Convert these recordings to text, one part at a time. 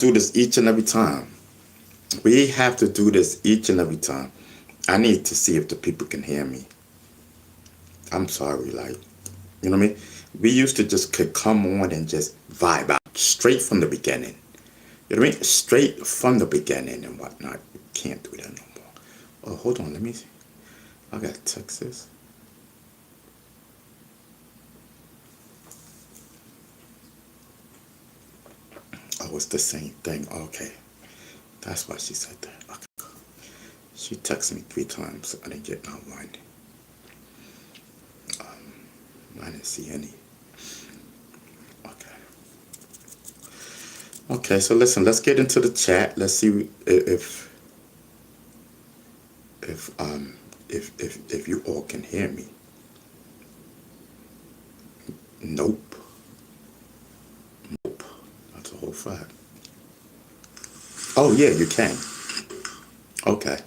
do this each and every time. We have to do this each and every time. I need to see if the people can hear me. I'm sorry, like, you know what I mean? We used to just could come on and just vibe out straight from the beginning. You know what I mean? Straight from the beginning and whatnot. You can't do that no more. Oh, hold on, let me see. I got Texas. Oh, it's the same thing. Okay. That's why she said that. Okay. She texted me 3 times. I didn't get not one. I didn't see any. Okay. Okay, so listen, let's get into the chat. Let's see if if you all can hear me. Nope. Nope. That's a whole fact. Oh yeah, you can. Okay.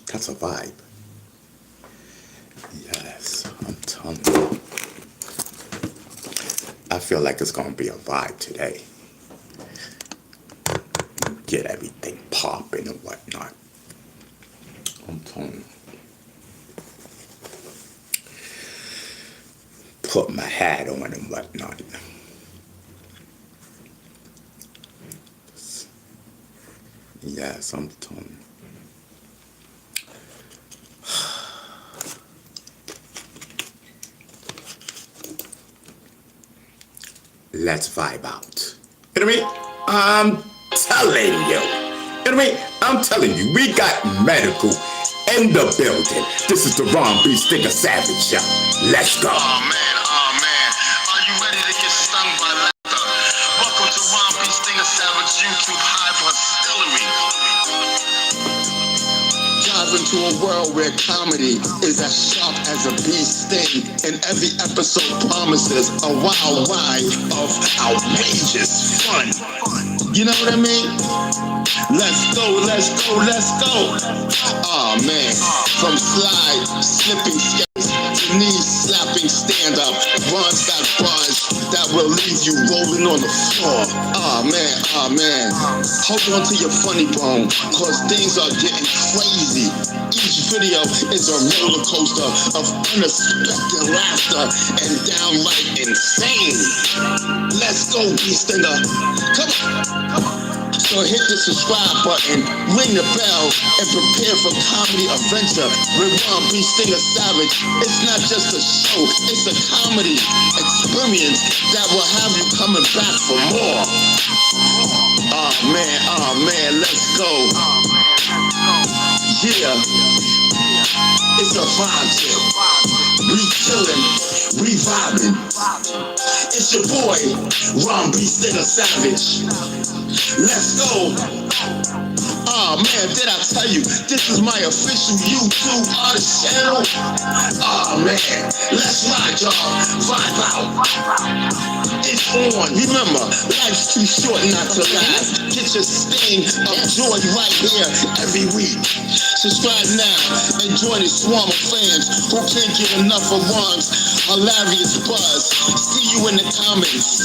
That's a vibe. Yes, I'm telling you. I feel like it's gonna be a vibe today. Get everything popping and whatnot. I'm telling you. Put my hat on and whatnot. Yes, I'm telling you. Let's vibe out. You know what I mean? I'm telling you. You know what I mean? I'm telling you, we got medical in the building. This is the Ron B. Sticker Savage Show. Let's go. Oh man. Are you ready to get stung by laughter? Welcome to Ron B. Stinger Savage YouTube Hive Hostility. Dive into a world where comedy is as sharp as a bee sting, and every episode promises a wild ride of outrageous fun. You know what I mean? Let's go. Oh man, from slide, slipping skates to knee slapping stand up, Ron's got bars that will leave you rolling on the floor. Oh man. Hold on to your funny bone, cause things are getting crazy. Each video is a roller coaster of unexpected laughter and downright insane. Let's go, B-Stinger. Come on. So hit the subscribe button, ring the bell, and prepare for comedy adventure with Ron B. Stinger Savage. It's not just a show, it's a comedy experience that will have you coming back for more. Oh man, let's go. Yeah, it's a vibe chill. We chillin', we vibin'. It's your boy, Ron B. Stinger Savage. Let's go. Oh man, did I tell you, this is my official YouTube artist channel? Oh man, let's ride y'all, vibe out. It's on. Remember, life's too short not to last. Get your sting of joy right here every week. Subscribe now and join the swarm of fans who can't get enough of Ron's hilarious buzz. See you in the comments.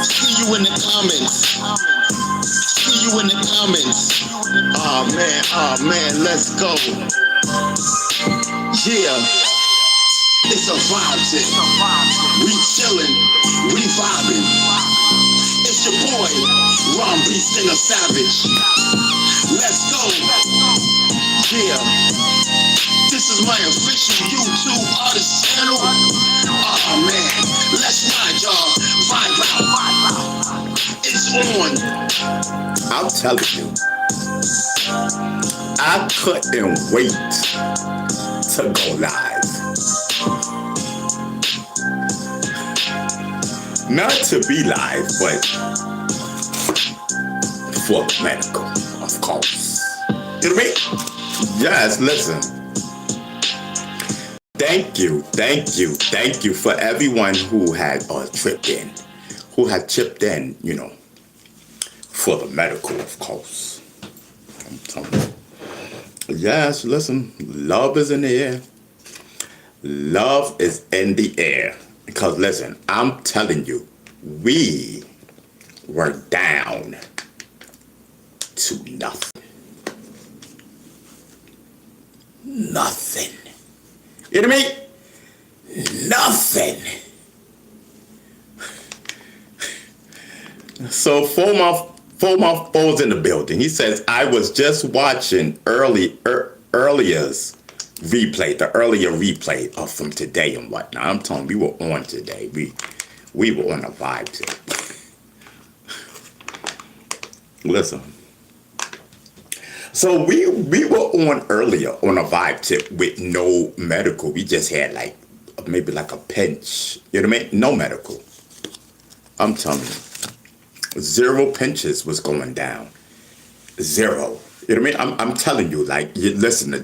See you in the comments. See you in the comments. Oh man, let's go. Yeah, it's a vibe chick. We chillin', we vibin'. It's your boy, Ron B. Stinger Savage. Let's go. Yeah, this is my official YouTube artist channel. Oh man, let's ride y'all, vibe out. It's on. I'm telling you, I couldn't wait to go live. Not to be live, but for medical, of course. You know what I mean? Yes, listen. Thank you for everyone who had chipped in, you know, for the medical, of course. I'm telling you. Yes, listen, love is in the air. Love is in the air. Because listen, I'm telling you, we were down to nothing. Nothing. You know what I mean? Nothing. So Four-Mouth Four's in the building. He says, I was just watching earlier's replay, the earlier replay of from today and whatnot. I'm telling you, we were on today. We were on a vibe today. Listen. So we were on earlier on a vibe tip with no medical. We just had like maybe like a pinch. You know what I mean? No medical. I'm telling you. 0 pinches was going down. 0. You know what I mean? I'm telling you, like, listen,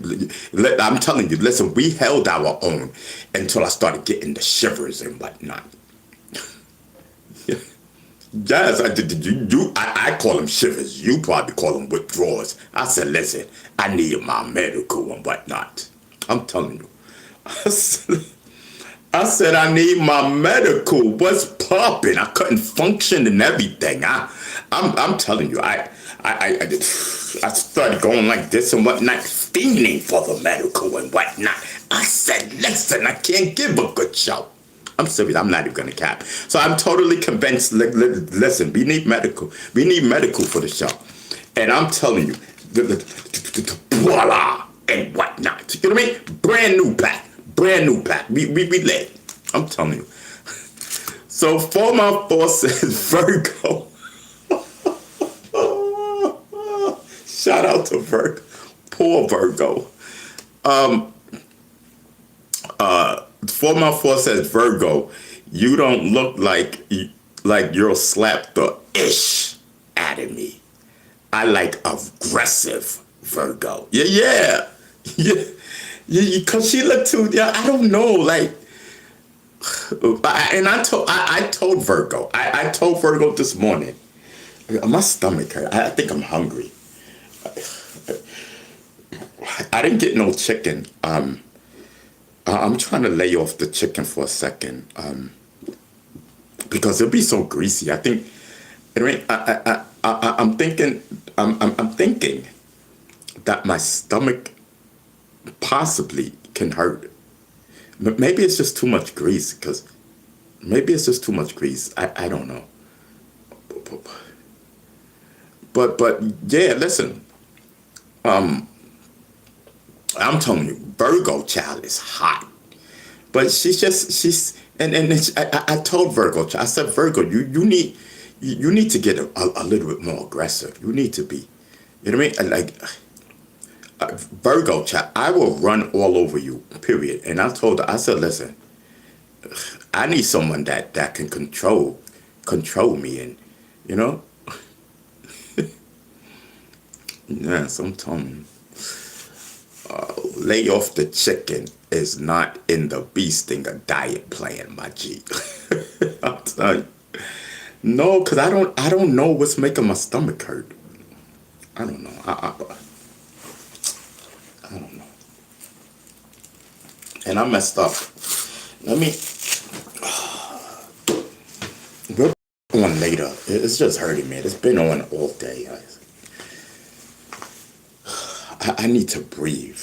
I'm telling you, listen, we held our own until I started getting the shivers and whatnot. Yes, I did. I call them shivers. You probably call them withdrawals. I said, listen, I need my medical and whatnot. I'm telling you. I said, I need my medical. What's popping? I couldn't function and everything. I'm telling you, I started going like this and whatnot, fiending for the medical and whatnot. I said, listen, I can't give a good show. I'm serious. I'm not even gonna cap. So I'm totally convinced. Listen, we need medical. We need medical for the show, and I'm telling you, voila and whatnot. You know what I mean? Brand new pack. Brand new pack. We lit. I'm telling you. So Four-Mouth Four says Virgo. Shout out to Virgo. Poor Virgo. Four-Mouth Four says Virgo, you don't look like you'll slap the ish out of me. I like aggressive Virgo. Yeah. Yeah. Because she looked too, yeah, I don't know, like, and I told Virgo, I told Virgo this morning, my stomach hurt. I think I'm hungry. I didn't get no chicken. I'm trying to lay off the chicken for a second, because it'll be so greasy. I think, I mean, I'm thinking, I'm thinking that my stomach possibly can hurt. But maybe it's just too much grease, because maybe it's just too much grease. I don't know. But yeah, listen. I'm telling you, Virgo child is hot. But she's I told Virgo, I said, Virgo, you need to get a little bit more aggressive. You need to be, you know what I mean? Like, Virgo child, I will run all over you, period. And I told her, I said, listen, I need someone that can control me, and you know. Yes, I'm telling you. Lay off the chicken is not in the bee stinger diet plan, my G. I'm telling you. No, because I don't know what's making my stomach hurt. I don't know. I don't know. And I messed up. Let me. We'll be on later. It's just hurting, man. It's been on all day. I need to breathe.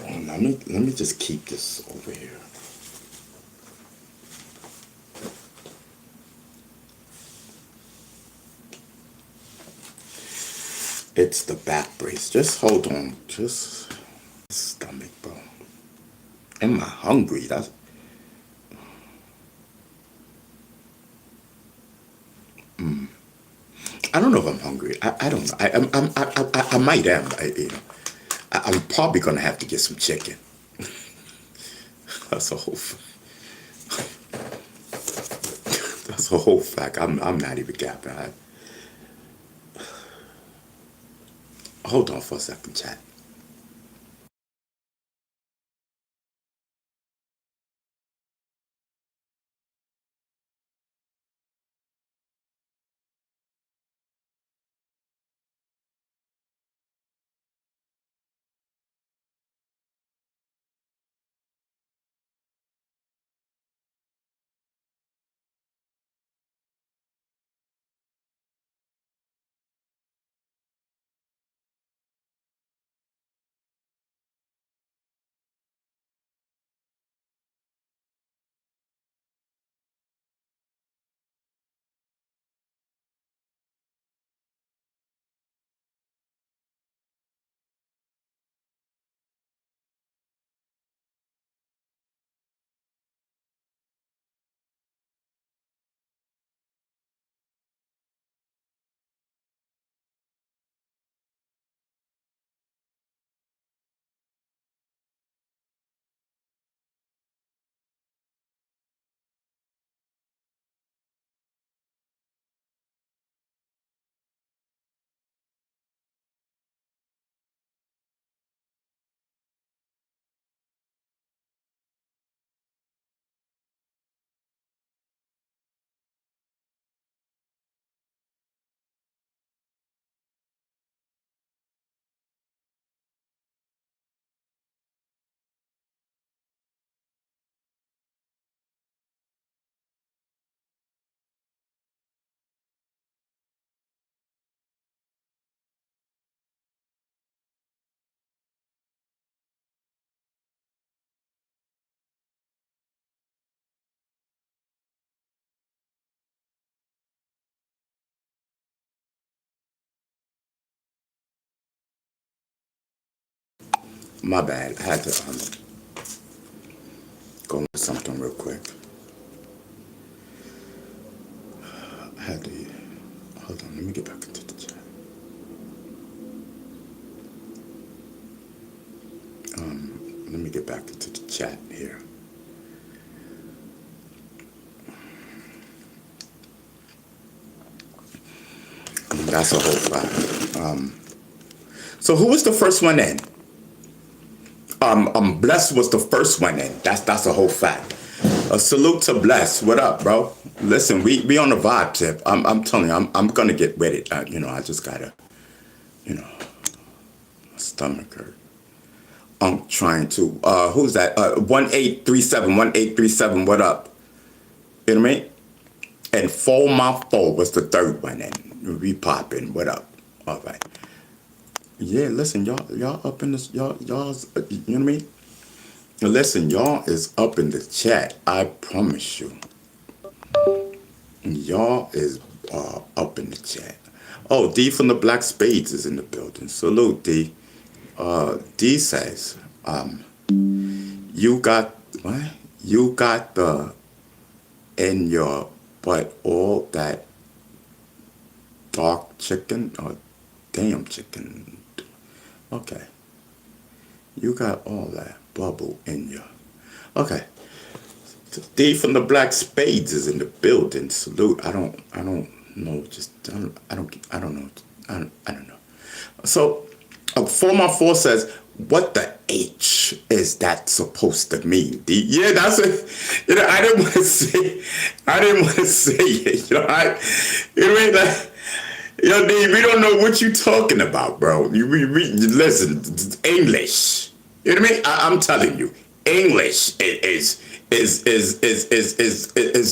Let me just keep this over here. It's the back brace. Just hold on. Just stomach, bro. Am I hungry? That's. I don't know if I'm hungry. I don't know. I might am. I'm probably gonna have to get some chicken. That's a whole. That's a whole fact. I'm not even gapping. Hold on for a second, chat. My bad. I had to go into something real quick. I had to. Hold on. Let me get back into the chat. Let me get back into the chat here. That's a whole fact. So who was the first one in? Bless was the first one in. That's a whole fact. A salute to Bless. What up, bro? Listen, we on the vibe tip. I'm telling you, I'm gonna get with it. I just gotta, my stomach hurt. I'm trying to. Who's that? 1837. What up? You know what I mean? And 4x4 was the third one, and we popping. What up? All right. Yeah, listen, y'all up in this, y'all's, you know what I mean? Listen, y'all is up in the chat. I promise you. Y'all is up in the chat. Oh, D from the Black Spades is in the building. Salute, D. D says, you got what? You got the in your butt all that dark chicken or damn chicken. Okay. You got all that bubble in you. Okay. D from the Black Spades is in the building. Salute. I don't know. I don't know. I don't know. So 4x4 says, what the H is that supposed to mean? D? Yeah, that's it. I didn't want to say it. You know what I mean? Like, D, we don't know what you talking about, bro. Listen, English. You know what I mean? I'm telling you, English is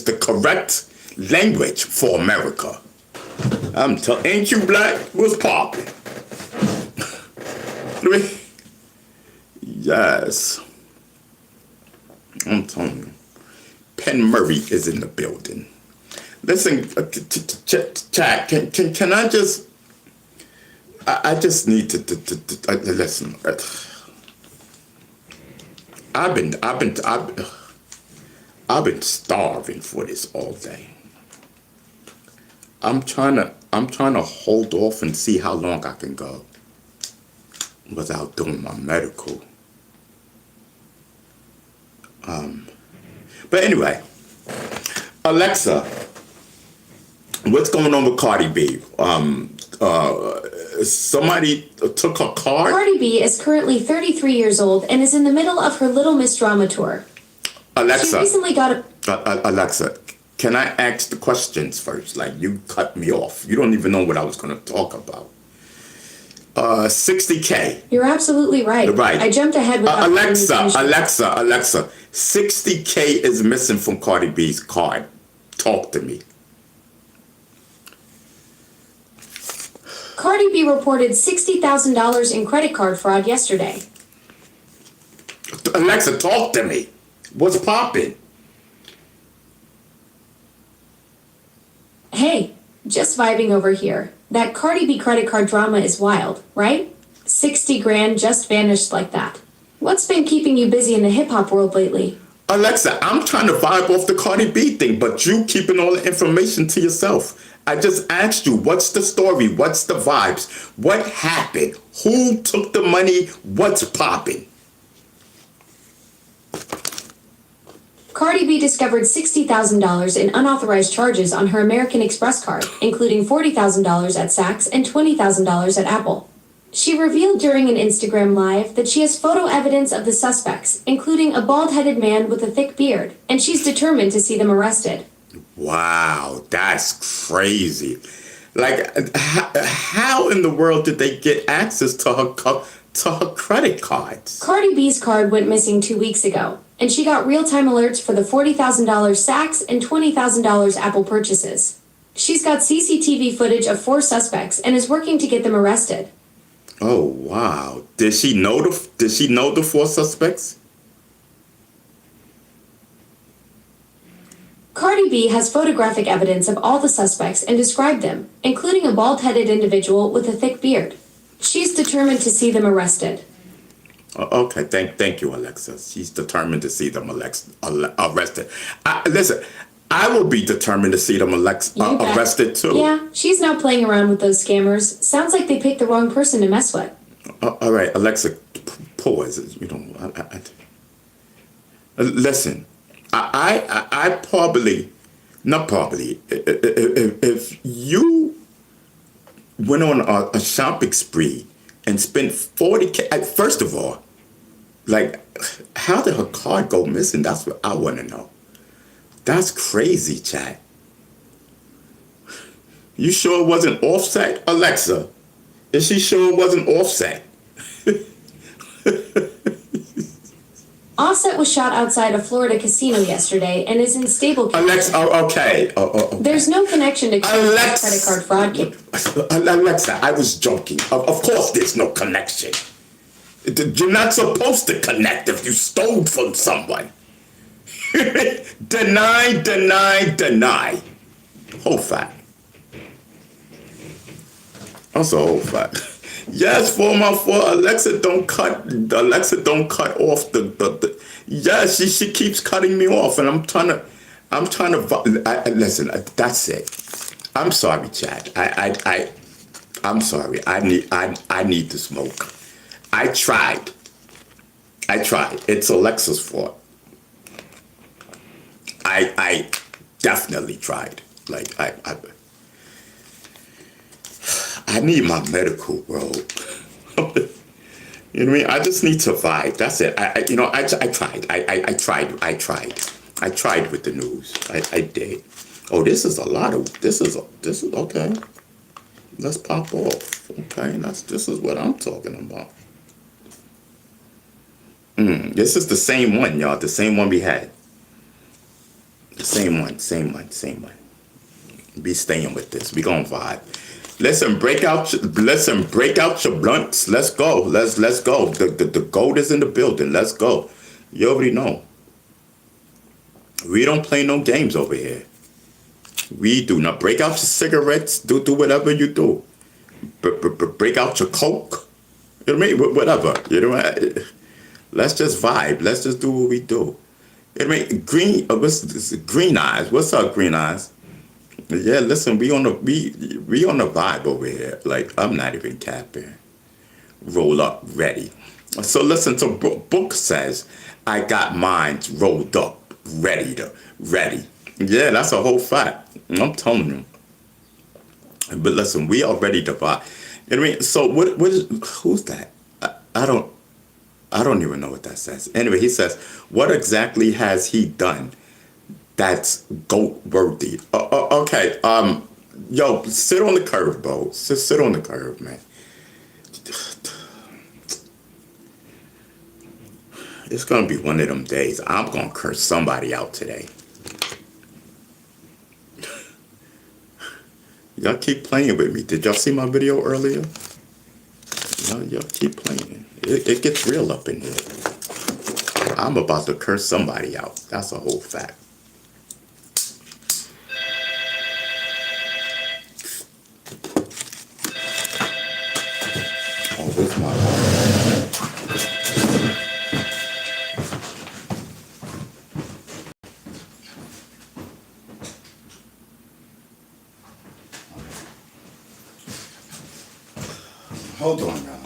the correct language for America. Ain't you black? What's poppin'? You know what I mean? Yes. I'm telling you. Penn Murray is in the building. Listen, chat, can I just... I just need to listen. I've been starving for this all day. I'm trying to hold off and see how long I can go without doing my medical. But anyway, Alexa, what's going on with Cardi B? Somebody took her card? Cardi B is currently 33 years old and is in the middle of her Little Miss Drama tour. Alexa, she recently got a... Alexa, can I ask the questions first? Like, you cut me off. You don't even know what I was going to talk about. 60K. You're absolutely right. Right. I jumped ahead with Alexa, 60K is missing from Cardi B's card. Talk to me. Cardi B reported $60,000 in credit card fraud yesterday. Alexa, talk to me. What's poppin'? Hey, just vibing over here. That Cardi B credit card drama is wild, right? 60 grand just vanished like that. What's been keeping you busy in the hip-hop world lately? Alexa, I'm trying to vibe off the Cardi B thing, but you keeping all the information to yourself. I just asked you, what's the story? What's the vibes? What happened? Who took the money? What's popping? Cardi B discovered $60,000 in unauthorized charges on her American Express card, including $40,000 at Saks and $20,000 at Apple. She revealed during an Instagram Live that she has photo evidence of the suspects, including a bald-headed man with a thick beard, and she's determined to see them arrested. Wow, that's crazy. Like, how in the world did they get access to her credit cards? Cardi B's card went missing 2 weeks ago, and she got real-time alerts for the $40,000 Saks and $20,000 Apple purchases. She's got CCTV footage of 4 suspects and is working to get them arrested. Oh, wow. Did she know the 4 suspects? Cardi B has photographic evidence of all the suspects and described them, including a bald-headed individual with a thick beard. She's determined to see them arrested. Okay, thank you, Alexa. She's determined to see them arrested. Listen, I will be determined to see them You bet. arrested too. Yeah, she's now playing around with those scammers. Sounds like they picked the wrong person to mess with. All right, Alexa, pause. Listen, I probably, not probably, if you went on a shopping spree and spent 40K, first of all, like, how did her card go missing? That's what I want to know. That's crazy, Chad. You sure it wasn't Offset, Alexa? Is she sure it wasn't Offset? Offset was shot outside a Florida casino yesterday and is in stable condition. Alexa, okay. Okay. There's no connection to Alexa, credit card fraud case. Alexa, I was joking. Of course there's no connection. You're not supposed to connect if you stole from someone. Deny. Whole fact. That's a whole fact. Yes, 4x4. Alexa don't cut off the yeah, she keeps cutting me off, and I'm trying to listen, that's it. I'm sorry, Chad. I'm sorry. I need to smoke. I tried. It's Alexa's fault. I definitely tried. Like I need my medical, bro. You know what I mean? I just need to vibe. That's it. I tried. I tried with the news. I did. Oh, this is okay. Let's pop off. Okay, this is what I'm talking about. This is the same one, y'all. The same one we had. The same one. Be staying with this. We gonna vibe. Listen, break out your blunts. Let's go. Let's go. The gold is in the building. Let's go. You already know. We don't play no games over here. We do not. Break out your cigarettes. Do whatever you do. Break out your coke. You know what I mean? Whatever. You know what I mean? Let's just vibe. Let's just do what we do. You know what I mean? Green Eyes. What's up, Green Eyes? Yeah, listen, we on the vibe over here. Like, I'm not even capping. Roll up, ready. So listen, so Book says, I got mine rolled up, ready. Yeah, that's a whole fact. I'm telling you. But listen, we are ready to vibe. You know what I mean? So who's that? I don't even know what that says. Anyway, he says, what exactly has he done that's GOAT worthy? Okay, yo, sit on the curve, bro. Sit on the curve, man. It's gonna be one of them days. I'm gonna curse somebody out today. Y'all keep playing with me. Did y'all see my video earlier? Y'all keep playing. It gets real up in here. I'm about to curse somebody out. That's a whole fact. Oh, where's my Hold on, y'all.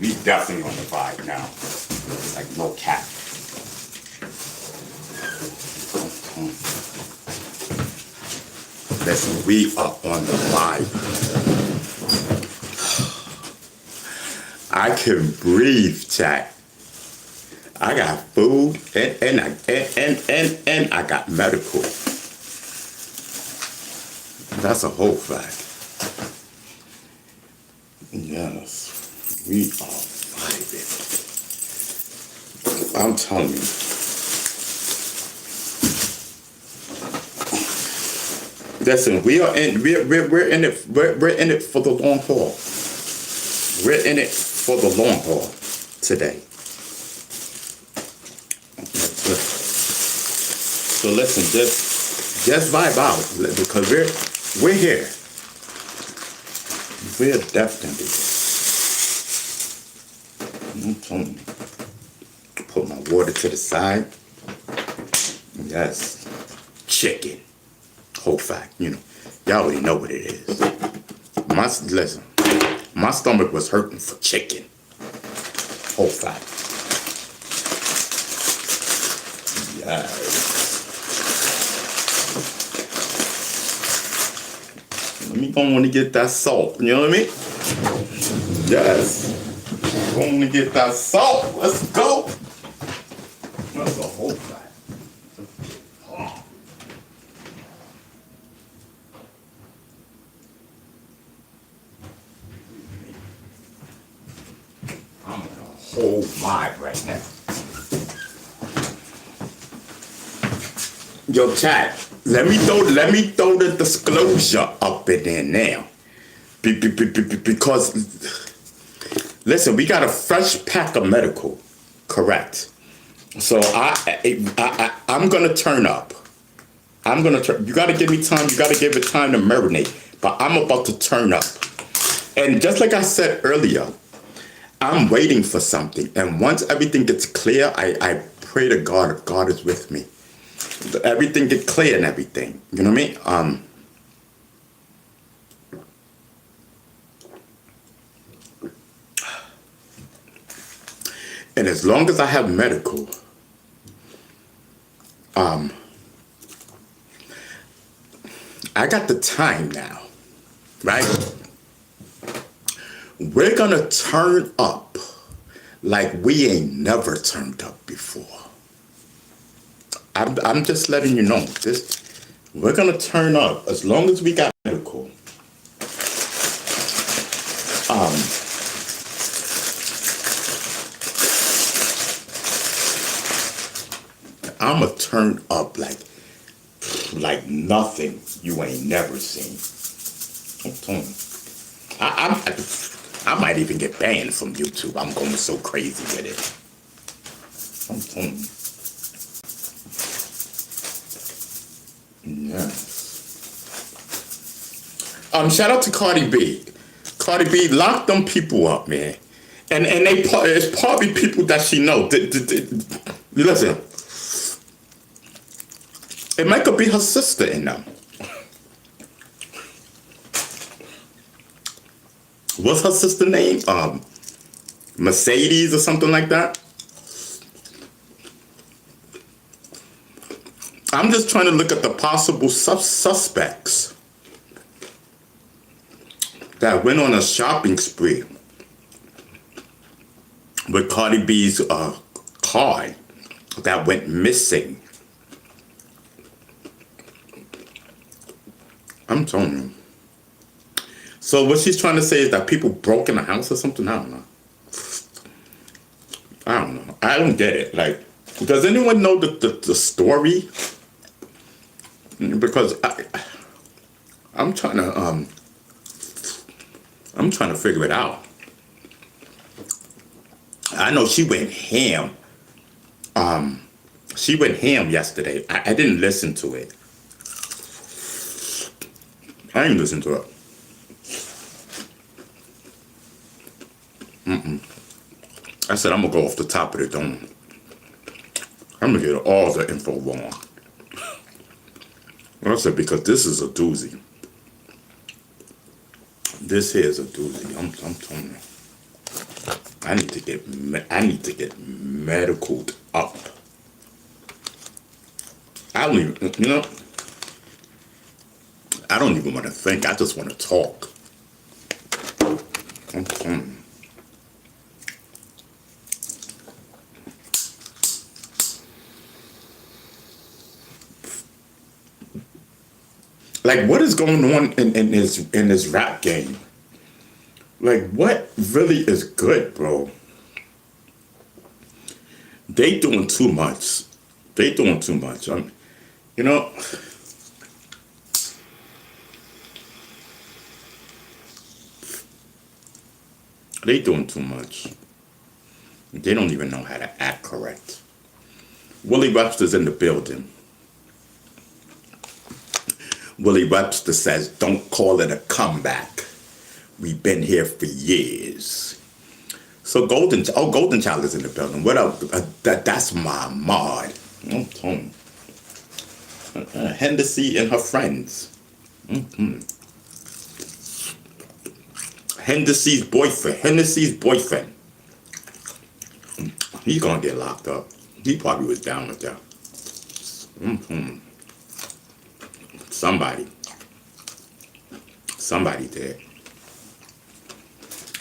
We definitely on the vibe now. Like no cap. Listen, we are on the vibe. I can breathe, chat. I got food and I got medical. That's a whole fact. Yes, we are vibing. I'm telling you. Listen, we're in it for the long haul. We're in it for the long haul today. So listen, just vibe out because we're here. We're definitely. I'm telling you. Put my water to the side. Yes, chicken. Whole fact, you know, y'all already know what it is. Listen, my stomach was hurting for chicken. Whole fact. Yes. Let me go on to get that salt. You know what I mean? Yes. Go on to get that salt. Let's go. That's a whole fact. I'm in a whole vibe right now. Yo, chat. Let me throw the disclosure up in there now, because listen, we got a fresh pack of medical, correct? So I'm gonna turn up. You gotta give me time. You gotta give it time to marinate. But I'm about to turn up, and just like I said earlier, I'm waiting for something. And once everything gets clear, I pray to God. If God is with me. Everything get clear and everything. You know what I mean? And as long as I have medical, I got the time now, right? We're gonna turn up like we ain't never turned up before. I'm just letting you know this. We're gonna turn up as long as we got medical. I'ma turn up like nothing you ain't never seen. I'm telling you. I might even get banned from YouTube. I'm going so crazy with it. I'm telling you. Yes. Shout out to Cardi B. Cardi B, lock them people up, man. And it's probably people that she know. Listen, it might could be her sister in them. What's her sister name? Mercedes or something like that. I'm just trying to look at the possible suspects that went on a shopping spree with Cardi B's car that went missing. I'm telling you. So what she's trying to say is that people broke in the house or something? I don't know. I don't get it. Like, does anyone know the story? Because I'm trying to figure it out. I know she went ham. She went ham yesterday. I didn't listen to it. I didn't listen to it. I said I'm gonna go off the top of the dome. I'm gonna get all the info wrong. I said because this is a doozy. This here is a doozy. I'm telling you. I need to get medicaled up. I don't even, I don't even want to think. I just want to talk. Mm-hmm. Like, what is going on in this rap game? Like, what really is good, bro? They doing too much. They doing too much. You know, they doing too much. They don't even know how to act correct. Willie Webster's in the building. Willie Webster says, don't call it a comeback. We've been here for years. So Golden Child is in the building. What up? That's my mod. Hennessy and her friends. Mm-hmm. Hennessy's boyfriend. He's gonna get locked up. He probably was down with that. Mm-hmm. Somebody did.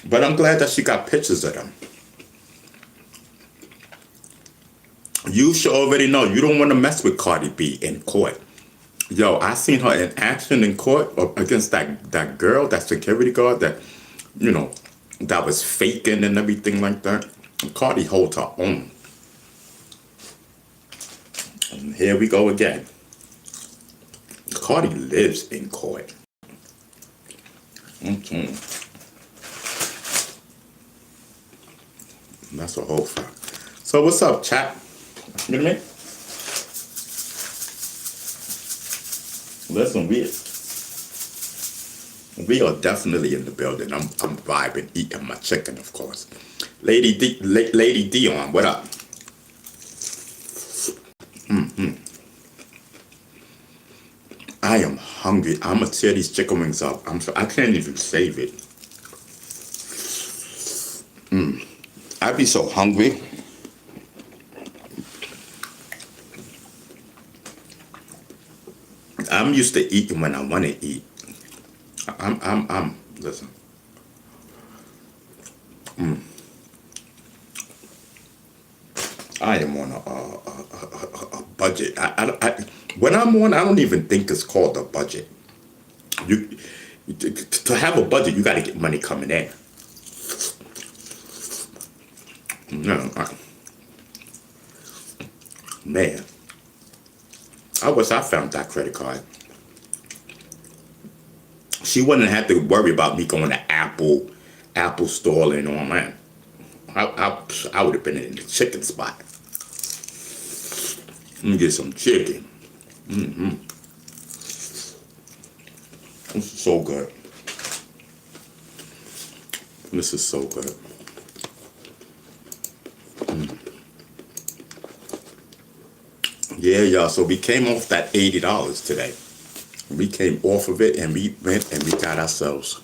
But I'm glad that she got pictures of them. You should already know you don't want to mess with Cardi B in court. Yo, I seen her in action in court against that girl, that security guard that, that was faking and everything like that. Cardi holds her own. And here we go again. Cardi lives in court. Mm-hmm. That's a whole fact. So what's up, chat? You know what I mean? Listen, we are definitely in the building. I'm vibing, eating my chicken, of course. Lady Dion, what up? Mm-hmm. I am hungry. I'm gonna tear these chicken wings up. I can't even save it. I be so hungry. I'm used to eating when I want to eat. Listen. I am on a budget. When I'm on, I don't even think it's called a budget. To have a budget, you got to get money coming in. No, man, I wish I found that credit card. She wouldn't have to worry about me going to Apple Store and all that. I would have been in the chicken spot. Let me get some chicken. Mm-hmm. This is so good. This is so good. Yeah, y'all. So we came off that $80 today. We came off of it and we went and we got ourselves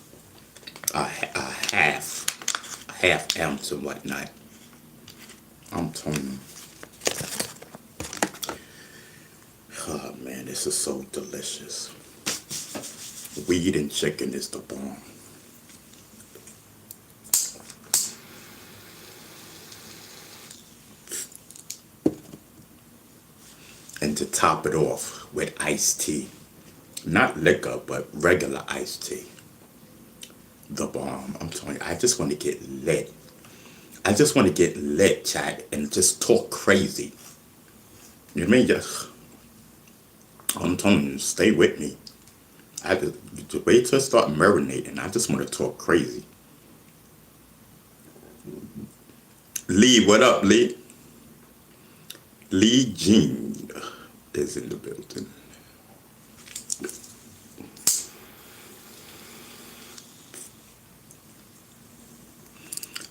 a half ounce and whatnot. I'm telling you. Oh man, this is so delicious. Weed and chicken is the bomb. And to top it off with iced tea. Not liquor, but regular iced tea. The bomb. I'm telling you, I just want to get lit. I just want to get lit, chat, and just talk crazy. You know what I mean? Just, I'm telling you, stay with me. I just wait till I start marinating. I just want to talk crazy. Lee, what up, Lee? Lee Jean is in the building.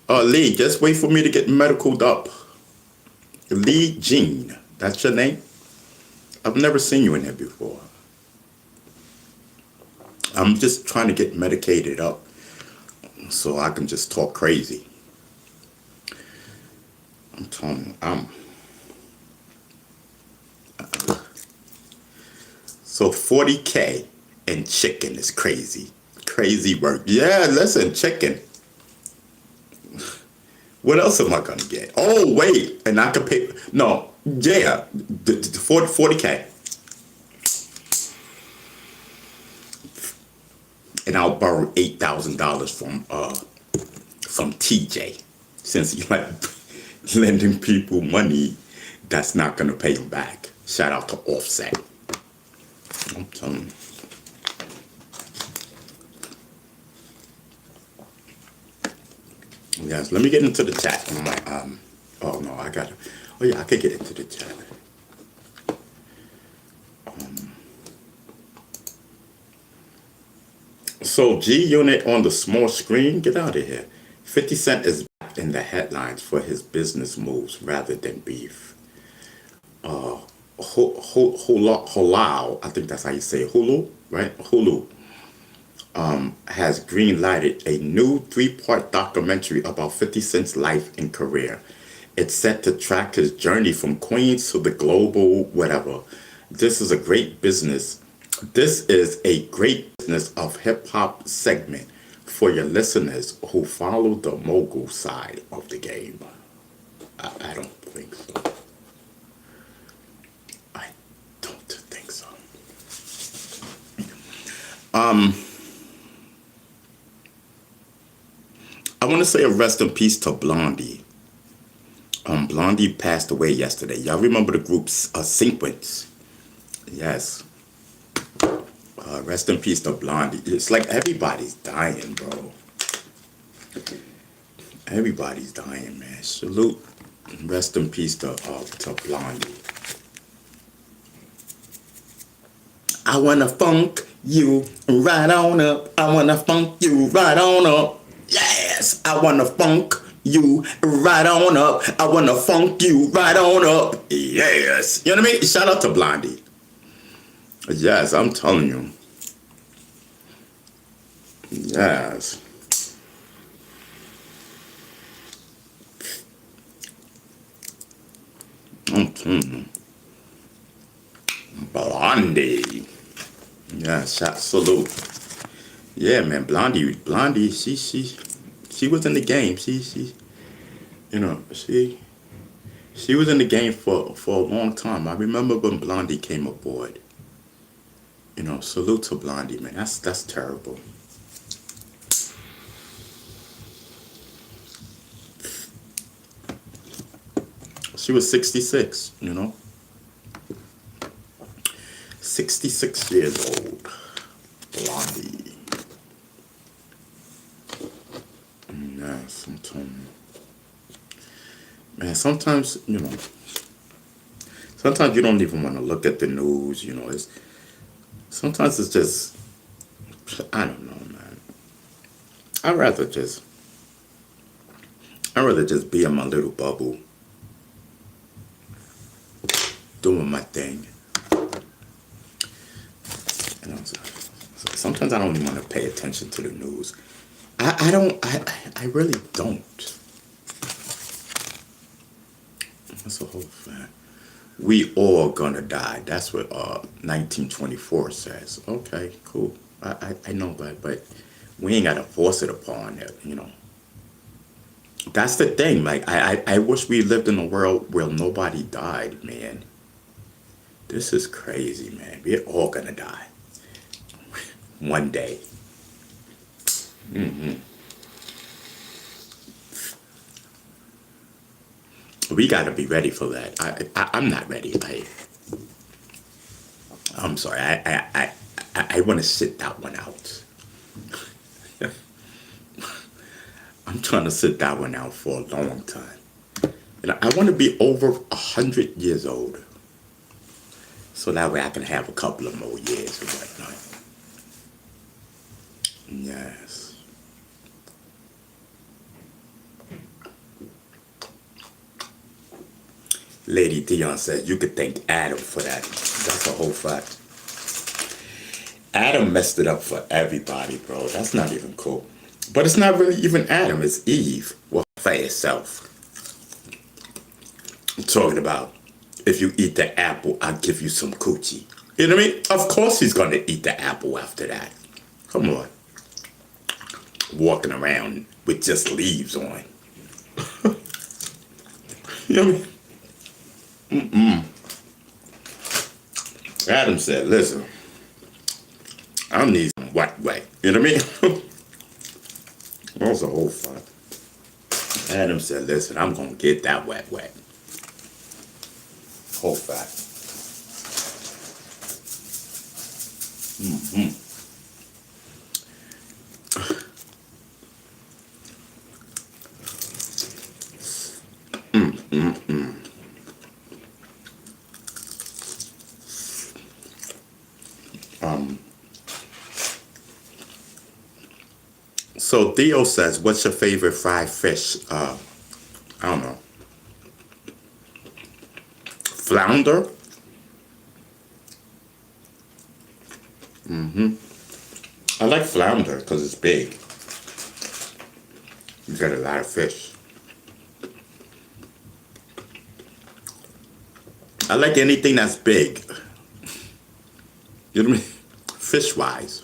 Lee, just wait for me to get medicaled up. Lee Jean, that's your name? I've never seen you in here before. I'm just trying to get medicated up so I can just talk crazy. telling you, so 40K in chicken is crazy. Crazy work. Yeah, listen, chicken. What else am I gonna get? Oh, wait, and I can pay. No, yeah, the 40K. And I'll borrow $8,000 from TJ, since you like lending people money that's not gonna pay them back. Shout out to Offset. I'm telling you. Yes, let me get into the chat. Oh no, I gotta. Oh yeah, I could get into the chat. So G Unit on the small screen, get out of here. 50 Cent is back in the headlines for his business moves rather than beef. Halal, I think that's how you say it. Hulu, right? Hulu has green-lighted a new 3-part documentary about 50 Cent's life and career. It's set to track his journey from Queens to the global whatever. This is a great business. This is a great business of hip-hop segment for your listeners who follow the mogul side of the game. I don't think so. I don't think so. I want to say a rest in peace to Blondie. Blondie passed away yesterday. Y'all remember the group's Sequence? Yes. Rest in peace to Blondie. It's like everybody's dying, bro. Everybody's dying, man. Salute. Rest in peace to Blondie. I wanna funk you right on up. I wanna funk you right on up. Yes, I wanna funk you right on up. I wanna funk you right on up. Yes. You know what I mean? Shout out to Blondie. Yes, I'm telling you. Yes. I'm telling you. Blondie. Yeah, salute. Yeah, man, Blondie, she was in the game. She was in the game for a long time. I remember when Blondie came aboard. Salute to Blondie, man. That's terrible. She was 66, 66 years old. Blondie. Yes, I'm telling you. Man, sometimes you don't even want to look at the news, sometimes it's just, I don't know, man. I'd rather just be in my little bubble, doing my thing. Sometimes I don't even want to pay attention to the news. I really don't. That's a whole fact. We all gonna die. That's what 1924 says. Okay, cool. I know that, but we ain't gotta force it upon it, That's the thing. Like I wish we lived in a world where nobody died, man. This is crazy, man. We're all gonna die. One day. We got to be ready for that. I'm not ready. I'm sorry. I want to sit that one out. I'm trying to sit that one out for a long time. I want to be over 100 years old, so that way I can have a couple of more years or whatnot. Yes. Lady Dion says you could thank Adam for that. That's a whole fact. Adam messed it up for everybody, bro. That's not even cool. But it's not really even Adam. It's Eve. Well, for itself. talking about if you eat the apple, I'll give you some coochie. You know what I mean? Of course he's gonna eat the apple after that. Come on. Walking around with just leaves on. You know what I mean? Adam said, listen, I need some wet wet. You know what I mean? That was a whole fight. Adam said, listen, I'm gonna get that wet wet. Whole fact. So Theo says, what's your favorite fried fish? I don't know. Flounder? I like flounder because it's big. You got a lot of fish. I like anything that's big. You know what I mean? Fish wise.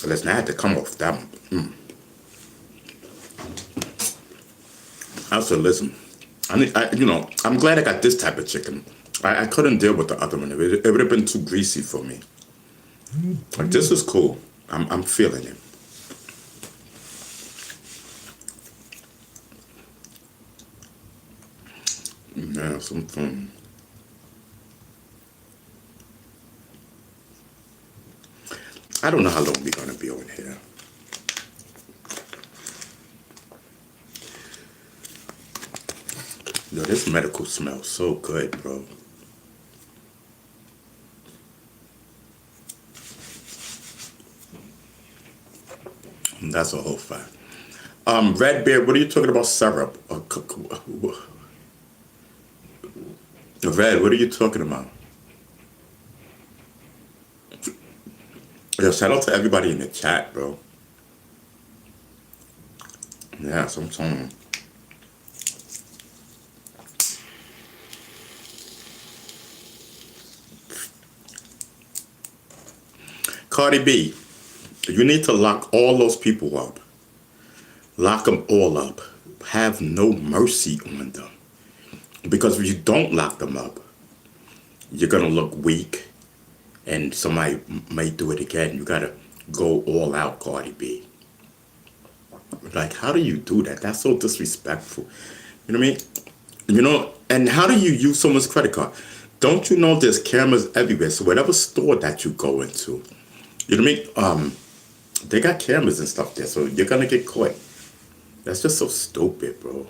Listen, I had to come off that one. I said, listen, I'm glad I got this type of chicken. I couldn't deal with the other one. It would have been too greasy for me. Like, this is cool. I'm feeling it. Yeah, some fun. I don't know how long we're gonna be on here. Yo, this medical smells so good, bro. That's a whole fact. Red Bear, what are you talking about? Syrup? Red, what are you talking about? Yo, shout out to everybody in the chat, bro. Yeah, sometimes. Cardi B, you need to lock all those people up. Lock them all up. Have no mercy on them. Because if you don't lock them up, you're going to look weak and somebody may do it again. You got to go all out, Cardi B. Like, how do you do that? That's so disrespectful. You know what I mean? You know, and how do you use someone's credit card? Don't you know there's cameras everywhere? So whatever store that you go into, you know what I mean? They got cameras and stuff there, so you're gonna get caught. That's just so stupid, bro.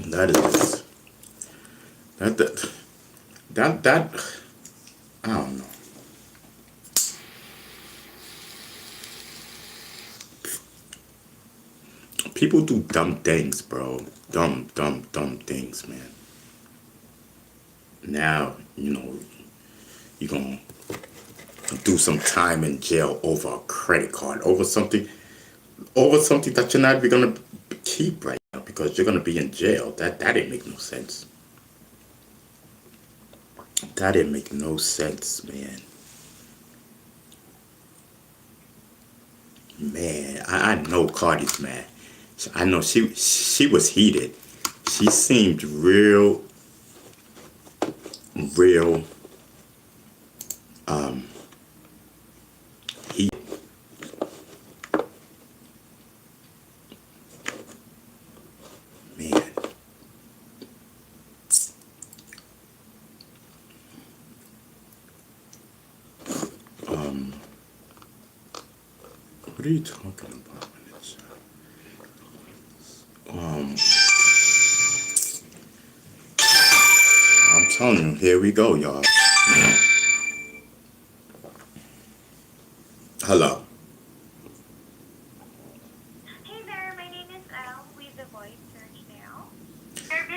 That is that I don't know. People do dumb things, bro. Dumb things, man. Now, you're gonna do some time in jail over a credit card, over something that you're not even gonna keep right now because you're gonna be in jail. That didn't make no sense. That didn't make no sense, man. Man, I know Cardi's mad. I know she was heated. She seemed real heated. Man. What are you talking about? I'm telling you, here we go, y'all. Hello. Hey there, my name is Elle with the Voice Search now.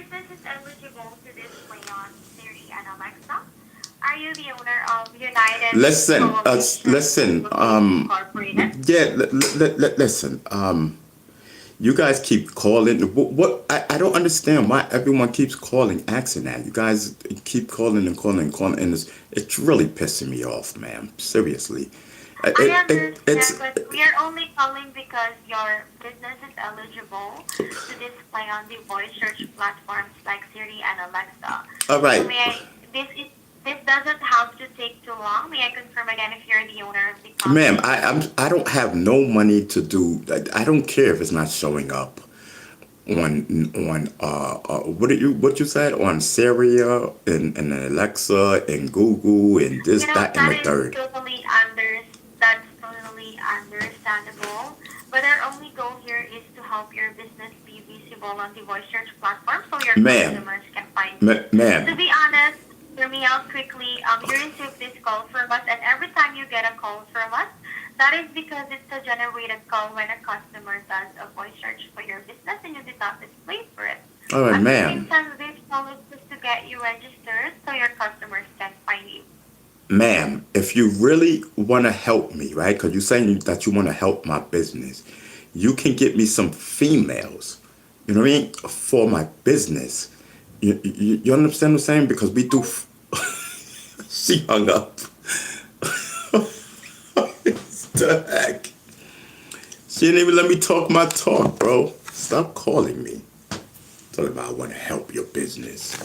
business is eligible to display on Siri and Alexa. Are you the owner of United Listen, Coalition listen. Incorporated? Yeah, listen. You guys keep calling. What I don't understand why everyone keeps calling, asking that. You guys keep calling and calling and calling, and it's really pissing me off, man. Seriously. I It's understand, but we are only calling because your business is eligible to display on the voice search platforms like Siri and Alexa. all So right, may I, this doesn't have to take too long. May I confirm again if you're the owner of the ma'am. company? I don't have no money to do. I don't care if it's not showing up on what you said on Syria and Alexa and Google and this You know, that and the third. that's totally understandable. But our only goal here is to help your business be visible on the voice search platform so your Ma'am, customers can find you. To ma'am, be honest, hear me out quickly. You receive this call from us, and every time you get a call from us, that is because it's a generated call when a customer does a voice search for your business and you did not display for it. all right, At the same ma'am. time, this call is just to get you registered so your customers can find you. Ma'am, if you really want to help me, right? Because you're saying that you want to help my business, you can get me some females, you know what I mean, for my business. You understand what I'm saying? Because we do. She hung up. What the heck? She didn't even let me talk my talk, bro. Stop calling me. Talking about I want to help your business.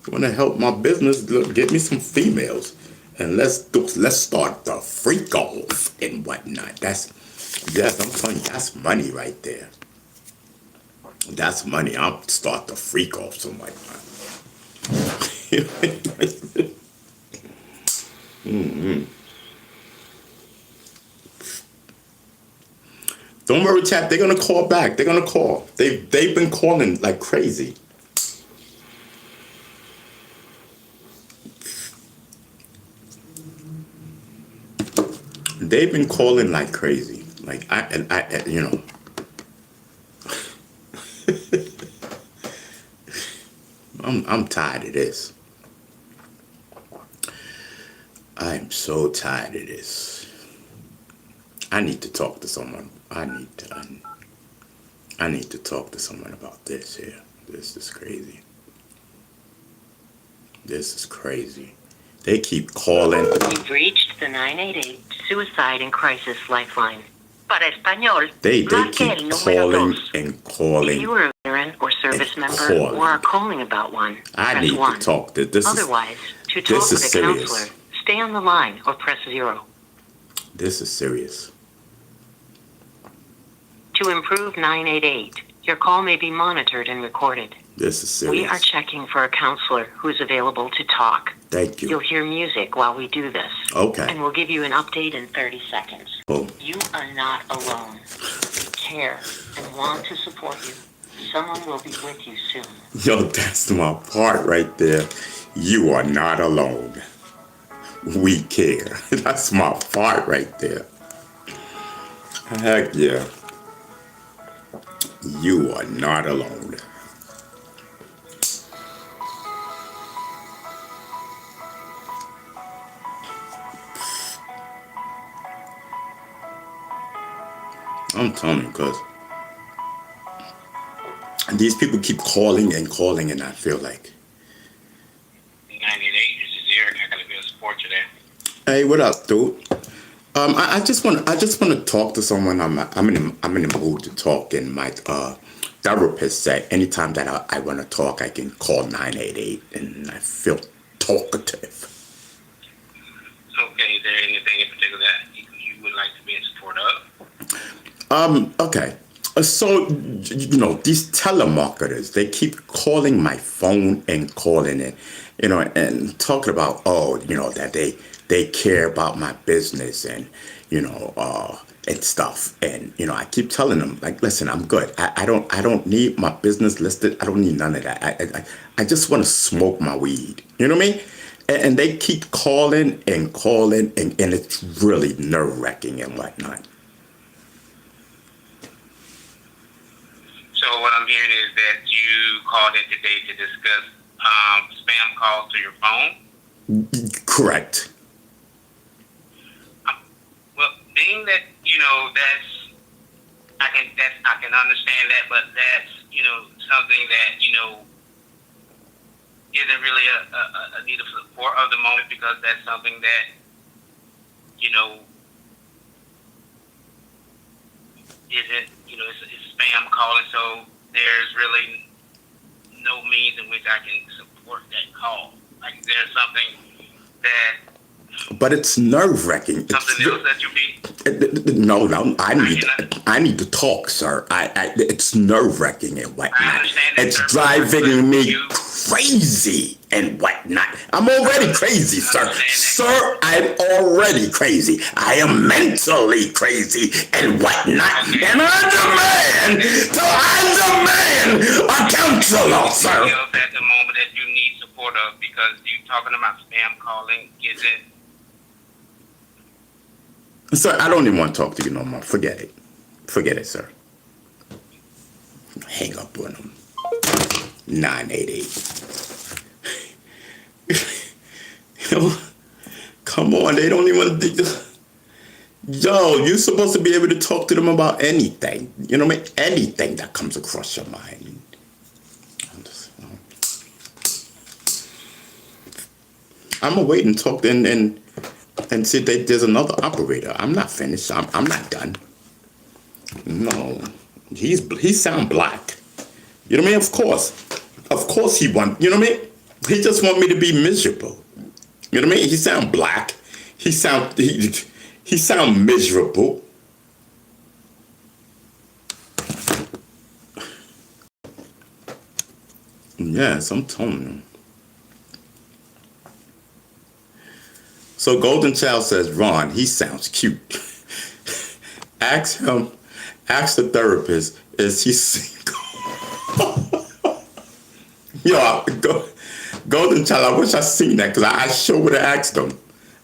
You want to help my business? Look, get me some females, and let's start the freak off and whatnot. Yes, I'm telling you, that's money right there. That's money. I'll start the freak off some whatnot. Don't worry, chat. They're gonna call back. They're gonna call. They've been calling like crazy. They've been calling like crazy. Like I you know. I'm tired of this. I'm so tired of this. I need to talk to someone. I need to talk to someone about this here. This is crazy. This is crazy. They keep calling. You've reached the 988 Suicide and Crisis Lifeline. Para español, They marque el keep número calling dos. and If calling. you are a veteran or service and member calling. or are calling about one, I press need 1. to talk. This Otherwise, to this talk is with a serious. counselor, stay on the line or press 0. This is serious. To improve 988, your call may be monitored and recorded. This is We are serious. checking for a counselor who is available to talk. Thank You'll you. hear music while we do this. Okay. And we'll give you an update in 30 seconds. Oh, You are not alone. We care and want to support you. Someone will be with you soon. yo, that's my part right there. You are not alone. We care. That's my part right there. Heck yeah. You are not alone. I'm telling you, because these people keep calling and calling, and I feel like, 98, this is Eric. I gotta be a support today. hey, what up, dude? I just want to talk to someone. I'm in the mood to talk, and my therapist said anytime that I want to talk, I can call 988, and I feel talkative. Okay, is there anything in particular that you would like to be in support of? Okay. So, you know, these telemarketers, they keep calling my phone and calling it, you know, and talking about, oh, you know, that they care about my business and, you know, and stuff. And, you know, I keep telling them, like, listen, I'm good. I don't need my business listed. I don't need none of that. I just want to smoke my weed. You know what I mean? And they keep calling and calling, and it's really nerve-wracking and whatnot. So what I'm hearing is that you called in today to discuss spam calls to your phone. Correct. Well, being that I can understand that, but that's something that isn't really a need of support of the moment, because that's something that isn't it's spam calling. So there's really no means in which I can support that call. Like, there's something that But it's nerve-wracking. something else that you need. No, I need to talk, sir. It's nerve-wracking and whatnot. I understand that, It's sir, driving but me you- crazy and whatnot. I'm already crazy, sir. Sir, I'm already crazy. I am mentally crazy and whatnot. And I demand a counselor, sir. Else at the moment that you need support of, because you talking about spam calling isn't. Sir, I don't even want to talk to you no more. Forget it. Forget it, sir. Hang up on him. 988. Come on, they don't even think. Yo, you're supposed to be able to talk to them about anything. You know what I mean? Anything that comes across your mind. I'm gonna wait and talk and see that there's another operator. I'm not finished. I'm not done. No, he sound black. You know what I mean? Of course he want. You know what I mean? He just want me to be miserable. You know what I mean? He sound black. He sound miserable. Yes, I'm telling you. So Golden Child says, Ron, he sounds cute. Ask the therapist, is he single? Yo, Golden Child, I wish I seen that, because I sure would have asked him.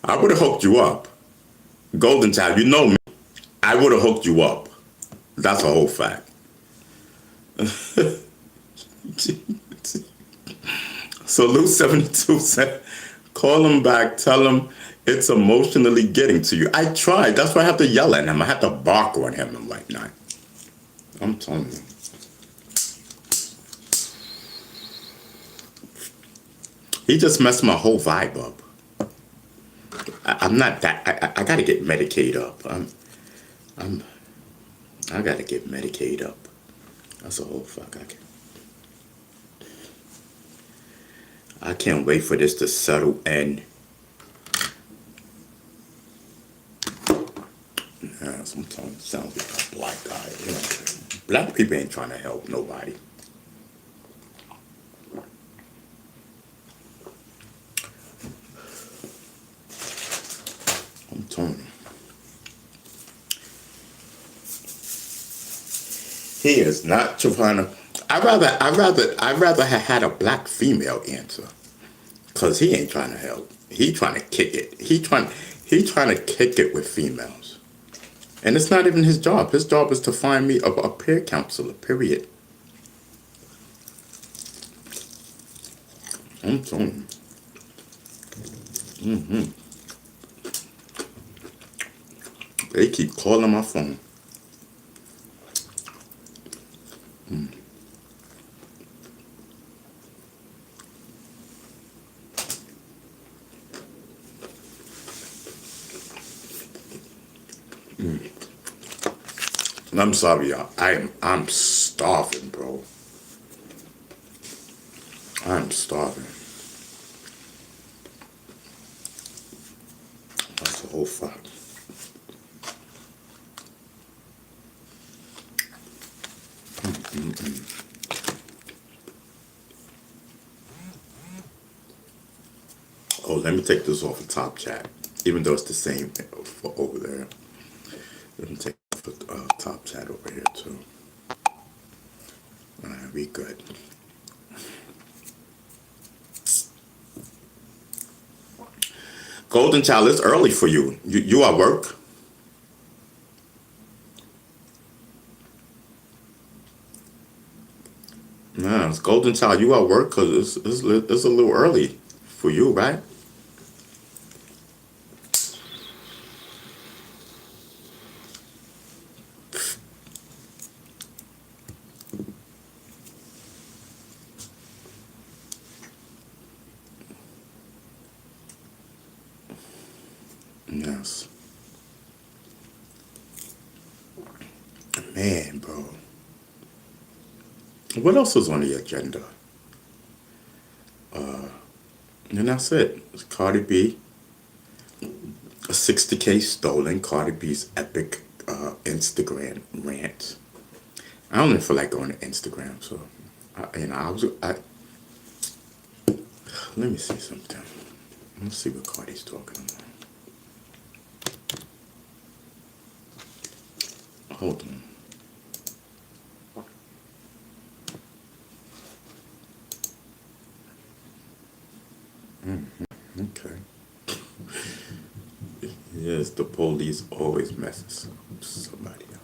I would have hooked you up. Golden Child, you know me. I would have hooked you up. That's a whole fact. So Lou72 said, call him back, tell him it's emotionally getting to you. I tried. That's why I have to yell at him. I have to bark on him and whatnot. I'm telling you. He just messed my whole vibe up. I'm not that. I gotta get Medicaid up. I gotta get Medicaid up. That's a whole fuck. I can't wait for this to settle and. Yeah, sometimes it sounds like a black guy. You know, black people ain't trying to help nobody. I'm telling you. He is not trying to. I'd rather have had a black female answer, cause he ain't trying to help. He trying to kick it. He trying to kick it with females, and it's not even his job. His job is to find me a peer counselor. Period. I'm telling you. They keep calling my phone. I'm sorry, y'all. I'm starving, bro. I'm starving. That's the whole fact. Oh, let me take this off the top chat, even though it's the same over there. Let me take off the top chat over here too. All right, we good. Golden Child, it's early for you. You at work? Nah, it's Golden Child. You at work because it's a little early for you, right? Yes. Man, bro. What else was on the agenda? And that's it. It's Cardi B. A 60K stolen. Cardi B's epic Instagram rant. I don't even feel like going to Instagram, so let me see something. Let's see what Cardi's talking about. Hold on. Okay. Yes, the police always messes somebody up.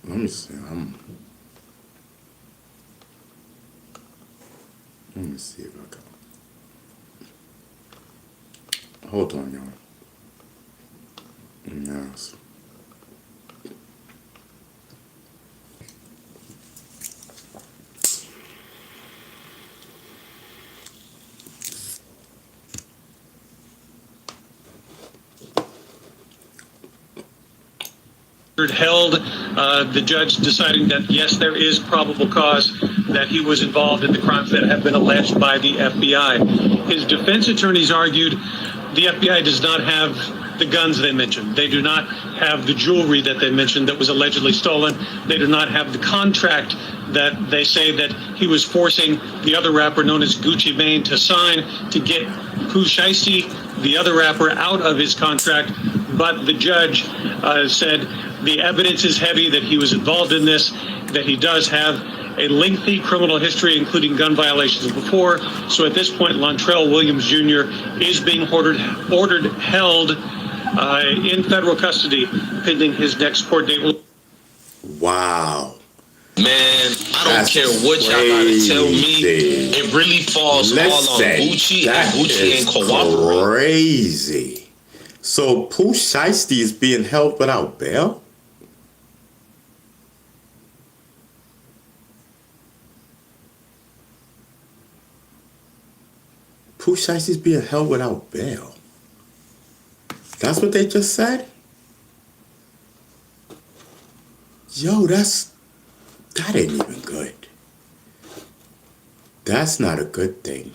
Let me see. Let me see if I got. Hold on, y'all. Yes. held, the judge deciding that yes, there is probable cause that he was involved in the crimes that have been alleged by the FBI. His defense attorneys argued the FBI does not have the guns they mentioned. They do not have the jewelry that they mentioned that was allegedly stolen. They do not have the contract that they say that he was forcing the other rapper known as Gucci Mane to sign to get Pooh Shiesty, the other rapper, out of his contract. But the judge said the evidence is heavy that he was involved in this, that he does have a lengthy criminal history, including gun violations before. So at this point, Lontrell Williams Jr. is being ordered held in federal custody pending his next court date. Wow. Man, I don't care what y'all gotta tell me. It really falls all on Gucci, and Gucci ain't cooperating. Crazy. So Pooh Shiesty is being held without bail? Pooh Shiesty's being held without bail. That's what they just said? Yo, that ain't even good. That's not a good thing.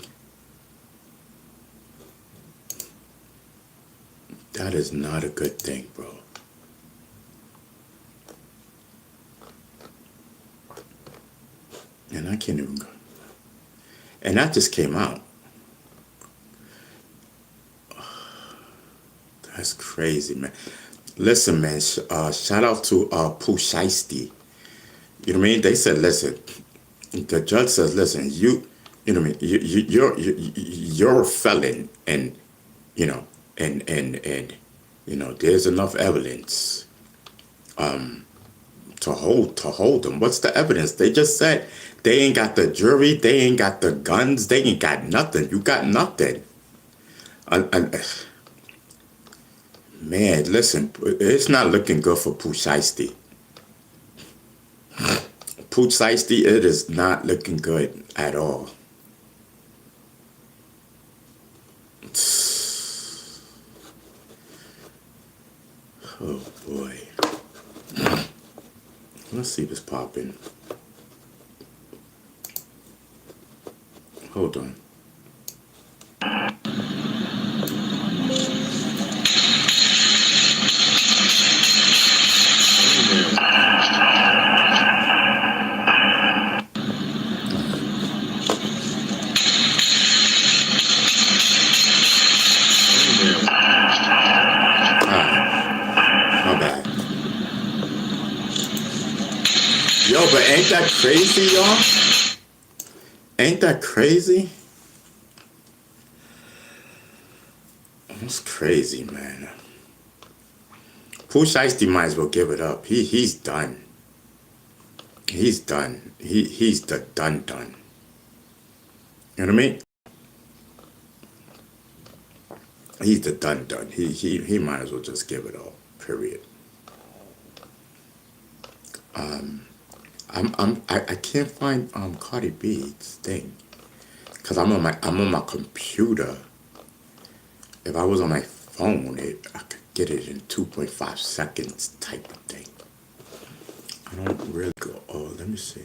That is not a good thing, bro. And I can't even go. And that just came out. That's crazy, man. Listen, man, shout out to Pooh Shiesty. You know what I mean? They said, listen, the judge says, listen, you know what I mean? You're a felon, and, you know, and you know, there's enough evidence to hold them. What's the evidence? They just said they ain't got the jury, they ain't got the guns, they ain't got nothing. You got nothing. Man, listen, it's not looking good for Pooh Shiesty. Pooh Shiesty, it is not looking good at all. Oh boy. Let's see what's popping. Hold on. Yo, but ain't that crazy, y'all? Ain't that crazy? That's crazy, man. Pooh Shiesty might as well give it up. He's done. He's done. He's the done. You know what I mean? He's the done. He might as well just give it all. Period. I can't find Cardi B's thing because I'm on my computer. If I was on my phone, I could get it in 2.5 seconds type of thing. I don't really go. Oh, let me see.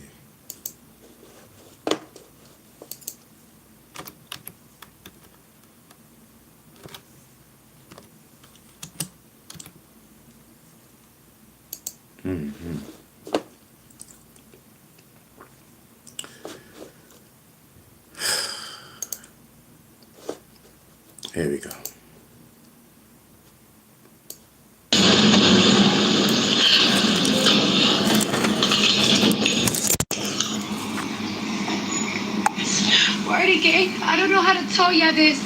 Here we go. Wordy gang, I don't know how to tell ya this.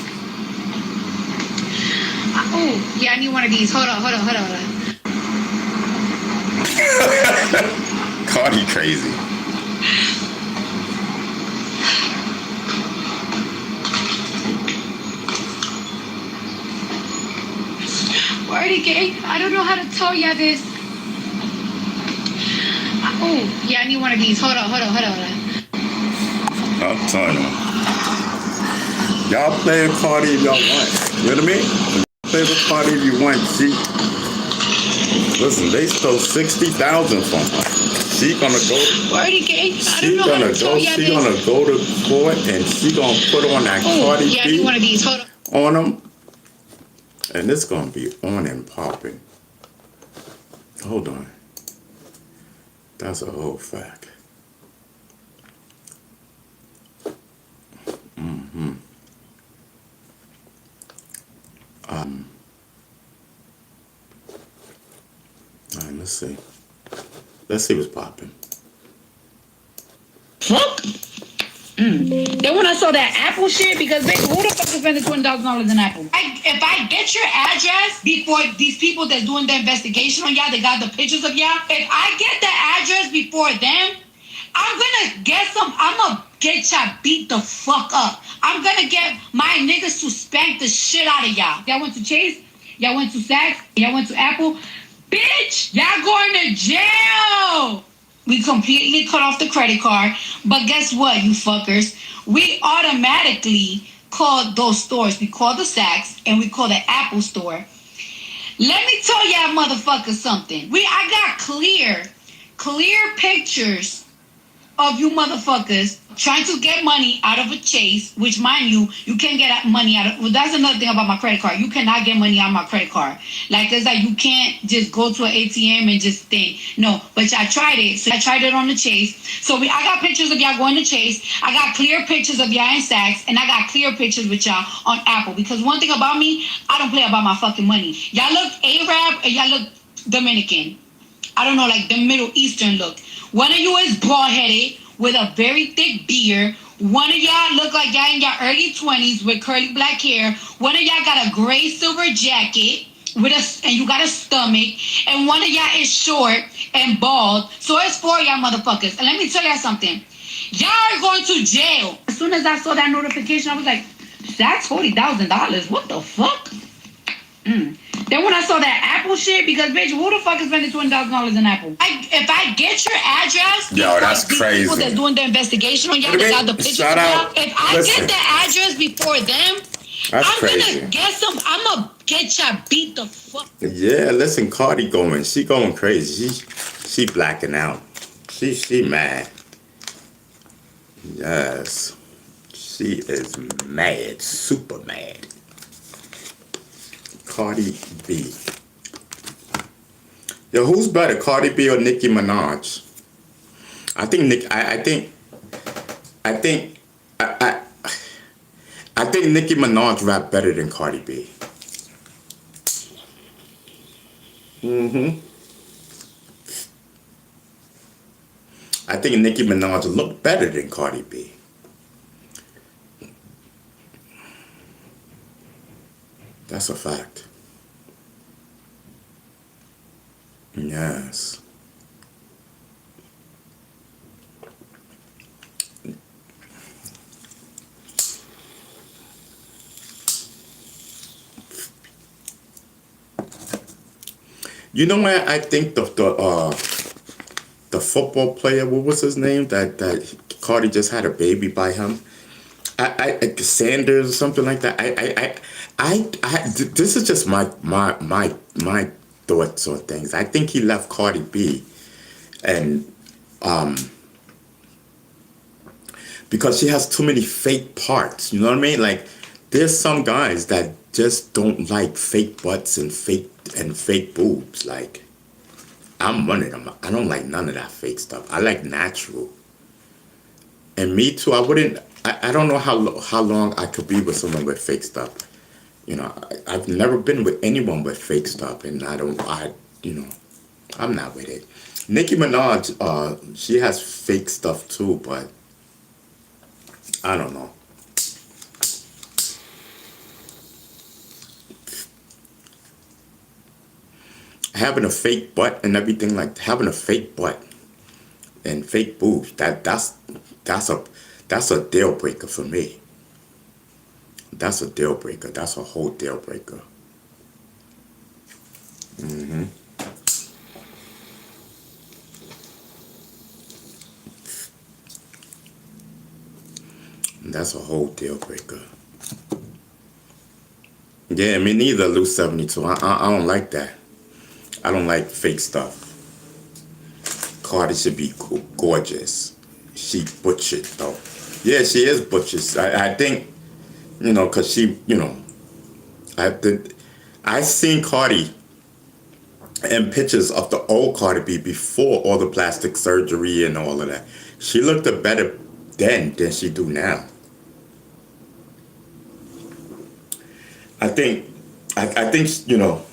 Oh, yeah, I need one of these. Hold on. Cardi crazy. Wordy gang, I don't know how to tell ya this. Oh, yeah, I need one of these. Hold on. I'm telling you. Y'all play with Cardi if y'all want. You know what I mean? Play with Cardi if you want. Listen, they stole 60,000 from her. She gonna go. Wordy gang, I don't know how to tell ya She this. gonna go to court and she gonna put on that Cardi Yeah, I need one of B these. Hold on. on them, and it's gonna be on and popping. Hold on. That's a whole fact. All right, let's see. Let's see what's popping. Fuck. Then when I saw that Apple shit, because bitch, who the fuck is spending $20,000 in Apple? If I get your address before these people that's doing the investigation on y'all, they got the pictures of y'all. If I get the address before them, I'm gonna get y'all beat the fuck up. I'm gonna get my niggas to spank the shit out of y'all. Y'all went to Chase, y'all went to Saks, y'all went to Apple. Bitch, y'all going to jail. We completely cut off the credit card. But guess what, you fuckers? We automatically called those stores. We called the Saks and we called the Apple store. Let me tell y'all motherfuckers something. I got clear pictures of you motherfuckers trying to get money out of a Chase, which mind you can't get money out of. Well, that's another thing about my credit card. You cannot get money out of my credit card. Like, it's like you can't just go to an ATM and just think. No, but I tried it. So I tried it on the Chase. So I got pictures of y'all going to Chase. I got clear pictures of y'all in Saks. And I got clear pictures with y'all on Apple. Because one thing about me, I don't play about my fucking money. Y'all look Arab and y'all look Dominican. I don't know, like the Middle Eastern look. One of you is bald-headed with a very thick beard. One of y'all look like y'all in your early 20s with curly black hair. One of y'all got a gray silver jacket and you got a stomach. And one of y'all is short and bald. So it's for y'all motherfuckers. And let me tell y'all something. Y'all are going to jail. As soon as I saw that notification, I was like, that's $40,000. What the fuck? Then when I saw that Apple shit, because bitch, who the fuck is spending $20,000 in Apple? If I get your address, Yo, that's these crazy. people that's doing the investigation on y'all, they got the pictures Shout of out. y'all. If I Listen. get the address before them, That's crazy. I'm gonna get y'all beat the fuck. Yeah, listen, Cardi going. She going crazy. She blacking out. She mad. Yes. She is mad. Super mad. Cardi B. Yo, who's better, Cardi B or Nicki Minaj? I think Nicki Minaj rap better than Cardi B. I think Nicki Minaj look better than Cardi B. That's a fact. Yes. You know where I think the football player, what was his name? That Cardi just had a baby by him. Sanders or something like that. This is just my thoughts on things. I think he left Cardi B, and because she has too many fake parts. You know what I mean? Like, there's some guys that just don't like fake butts and fake boobs. Like, I'm one of them. I don't like none of that fake stuff. I like natural. And me too. I wouldn't. I don't know how long I could be with someone with fake stuff. You know, I've never been with anyone with fake stuff, and you know, I'm not with it. Nicki Minaj, she has fake stuff too, but I don't know. Having a fake butt and everything, like having a fake butt and fake boobs, that's a deal breaker for me. That's a deal breaker. That's a whole deal breaker. hmm That's a whole deal breaker. Yeah, me neither, Lou 72. I don't like that. I don't like fake stuff. Cardi should be gorgeous. She butchered though. Yeah, she is butchers. I think, you know, cause she, you know, I seen Cardi in pictures of the old Cardi B before all the plastic surgery and all of that. She looked better then than she do now. I think, I think, you know,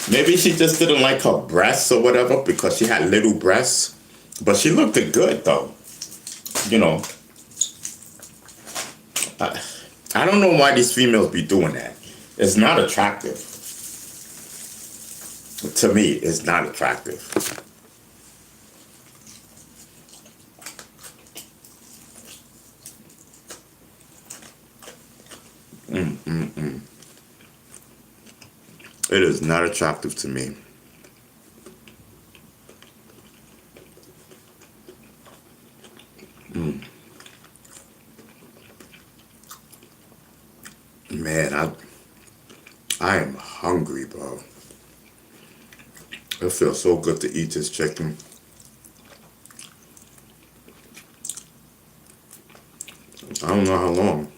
maybe she just didn't like her breasts or whatever because she had little breasts, but she looked good though. You know, I don't know why these females be doing that. It's not attractive. To me, it's not attractive. It is not attractive to me. Man, I am hungry, bro. It feels so good to eat this chicken. I don't know how long.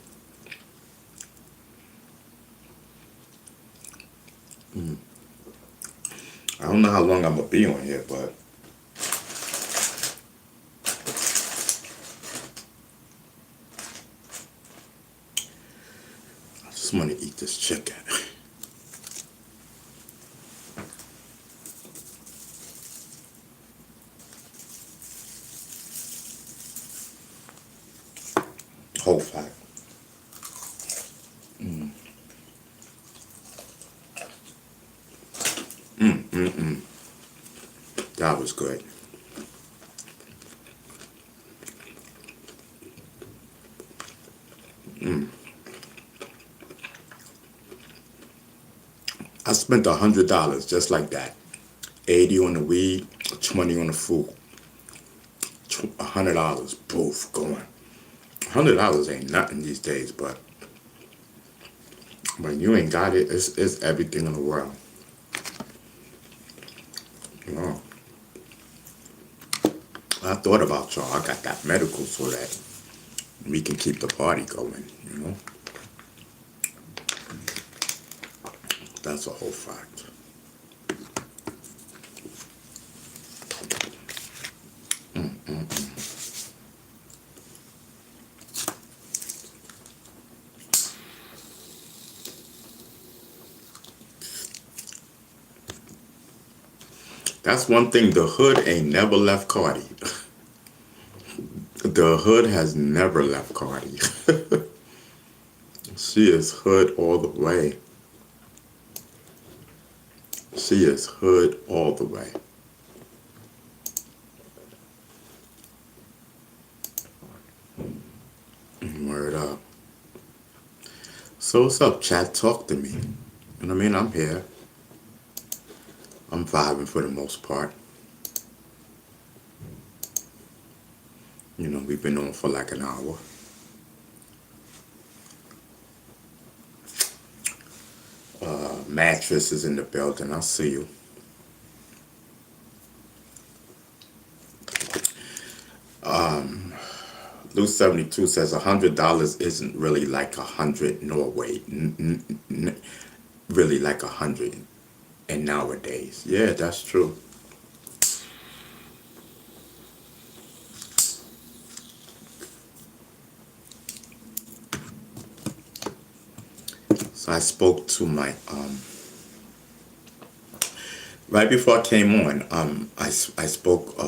I don't know how long I'm gonna be on here, but I just want to eat this chicken. Whole fact. That was good. I spent $100 just like that. 80 on the weed, 20 on the food. $100, both going. $100 ain't nothing these days, but when you ain't got it, it's everything in the world. You know, I thought about y'all. I got that medical so that we can keep the party going, you know? That's a whole fact. That's one thing, the hood ain't never left Cardi. The hood has never left Cardi. She is hood all the way. She is hood all the way. Word up. So what's up, chat? Talk to me. You know what I mean? I'm here. I'm vibing for the most part. You know, we've been on for like an hour. Mattress is in the building. I'll see you. Lou 72 says $100 isn't really like 100 Norway. Really like 100 in nowadays. Yeah, that's true. So I spoke to my right before I came on. I spoke.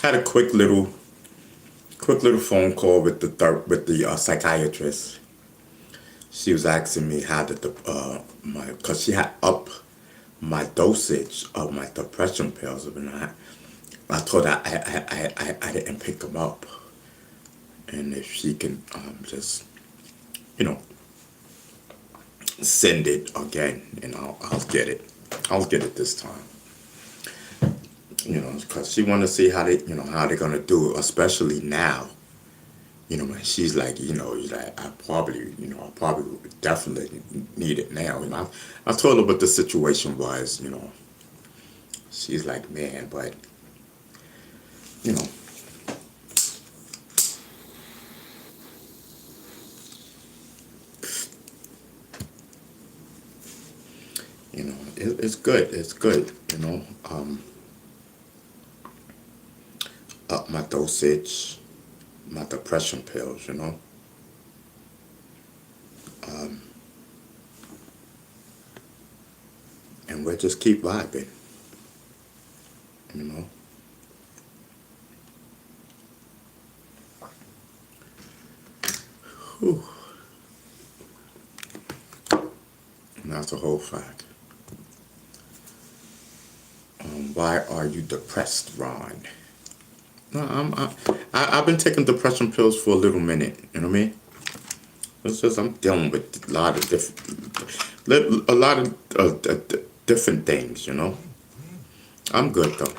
Had a quick little phone call with the psychiatrist. She was asking me how did because she had up my dosage of my depression pills, and I told her I didn't pick them up, and if she can just send it again, and I'll get it. I'll get it this time. Because she want to see how they're gonna do it, especially now. And she's like, I probably definitely need it now. I told her what the situation was. She's like, man, but it's good. It's good. Up my dosage, my depression pills. And we'll just keep vibing. Whew. And that's a whole fact. Why are you depressed, Ron? No, I've been taking depression pills for a little minute. You know what I mean? It's just I'm dealing with a lot of different things. I'm good though.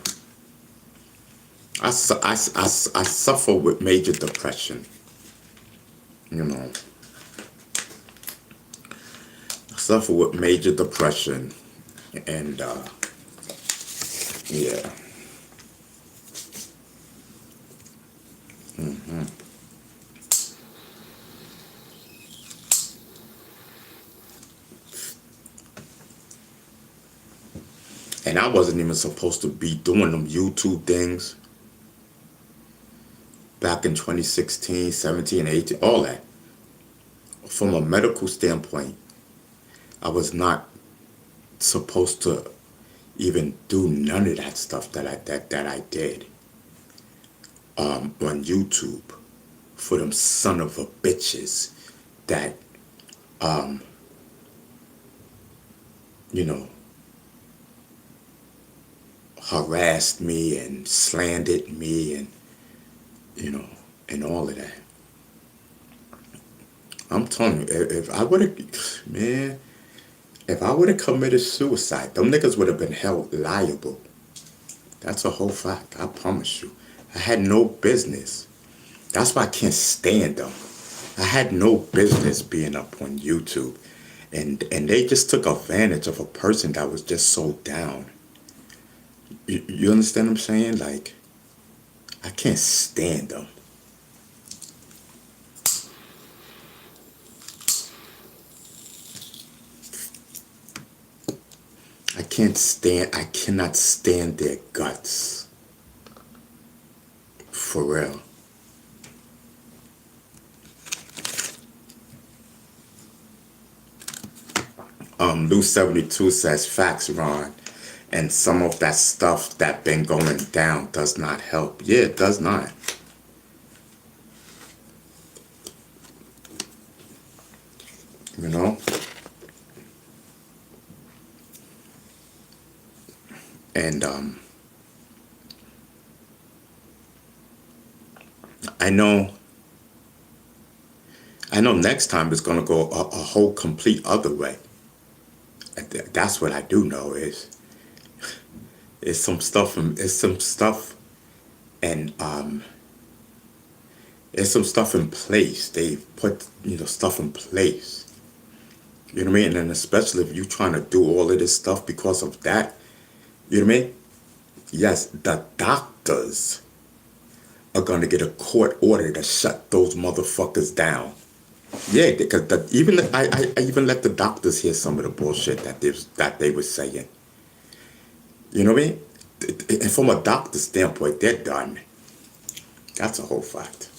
I suffer with major depression. I suffer with major depression, and yeah. And I wasn't even supposed to be doing them YouTube things back in 2016, 17, 18, all that. From a medical standpoint, I was not supposed to even do none of that stuff that I did on YouTube for them son of a bitches that harassed me and slandered me and and all of that. I'm telling you, if I would have committed suicide, them niggas would have been held liable. That's a whole fact, I promise you. I had no business. That's why I can't stand them. I had no business being up on YouTube. And they just took advantage of a person that was just so down. You understand what I'm saying? Like, I can't stand them. I cannot stand their guts. For real. Lou 72 says, facts, Ron. And some of that stuff that been going down does not help. Yeah, it does not. And I know next time it's gonna go a whole complete other way. That's what I do know is It's some stuff and and it's some stuff in place. They put stuff in place. You know what I mean? And especially if you're trying to do all of this stuff because of that, you know what I mean? Yes, the doctors are gonna get a court order to shut those motherfuckers down. Yeah, because I even let the doctors hear some of the bullshit that they were saying. You know what I mean? And from a doctor's standpoint, they're done. That's a whole fact.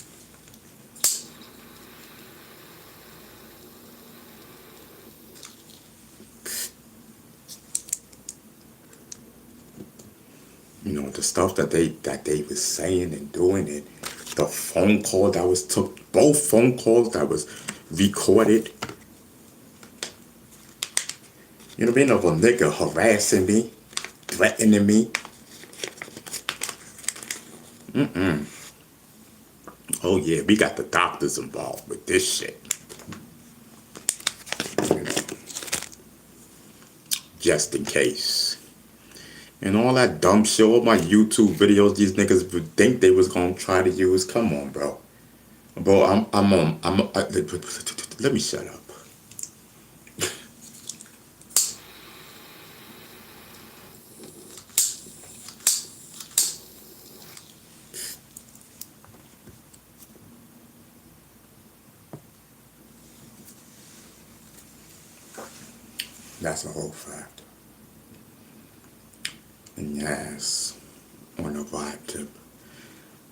The stuff that they was saying and doing, and the phone call that was took, both phone calls that was recorded. You know what I mean? Of a nigga harassing me, threatening me. Oh yeah, we got the doctors involved with this shit. Just in case. And all that dumb shit, all my YouTube videos, these niggas would think they was gonna try to use. Come on, bro. Bro, let me shut up. That's a whole fact. And yes, on a vibe tip.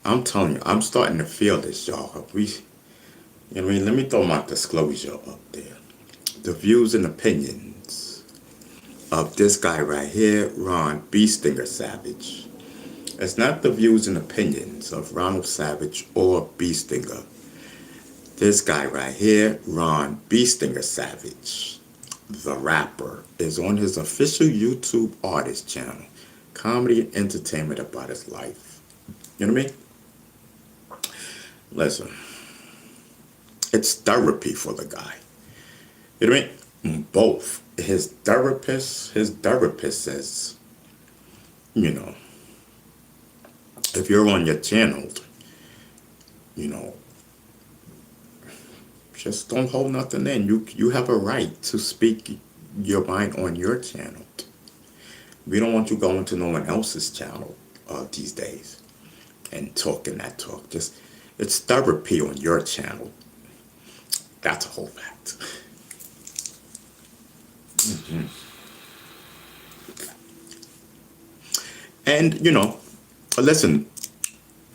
I'm telling you, I'm starting to feel this, y'all. You know what I mean? Let me throw my disclosure up there. The views and opinions of this guy right here, Ron B. Stinger Savage. It's not the views and opinions of Ronald Savage or B. Stinger. This guy right here, Ron B. Stinger Savage, the rapper, is on his official YouTube artist channel. Comedy and entertainment about his life. You know what I mean? Listen, it's therapy for the guy. You know what I mean? Both. His therapist says, if you're on your channel, just don't hold nothing in. You have a right to speak your mind on your channel. We don't want you going to no one else's channel these days and talking that talk. Just, it's therapy on your channel. That's a whole fact. And, listen,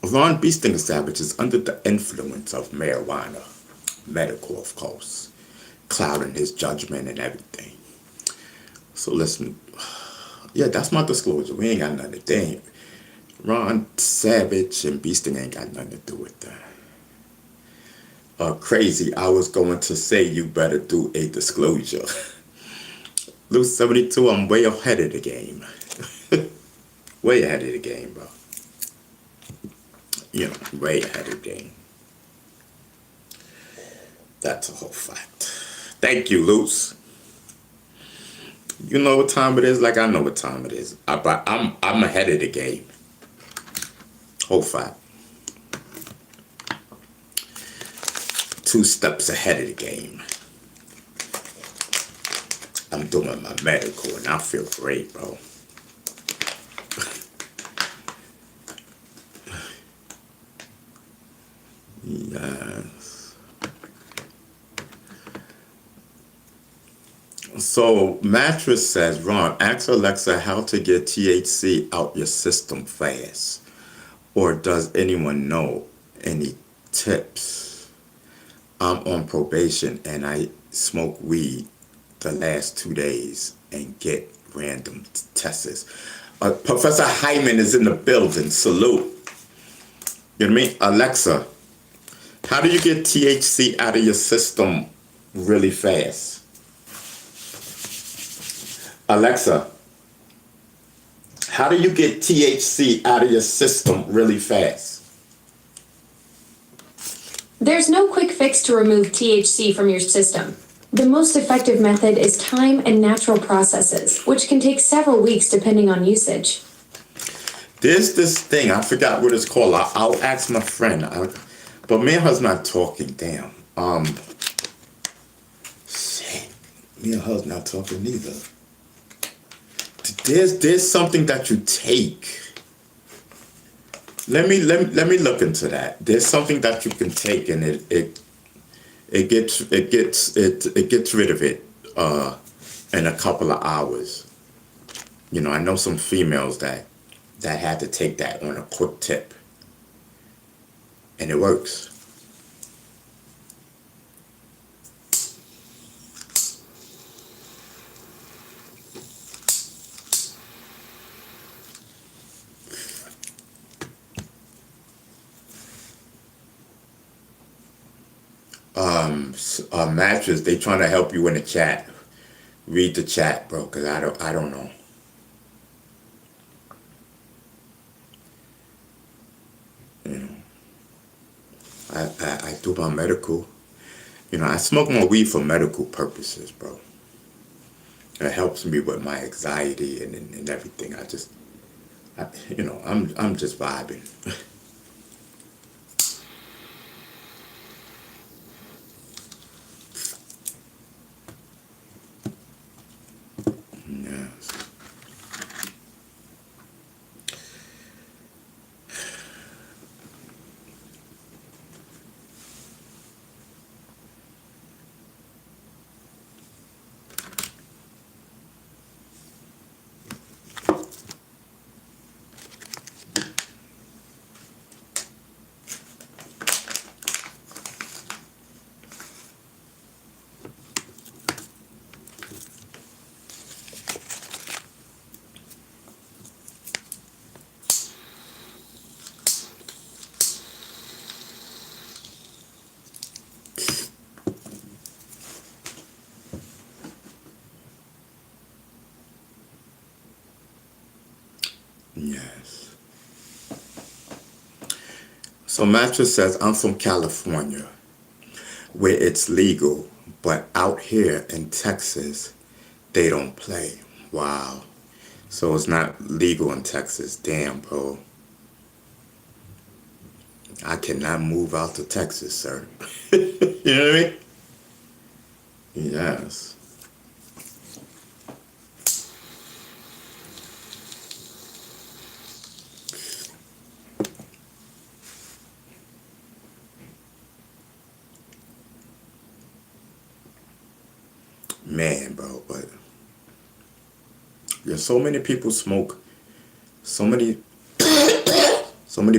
Ron B. Stinger Savage is under the influence of marijuana, medical, of course, clouding his judgment and everything. So listen, yeah, that's my disclosure. We ain't got nothing to do. Ron Savage and B. Stinger ain't got nothing to do with that. Crazy, I was going to say you better do a disclosure. Loose 72, I'm way ahead of the game. Way ahead of the game, bro. Way ahead of the game. That's a whole fact. Thank you, Loose. You know what time it is? Like I know what time it is. But I'm ahead of the game. Whole fact. 2 steps ahead of the game. I'm doing my medical and I feel great, bro. Yes. So Mattress says, Ron, ask Alexa how to get THC out your system fast. Or does anyone know any tips? I'm on probation and I smoke weed the last 2 days and get random tests. Professor Hyman is in the building. Salute. You know what I mean? Alexa, how do you get THC out of your system really fast? Alexa, how do you get THC out of your system really fast? There's no quick fix to remove THC from your system. The most effective method is time and natural processes, which can take several weeks depending on usage. There's this thing, I forgot what it's called. I'll ask my friend. But me and her's not talking, damn. Shit. Me and her's not talking either. There's something that you take. Let me look into that. There's something that you can take, and it gets rid of it in a couple of hours. You know, I know some females that had to take that on a quick tip, and it works. Mattress, they trying to help you in the chat. Read the chat, bro, because I don't know. You know, I do my medical. You know, I smoke my weed for medical purposes, bro. It helps me with my anxiety and everything. You know, I'm just vibing. Yes. Yes. So Mattress says, I'm from California, where it's legal, but out here in Texas, they don't play. Wow. So it's not legal in Texas. Damn, bro. I cannot move out to Texas, sir. You know what I mean? Yes. Man, bro, but yeah, so many people smoke. So many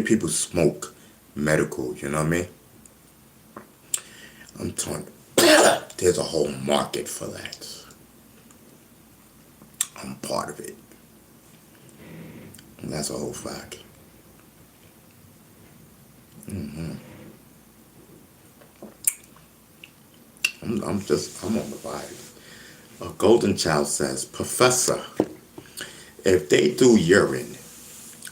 people smoke medical, you know what I mean? I'm telling you, there's a whole market for that. I'm part of it. And that's a whole fact. I'm on the vibe. A Golden Child says, Professor, if they do urine,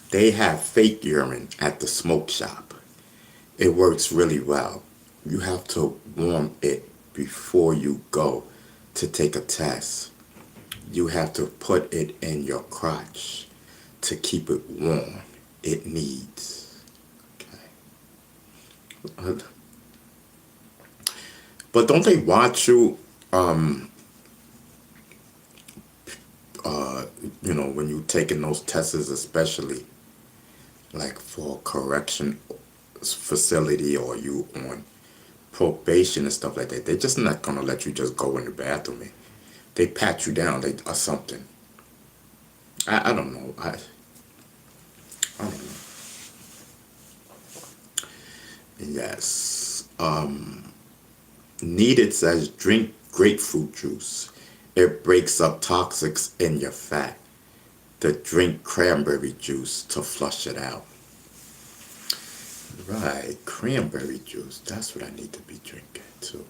they have fake urine at the smoke shop. It works really well. You have to warm it before you go to take a test. You have to put it in your crotch to keep it warm. It needs. Okay. But don't they watch you, you know, when you taking those tests, especially like for correction facility or you on probation and stuff like that, they're just not gonna let you just go in the bathroom. They pat you down, or something. I don't know. I don't know. Yes. Needed says drink grapefruit juice. It breaks up toxics in your fat. Drink cranberry juice to flush it out. Right, cranberry juice. That's what I need to be drinking too.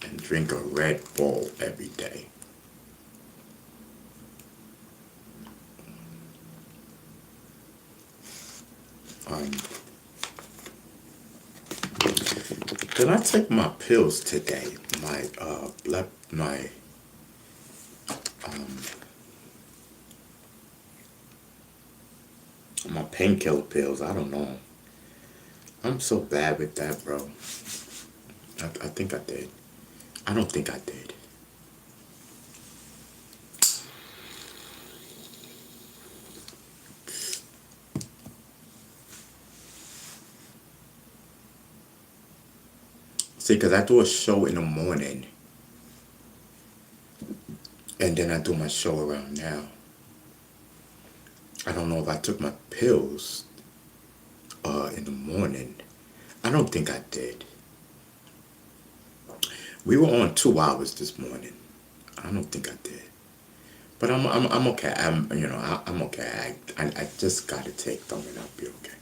And drink a Red Bull every day. Did I take my pills today? My painkiller pills. I don't know. I'm so bad with that, bro. I think I did. I don't think I did. See, because I do a show in the morning. And then I do my show around now. I don't know if I took my pills in the morning. I don't think I did. We were on 2 hours this morning. I don't think I did. But I'm okay. I'm okay. I just gotta take them and I'll be okay.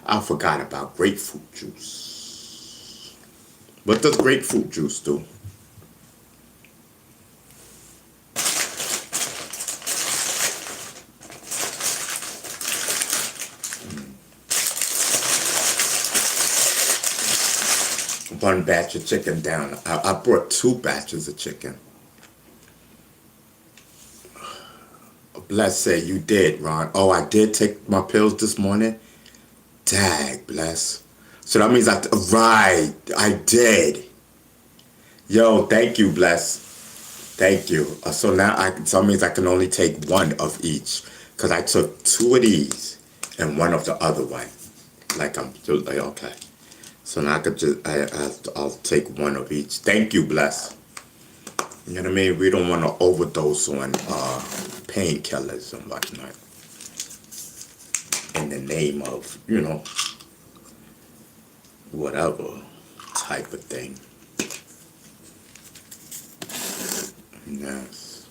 I forgot about grapefruit juice. What does grapefruit juice do? One batch of chicken down. I brought 2 batches of chicken. Bless say you did, Ron. Oh, I did take my pills this morning? Dag, bless. So that means right, I did. Yo, thank you, bless. Thank you. So now so that means I can only take 1 of each. Because I took 2 of these and 1 of the other one. Like I'm just like, okay. So now I could I'll take 1 of each. Thank you, bless. You know what I mean? We don't want to overdose on painkillers and whatnot. In the name of, whatever type of thing. Yes.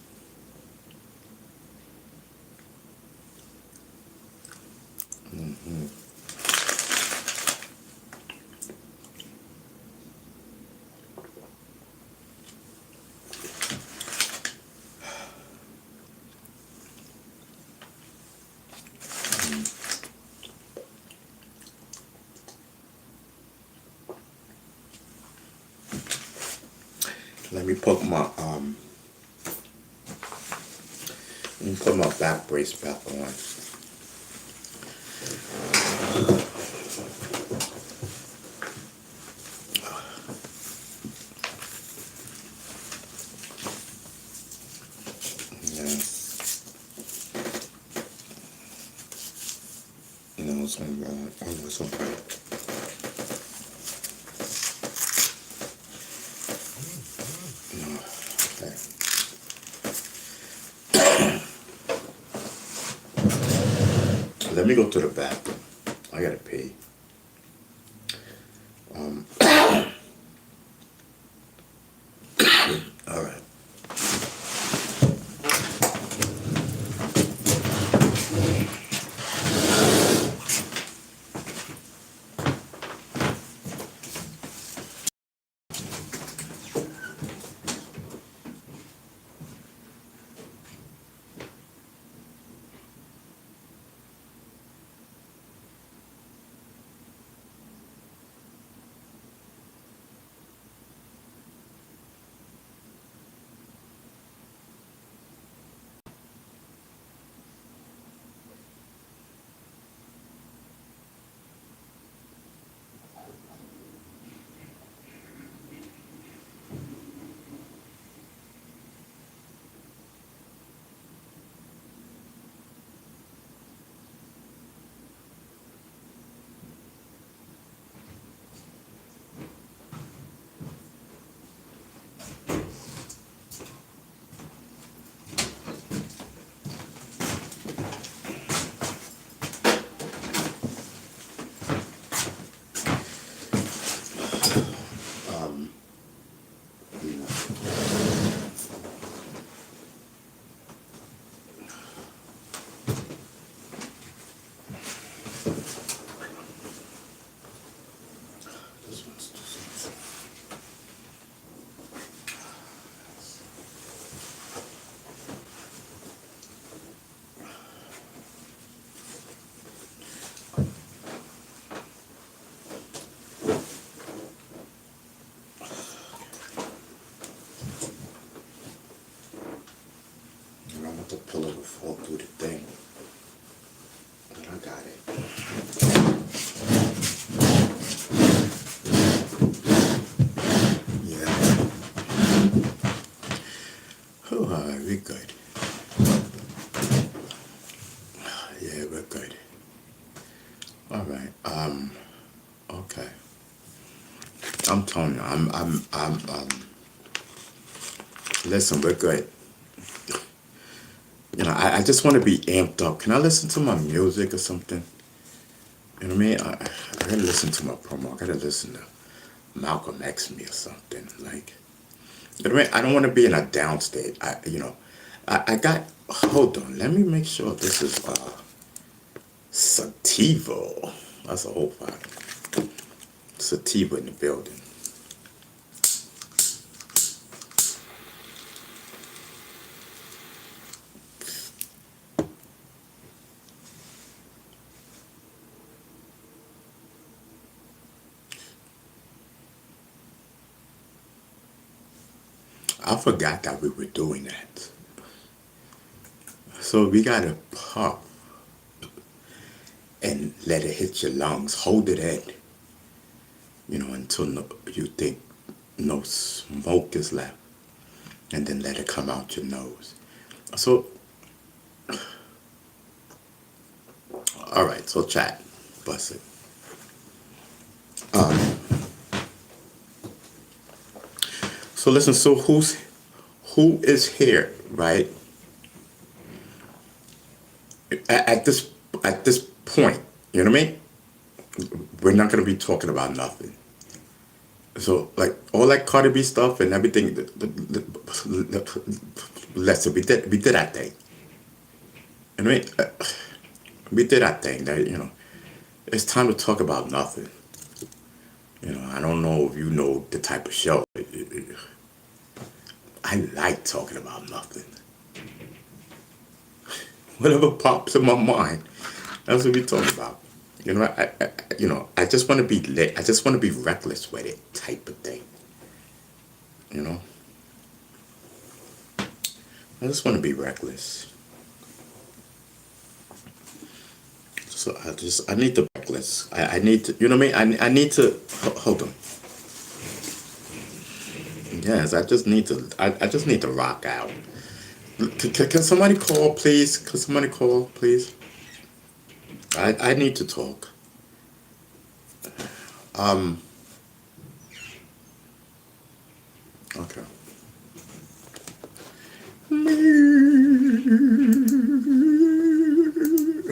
Let me put my back brace back on. Yes. It's on wrong. Oh, no, it's okay. Let me go to the bathroom. I gotta pee. All right. pull over, fall through the thing. But I got it. Yeah. Oh, all right, we're good. Yeah, we're good. All right. Okay. I'm telling you, listen, we're good. You know, I just want to be amped up. Can I listen to my music or something? You know what I mean? I gotta listen to my promo. I gotta listen to Malcolm X me or something. Like, you know what I mean? I don't want to be in a down state. I got, hold on. Let me make sure this is, Sativa. That's a whole fact. Sativa in the building. I forgot that we were doing that. So we gotta puff and let it hit your lungs. Hold it in, until you think no smoke is left, and then let it come out your nose. So, all right. So chat, bust it. So listen. So who is here, right? At this point, you know what I mean? We're not gonna be talking about nothing. So like all that Cardi B stuff and everything. Listen, we did that thing. You know what I mean? We did that thing. It's time to talk about nothing. I don't know if you know the type of show. I like talking about nothing. Whatever pops in my mind, that's what we talk about. I just want to be lit. I just want to be reckless with it, type of thing. You know, I just want to be reckless. So I need to reckless. I need to, you know what I mean? I need to, hold on. Yes, I just need to rock out. Can somebody call, please? Can somebody call, please? I need to talk. Okay.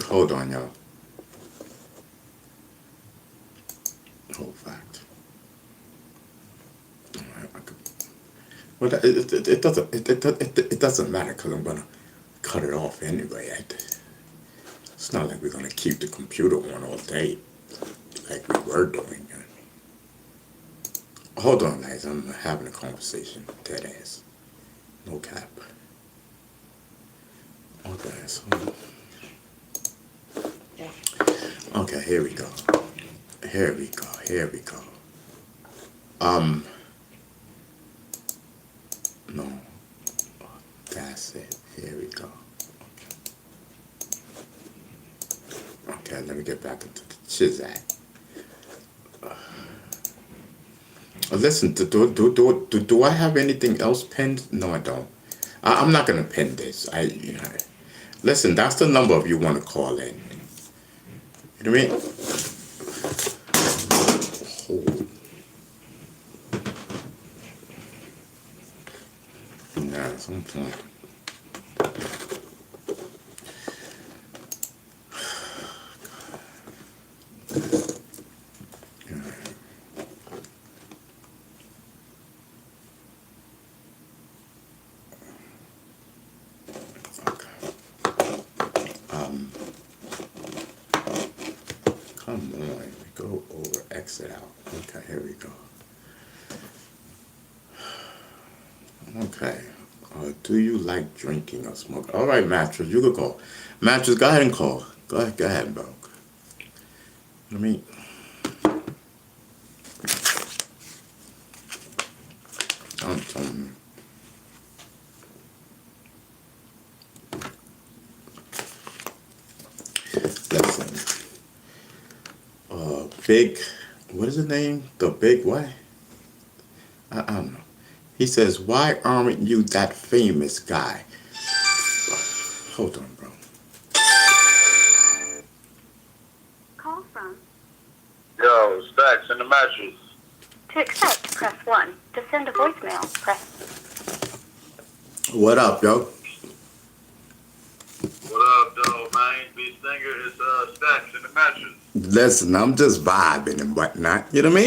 Hold on, y'all. Whole fact. All right, well, it doesn't matter because I'm gonna cut it off anyway. It's not like we're gonna keep the computer on all day like we were doing. Hold on, guys. I'm having a conversation. Dead ass. No cap. Okay, so. Okay, here we go. Here we go. Here we go. No. That's it. Here we go. Okay, let me get back into the chizat. Listen, do I have anything else pinned? No, I don't. I'm not gonna pin this. Listen. That's the number if you want to call in. You know what I mean? Hold. Nah, some point. Come on, we go over, exit out. Okay, here we go. Okay. Do you like drinking or smoking? All right, Mattress, you can call. Mattress, go ahead and call. Go ahead, bro. Let me. I'm telling you. big, what is his name? The big what? I don't know. He says, why aren't you that famous guy? Hold on, bro. Call from. Yo, Stacks in the mattress. To accept, press 1. To send a voicemail, press. What up, yo? What up, though, man? B Stinger is Stacks in the mattress. Listen, I'm just vibing and whatnot. You know what I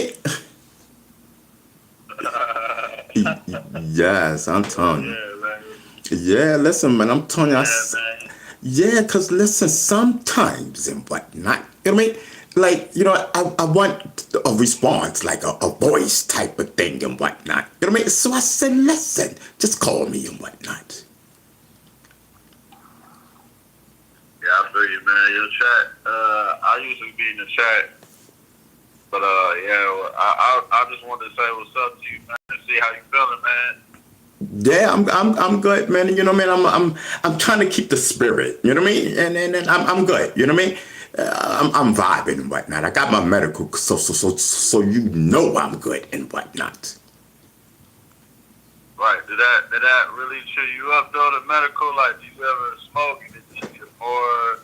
mean? Yes, I'm telling you. Yeah, man. Yeah, listen, man, I'm telling you. Yeah, man. Yeah, because listen, sometimes and whatnot. You know what I mean? Like, you know, I want a response, like a voice type of thing and whatnot. You know what I mean? So I said, listen, just call me and whatnot. Yeah, I feel you, man. Your chat, I usually be in the chat. But, yeah, I just wanted to say what's up to you, man, and see how you feeling, man. Yeah, I'm good, man. You know what I mean? I'm trying to keep the spirit. You know what I mean? And I'm good. You know what I mean? I'm vibing and whatnot. I got my medical, so you know I'm good and whatnot. Right. Did that really cheer you up, though, the medical? Like, do you ever smoke and it just get more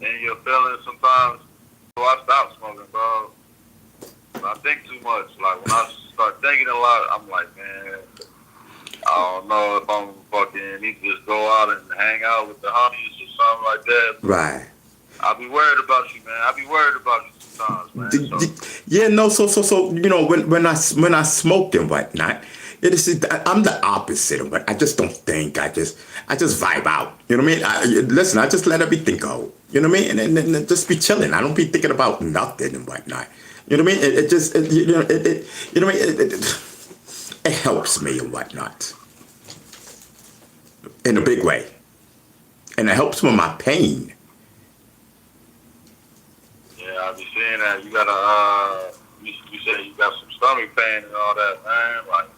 in your feelings sometimes? So I stopped smoking, bro. I think too much. Like, when I start thinking a lot, I'm like, man, I don't know if I'm fucking need to just go out and hang out with the homies or something like that. Right. I'll be worried about you, man. I'll be worried about you sometimes, man. So, Yeah, no, so you know, when I smoke and whatnot, it is I'm the opposite of it. I just don't think. I just vibe out. You know what I mean? Listen, I just let everything go. You know what I mean? And just be chilling. I don't be thinking about nothing and whatnot. You know what I mean? It just you know it you know what I mean? It helps me and whatnot in a big way, and it helps with my pain. yeah, I'll be seeing that. You got you said you got some stomach pain and all that, man. Like,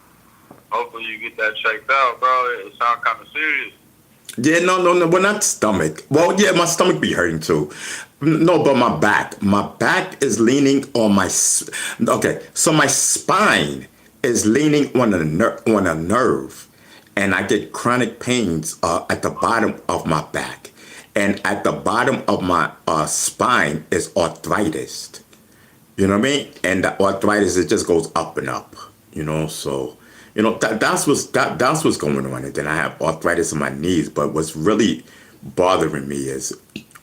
hopefully you get that checked out, bro. It sounds kind of serious. Yeah, no, well, not stomach. Well, yeah, my stomach be hurting too. No, but my back. My back is leaning on okay, so my spine is leaning on a nerve, and I get chronic pains at the bottom of my back, and at the bottom of my spine is arthritis. You know what I mean? And the arthritis, it just goes up and up. You know, so. You know, that's what's going on. And then I have arthritis in my knees. But what's really bothering me is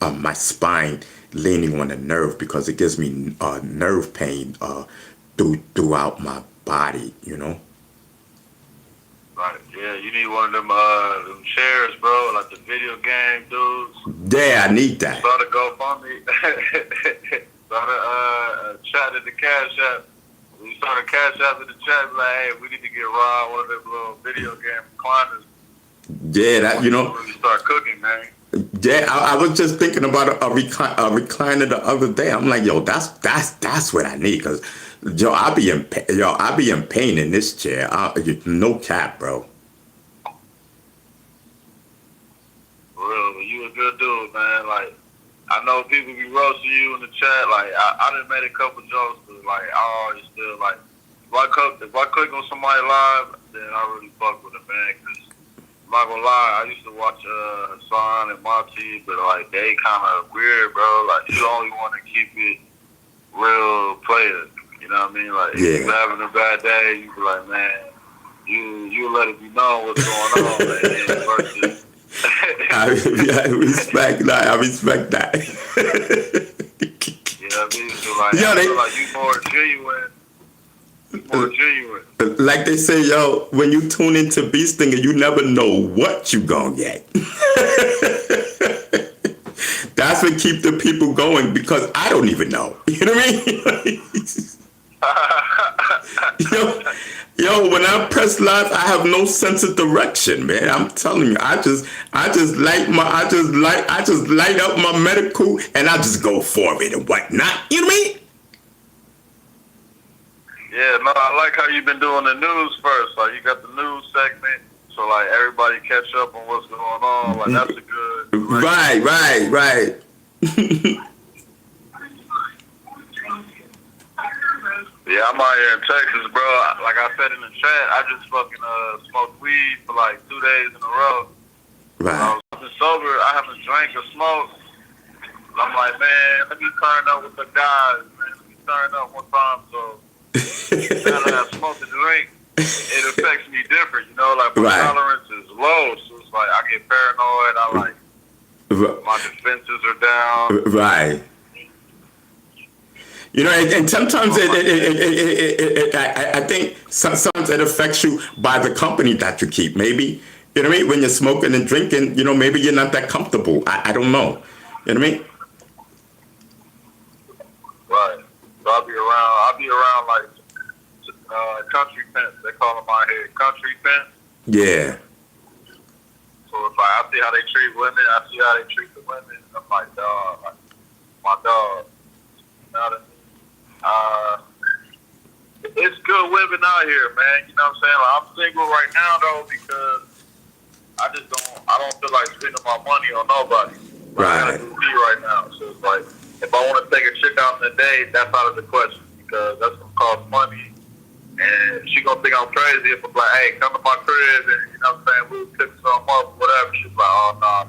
my spine leaning on a nerve, because it gives me nerve pain throughout my body, you know? Right. Yeah, you need one of them chairs, bro, like the video game dudes. Yeah, I need that. Start a GoFundMe. Start a chat at the Cash App. We start a Cash App in the chat, like, hey, we need to get Ron one of them little video game recliners. Yeah, that, you know. Really start cooking, man. Yeah, I was just thinking about a recliner the other day. I'm like, yo, that's what I need, because yo, I be in pain in this chair. No cap, bro. For real, you a good dude, man. Like, I know people be roasting you in the chat. Like, I done made a couple jokes, but like, I always still like, if I click on somebody live, then I really fuck with it, man. Cause I'm not gonna lie, I used to watch Hassan and Monty, but like, they kind of weird, bro. Like, you only want to keep it real player. You know what I mean? Like, if you having a bad day, you be like, man, you let it be known what's going on, man. Versus. I respect that. I respect that. You know what I mean? So like, yo, I feel like you more genuine. Like they say, yo, when you tune into Beast Stinger, you never know what you gonna get. That's what keep the people going, because I don't even know. You know what I mean? Yo, when I press live, I have no sense of direction, man. I'm telling you, I just light up my medical, and I just go for it and whatnot. You know what I mean? Yeah, no, I like how you've been doing the news first. Like, you got the news segment, so like everybody catch up on what's going on. Like, that's a good. Right. Yeah, I'm out here in Texas, bro. Like I said in the chat, I just fucking smoked weed for like 2 days in a row. Right. I've been sober. I haven't drank or smoked. I'm like, man, let me turn up with the guys, man. Let me turn up one time. So now that I smoke and drink, it affects me different, you know. Like my Right. tolerance is low, so it's like I get paranoid. I like my defenses are down. Right. You know, and sometimes I think sometimes it affects you by the company that you keep. Maybe, you know what I mean? When you're smoking and drinking, you know, maybe you're not that comfortable. I don't know. You know what I mean? Right. So I'll be around like country pimps. They call them out here country pimps. Yeah. So if I see how they treat women, I see how they treat the women. I'm like, dog, like, my dog. You know what I mean? It's good women out here, man. You know what I'm saying? Like, I'm single right now though because I don't feel like spending my money on nobody. Like, I gotta do me right now. So it's like, if I want to take a chick out on a date, that's out of the question because that's gonna cost money, and she gonna think I'm crazy if I'm like, hey, come to my crib and you know what I'm saying, we'll pick some up or whatever. She's like, oh no,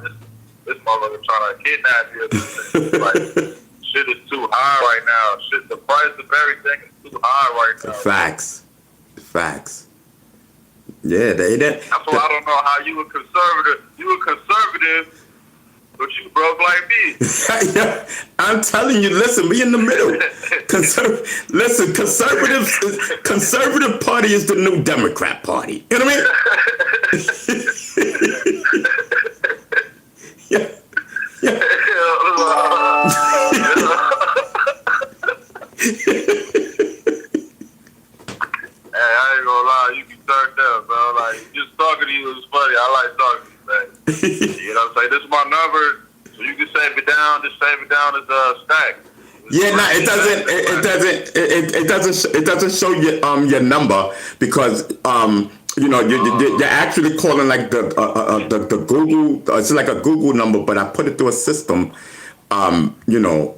this motherfucker trying to kidnap you. Like, shit is too high right now. Shit, the price of everything is too high right now. Facts. Yeah, That's why I don't know how you a conservative, but you broke like me. Yeah, I'm telling you, listen, be in the middle. Listen, conservative party is the new Democrat party. You know what I mean? Yeah. Hey, I ain't gonna lie, you be turned up, bro. Like, just talking to you is funny. I like talking to you, man. You know what I'm saying? This is my number, so you can save it down. Just save it down as a stack. Yeah, no, it doesn't show your number because you know you're actually calling like the Google. It's like a Google number, but I put it through a system. You know,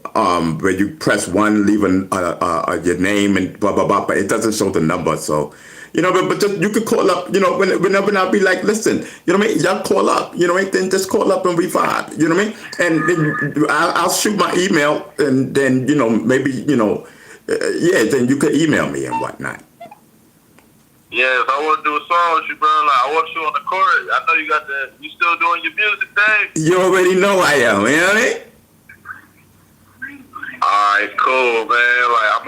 where you press one, leave your name and blah blah blah, but it doesn't show the number. So, you know, but just you could call up. You know, whenever I'll be like, listen, you know what I mean? Y'all call up. You know what I mean? Then just call up and we vibe. You know what I mean? And then I'll shoot my email, and then you know maybe you know, yeah, then you could email me and whatnot. Yeah, if I want to do a song with you, bro, like I want you on the court. I know you still doing your music thing. You already know I am. You know what I mean? Alright, cool, man. Like I'm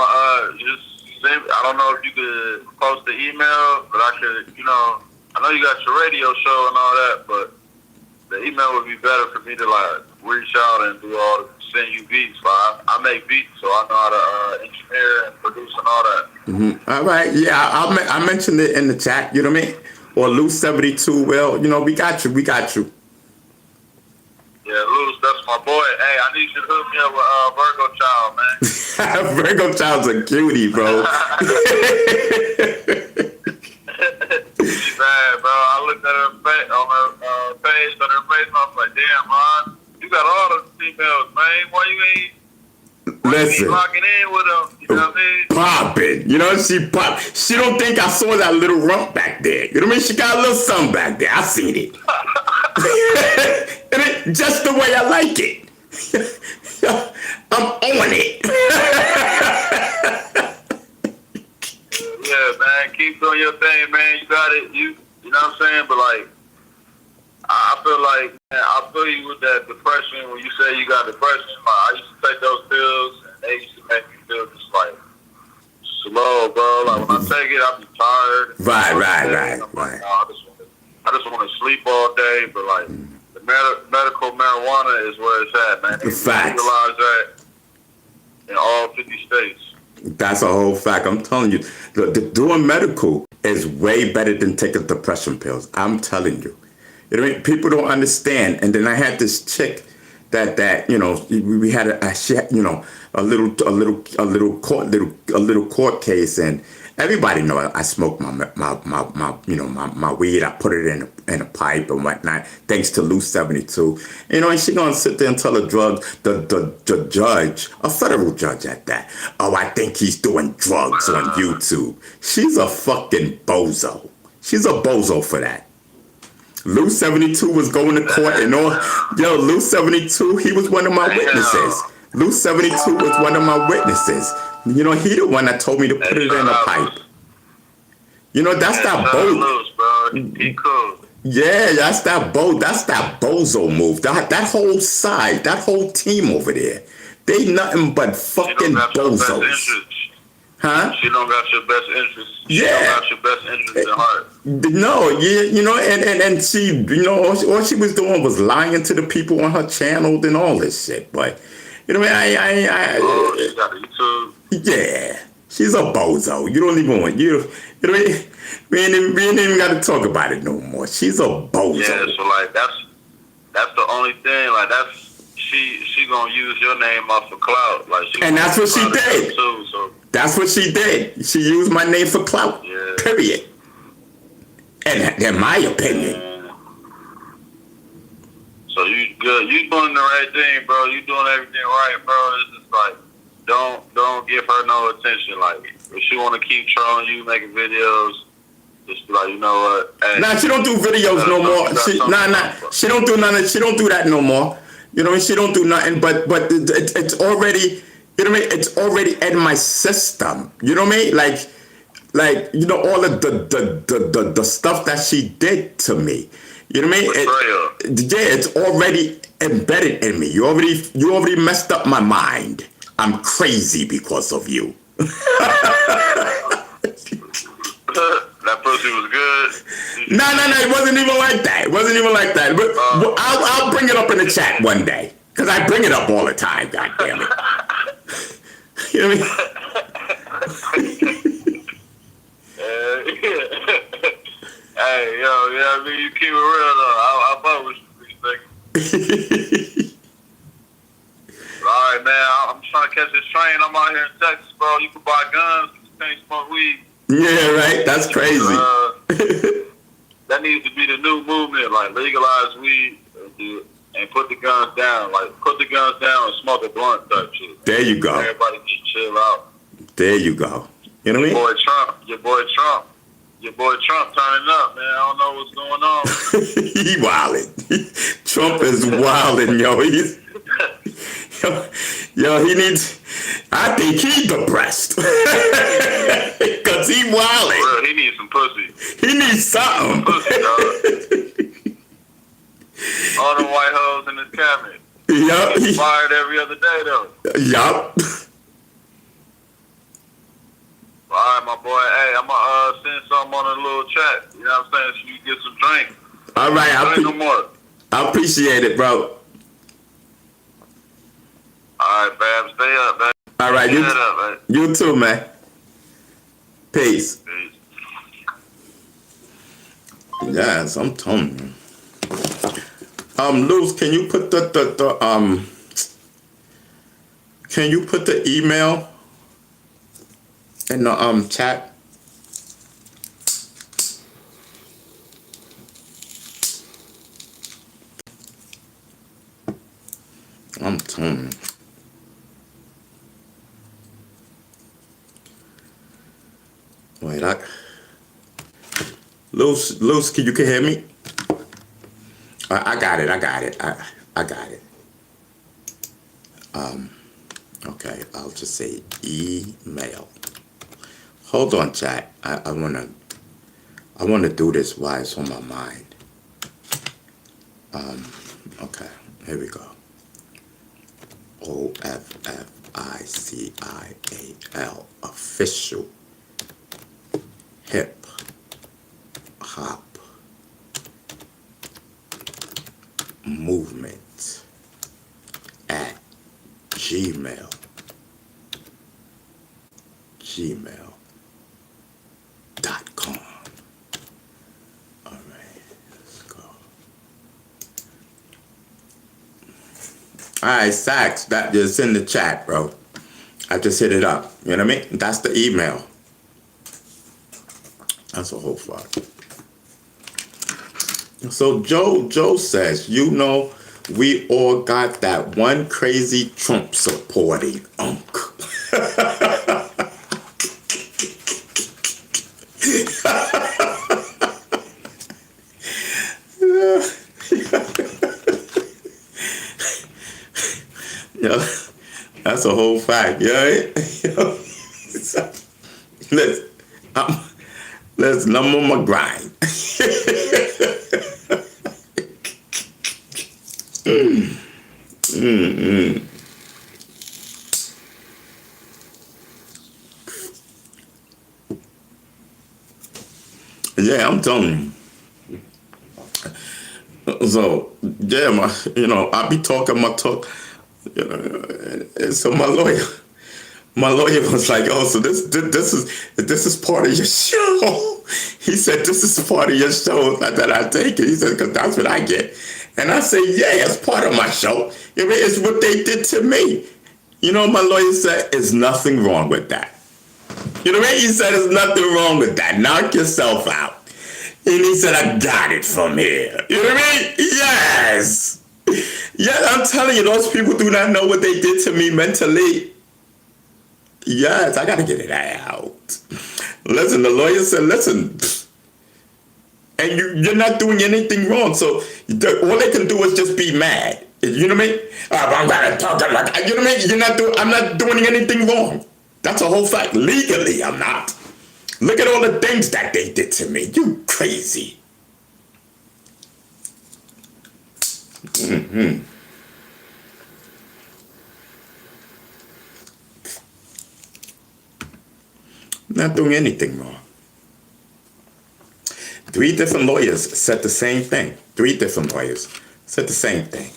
just send, I don't know if you could post the email, but I could, you know, I know you got your radio show and all that, but the email would be better for me to like reach out and do send you beats. Like I make beats, so I know how to engineer and produce and all that. Mm-hmm. All right, yeah, I mentioned it in the chat. You know what I mean? Or Lou72. Well, you know, we got you. Yeah, Luz, that's my boy. Hey, I need you to hook me up with Virgo Child, man. Virgo Child's a cutie, bro. She's bad, bro. I looked at her on her page, on her face, and I was like, damn, Ron, you got all the females, man. Why you ain't Listen, locking in with them? You know what I mean? Popping. You know, she pop. She don't think I saw that little rump back there. You know what I mean? She got a little something back there. I seen it. And it just the way I like it. I'm on it. Yeah, man. Keep doing your thing, man. You got it. You know what I'm saying? But like, I feel like, man, I feel you with that depression. When you say you got depression, like, I used to take those pills, and they used to make me feel just like slow, bro. Like when I take it, I be tired. Right. Like, no, I just want to sleep all day. But like, the medical marijuana is where it's at, man. They Facts. legalize that in all 50 states. That's a whole fact. I'm telling you, the doing medical is way better than taking depression pills. I'm telling you. You know what I mean? People don't understand. And then I had this chick that you know, we had a little court case, and Everybody know I smoke my weed. I put it in a pipe and whatnot. Thanks to Lou 72, and she gonna sit there and tell the judge, a federal judge at that. Oh, I think he's doing drugs on YouTube. She's a fucking bozo. She's a bozo for that. Lou 72 was going to court and all. Yo, Lou 72, he was one of my witnesses. Lou 72 was one of my witnesses. He the one that told me to put it in a pipe. That's that bozo. He cool. Yeah, that's that bozo move. That whole side, that whole team over there, they nothing but fucking bozos. Huh? She don't got your best interest. She Yeah. don't got your best interest at heart. No, yeah, and she, all she was doing was lying to the people on her channel and all this shit. But She got a YouTube. yeah, she's a bozo. You don't even want we ain't even got to talk about it no more. She's a bozo. Yeah, so like that's the only thing. Like she gonna use your name off for clout. Like And that's what she did. Too, so. That's what she did. She used my name for clout. Yeah. Period. And in my opinion. So you good. You doing the right thing, bro. You doing everything right, bro. It's just like don't give her no attention. Like if she wanna keep trolling you, making videos, just be like, you know what? Hey, Nah, she don't do videos no more. She don't do none of, she don't do that no more. She don't do nothing, but it's already, it's already in my system. You know what I mean? Like all of the stuff that she did to me. You know what I mean? It's already embedded in me. You already messed up my mind. I'm crazy because of you. That pussy was good. No, it wasn't even like that. It wasn't even like that. But I'll bring it up in the chat one day. Because I bring it up all the time, God damn it. You know what I mean? Hey, yo, yeah, I mean, you keep it real, though. I fuck with you, nigga. All right, man, I'm trying to catch this train. I'm out here in Texas, bro. You can buy guns, but you can't smoke weed. Yeah, right? That's crazy. That needs to be the new movement, like legalize weed and put the guns down. Like put the guns down and smoke a blunt type shit. There you go. Everybody just chill out. There you go. You know what I mean? Your boy Trump turning up, man. I don't know what's going on. He wildin'. Trump is wildin', yo. He needs, I think he's depressed. Because he wildin'. Bro, he needs some pussy. He needs something. Pussy, dog. All the white hoes in his cabinet. Yup. He's fired every other day, though. Yup. All right, my boy. Hey, I'm going to send something on a little chat. You know what I'm saying? So you can get some drink. All right. No more. I appreciate it, bro. All right, Bab. Stay up, man. All right. Stay up, man. You too, man. Peace. Peace. Yes, I'm telling you. Luz, can you put can you put the email in the chat? I'm telling you. Wait, Luz, can you hear me? I got it. I got it. Okay, I'll just say email. Hold on, chat. I wanna do this while it's on my mind. Okay, here we go. OFFICIAL official hip hop movement at gmail.com. All right, let's go. All right, Sax, that just in the chat, bro. I just hit it up. You know what I mean? That's the email. That's a whole fact. So Joe says, you know, we all got that one crazy Trump supporting unk. Yeah, that's a whole fact. Yeah, listen, I'm on my grind. Yeah, I'm telling you. So yeah, I be talking my talk. And so my lawyer was like, "Oh, so this is part of your show." He said, "This is part of your show that I take it." He said, "Because that's what I get." And I say, "Yeah, it's part of my show. I mean, it's what they did to me." You know, my lawyer said, "There's nothing wrong with that." You know what I mean? He said, "There's nothing wrong with that. Knock yourself out." And he said, "I got it from here." You know what I mean? Yes. Yeah, I'm telling you, those people do not know what they did to me mentally. Yes, I got to get it out. Listen, the lawyer said, "Listen, and you're not doing anything wrong. So all they can do is just be mad." You know what I mean? I'm gonna talk to like, you know what I mean? I'm not doing anything wrong. That's a whole fact. Legally, I'm not. Look at all the things that they did to me. You crazy. Not doing anything wrong. 3 different lawyers said the same thing. 3 different lawyers said the same thing.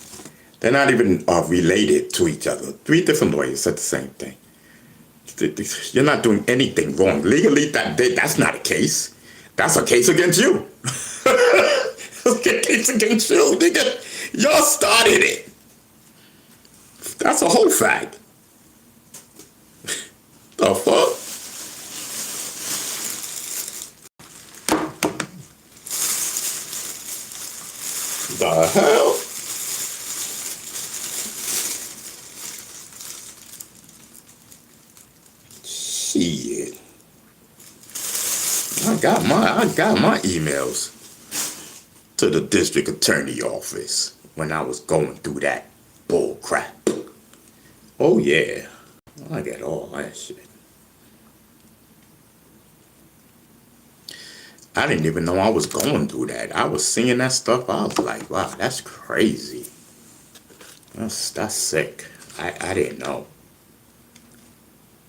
They're not even related to each other. 3 different lawyers said the same thing. You're not doing anything wrong. Legally, that's not a case. That's a case against you. That's a case against you. Nigga, y'all started it. That's a whole fact. The fuck? The hell? Shit. I got my emails to the district attorney office when I was going through that bull crap. Oh yeah. I got all that shit. I didn't even know I was going through that. I was seeing that stuff. I was like, wow, that's crazy. That's sick. I didn't know.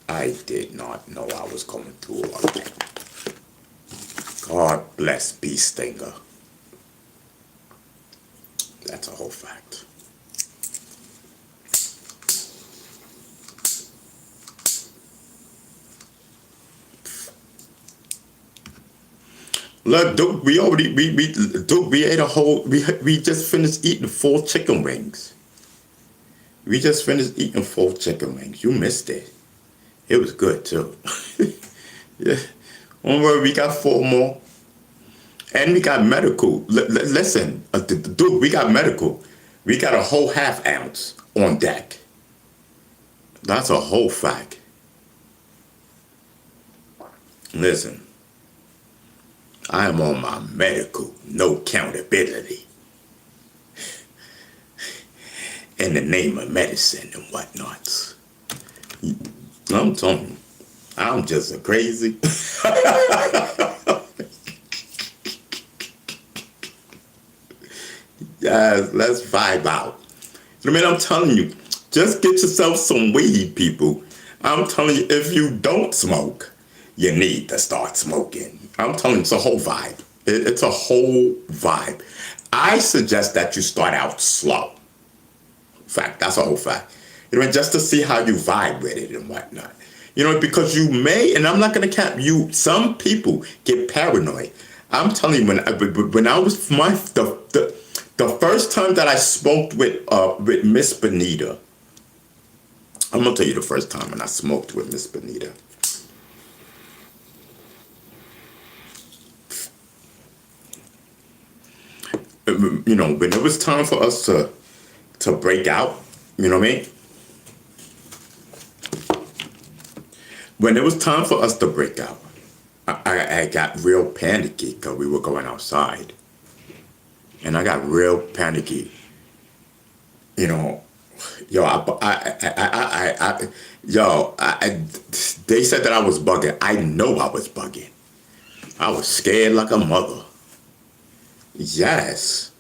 I did not know I was going through all that. God bless Bee Stinger. That's a whole fact. Look, Duke, we ate a whole, we just finished eating 4 chicken wings. We just finished eating 4 chicken wings. You missed it. It was good too. Yeah. Don't worry, we got 4 more. And we got medical. Listen, Duke, we got medical. We got a whole ½ ounce on deck. That's a whole fact. Listen. I am on my medical, no accountability. In the name of medicine and whatnot. I'm telling you, I'm just a crazy. Yes, let's vibe out. I mean, I'm telling you, just get yourself some weed, people. I'm telling you, if you don't smoke, you need to start smoking. I'm telling you, it's a whole vibe. It's a whole vibe. I suggest that you start out slow. Fact, that's a whole fact. You know, just to see how you vibe with it and whatnot. You know, because you may, and I'm not gonna cap you. Some people get paranoid. I'm telling you, when I was the first time that I smoked with Miss Benita. I'm gonna tell you the first time when I smoked with Miss Benita. you know, when it was time for us to break out, you know what I mean? When it was time for us to break out, I got real panicky because we were going outside. And I got real panicky. You know, yo, they said that I was bugging. I know I was bugging. I was scared like a mother. Yes.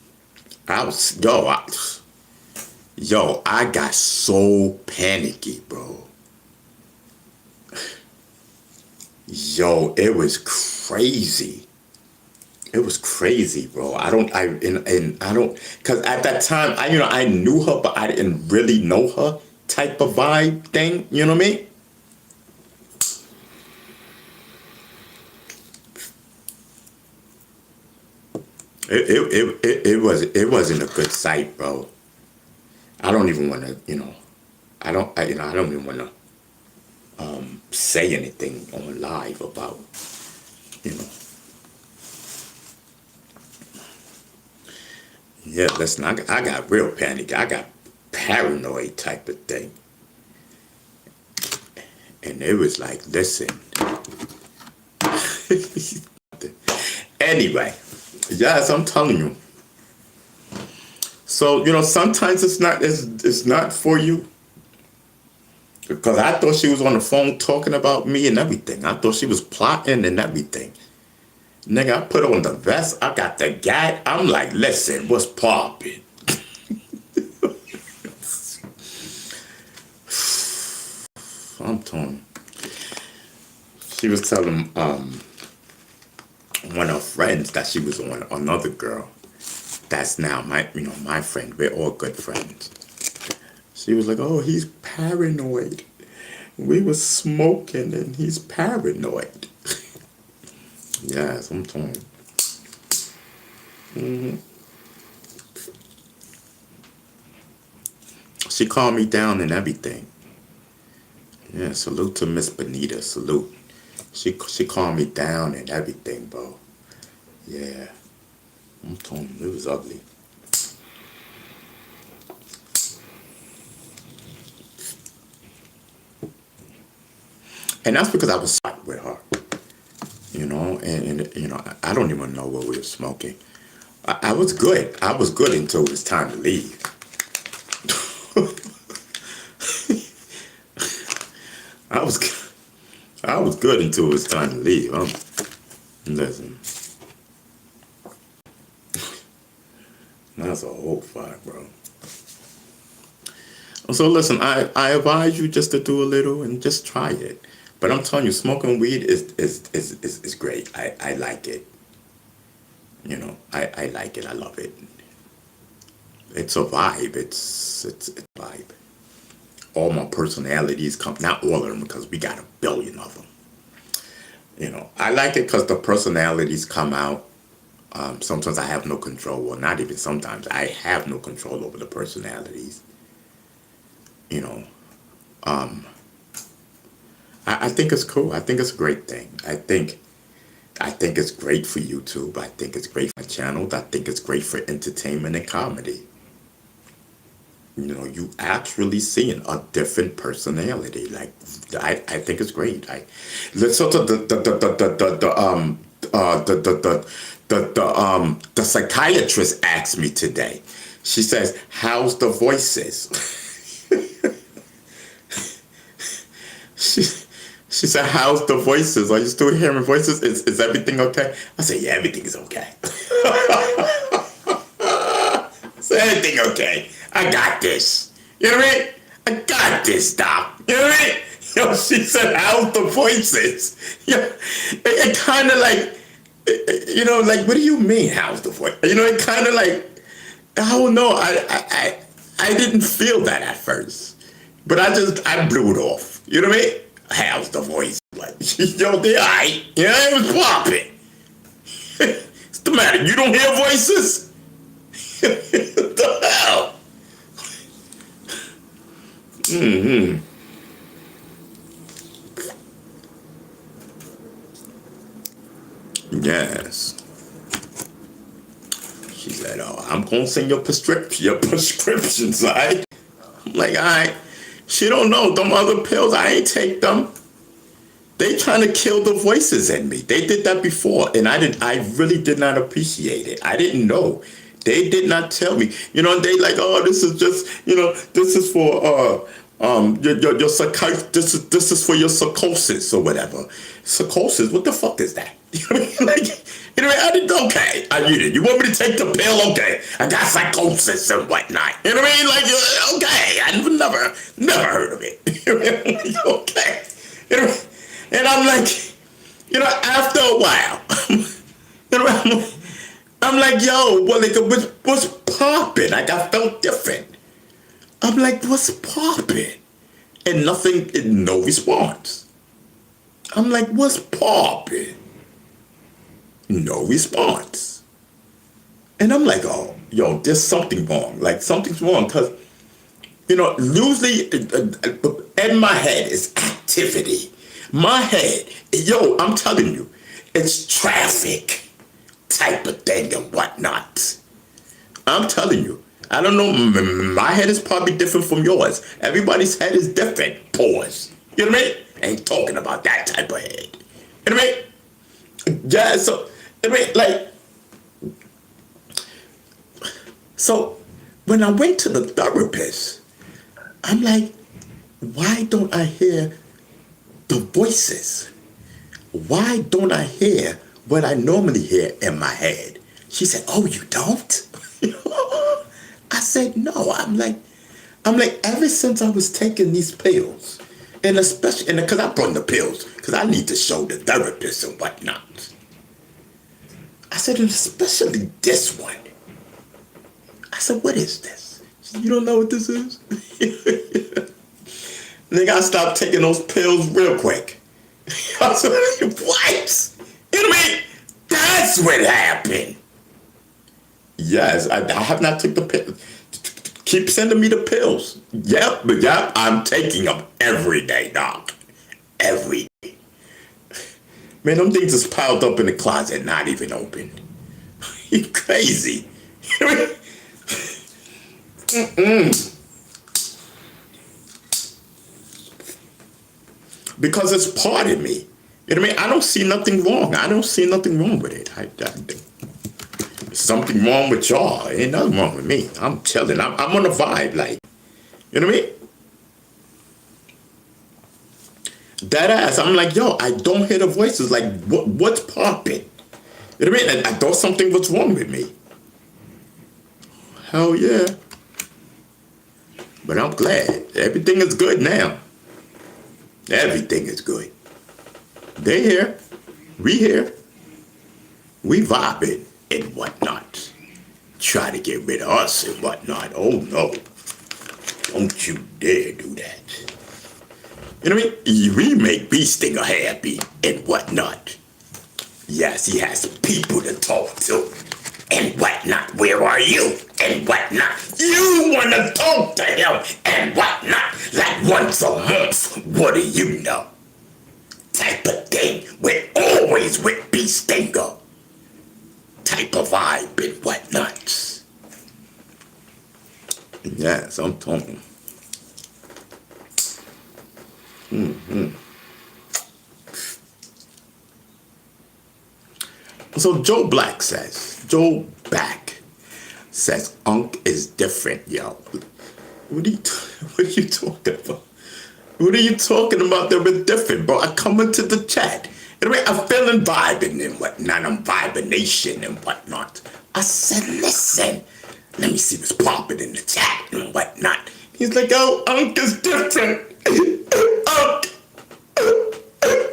I was, I got so panicky, bro. Yo, it was crazy. It was crazy, bro. I don't, cause at that time, I knew her, but I didn't really know her type of vibe thing. You know what I mean? It wasn't a good sight, bro. I don't even want to, I don't even want to say anything on live about, you know. Yeah, listen, I got real panic. I got paranoid type of thing. And it was like, listen. Anyway, yes, I'm telling you. So, sometimes it's not for you. Because I thought she was on the phone talking about me and everything. I thought she was plotting and everything. Nigga, I put on the vest. I got the gat. I'm like, listen, what's poppin'? I'm telling you. She was telling one of her friends that she was on another girl. That's now my friend. We're all good friends. She was like, oh, he's paranoid. We were smoking and he's paranoid. Yes, I'm telling you. She calmed me down and everything. Yeah, salute to Miss Benita. Salute. She calmed me down and everything, bro. Yeah. I'm telling you, it was ugly. And that's because I was with her. And I don't even know what we were smoking. I was good. I was good until it was time to leave. I was good until it was time to leave. Listen. That's a whole fight, bro. So listen, I advise you just to do a little and just try it. But I'm telling you, smoking weed is great. I like it. I like it. I love it. It's a vibe. It's a vibe. All my personalities come, not all of them, because we got a billion of them. I like it because the personalities come out. Sometimes I have no control. Well, not even sometimes. I have no control over the personalities. I think it's cool. I think it's a great thing. I think it's great for YouTube. I think it's great for my channel. I think it's great for entertainment and comedy. You actually seeing a different personality. Like I think it's great. So the psychiatrist asked me today. She says, "How's the voices?" She said, "How's the voices? Are you still hearing voices? Is everything okay?" I said, "Yeah, everything is okay." Is everything okay? I got this. You know what I mean? I got this, Doc. You know what I mean? She said, "How's the voices?" Yeah, it kind of like, like, what do you mean, how's the voice? It kind of like, I don't know. I didn't feel that at first, but I blew it off. You know what I mean? How's the voice? Like, yo, they alright. It was popping. What's the matter? You don't hear voices? What the hell? Yes. She said, "Oh, I'm gonna send your prescriptions, all right?" I'm like, all right. She don't know them other pills. I ain't take them. They trying to kill the voices in me. They did that before, and I really did not appreciate it. I didn't know. They did not tell me. You know, they like, oh, this is just, this is for your this is for your psychosis or whatever. Psychosis? What the fuck is that? You know what I mean? Like, I didn't. Okay, I need it. You want me to take the pill? Okay, I got psychosis and whatnot. You know what I mean? Like, okay, I never heard of it. You know what I mean? Okay, and I'm like, after a while, I'm like, yo, well, like, what's popping? Like, I felt different. I'm like, what's popping? And nothing, no response. I'm like, what's popping? No response. And I'm like, oh, yo, there's something wrong. Like, something's wrong. Because, usually in my head is activity. My head, yo, I'm telling you, it's traffic type of thing and whatnot. I'm telling you. I don't know, my head is probably different from yours. Everybody's head is different. Pause. You know what I mean? Ain't talking about that type of head. You know what I mean? Yeah, so, so when I went to the therapist, I'm like, why don't I hear the voices? Why don't I hear what I normally hear in my head? She said, oh, you don't? I said, no. I'm like, ever since I was taking these pills, and especially, because I brought the pills, because I need to show the therapist and whatnot. I said, and especially this one. I said, what is this? She said, you don't know what this is? They gotta stop taking those pills real quick. I said, what? You know what I mean? That's what happened. Yes, I have not took the pills. Keep sending me the pills. Yep, I'm taking them every day, doc. Every day. Man, them things is piled up in the closet, not even open. You crazy. Because it's part of me. You know what I mean? I don't see nothing wrong. I don't see nothing wrong with it. Something wrong with y'all. Ain't nothing wrong with me. I'm chilling. I'm on a vibe, like, you know what I mean? That ass. I'm like, yo, I don't hear the voices. Like, what's popping? You know what I mean? I thought something was wrong with me. Hell yeah. But I'm glad. Everything is good now. Everything is good. They here. We here. We vibing and whatnot. Try to get rid of us and whatnot. Oh no. Don't you dare do that. You know what I mean? We make Bee Stinger happy and whatnot. Yes, he has people to talk to and whatnot. Where are you? And whatnot. You want to talk to him and whatnot. Like once a month. What do you know? Type of thing. We're always with Bee Stinger. Type of vibe and whatnot. Yes, I'm talking. So Joe Black says, Joe Back says, Unc is different, yo. What are you talking about? What are you talking about that we're different, bro? I come into the chat. Anyway, I'm feeling vibing and whatnot. I'm vibination and whatnot. I said, listen, let me see what's popping in the chat and whatnot. He's like, oh, Unc is different.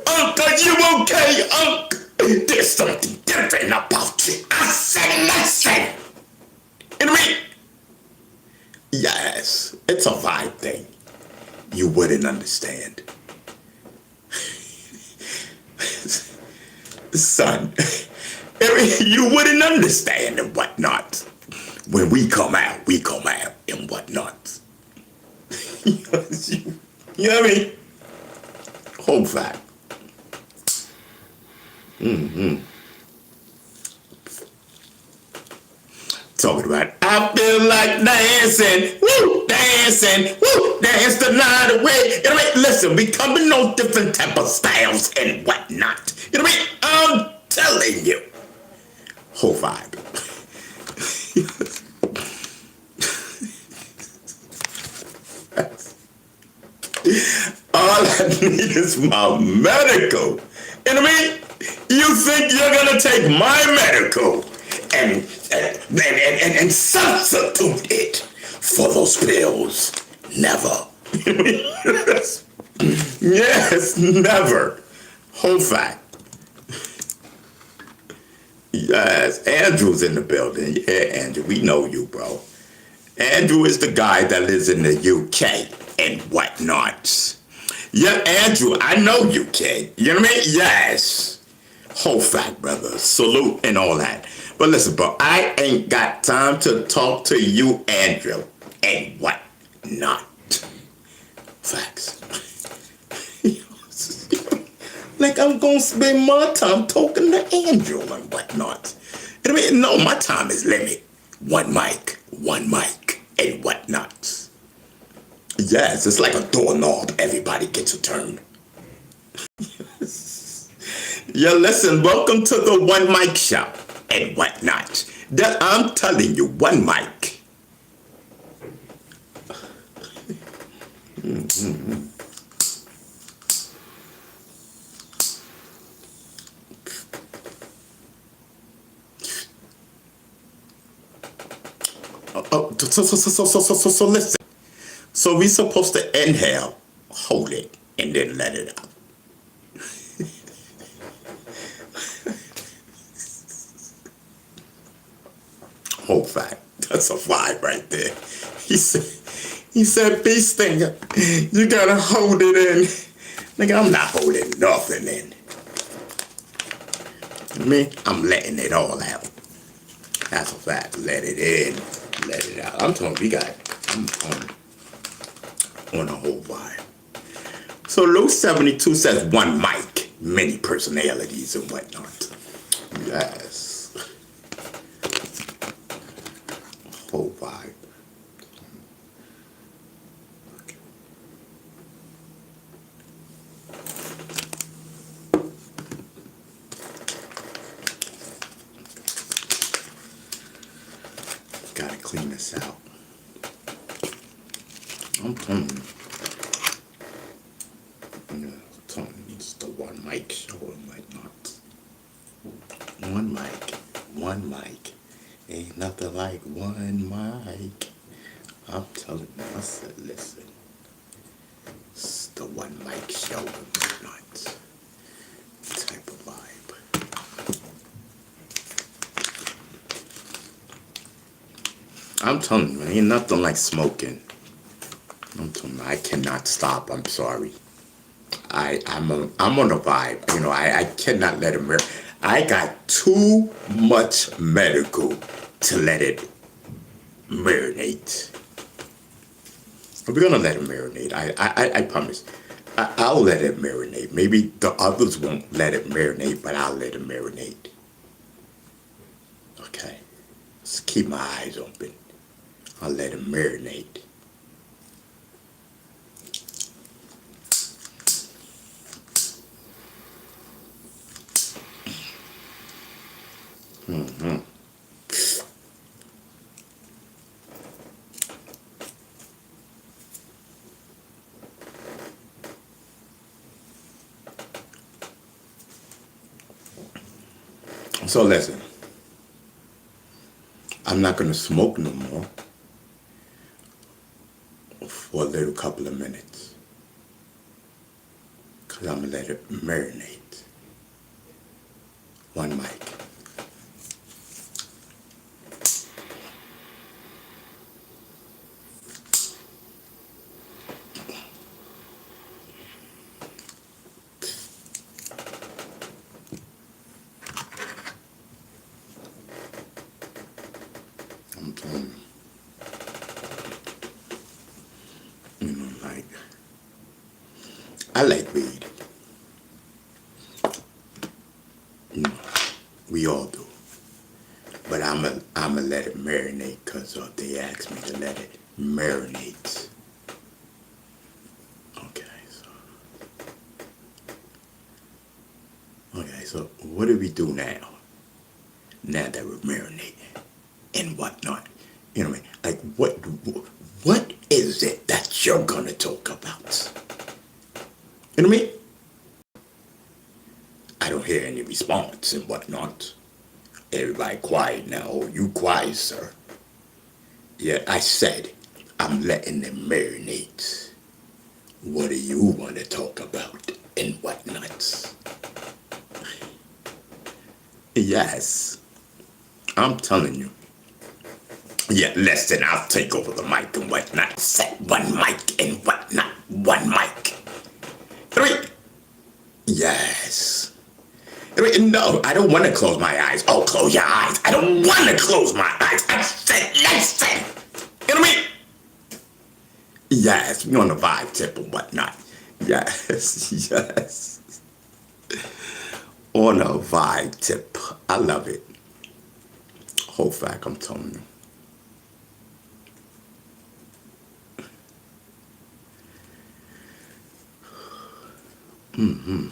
Unc, are you okay, Unc? There's something different about you. I said, listen. You know what I mean? Yes, it's a vibe thing. You wouldn't understand. Son, you wouldn't understand and whatnot. When we come out and whatnot. You know what I mean? Whole fact. Talking about, I feel like dancing, woo, dancing, woo, dance the night away. You know what I mean? Listen, we coming on different type of styles and whatnot. You know what I mean? I'm telling you. Whole vibe. All I need is my medical. You know what I mean? You think you're gonna take my medical and substitute it for those pills? Never. Yes, never. Whole fact. Yes, Andrew's in the building. Yeah, Andrew, we know you, bro. Andrew is the guy that lives in the UK and whatnot. Yeah, Andrew, I know UK. You know what I mean? Yes. Whole fact, brother. Salute and all that. But listen, bro, I ain't got time to talk to you, Andrew, and whatnot. Facts. Like I'm gonna spend my time talking to Andrew and whatnot. You know what I mean? No, my time is limited. One mic, and whatnot. Yes, it's like a doorknob. Everybody gets a turn. Yeah, listen, welcome to the One Mic Shop and whatnot. That I'm telling you, one mic. So listen. So we supposed to inhale, hold it, and then let it out. Whole fact. That's a vibe right there. He said, Beast Stinger, you gotta hold it in. Nigga, I'm not holding nothing in. Me, I'm letting it all out. That's a fact. Let it in, let it out. I'm telling you, I'm on a whole vibe. So Lou 72 says one mic, many personalities and whatnot. Yes. Whole vibe. Okay. Gotta clean this out. I'm telling you. It's the one mic show and whatnot. One mic. Ain't nothing like one mic. I'm telling you, I said, listen. It's the one mic show and whatnot. Type of vibe. I'm telling you, ain't nothing like smoking. I'm telling you, I cannot stop. I'm sorry. I'm on a vibe. You know, I cannot let him. I got too much medical to let it marinate. We're gonna let it marinate. I promise. I'll let it marinate. Maybe the others won't let it marinate, but I'll let it marinate. Okay. Just keep my eyes open. I'll let it marinate. Mm-hmm. So listen, I'm not going to smoke no more for a little couple of minutes because I'm going to let it marinate. One mic. I'm telling you, like, I like weed. You know, we all do. But I'ma let it it marinate because they asked me to let it marinate. Okay, so what do we do now? Now that we're marinating and whatnot, you know what I mean? Like, what is it that you're gonna talk about? You know what I mean? I don't hear any response and whatnot. Everybody quiet now. Oh, you quiet, sir. Yeah, I said I'm letting them marinate. What do you want to talk about and whatnot? Yes, I'm telling you. Yeah, listen, I'll take over the mic and whatnot. Set one mic and whatnot. One mic. Three. Yes. No, I don't want to close my eyes. Oh, close your eyes. I don't want to close my eyes. I said, listen. You know what I mean? Yes, we on the vibe tip and whatnot. Yes, yes. On a vibe tip. I love it. Whole fact, I'm telling you. Mm-hmm.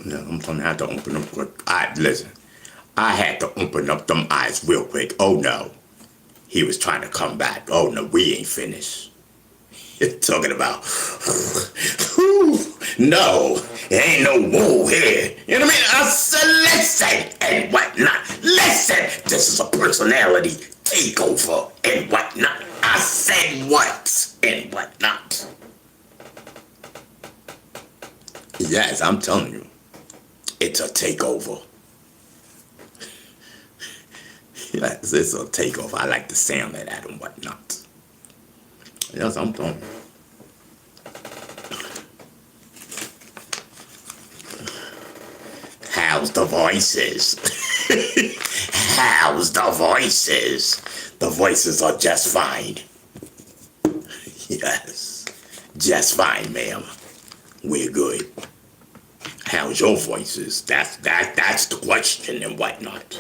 Yeah, I'm telling you, I had to open them quick. Listen, I had to open up them eyes real quick. Oh no. He was trying to come back. Oh no, we ain't finished. Talking about, no, there ain't no woo here. You know what I mean? I said, listen, and whatnot. Listen, this is a personality takeover and whatnot. I said what and whatnot. Yes, I'm telling you, it's a takeover. Yes, it's a takeover. I like the sound of that and whatnot. Yes, I'm telling you. How's the voices? How's the voices? The voices are just fine. Yes, just fine, ma'am. We're good. How's your voices? That's the question and whatnot.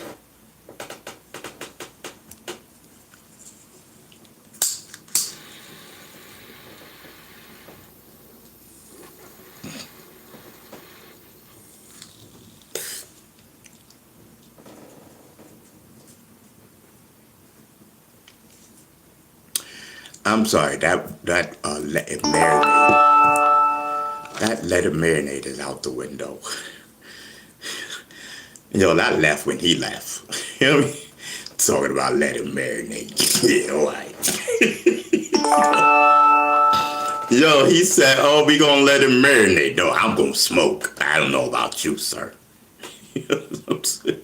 I'm sorry, that let it marinate. That let it marinate is out the window. Yo, I left when he left. You know what I mean? Talking about let it marinate. Yeah, right. Yo, he said, oh, we gonna let it marinate. No, I'm gonna smoke. I don't know about you, sir. You know what I'm saying?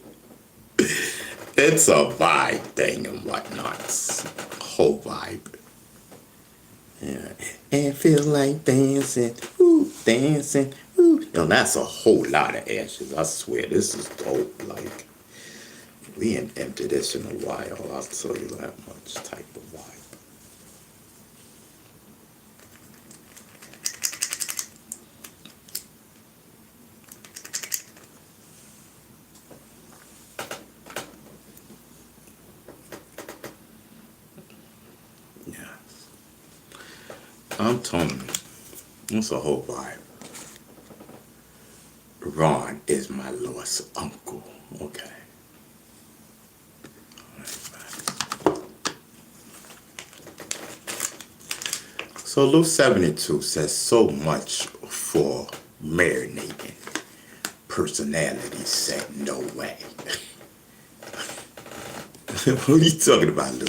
It's a vibe thing and whatnot. Whole vibe. Yeah. And feel like dancing, ooh, dancing, ooh. Yo, that's a whole lot of ashes. I swear, this is dope. Like, we ain't emptied this in a while. I'll tell you that much type of vibe. Yes. I'm telling you, it's a whole vibe. Ron is my lost uncle. Okay. So Lou 72 says so much for marinating. Personality said no way. What are you talking about, Lou?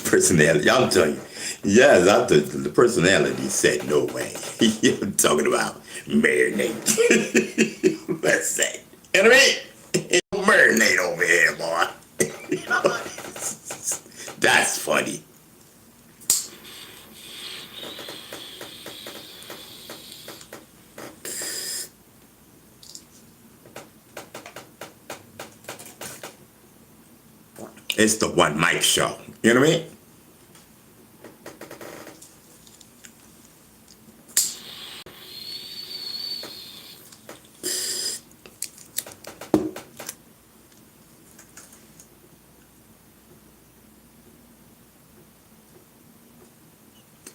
Personality, I'm telling you. Yes, the personality said no way. You're talking about marinate. Let's say. You know what I mean? Marinate over here, boy. That's funny. It's the one mic show. You know what I mean?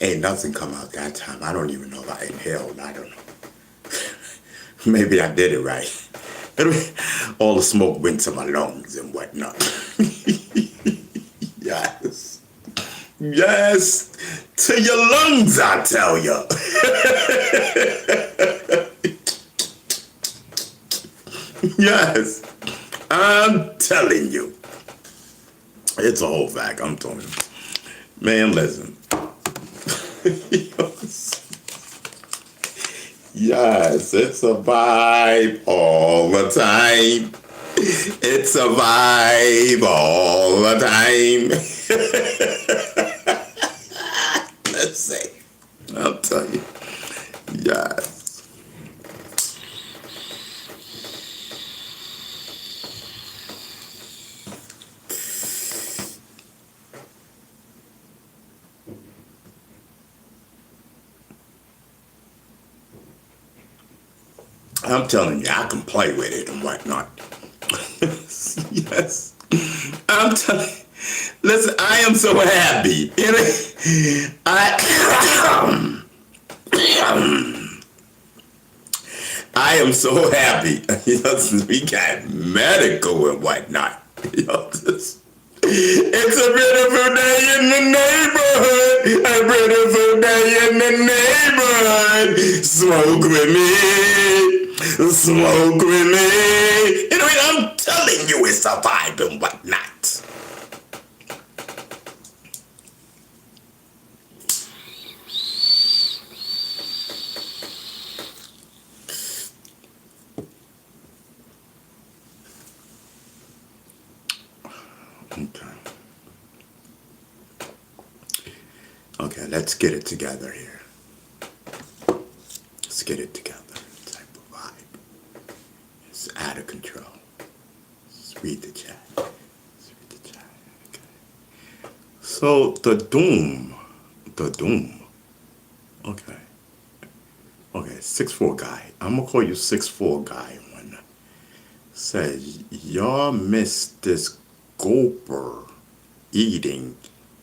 Ain't nothing come out that time. I don't even know if I inhaled. I don't know. Maybe I did it right. Anyway, all the smoke went to my lungs and whatnot. Yes. Yes. To your lungs, I tell you. Yes. I'm telling you. It's a whole fact, I'm telling you. Man, listen. Yes, it's a vibe all the time. It's a vibe all the time. Let's see. I'll tell you. Yes. I'm telling you, I can play with it and whatnot. Yes. I'm telling you. Listen, I am so happy. I am so happy. We got medical and whatnot. It's a beautiful day in the neighborhood. A beautiful day in the neighborhood. Smoke with me. Smoke with me. I'm telling you, it's a vibe and whatnot. Okay, let's get it together here. Let's get it together. Type of vibe. It's out of control. Let's read the chat. Okay. So the doom. Okay. Okay, 6'4" guy. I'm gonna call you 6'4" guy. One says y'all missed this gulper eating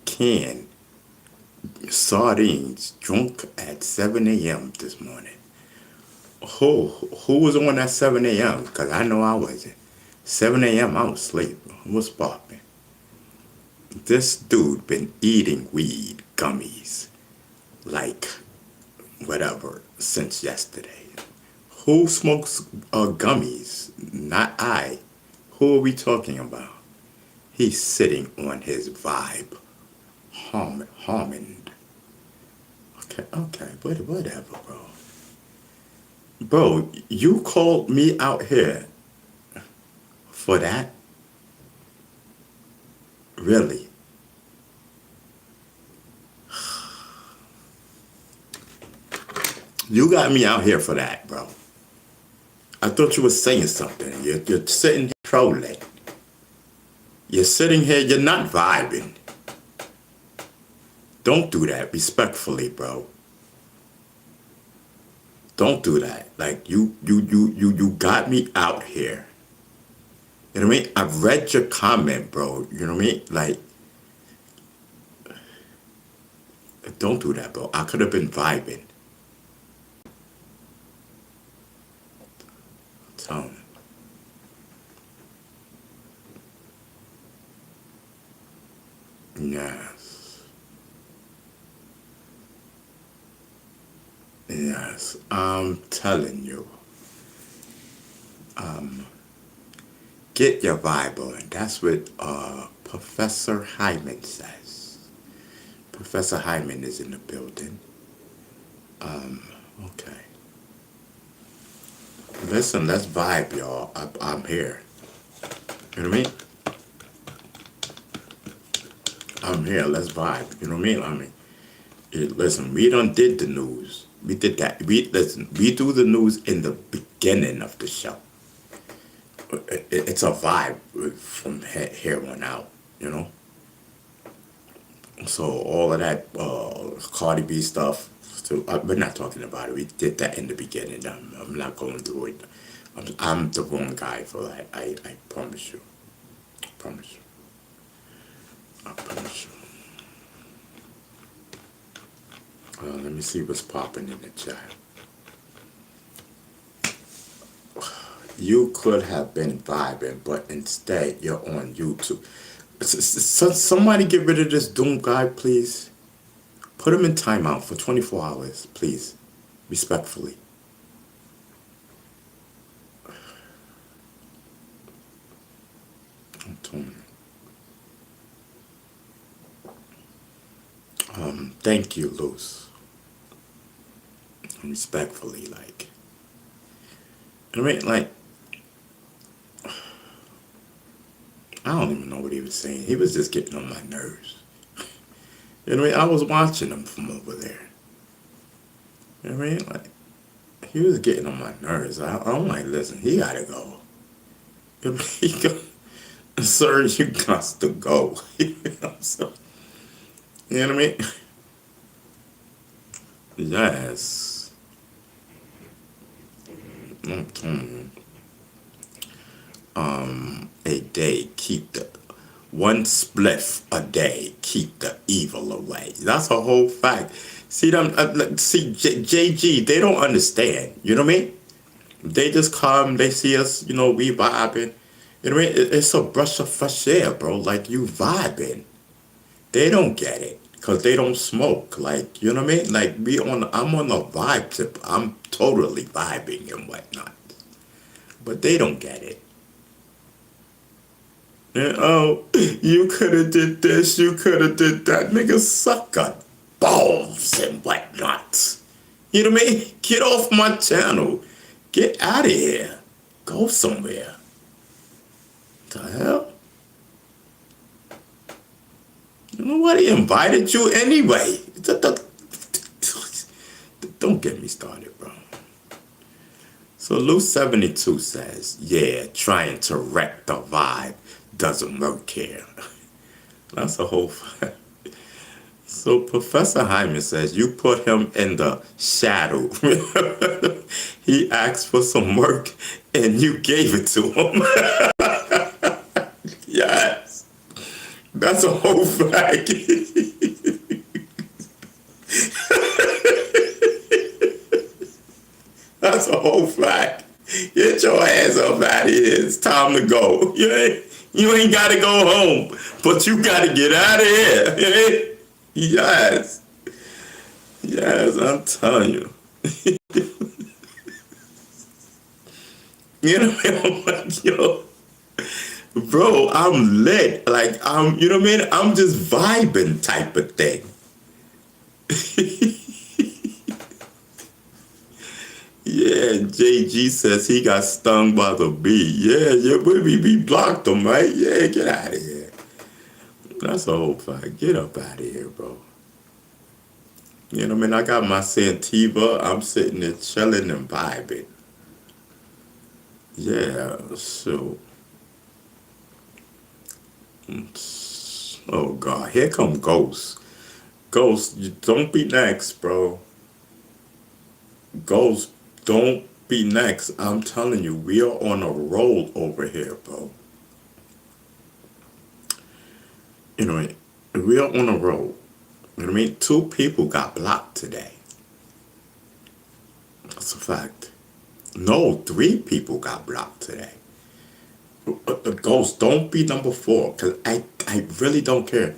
canned sardines drunk at 7 a.m. this morning. Who was on at 7 a.m.? Because I know I wasn't. 7 a.m. I was asleep. What's popping? This dude been eating weed gummies like whatever since yesterday. Who smokes gummies? Not I. Who are we talking about? He's sitting on his vibe. Harmond. Okay, whatever, bro. Bro, you called me out here for that? Really? You got me out here for that, bro. I thought you were saying something. You're sitting here trolling. You're sitting here, you're not vibing. Don't do that, respectfully, bro. Don't do that. Like, you got me out here. You know what I mean? I've read your comment, bro. You know what I mean? Like, don't do that, bro. I could have been vibing. Tell me. Yes. Yes. I'm telling you. Get your Bible, and that's what Professor Hyman says. Professor Hyman is in the building. Okay. Listen, let's vibe, y'all. I'm here. You know what I mean? I'm here. Let's vibe. You know what I mean? Listen, we done did the news. We did that. We do the news in the beginning of the show. It's a vibe from here on out, you know? So all of that Cardi B stuff, we're not talking about it. We did that in the beginning. I'm not going through it. I'm the wrong guy for that. I promise you. I promise you. I promise you. Let me see what's popping in the chat. You could have been vibing, but instead you're on YouTube. Somebody get rid of this Doom guy, please. Put him in timeout for 24 hours, please. Respectfully. I'm telling you. Thank you, Luz. Respectfully, like. I mean, like, I don't even know what he was saying. He was just getting on my nerves. You know what I mean? I was watching him from over there. You know what I mean? Like, he was getting on my nerves. I'm like, listen, he gotta go. You know what I mean? Sir, you got to go. You know what I mean? Yes. I'm telling you. A day keep the one spliff a day keep the evil away. That's a whole fact. See them. JG. They don't understand. You know what I mean? They just come. They see us. You know, we vibing. You know what I mean? It's a brush of fresh air, bro. Like you vibing. They don't get it because they don't smoke. Like you know what I mean? Like I'm on a vibe tip. I'm totally vibing and whatnot. But they don't get it. And, oh, you could have did this, you could have did that. Nigga, suck a balls and whatnot. You know what I mean? Get off my channel. Get out of here. Go somewhere. The hell? Nobody invited you anyway. Don't get me started, bro. So Lou 72 says, yeah, trying to wreck the vibe doesn't work here. That's a whole fact. So Professor Hyman says, you put him in the shadow. He asked for some work and you gave it to him. Yes. That's a whole fact. That's a whole fact. Get your ass up out of here. It's time to go. You ain't got to go home, but you got to get out of here. Yes. Yes, I'm telling you. You know, I'm like, yo, bro, I'm lit. Like, you know what I mean? I'm just vibing type of thing. Yeah, JG says he got stung by the bee. Yeah, we blocked him, right? Yeah, get out of here. That's a whole fact. Get up out of here, bro. You know what I mean? I got my Santiva. I'm sitting there chilling and vibing. Yeah, so. Oh, God. Here come Ghost. Ghost, you don't be next, bro. Ghost, don't be next. I'm telling you, we are on a roll over here, bro. You know, we are on a roll. You know what I mean? 2 people got blocked today. That's a fact. No, 3 people got blocked today. Ghost, don't be number 4, because I really don't care.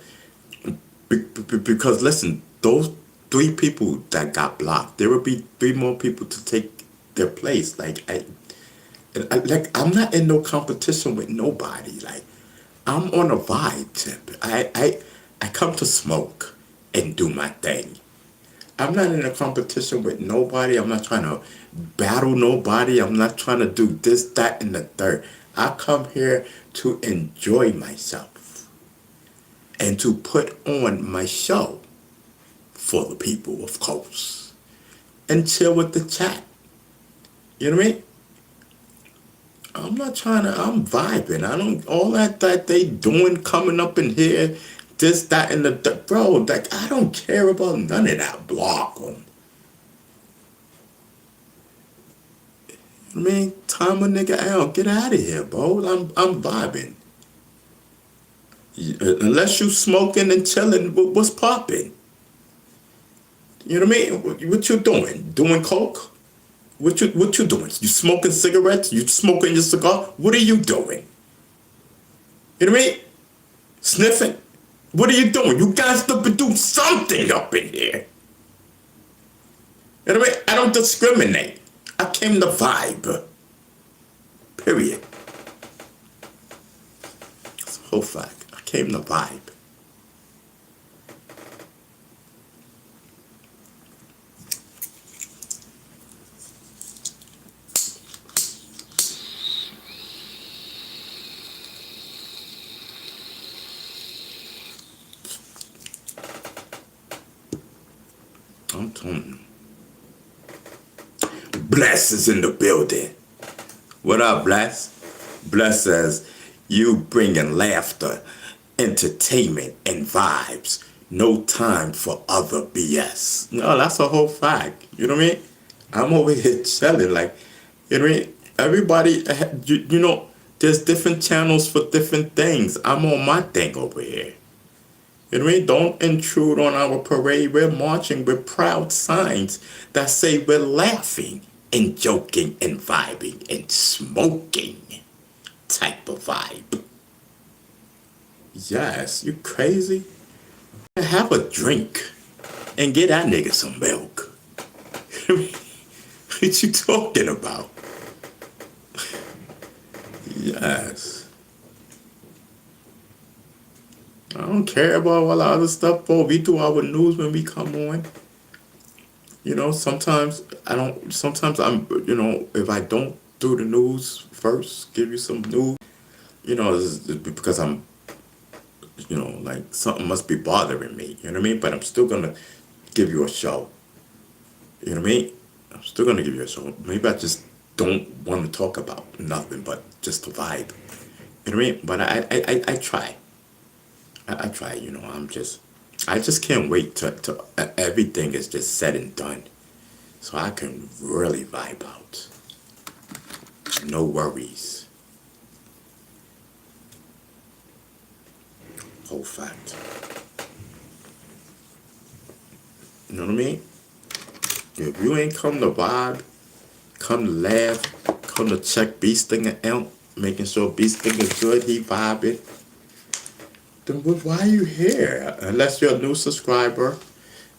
Because listen, those 3 people that got blocked, there will be 3 more people to take their place. Like I'm not in no competition with nobody. Like I'm on a vibe tip. I come to smoke and do my thing. I'm not in a competition with nobody. I'm not trying to battle nobody. I'm not trying to do this, that, and the third. I come here to enjoy myself and to put on my show for the people, of course, and chill with the chat. You know what I mean? I'm not trying to, I'm vibing. I don't, all that they doing coming up in here, this, that, and the, bro, like, I don't care about none of that. Block them. You know what I mean? Time a nigga out. Get out of here, bro. I'm vibing. Unless you smoking and chilling, what's popping? You know what I mean? What you doing? Doing coke? What you doing? You smoking cigarettes? You smoking your cigar? What are you doing? You know what I mean? Sniffing? What are you doing? You guys have to do something up in here. You know what I mean? I don't discriminate. I came to vibe. Period. That's a whole fact. I came to vibe. I'm telling you. Bless is in the building. What up, Bless? Bless says, you bringing laughter, entertainment, and vibes. No time for other BS. No, that's a whole fact. You know what I mean? I'm over here chilling. Like, you know what I mean? Everybody, you know, there's different channels for different things. I'm on my thing over here. You know what I mean? Don't intrude on our parade. We're marching with proud signs that say we're laughing and joking and vibing and smoking type of vibe. Yes, you crazy? Have a drink and get that nigga some milk. What you talking about? Yes. I don't care about all the other stuff, bro. We do our news when we come on. You know, sometimes I'm, you know, if I don't do the news first, give you some news, you know, it's because I'm, you know, like something must be bothering me, you know what I mean? But I'm still gonna give you a show. You know what I mean? I'm still gonna give you a show. Maybe I just don't want to talk about nothing but just the vibe. You know what I mean? But I try. I try, you know, I just can't wait to everything is just said and done. So I can really vibe out. No worries. Whole fact. You know what I mean? If you ain't come to vibe, come to laugh, come to check Beast Stinger out, making sure Beast Stinger good, he vibing. Then why are you here? Unless you're a new subscriber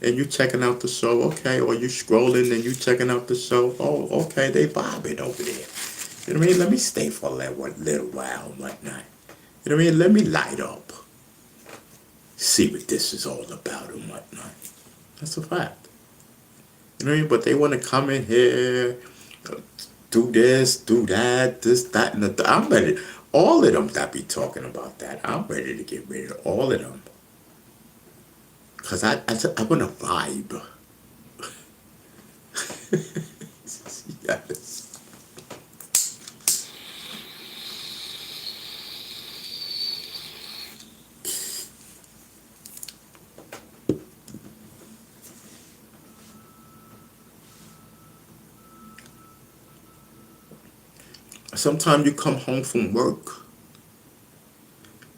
and you checking out the show, okay, or you scrolling and you checking out the show, oh, okay, they vibing over there. You know what I mean? Let me stay for a little while and whatnot. You know what I mean? Let me light up. See what this is all about and whatnot. That's a fact. You know what I mean? But they want to come in here, do this, do that, this, that, and the I'm ready. All of them that be talking about that, I'm ready to get rid of all of them. Because I want to vibe. Yes. Sometimes you come home from work.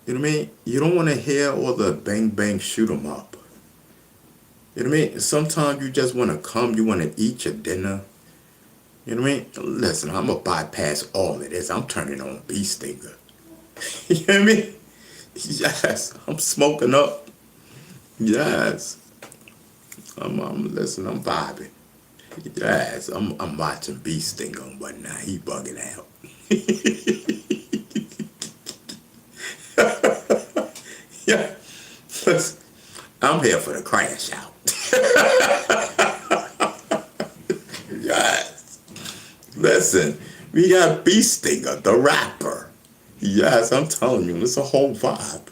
You know what I mean? You don't want to hear all the bang bang shoot 'em up. You know what I mean? Sometimes you just want to come, you want to eat your dinner. You know what I mean? Listen, I'm going to bypass all of this. I'm turning on Beast Stinger. You know what I mean? Yes, I'm smoking up. Yes. Listen, I'm vibing. Yes, I'm watching Beast Stinger and whatnot. He bugging out. Yeah. Listen, I'm here for the crash out. Yes. Listen, we got Beast Stinger, the rapper. Yes, I'm telling you, it's a whole vibe.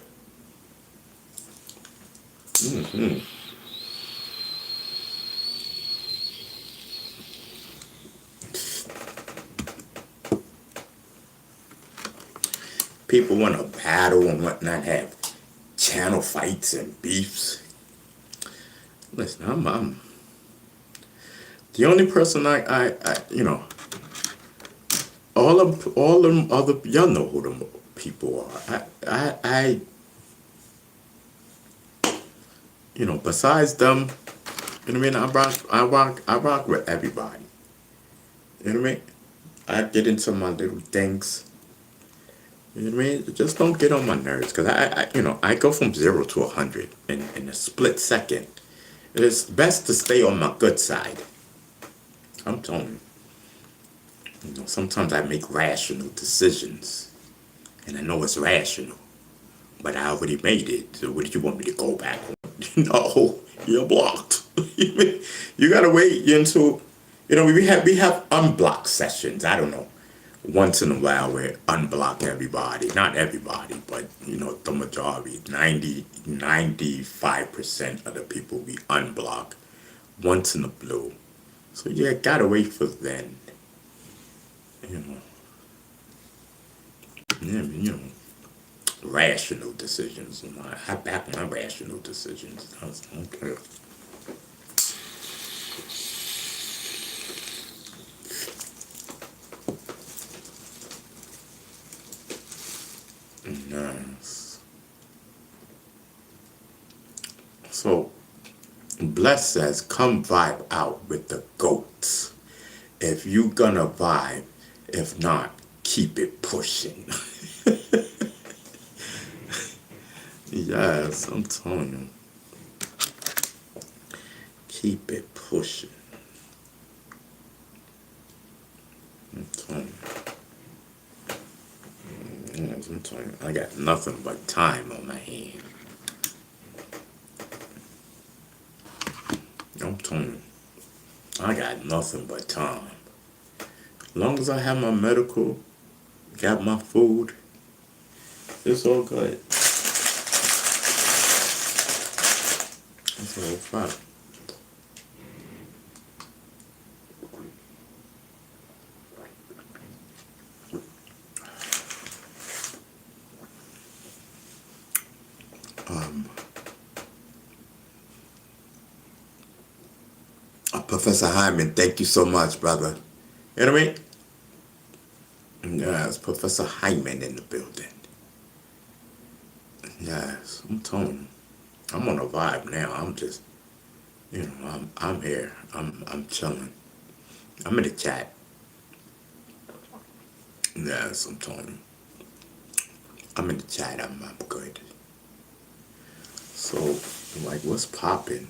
Mm-hmm. People want to battle and whatnot, have channel fights and beefs. Listen, I'm the only person I you know, all them other, y'all know who them people are. I you know, besides them, You know what I mean? I rock with everybody. You know what I mean? I get into my little things. You know what I mean? Just don't get on my nerves, cause I go from 0 to 100 in a split second. It's best to stay on my good side. I'm telling you. Sometimes I make rational decisions, and I know it's rational, but I already made it. So what do you want me to go back on? No, you're blocked. You gotta wait until we have unblocked sessions. I don't know. Once in a while we unblock everybody. Not everybody, but the majority. 95% of the people we unblock once in a blue. So you gotta wait for then. You know. Yeah, rational decisions. I back my rational decisions. Okay. Nice. So, Bless says, come vibe out with the goats. If you gonna vibe, if not, keep it pushing. Yes, I'm telling you. Keep it pushing. I'm telling you. Yes, I'm telling you. I got nothing but time on my hand. I'm telling you. I got nothing but time. As long as I have my medical, got my food, it's all good. It's all fine. Professor Hyman, thank you so much, brother. You know what I mean? Yes, Professor Hyman in the building. Yes, I'm telling you. I'm on a vibe now. I'm just, I'm here. I'm chilling. I'm in the chat. Yes, I'm telling you. I'm in the chat. I'm good. So, like, what's popping?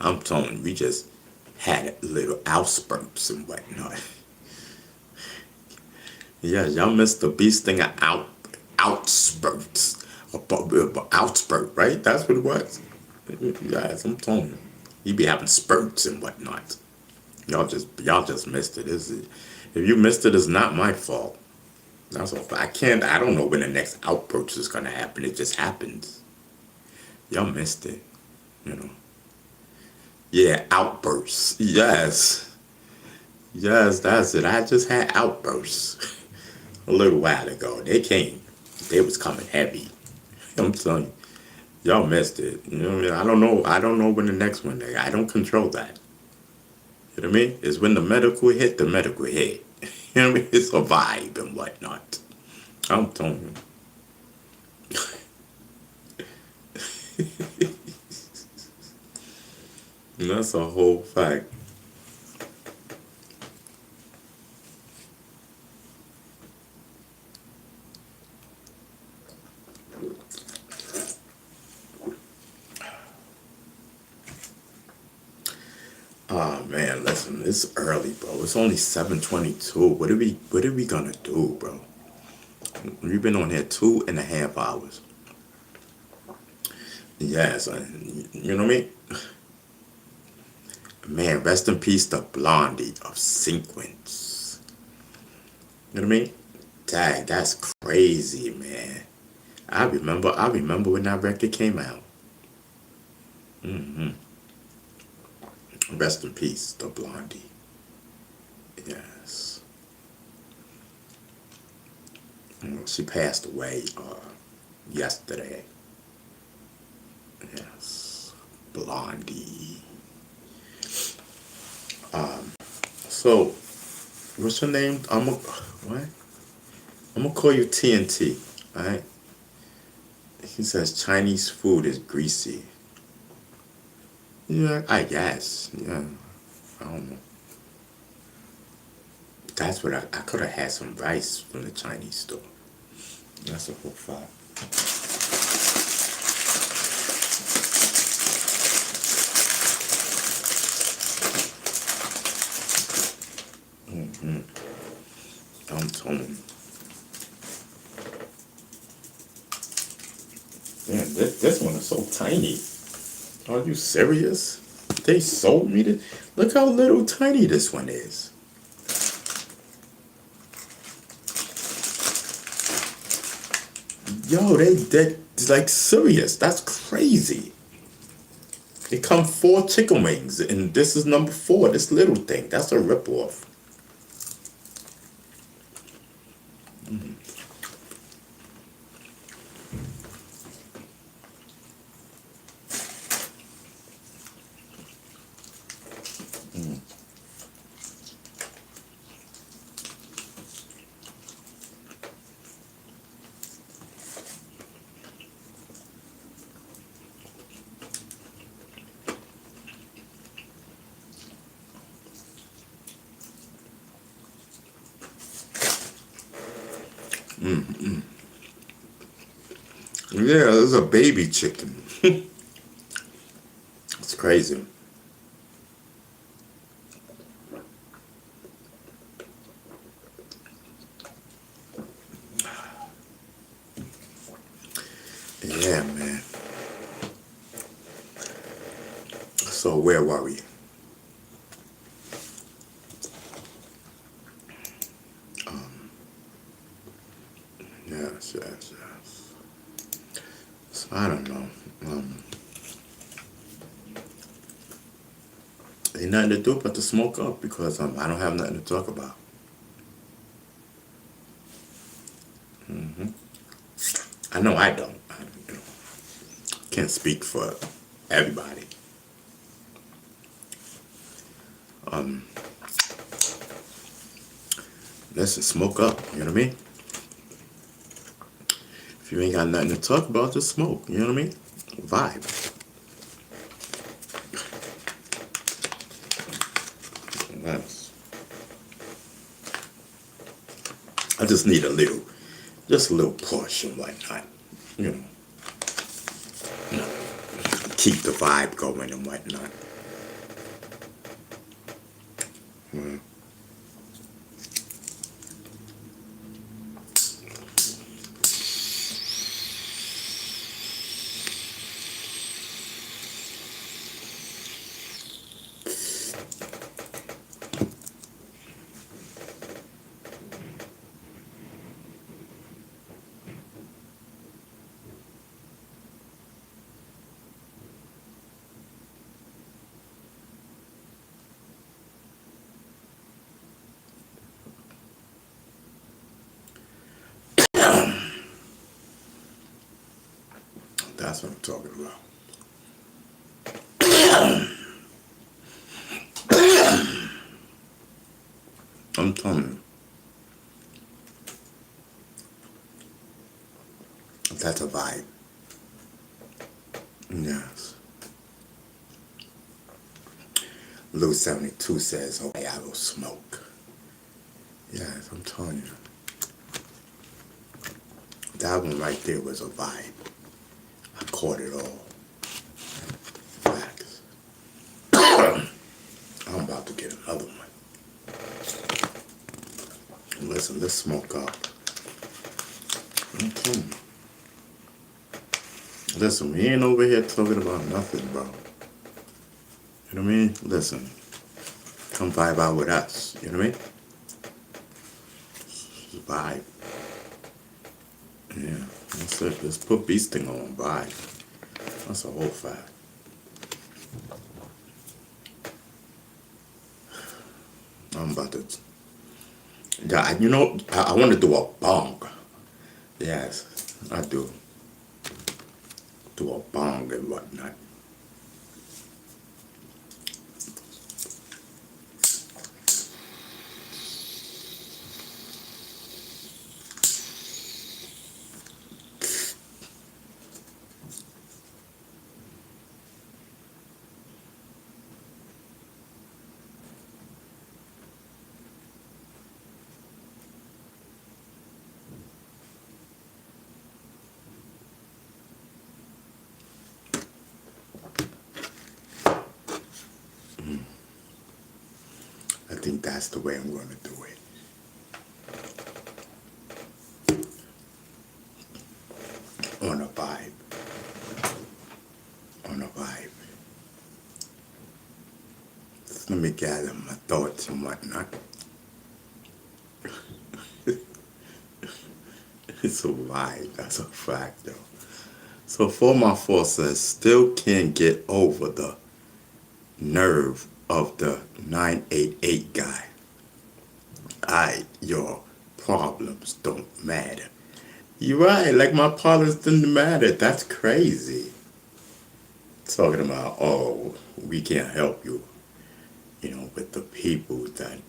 I'm telling you, we just had little outspurts and whatnot. Yeah, y'all missed the beast thing of outspurts. Outspurt, right? That's what it was. Yes, I'm telling you. You be having spurts and whatnot. Y'all just missed it. If you missed it, it's not my fault. That's all. I don't know when the next outburst is gonna happen. It just happens. Y'all missed it. You know. Yeah, outbursts. Yes. Yes, that's it. I just had outbursts a little while ago. They came. They was coming heavy. I'm telling you. Y'all missed it. You know what I mean? I don't know. I don't know when the next one. I don't control that. You know what I mean? It's when the medical hit. The medical hit. You know what I mean? It's a vibe and whatnot. I'm telling you. That's a whole fact. Oh man, listen, it's early, bro. It's only 7:22. What are we gonna do, bro? We've been on here 2.5 hours. Yes, you know what I mean? Man, rest in peace to Blondie of Sequence. You know what I mean? Dang, that's crazy, man. I remember when that record came out. hmm Rest in peace to Blondie. Yes. She passed away yesterday. Yes. Blondie. So, what's your name? What? I'm gonna call you TNT. All right. He says Chinese food is greasy. Yeah, I guess. Yeah, I don't know. That's what I could have had some rice from the Chinese store. That's a whole five. I'm telling you. Man, this one is so tiny. Are you serious? They sold me this. Look how little tiny this one is. Yo, they like serious. That's crazy. It come 4 chicken wings, and this is number 4. This little thing. That's a ripoff. Yeah, there's a baby chicken. It's crazy. Yeah, man. So where were we? Yes, yes, yes. So I don't know. Ain't nothing to do but to smoke up because I don't have nothing to talk about. I know I don't. You know, can't speak for everybody. Listen, smoke up. You know what I mean? If you ain't got nothing to talk about, just smoke. You know what I mean? Vibe. That's, I just need just a little push and whatnot. You know, keep the vibe going and whatnot. Yeah. That's what I'm talking about. I'm telling you, that's a vibe. Yes. Lou 72 says, okay, I will smoke. Yes, I'm telling you. That one right there was a vibe. I caught it all. Facts. I'm about to get another one. Listen, let's smoke up. Okay. Listen, we ain't over here talking about nothing, bro. You know what I mean? Listen, come vibe out with us. You know what I mean? Just vibe. Yeah, that's it. Let's put beasting on vibe. That's a whole fact. I'm about to. Yeah, you know, I want to do a bong. Yes, I do. Do a bong and whatnot. think that's the way I'm going to do it. On a vibe. On a vibe. Just let me gather my thoughts and whatnot. It's a vibe, that's a fact though. So for my forces, still can't get over the nerve of the 988 guy. Your problems don't matter. You're right, like my problems didn't matter. That's crazy. Talking about, oh, we can't help you, with the people that,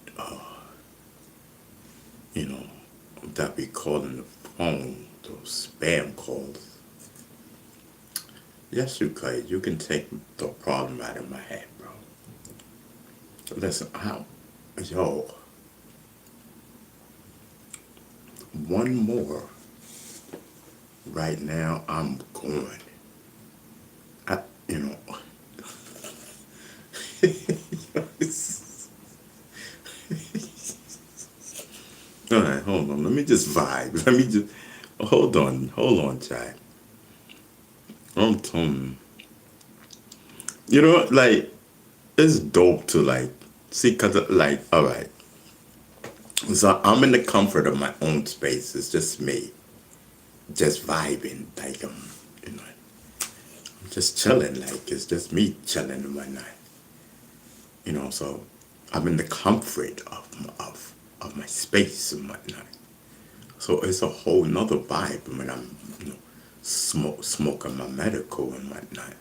that be calling the phone, those spam calls. Yes, you could. You can take the problem out of my head, bro. Listen, one more. Right now, I'm going. All right, hold on. Let me just vibe. Let me just hold on, Chad. I'm telling you. Like, it's dope to see, cause all right. So I'm in the comfort of my own space. It's just me, just vibing, I'm just chilling. Like it's just me chilling and whatnot. So I'm in the comfort of my space and whatnot. So it's a whole nother vibe when I'm smoking my medical and whatnot.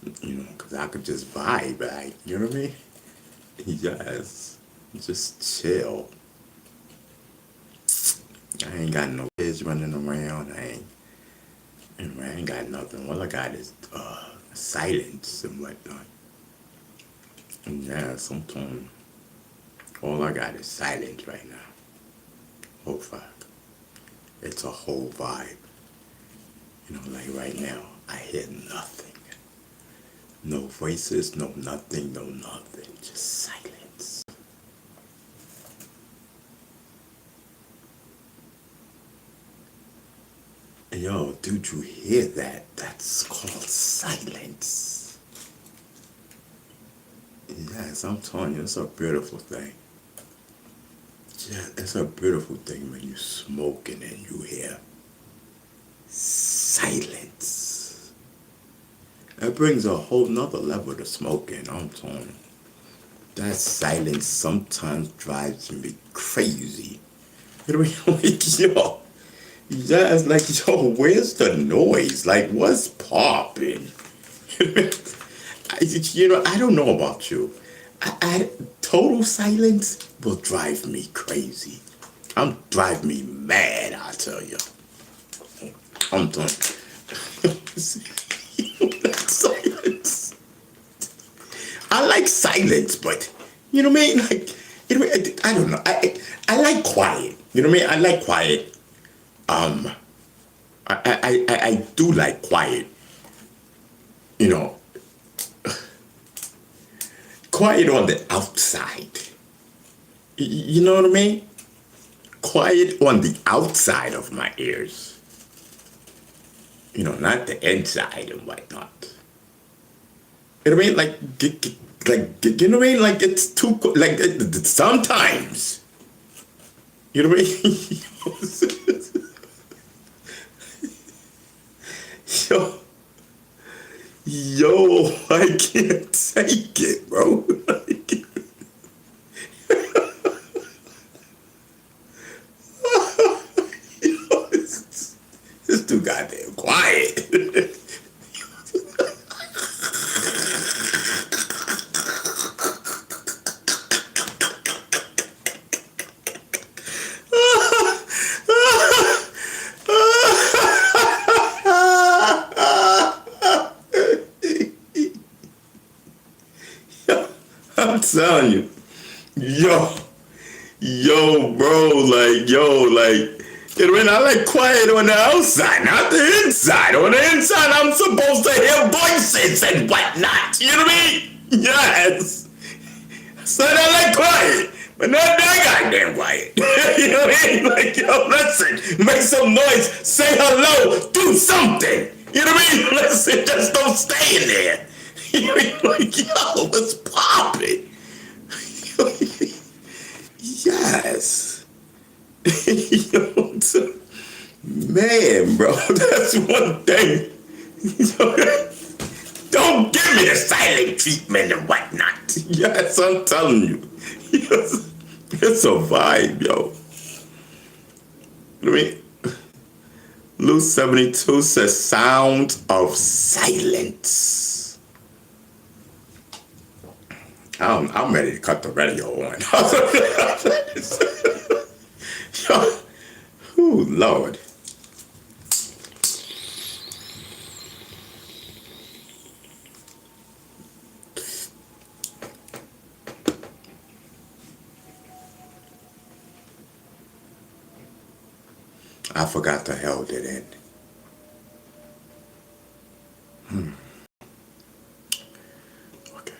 Because I could just vibe, you know what I mean? Yes, just chill. I ain't got no kids running around. I ain't got nothing. All I got is silence and whatnot. And yeah, sometimes all I got is silence right now. Oh fuck. It's a whole vibe. Like right now, I hear nothing. No voices, no nothing, just silence. Yo, did you hear that? That's called silence. Yes, I'm telling you, it's a beautiful thing. Yeah, it's a beautiful thing when you smoking and you hear silence. That brings a whole nother level to smoking, I'm telling you. That silence sometimes drives me crazy. Yo. Yeah, it's like, yo, where's the noise? Like, what's popping? I don't know about you. Total silence will drive me crazy. Drive me mad, I tell you. I'm done. Silence. I like silence, but you know what I mean? Like, I don't know. I like quiet. You know what I mean? I like quiet. I do like quiet. Quiet on the outside. You know what I mean? Quiet on the outside of my ears. Not the inside and whatnot. You know what I mean? You know what I mean? Like it's too, sometimes. You know what I mean? Yo, I can't take it, bro. It's too goddamn quiet. I'm telling you, bro, I like quiet on the outside, not the inside. On the inside, I'm supposed to hear voices and whatnot. You know what I mean? Yes. So I like quiet. but not that goddamn quiet. You know what I mean? Like, yo, listen, make some noise, say hello, do something. You know what I mean? Listen, just don't stay in there. You know what I mean? Like, yo, what's popping? Yes. Yo, man, bro, that's one thing. Don't give me the silent treatment and whatnot. Yes, I'm telling you. Yes, it's a vibe, yo. I mean, Lou 72 says sound of silence. I'm ready to cut the radio on. Oh, Lord. I forgot to held it in. Okay.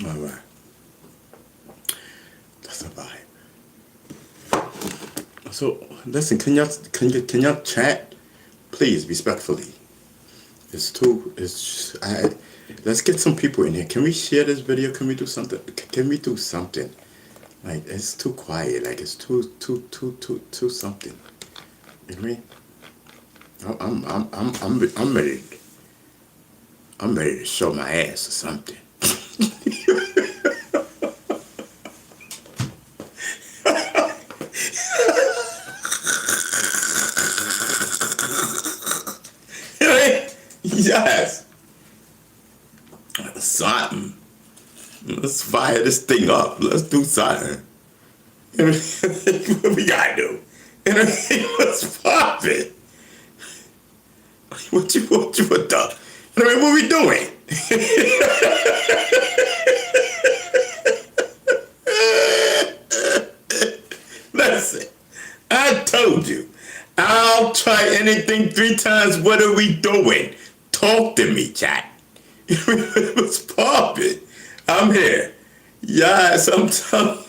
All right. That's a vibe. So listen, can y'all chat, please, respectfully? Let's get some people in here. Can we share this video? Can we do something? Can we do something? Like, it's too quiet. Like, it's too something. You know what I mean? I'm ready. I'm ready to show my ass or something. Yes. Something. Let's fire this thing up. Let's do something. You know what we gotta do? You know what's poppin'? What you what the? I mean, what we doing? Listen, I told you, I'll try anything 3 times. What are we doing? Talk to me, chat. What's poppin'? I'm here. Yes, I'm telling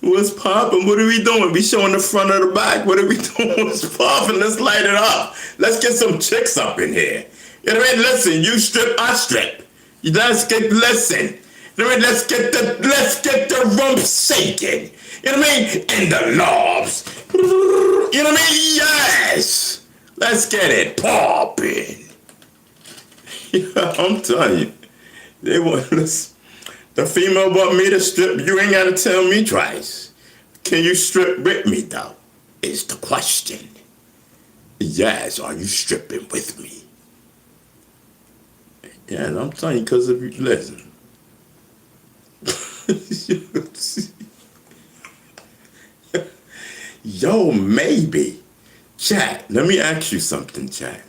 you. What's poppin'? What are we doing? We showing the front of the back. What are we doing? What's poppin'? Let's light it up. Let's get some chicks up in here. You know what I mean? Listen, you strip, I strip. Listen. You know what I mean? Let's get the rump shaking. You know what I mean? And the knobs. You know what I mean? Yes. Let's get it poppin'. Yeah, I'm telling you. They want us. The female want me to strip. You ain't gotta tell me twice. Can you strip with me though? Is the question. Yes, are you stripping with me? Yeah, I'm telling you, because if you listen. Yo, maybe. Chat, let me ask you something, chat.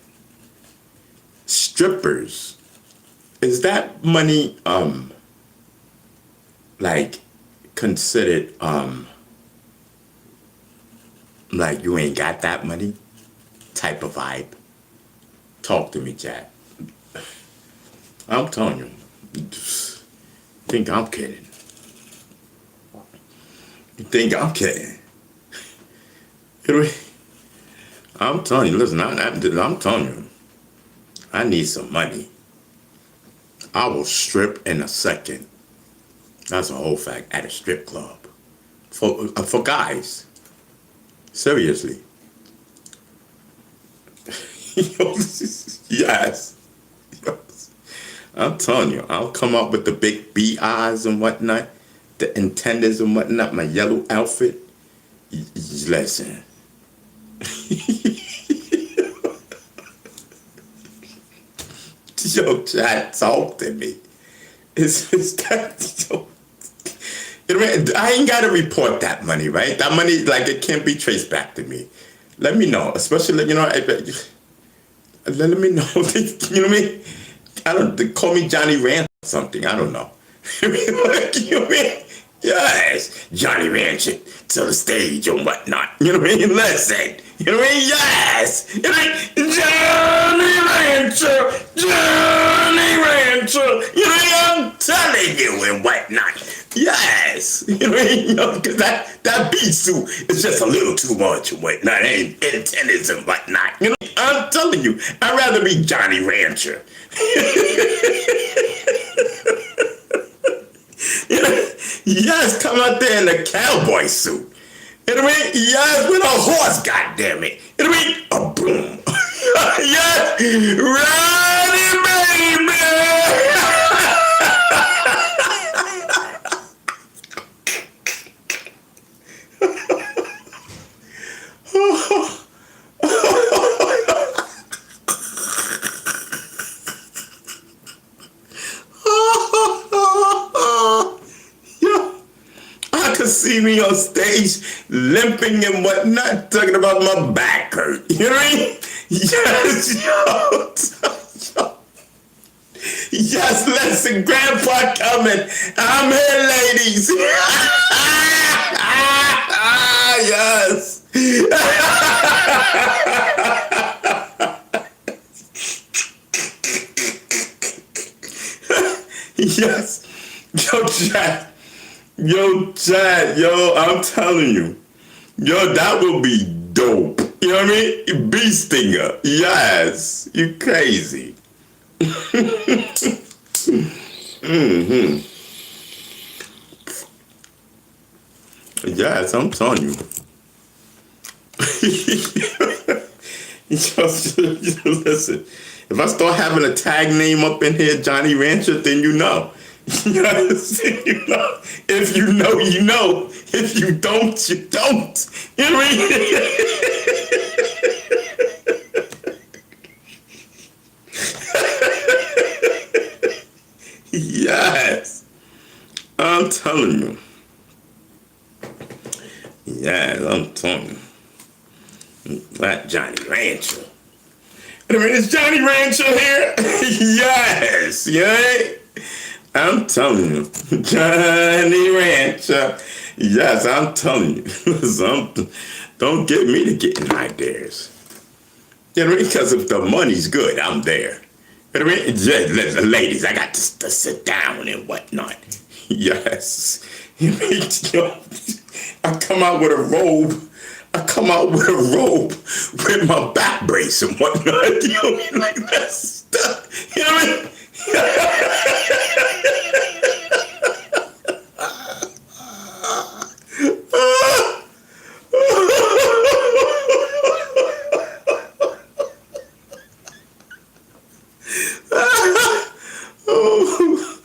Strippers, is that money like considered like you ain't got that money type of vibe? Talk to me, chat. I'm telling you. Think I'm kidding. You think I'm kidding? I'm telling you, listen, I'm telling you, I need some money. I will strip in a second. That's a whole fact. At a strip club. For guys. Seriously. Yes. I'm telling you, I'll come up with the big B eyes and whatnot, the antennas and whatnot, my yellow outfit. Listen. Yo, chat, talk to me. It's that, You know what I mean? I ain't got to report that money, right? That money, like, it can't be traced back to me. Let me know, especially, you know, let me know. You know what I mean? I don't, they call me Johnny Rant or something. I don't know. You know what I mean? Yes, Johnny Rancher to the stage and whatnot. You know what I mean? Listen. You know what I mean? Yes. You know what I mean? Johnny Rancher. You know what I mean? I'm telling you and whatnot. Yes. You know what I mean? You know, because that beat suit is just a little too much and whatnot. And tennis and whatnot. You know, I'm telling you, I'd rather be Johnny Rancher. You know, yes, come out there in the cowboy suit. You know what I mean? Yes, with a horse, goddammit. You know what I mean? A boom. Yes, ready, see me on stage limping and whatnot, talking about my back hurt. You know what I mean? Yes, yo. Yes, listen, Grandpa coming. I'm here, ladies. Yes. Yes. Yo, Chad, I'm telling you. Yo, that will be dope. You know what I mean? Bee stinger. Yes. You crazy. Mm-hmm. Yes, I'm telling you. Listen, if I start having a tag name up in here, Johnny Rancher, then you know. Yes, you know. If you know, you know. If you don't, you don't. You know what I mean? Yes. I'm telling you. Yes, I'm telling you. That Johnny Rancher. I mean, is Johnny Rancher here? Yes. Yeah. I'm telling you, Johnny Rancher. Yes, I'm telling you. Don't get me to getting ideas. You know what I mean? Because if the money's good, I'm there. You know what I mean? Just, ladies, I got to sit down and whatnot. Yes. You know, I come out with a robe. With my back brace and whatnot. You know what I mean? Like that stuff. You know what I mean? Oh,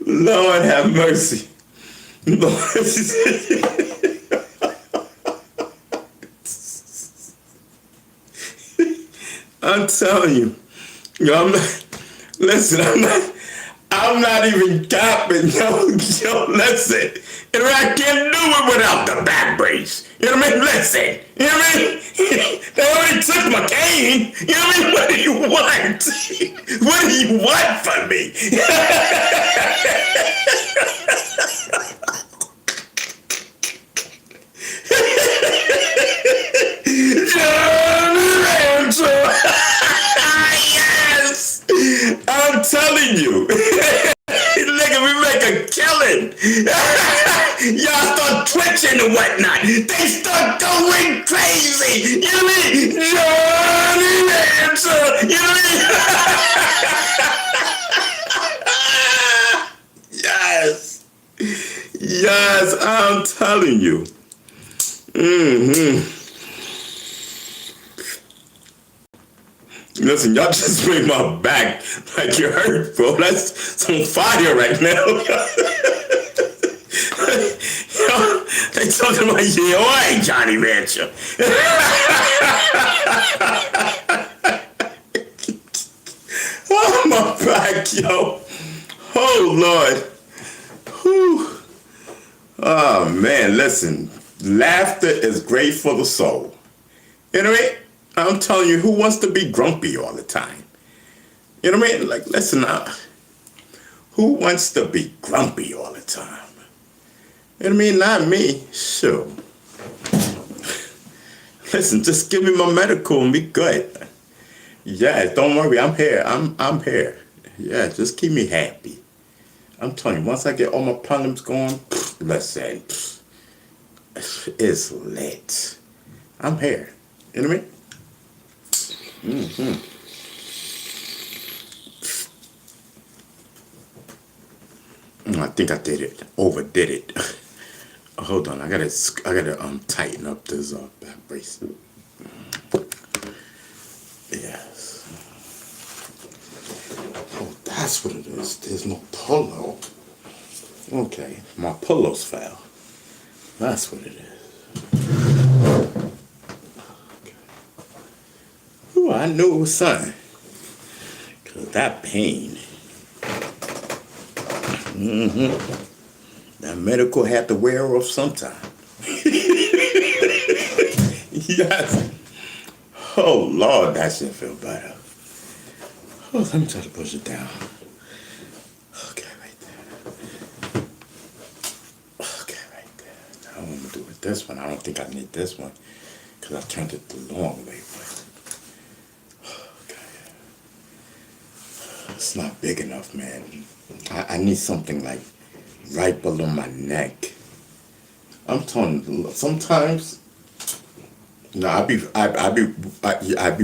Lord have mercy. Lord. I'm telling you, I'm not even capping, yo, listen. And I can't do it without the back brace. You know what I mean? Listen, you know what I mean? They already took my cane. You know what I mean? What do you want? What do you want from me? Yes! I'm telling you. Nigga, we make a killing. Y'all start twitching and whatnot. They start going crazy. You know what I mean? Johnny Rancher. You know what I mean? Yes. Yes, I'm telling you. Mm-hmm. Listen, y'all just made my back like you hurt, bro. That's some fire right now. Yo, they talking about you, oi, Johnny Rancher. Oh, my back, yo. Oh, Lord. Whew. man, listen. Laughter is great for the soul. You know what I mean? I'm telling you, who wants to be grumpy all the time? You know what I mean? Like, listen, who wants to be grumpy all the time? You know what I mean? Not me. Sure. Listen, just give me my medical and be good. Yeah, don't worry, I'm here. I'm here. Yeah, just keep me happy. I'm telling you, once I get all my problems going, listen, it's lit. I'm here. You know what I mean? I think I did it. Overdid it. Hold on, I gotta tighten up this back bracelet. Yes. Oh, that's what it is. There's no pillow. Okay, my pillows fell. That's what it is. Okay. Ooh, I knew it was something. Cause that pain. That medical had to wear off sometime. Yes. Oh Lord, that shit feel better. Oh, let me try to push it down. Okay, right there. Okay, right there. Now what I'm gonna do with this one. I don't think I need this one because I turned it the long way. But okay, it's not big enough, man. I need something like right below my neck. I'm telling you, sometimes. No, I be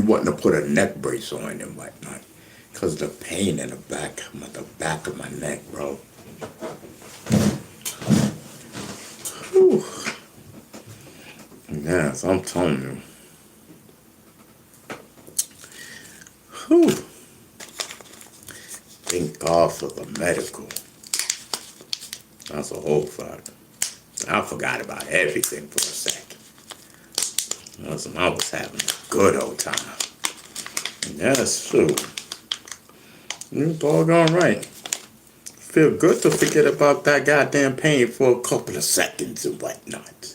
wanting to put a neck brace on and whatnot, cause the pain in the back of my neck, bro. Whew. Yes, I'm telling you. Whew. Thank God for the medical. That's a whole fact. I forgot about everything for a second. Listen, I was having a good old time. And that's true. You're doggone right. Feel good to forget about that goddamn pain for a couple of seconds and whatnot.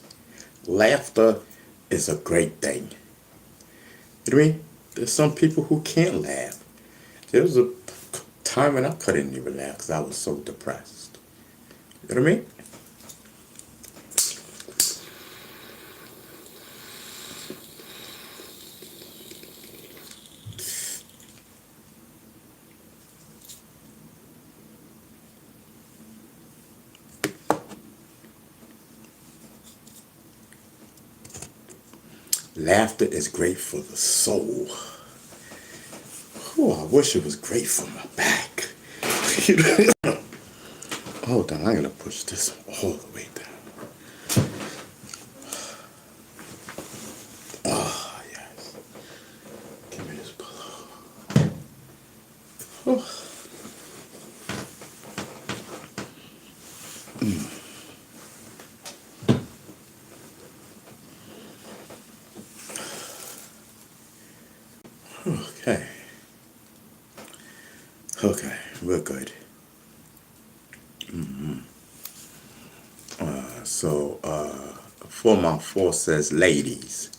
Laughter is a great thing. You know what I mean? There's some people who can't laugh. There was a time when I couldn't even laugh because I was so depressed. You know what I mean? Laughter is great for the soul. Oh, I wish it was great for my back. Hold on, I'm gonna push this all the way down. Oh, yes. Give me this pillow. Oh. Okay. Okay, we're good. So, Form 4 says, ladies,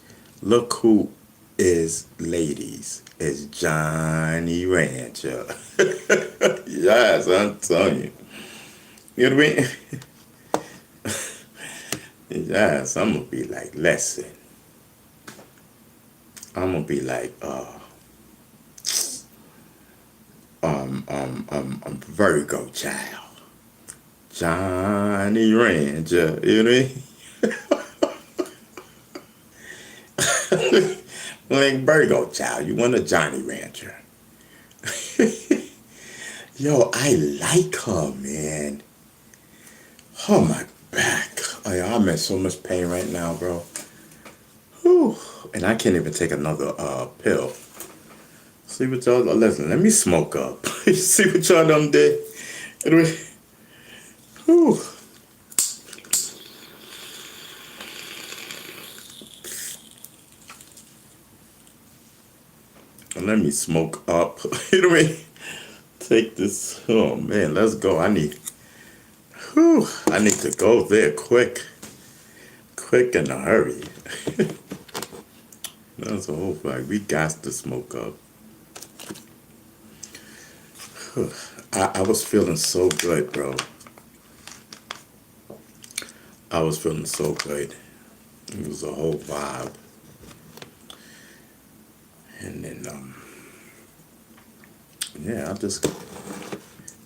look who is ladies. It's Johnny Rancher. Yes, I'm telling you. You know what I mean? Yes, I'm gonna be like, listen. I'm gonna be like, Virgo child. Johnny Rancher, you know what I mean? Like Virgo child, you want a Johnny Rancher. Yo, I like her, man. Oh, my back. Oh, yeah, I'm in so much pain right now, bro. Whew. And I can't even take another pill. See what y'all, listen, let me smoke up. See what y'all done did? Whew. Let me smoke up. You know what I mean? Take this. Oh man, let's go. I need to go there quick. quick in a hurry. That's a whole fact. We got to smoke up. I was feeling so good, bro. I was feeling so good. It was a whole vibe. And then, yeah,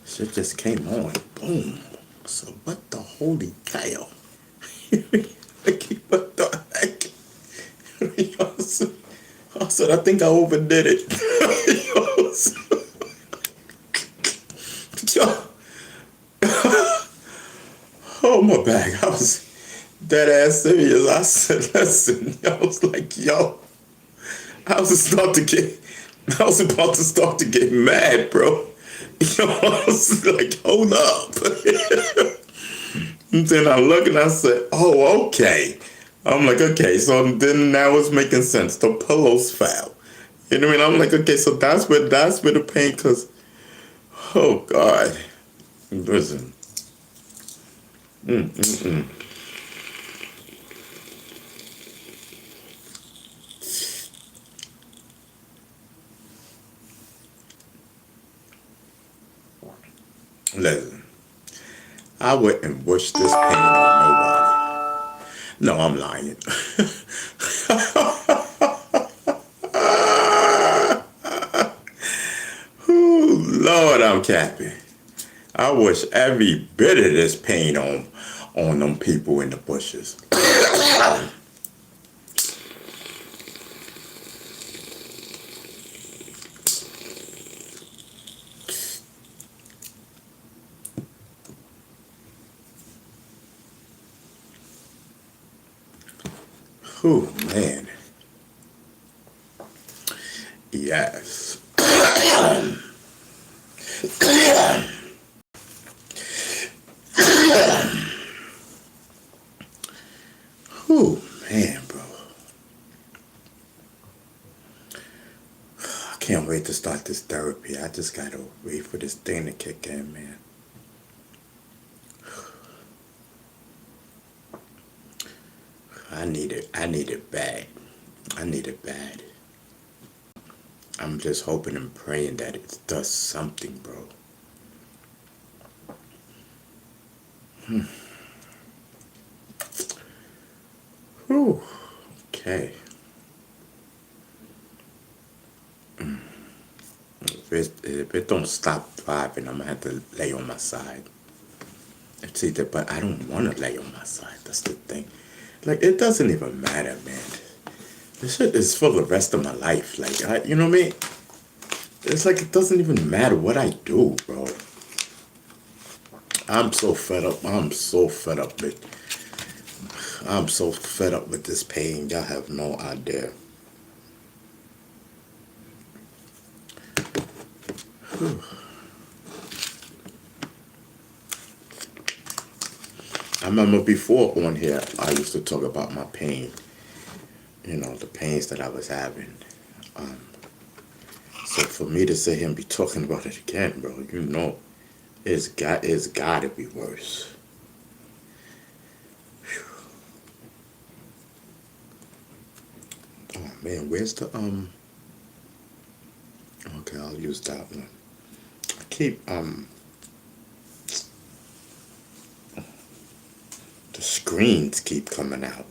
shit just came on. Boom. So what the holy cow? What the heck? I said, I think I overdid it. Oh, my bag. I was dead ass serious. I said, listen, I was like, yo, I was about to start to get mad, bro. I was like, hold up. And then I look and I said, oh, okay. I'm like, okay, so then now it's making sense. The pillows fell. You know what I mean? I'm like, okay, so that's where the pain, cause, oh God, listen. Listen, I wouldn't wish this pain on nobody. No, I'm lying. Ooh, Lord, I'm capping. I wish every bit of this pain on them people in the bushes. Oh man. Yes. Oh man, bro. I can't wait to start this therapy. I just gotta wait for this thing to kick in, man. I need it. I need it bad. I need it bad. I'm just hoping and praying that it does something, bro. Whew. Okay. If it don't stop driving, I'm gonna have to lay on my side. It's either, but I don't want to lay on my side. That's the thing. Like, it doesn't even matter, man. This shit is for the rest of my life. Like, you know what I mean? It's like it doesn't even matter what I do, bro. I'm so fed up. I'm so fed up with this pain. Y'all have no idea. Whew. I remember before on here, I used to talk about my pain. You know, the pains that I was having. So for me to sit here and be talking about it again, bro, you know, it's gotta be worse. Whew. Oh man, where's the okay, I'll use that one. I keep the screens keep coming out.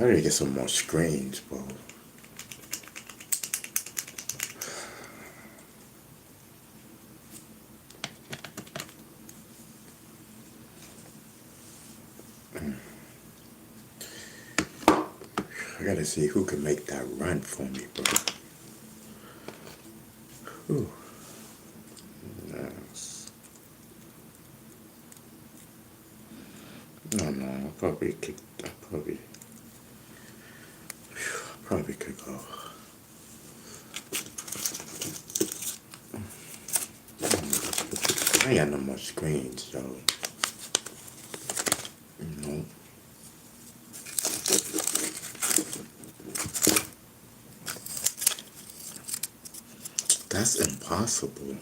I gotta get some more screens, bro. I gotta see who can make that run for me, bro. Whew. Yes. No, I probably could go. I ain't got no more screens, so you know. That's impossible.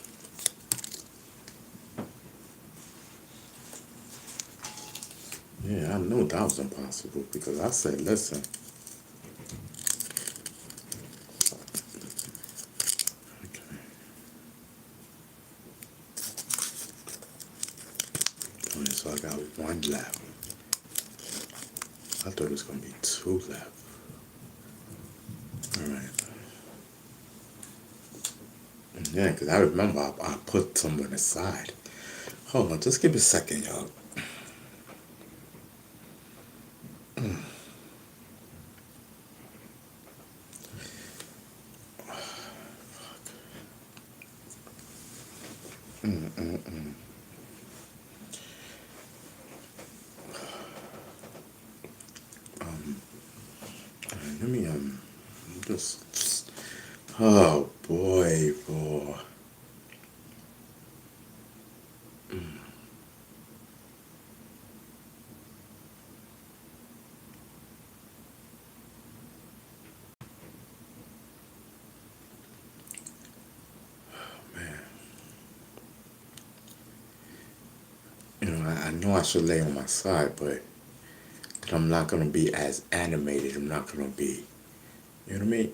Yeah, I knew that was impossible because I said, listen. Okay. Alright, so I got one left. I thought it was gonna be two left. Alright. Yeah, because I remember I put someone aside. Hold on, just give me a second, y'all. Let me just. Oh boy, boy. Man, I know I should lay on my side, but I'm not gonna be as animated. I'm not gonna be. You know what I mean?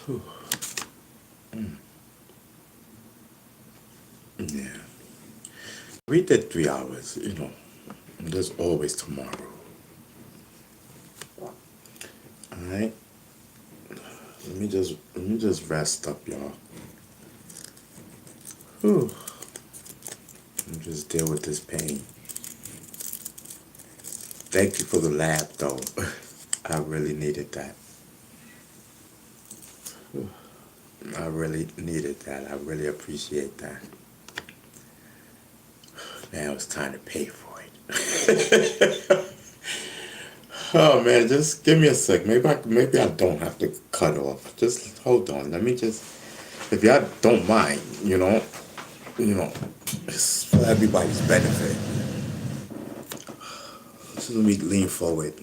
Whew. Yeah. We did 3 hours. There's always tomorrow. All right. Let me just rest up, y'all. Whew. Let me just deal with this pain. Thank you for the laugh, though. I really needed that. I really needed that. I really appreciate that. Now it's time to pay for it. Oh man, just give me a sec. Maybe I don't have to cut off. Just hold on. Let me just, if y'all don't mind, it's for everybody's benefit. So let me lean forward.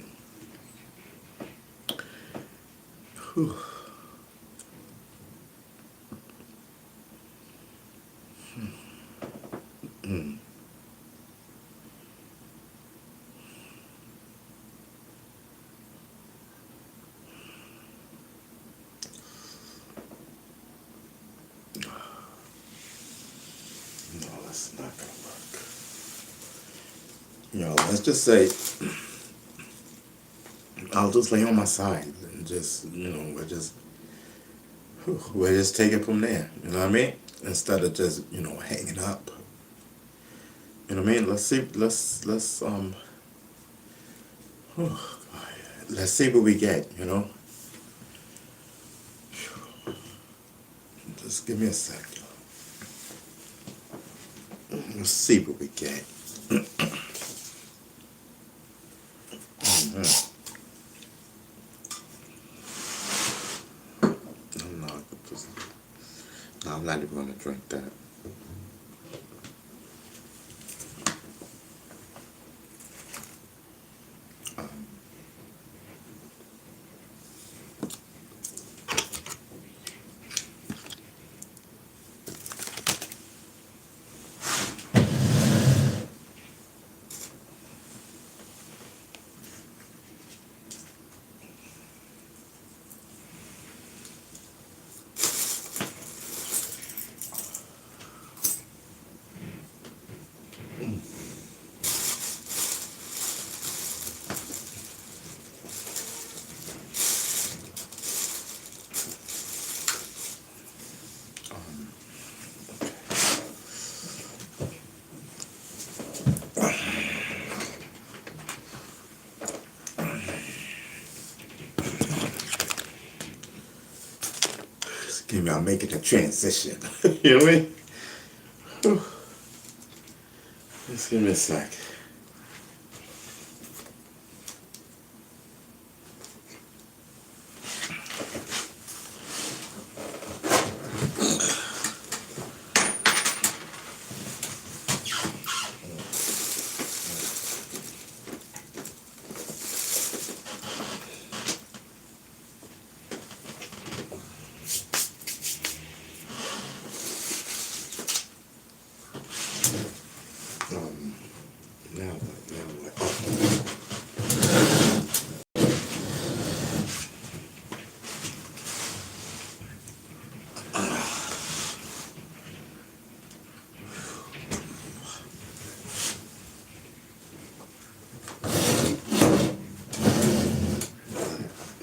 Whew. No, that's not gonna work. Let's just say I'll just lay on my side and just, we'll just take it from there. You know what I mean? Instead of just, hanging up. You know what I mean? Whew, let's see what we get. Just give me a sec. Let's see what we get. Mhm. I'm not just, no, I'm not even gonna drink that. Um, Excuse me, I'm making a transition. You know what I mean? Whew. Just give me a sec. Now what? Now what?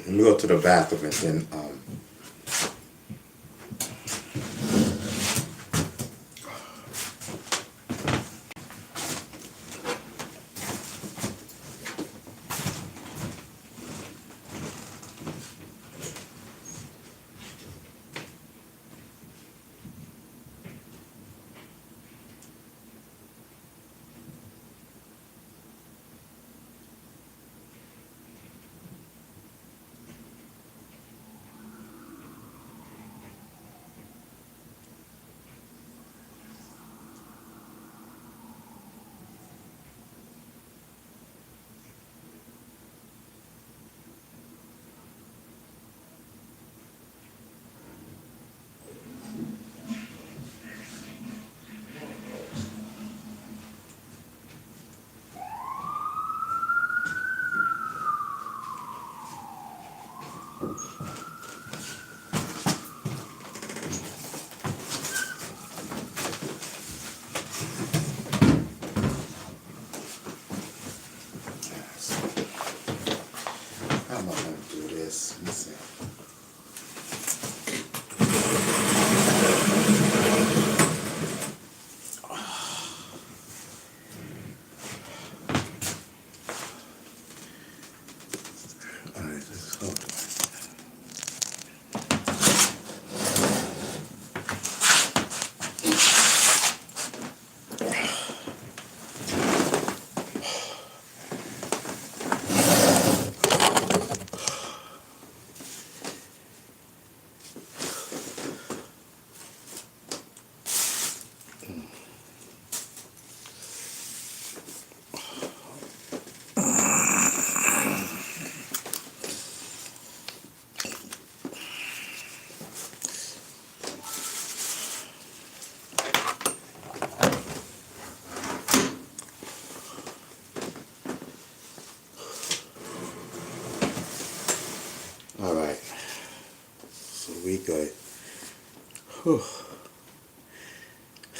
Let me go to the bathroom and then how am I gonna do this? Let's see. All right, let's hold on. All right, so we good. Whew.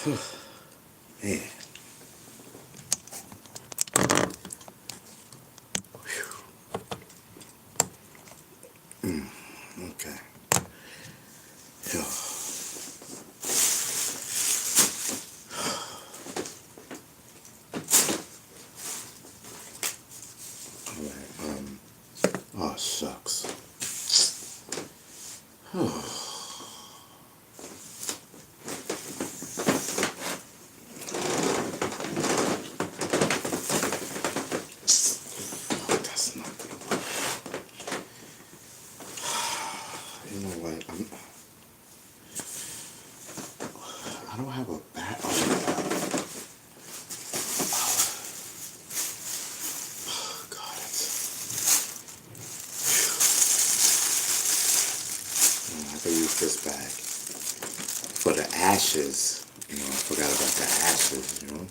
Whew. Man. Okay. Yeah. All right. Oh shucks. That's not gonna work. You know what? I don't have a bat. Oh, God, I have to use this bag for the ashes. You know, I forgot about the ashes, you know.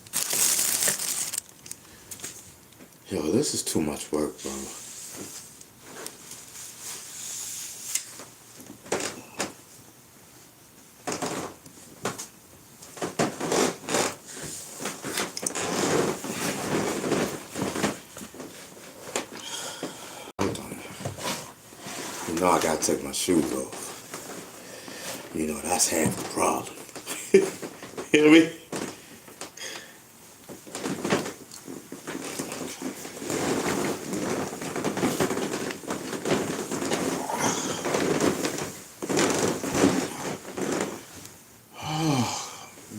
Yo, this is too much work, bro. Hold on. You know I gotta take my shoes off. You know, that's half the problem. You hear me?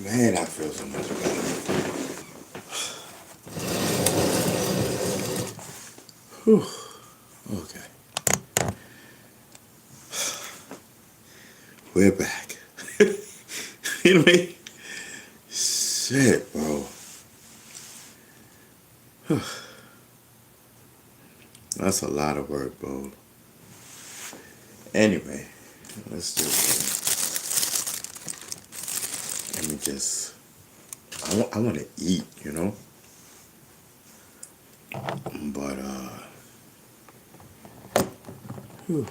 Man, I feel so much better. Whew. Okay. We're back. You know what I mean? Shit, bro. That's a lot of work, bro. Anyway, let's just let me just I want to eat, you know. But whew.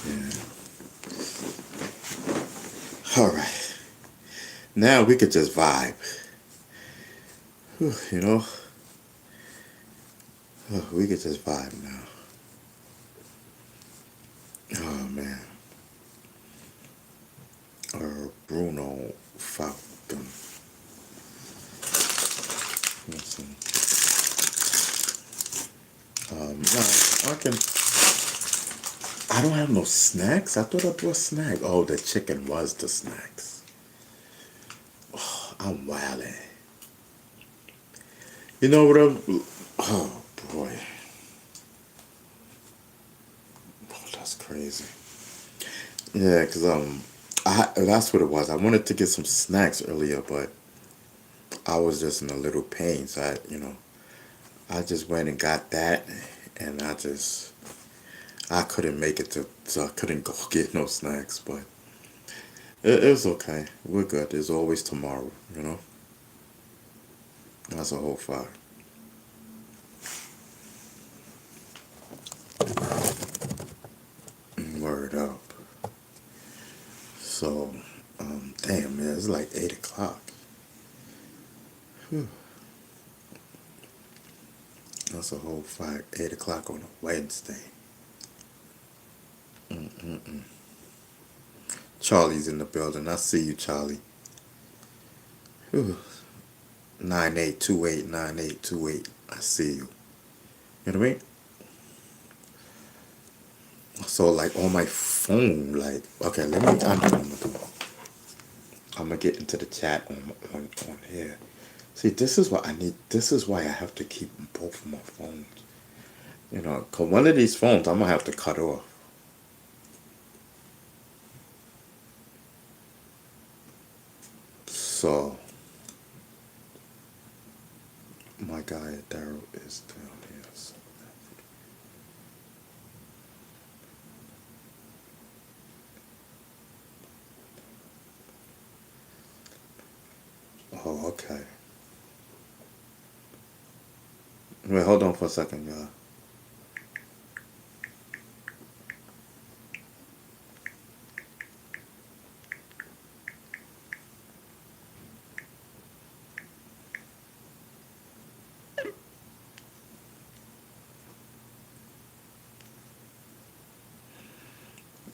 Yeah. All right. Now we could just vibe. Whew, you know, we could just vibe now. Oh man. Bruno Falcon. Listen. No, I don't have no snacks. I thought I brought snacks. Oh, the chicken was the snacks. Oh, I'm wildin'. You know what oh boy. Oh, that's crazy. Yeah, cause that's what it was. I wanted to get some snacks earlier, but I was just in a little pain. So I just went and got that, and I couldn't make it so I couldn't go get no snacks. But it was okay. We're good. There's always tomorrow. That's a whole fire. Word up. So, damn man, it's like 8 o'clock. Whew. That's a whole fire. 8 o'clock on a Wednesday. Charlie's in the building. I see you, Charlie. Whew. 98289828. I see you. You know what I mean? So like on my phone, like okay, let me. I'm gonna do. I'm gonna get into the chat on here. See, this is what I need. This is why I have to keep both of my phones. Cause one of these phones I'm gonna have to cut off. So my guy Daryl is down here. So. Oh, okay. Wait, hold on for a second, y'all.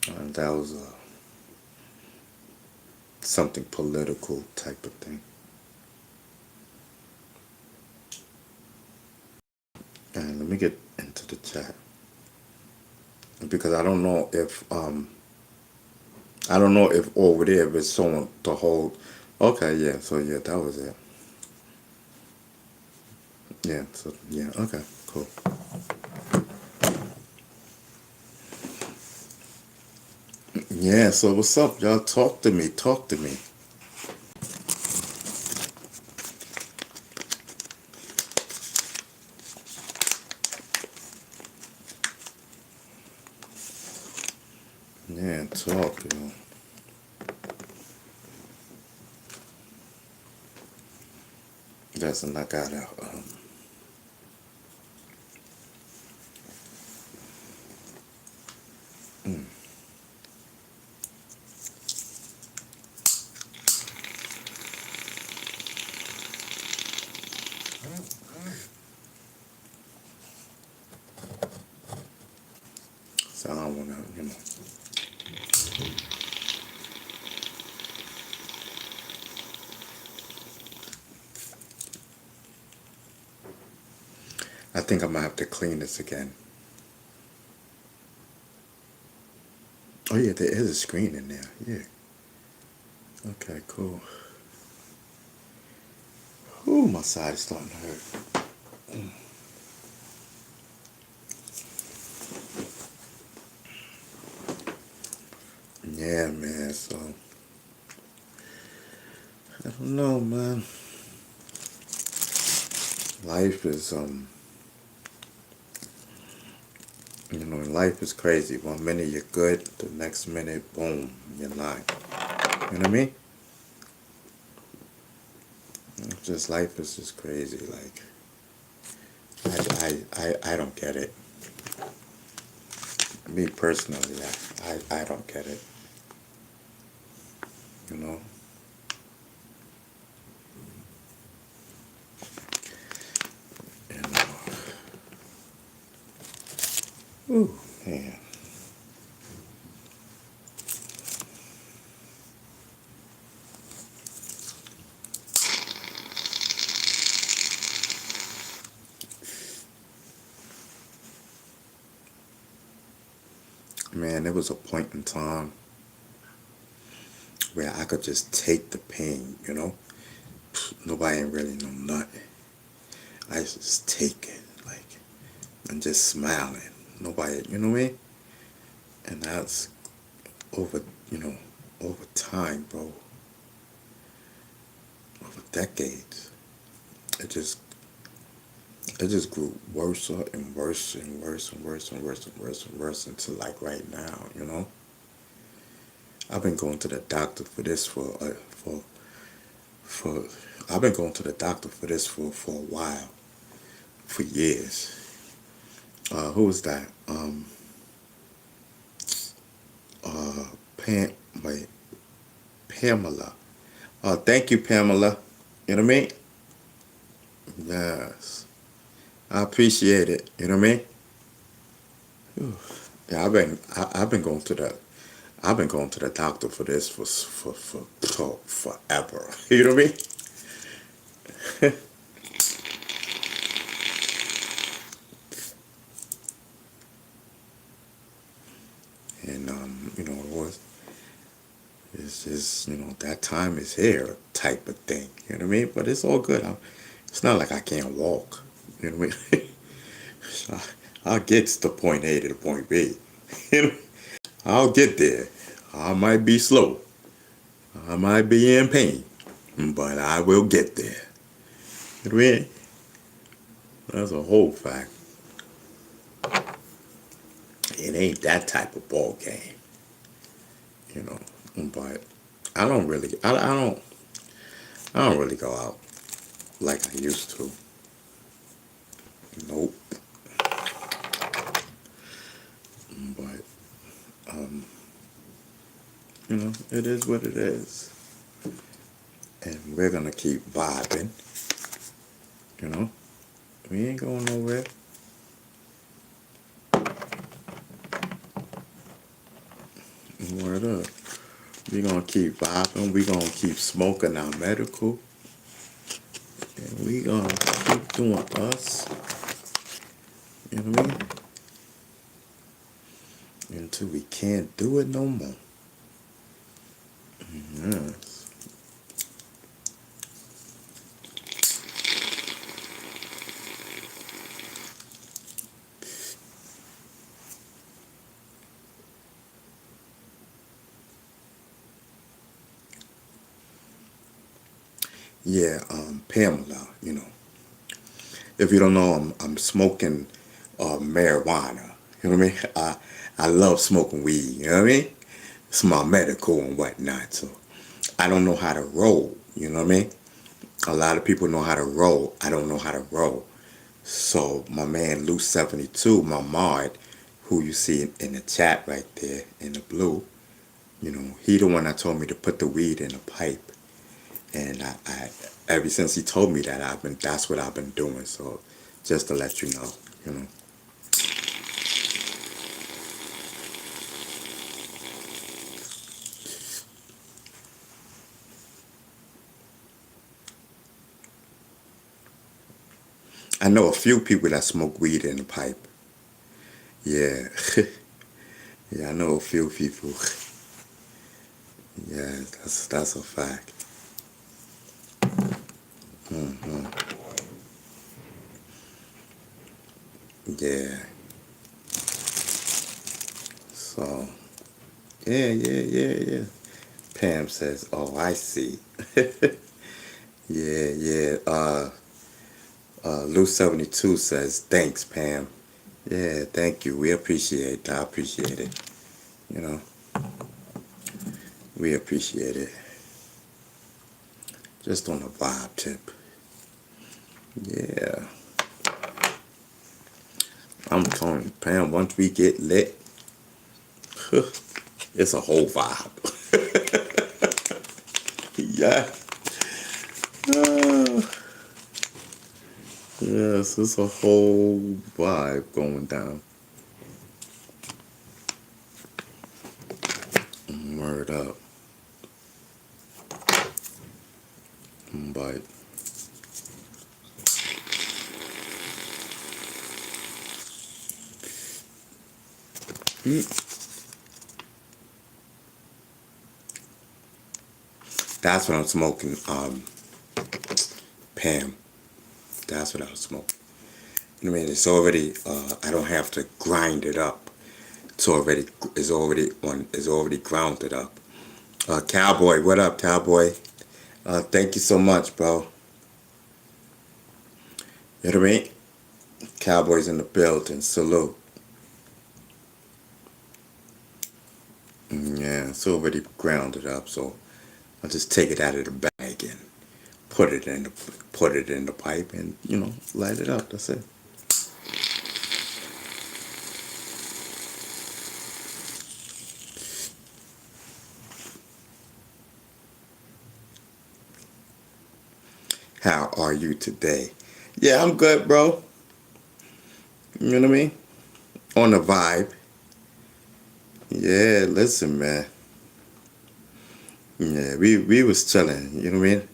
And that was something political type of thing. And let me get into the chat because I don't know if over there if it's showing the whole. Okay, yeah. So yeah, that was it. Yeah. So yeah. Okay. Cool. Yeah. So what's up, y'all? Talk to me. Talk to me. Yeah, talk, yo. Listen, I gotta so I don't wanna. I think I'm gonna have to clean this again. Oh yeah, there is a screen in there. Yeah. Okay, cool. Ooh, my side is starting to hurt. Yeah, man. So I don't know, man. Life is life is crazy. One minute you're good, the next minute, boom, you're not. You know what I mean? life is just crazy. Like, I don't get it. Me personally, I don't get it. You know? You know. Ooh, man. Man, there was a point in time where I could just take the pain, you know? Nobody ain't really know nothing. I used to just take it, like, and just smiling. Nobody, you know what I mean? And that's over, over time, bro. Over decades. It just grew worse and worse and worse and worse and worse and worse and worse until like right now, you know? I've been going to the doctor for this for I've been going to the doctor for this for a while, for years. Who was that? Pam, wait, Pamela. Thank you, Pamela. You know what I mean? Yes, I appreciate it. You know what I mean? Whew. Yeah, I've been going to the doctor for this for forever. You know what I mean? And it's just that time is here type of thing. You know what I mean? But it's all good. It's not like I can't walk. You know what I mean? I'll get to point A to the point B. You know, I'll get there. I might be slow. I might be in pain, but I will get there. You know what I mean? That's a whole fact. It ain't that type of ball game, you know. But I don't really, I don't really go out like I used to. Nope. But it is what it is, and we're gonna keep vibing. You know, we ain't going nowhere. Word up. We gonna keep vibing. We gonna keep smoking our medical, and we gonna keep doing us. You know what I mean? Until we can't do it no more. Yes. Yeah, Pamela, if you don't know, I'm smoking marijuana. You know what I mean? I love smoking weed. You know what I mean? It's my medical and whatnot. So I don't know how to roll. You know what I mean? A lot of people know how to roll. I don't know how to roll. So my man Lou 72, my mod, who you see in the chat right there in the blue, he the one that told me to put the weed in a pipe. And I ever since he told me that, that's what I've been doing. So just to let you know. I know a few people that smoke weed in the pipe. Yeah. Yeah, I know a few people. Yeah, that's a fact. hmm Yeah. So, yeah. Pam says, "Oh, I see." Yeah. Lou 72 says, "Thanks, Pam." Yeah, thank you. We appreciate it. I appreciate it. You know, we appreciate it. Just on a vibe tip. Yeah. I'm telling you, Pam, once we get lit, it's a whole vibe. Yeah. Yes, it's a whole vibe going down. Word up. But that's what I'm smoking, Pam. That's what I was smoking. I mean, it's already. I don't have to grind it up. It's already grounded up. Cowboy, what up, Cowboy? Thank you so much, bro. You know what I mean? Cowboys in the building. Salute. Yeah, it's already grounded up, so I'll just take it out of the bag and put it in the pipe and light it up. That's it. How are you today? Yeah, I'm good, bro. You know what I mean? On the vibe. Yeah, listen, man. Yeah, we was chilling. You know what I mean?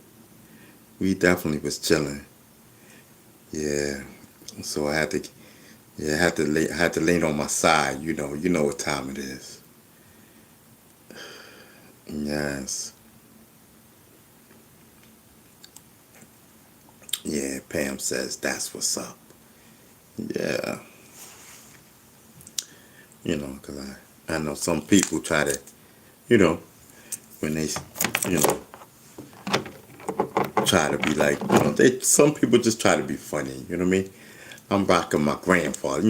We definitely was chilling. Yeah. So I had to lean on my side. You know what time it is. Yes. Yeah, Pam says that's what's up. Yeah. Because I know some people try to, when they, try to be like, some people just try to be funny, you know what I mean? I'm rocking my grandfather,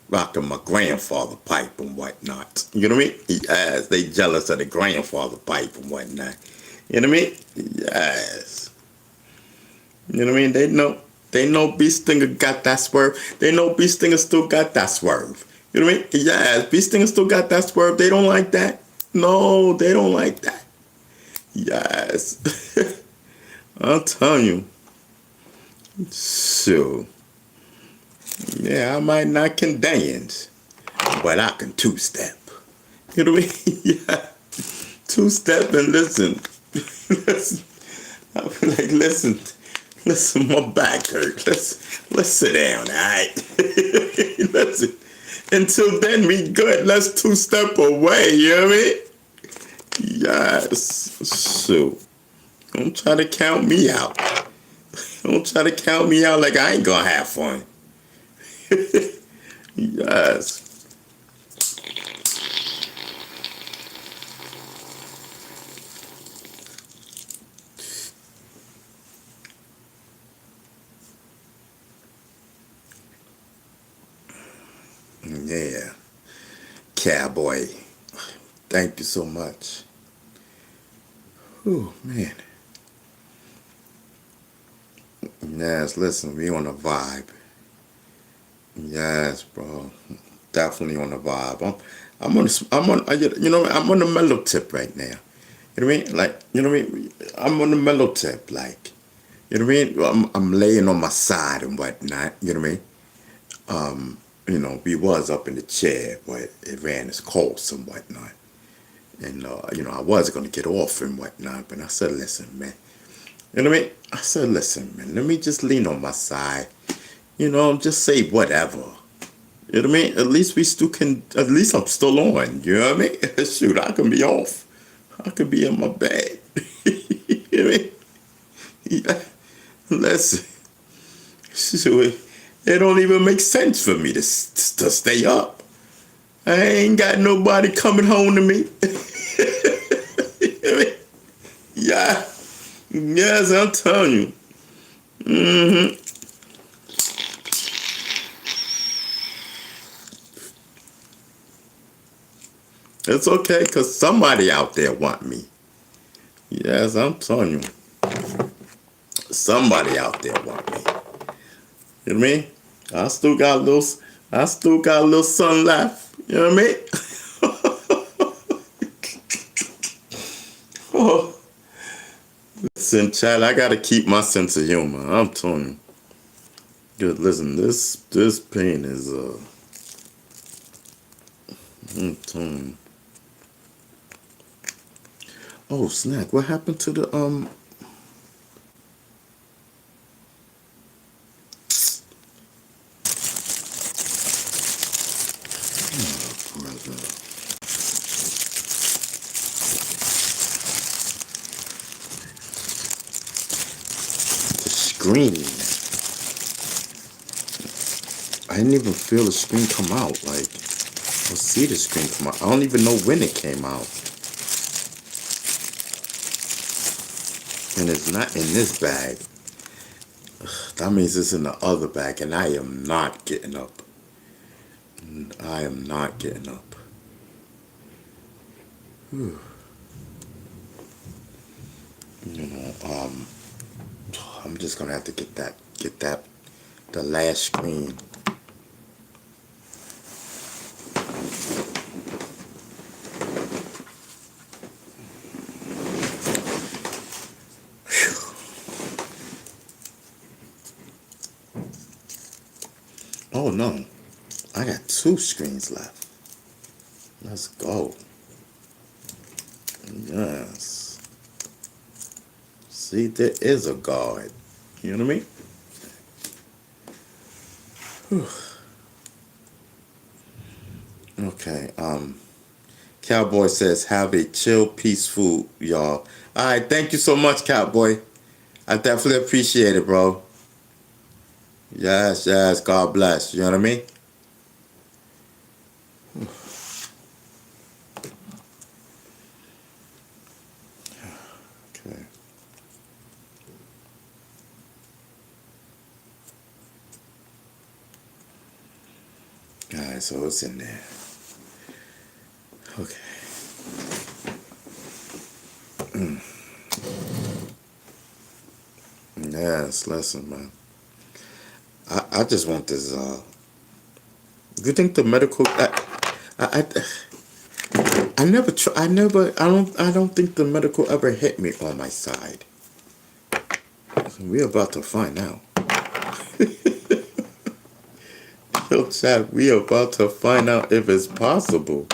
rocking my grandfather pipe and whatnot. You know what I mean? Yes, they jealous of the grandfather pipe and whatnot. You know what I mean? Yes. You know what I mean? They know B Stinger got that swerve. They know B Stinger still got that swerve. You know what I mean? Yes, B Stinger still got that swerve. They don't like that. No, they don't like that. Yes. I'm telling you. So, yeah, I might not can dance, but I can two-step. You know what I mean? Yeah. Two-step and listen. Listen. I feel like, listen, my back hurt. Let's sit down, all right? Listen. Until then, we good. Let's two-step away, you know what I mean? Yes. So, don't try to count me out. Don't try to count me out like I ain't gonna have fun. Yes. Yeah. Cowboy. Thank you so much. Oh, man. Yes, listen, we on a vibe. Yes, bro. Definitely on the vibe. I'm on the mellow tip right now. You know what I mean? Like, you know what I mean? I'm on the mellow tip, like, you know what I mean? I'm laying on my side and whatnot, you know what I mean? We was up in the chair, but it ran its course and whatnot. And, I was going to get off and whatnot, but I said, listen, man. You know what I mean? I said, listen, man, let me just lean on my side. Just say whatever. You know what I mean? At least at least I'm still on. You know what I mean? Shoot, I can be off. I could be in my bed. You know what I mean? Yeah. Listen. Shoot, it don't even make sense for me to stay up. I ain't got nobody coming home to me. You know what I mean? Yeah. Yes, I'm telling you. Mm-hmm. It's okay, because somebody out there want me. Yes, I'm telling you. Somebody out there want me. You know what I mean? I still got a little sun left. You know what I mean? Oh, listen, Chad, I gotta keep my sense of humor. I'm telling you. Good, listen, this pain is I'm telling you. Oh, snack, what happened to the brother. The screen. I didn't even feel the screen come out. Like, I'll see the screen come out. I don't even know when it came out. And it's not in this bag. That means it's in the other bag, and I am not getting up. I am not getting up. Whew. You know, I'm just gonna have to get the last screen. Oh no, I got 2 screens left. Let's go. Yes. See, there is a guard. You know what I mean? Whew. Okay. Cowboy says, have a chill, peaceful, y'all. All right. Thank you so much, Cowboy. I definitely appreciate it, bro. Yes, yes. God bless. You know what I mean? Okay. All right. So it's in there. Okay. Yes. Listen, man. I just want this. Do you think the medical? I I never try. I don't think the medical ever hit me on my side. We're about to find out. Yo, Chad, we about to find out if it's possible.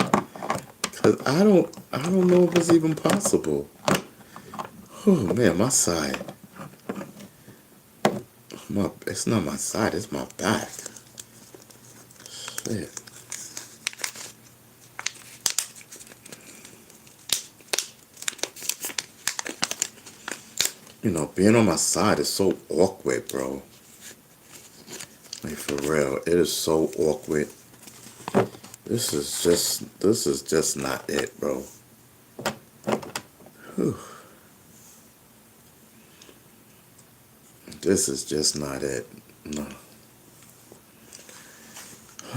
Cause I don't know if it's even possible. Oh man, my side. It's not my side. It's my back. Shit. You know, being on my side is so awkward, bro. Like for real, it is so awkward. This is just not it, bro. Whew. This is just not it. No.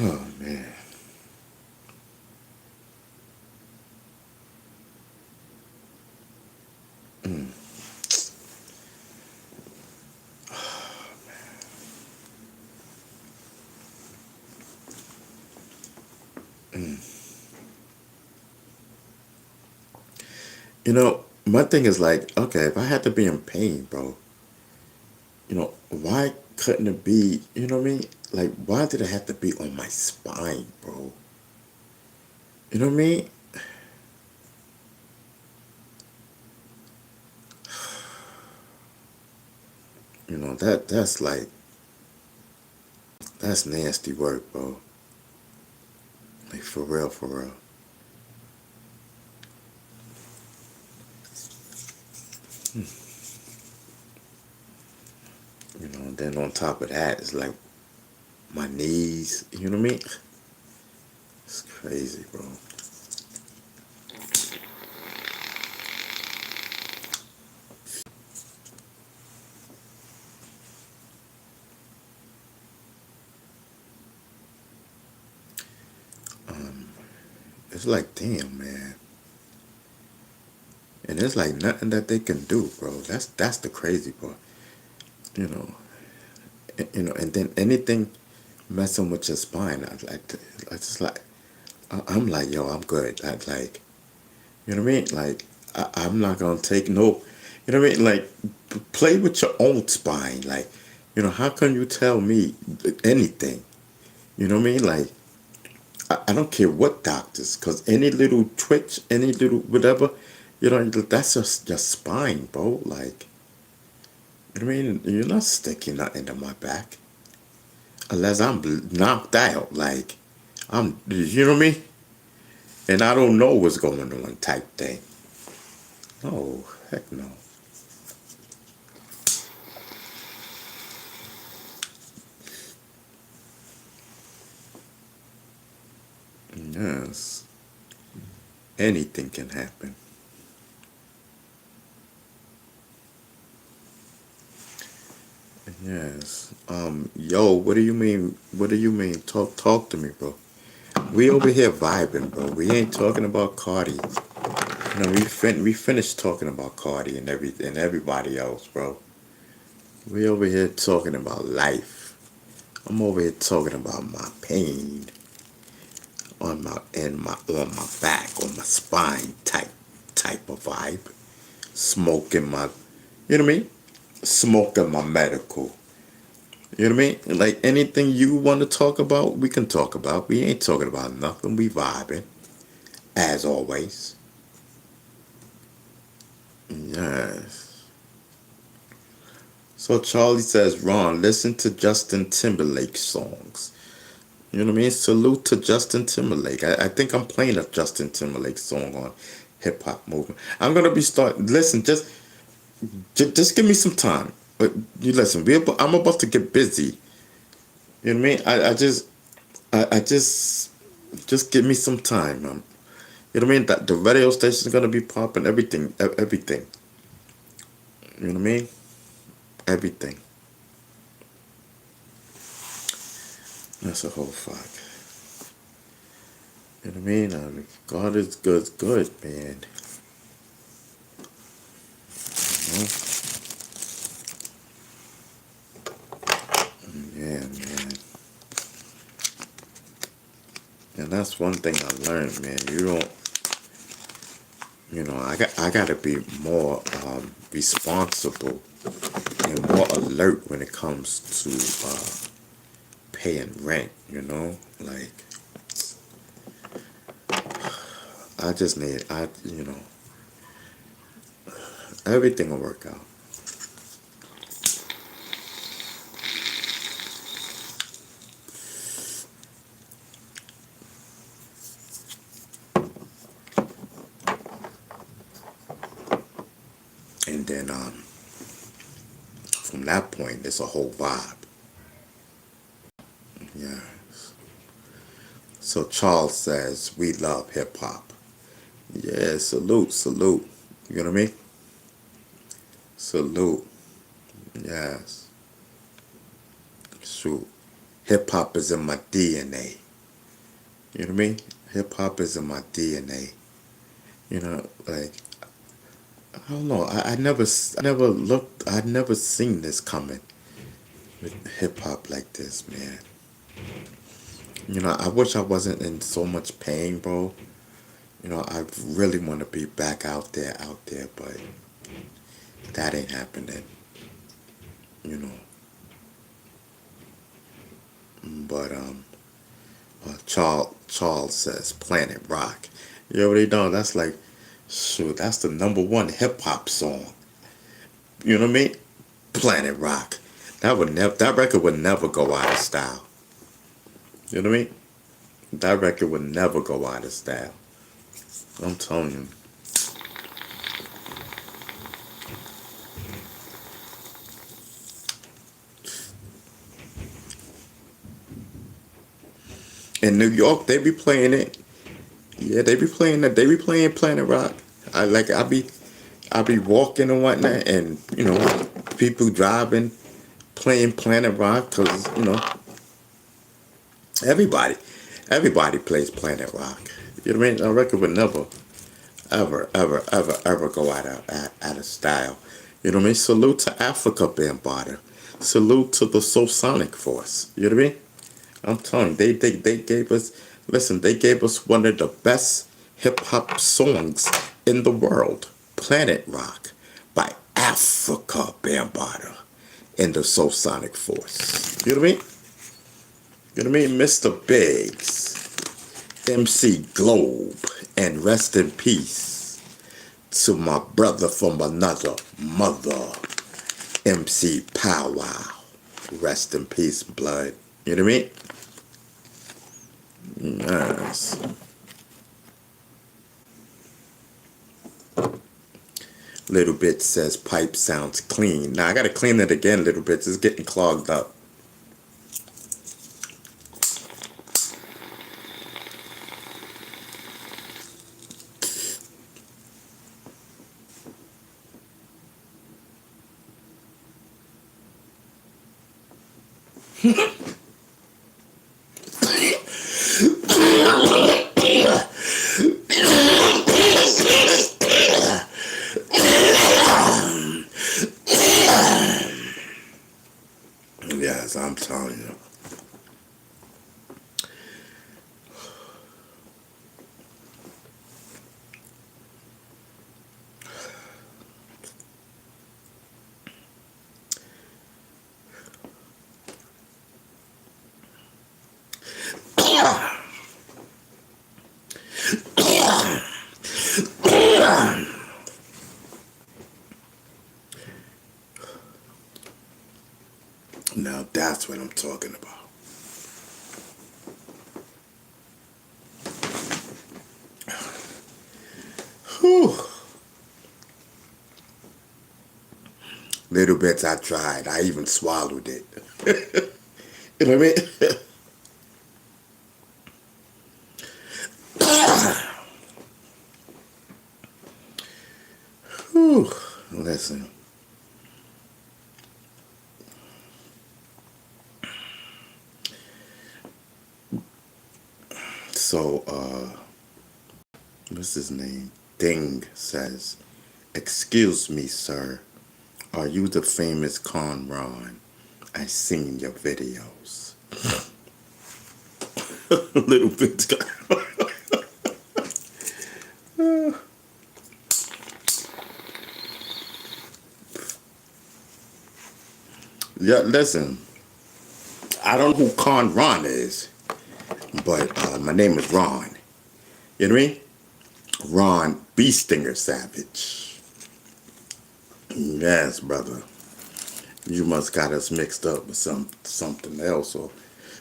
Oh man. Mm. You know, my thing is like, okay, if I had to be in pain, bro, you know, why couldn't it be, you know what I mean? Like, why did it have to be on my spine, bro? You know what I mean? You know, that's like, that's nasty work, bro. Like, for real, for real. You know, and then on top of that, it's like my knees, you know what I mean? It's crazy, bro. It's like, damn, man. And there's like nothing that they can do, bro. That's the crazy part. You know, and then anything messing with your spine, I just like, I'm like, yo, I'm good. I like, you know what I mean? Like, I'm not gonna take no, you know what I mean? Like, play with your own spine. Like, how can you tell me anything? You know what I mean? Like, I don't care what doctors, because any little twitch, any little whatever, that's just your spine, bro. Like, you know what I mean? You're not sticking nothing to my back unless I'm knocked out. Like, you know what I mean? And I don't know what's going on type thing. Oh, heck no. Yes. Anything can happen. Yes. Yo, what do you mean? What do you mean? Talk to me, bro. We over here vibing, bro. We ain't talking about Cardi. We finished talking about Cardi and everybody else, bro. We over here talking about life. I'm over here talking about my pain on my back, on my spine type of vibe. Smoking my, you know what I mean? Smoking my medical. You know what I mean? Like anything you want to talk about, we can talk about. We ain't talking about nothing. We vibing, as always. Yes. So Charlie says, Ron, listen to Justin Timberlake songs. You know what I mean? Salute to Justin Timberlake. I think I'm playing a Justin Timberlake song on Hip Hop Movement. I'm gonna be starting. Listen, just give me some time. But you listen. I'm about to get busy. You know what I mean? I just give me some time. You know what I mean? That the radio station's gonna be popping. Everything. You know what I mean? Everything. That's a whole fuck. You know what I mean? God is good, man. You know? Yeah, man. And that's one thing I learned, man. I gotta be more responsible and more alert when it comes to paying rent, like I just need everything will work out. And then from that point it's a whole vibe. Yeah. So Charles says we love hip hop. Yeah, salute. You know what I mean? Salute. Yes. Shoot. Hip hop is in my DNA. You know what I mean? Hip hop is in my DNA. Like I don't know. I never looked. I'd never seen this coming with hip hop like this, man. I wish I wasn't in so much pain, bro. I really want to be back out there, but that ain't happening. You know. But Charles says Planet Rock. You already know that's like, shoot, that's the #1 hip hop song. You know what I mean? Planet Rock. That record would never go out of style. You know what I mean? That record would never go out of style. I'm telling you. In New York, they be playing it. Yeah, they be playing that. They be playing Planet Rock. I be walking and whatnot, and people driving, playing Planet Rock, cause everybody plays Planet Rock. You know what I mean? A record would never, ever go out of style. You know what I mean? Salute to Africa, Bambaataa. Salute to the Soulsonic Force. You know what I mean? I'm telling you, they gave us, listen, they gave us one of the best hip hop songs in the world, Planet Rock, by Africa, Bambaataa, and the Soulsonic Force. You know what I mean? You know what I mean? Mr. Biggs, MC Globe, and rest in peace to my brother from another mother, MC Powwow. Rest in peace, blood. You know what I mean? Yes. Little Bit says pipe sounds clean. Now I gotta clean it again, Little Bit. It's getting clogged up. Yes, I'm telling you. Now that's what I'm talking about. Whew. Little Bits I tried. I even swallowed it. You know what I mean? Whew. Listen. So, what's his name? Ding says, "Excuse me, sir. Are you the famous Con Ron? I seen your videos." Little Bit. Yeah, listen. I don't know who Con Ron is, but my name is Ron. You know what I mean? Ron B. Stinger Savage. Yes, brother. You must got us mixed up with something else, or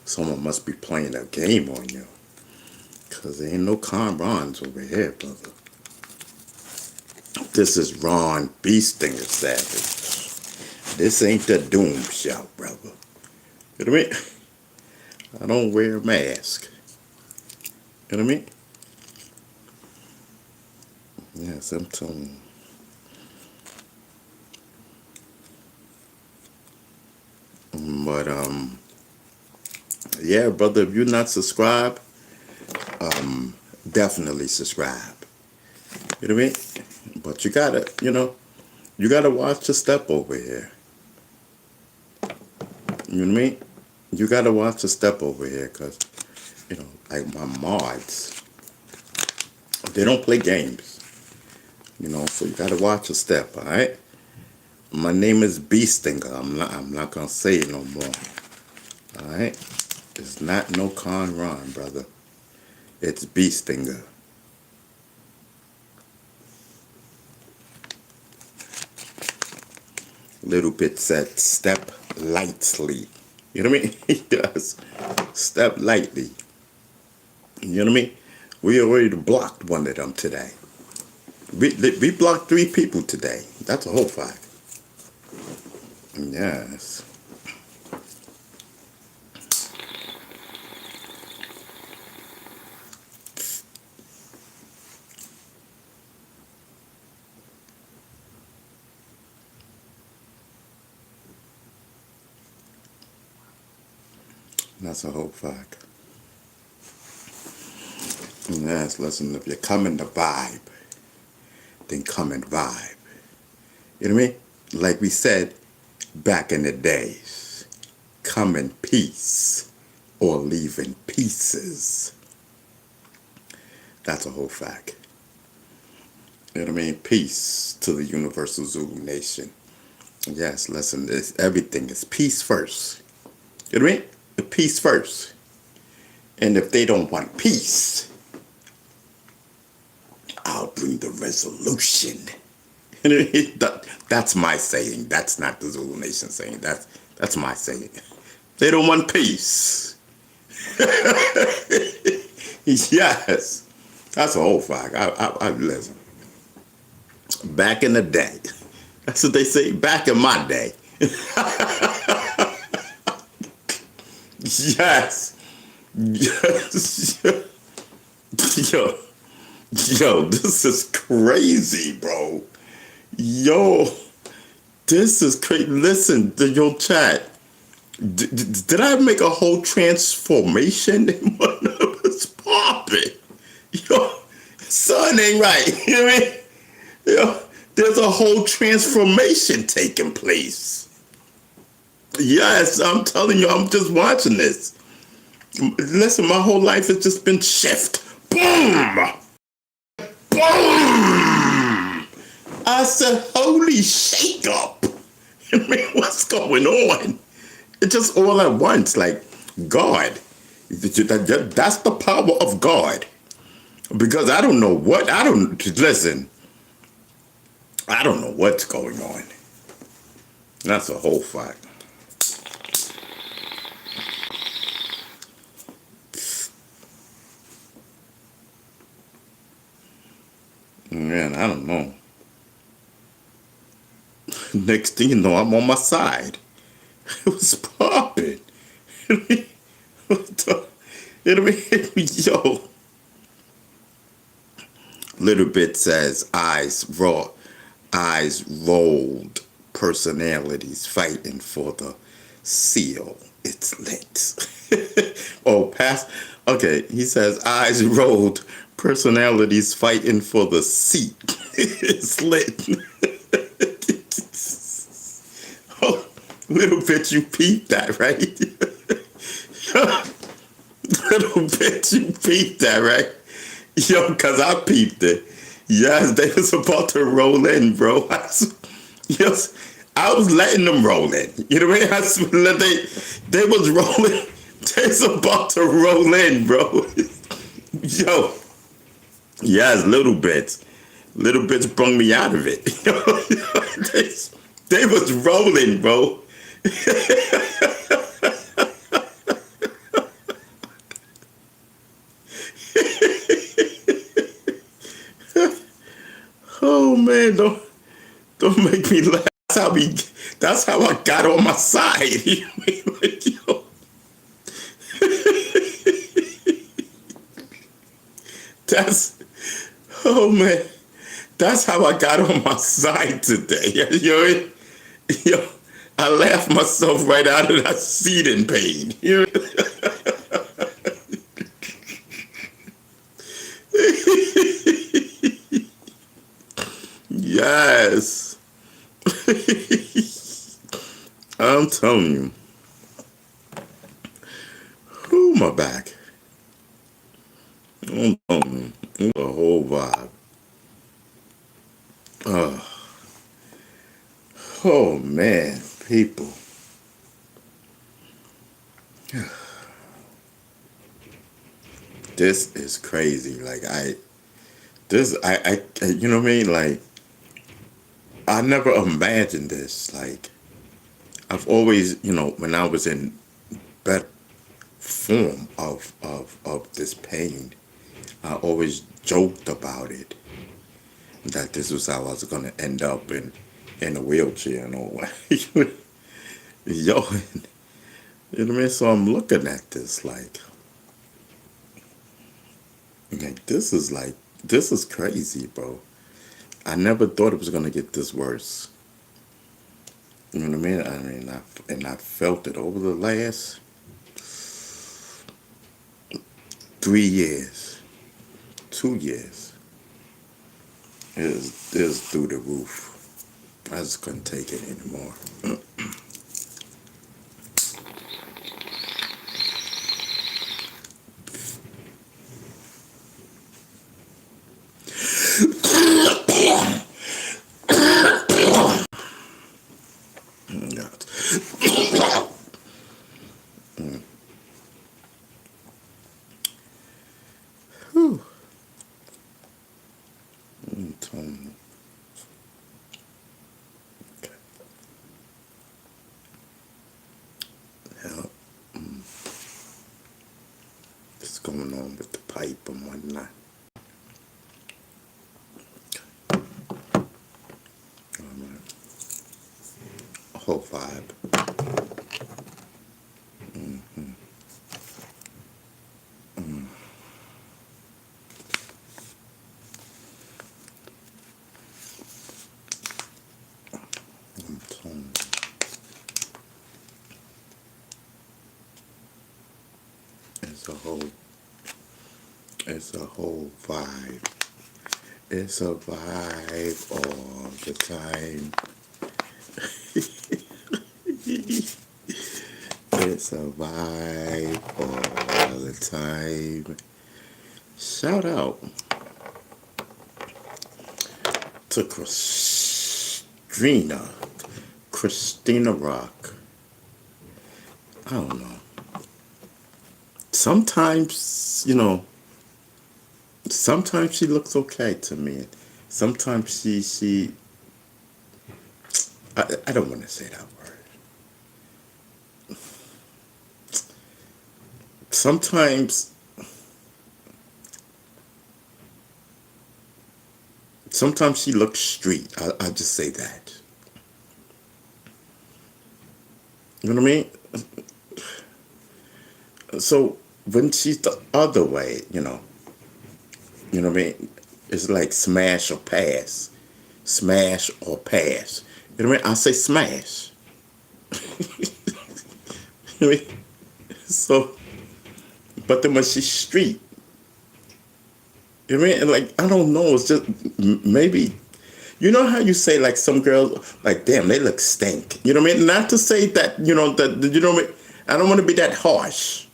someone must be playing a game on you. Cause there ain't no Con Rons over here, brother. This is Ron B. Stinger Savage. This ain't the Doom Show, brother. You know what I mean? I don't wear a mask. You know what I mean? Yes, I'm telling you. But yeah, brother, if you're not subscribed, definitely subscribe. You know what I mean? But you gotta, you gotta watch your step over here. You know what I mean? You gotta watch your step over here, cause like my mods, they don't play games. So you gotta watch your step, all right? My name is B Stinger. I'm not gonna say it no more. All right? It's not no Con Ron, brother. It's B Stinger. Little Bit said, "Step lightly." You know what I mean? He does. Step lightly. You know what I mean? We already blocked one of them today. We blocked 3 people today. That's a whole fact. Yes. That's a whole fact. Yes, listen, if you're coming to vibe, then come and vibe. You know what I mean? like we said back in the days, come in peace or leave in pieces. That's a whole fact. You know what I mean? Peace to the universal Zulu nation. Yes, listen, everything is peace first. You know what I mean? The peace first. And if they don't want peace, I'll bring the resolution. That's my saying. That's not the Zulu Nation saying. That's my saying. They don't want peace. Yes, that's a whole fact. I listen. Back in the day, that's what they say. Back in my day. Yes. Yes. Yo, this is crazy, bro. Yo, this is crazy. Listen to your chat. Did I make a whole transformation in one of us popping? Yo, son ain't right. You know what I mean? Yo, there's a whole transformation taking place. Yes, I'm telling you, I'm just watching this. Listen, my whole life has just been shift. Boom! Boom! I said, holy shake up. I mean, what's going on? It's just all at once, like God. That's the power of God. Because I don't know what, I don't know what's going on. That's a whole fact. Man, I don't know. Next thing you know, I'm on my side. It was popping. What the, you know what I mean? Yo. Little bit says eyes rolled, personalities fighting for the seal. It's lit. Oh, okay, he says eyes rolled, personalities fighting for the seat. It's lit. Oh, little bit you peeped that, right? Little bit you peeped that, right? Yo, cause I peeped it. Yes, they was about to roll in, bro. Yes, I was letting them roll in. You know what I mean? They was rolling. They was about to roll in, bro. Yo, yes, little bits. Little bits brung me out of it. They was rolling, bro. Oh man, don't make me laugh. That's how I got on my side. You know what I mean? Like, yo. Oh man, that's how I got on my side today. Yo, I laughed myself right out of that seat in pain. You know? Yes. I'm telling you. Who my back? I'm telling you. The whole vibe. Oh man, people. This is crazy. Like you know what I mean? Like, I never imagined this. Like, I've always, when I was in better form of this pain, I always joked about it. That this was how I was gonna end up in a wheelchair and all that. Yo, you know what I mean? So I'm looking at this like this is crazy, bro. I never thought it was gonna get this worse. You know what I mean? I felt it over the last 3 years, 2 years. It is through the roof. I just couldn't take it anymore. Whew. Okay. Now, what's going on with the pipe and whatnot? Whole vibe. I'm telling you. It's a whole vibe. It's a vibe all the time. It's a vibe all the time. Shout out to Christina Rock. I don't know. Sometimes, sometimes she looks okay to me. Sometimes I don't want to say that word. Sometimes she looks street. I'll just say that. You know what I mean? So when she's the other way, you know what I mean? It's like smash or pass. Smash or pass. You know what I mean? I say smash. You know what I mean? So, but then when she's street, you know what I mean? Like, I don't know, it's just maybe, you know how you say like some girls, like, damn, they look stink. You know what I mean? Not to say that, you know what I mean? I don't want to be that harsh.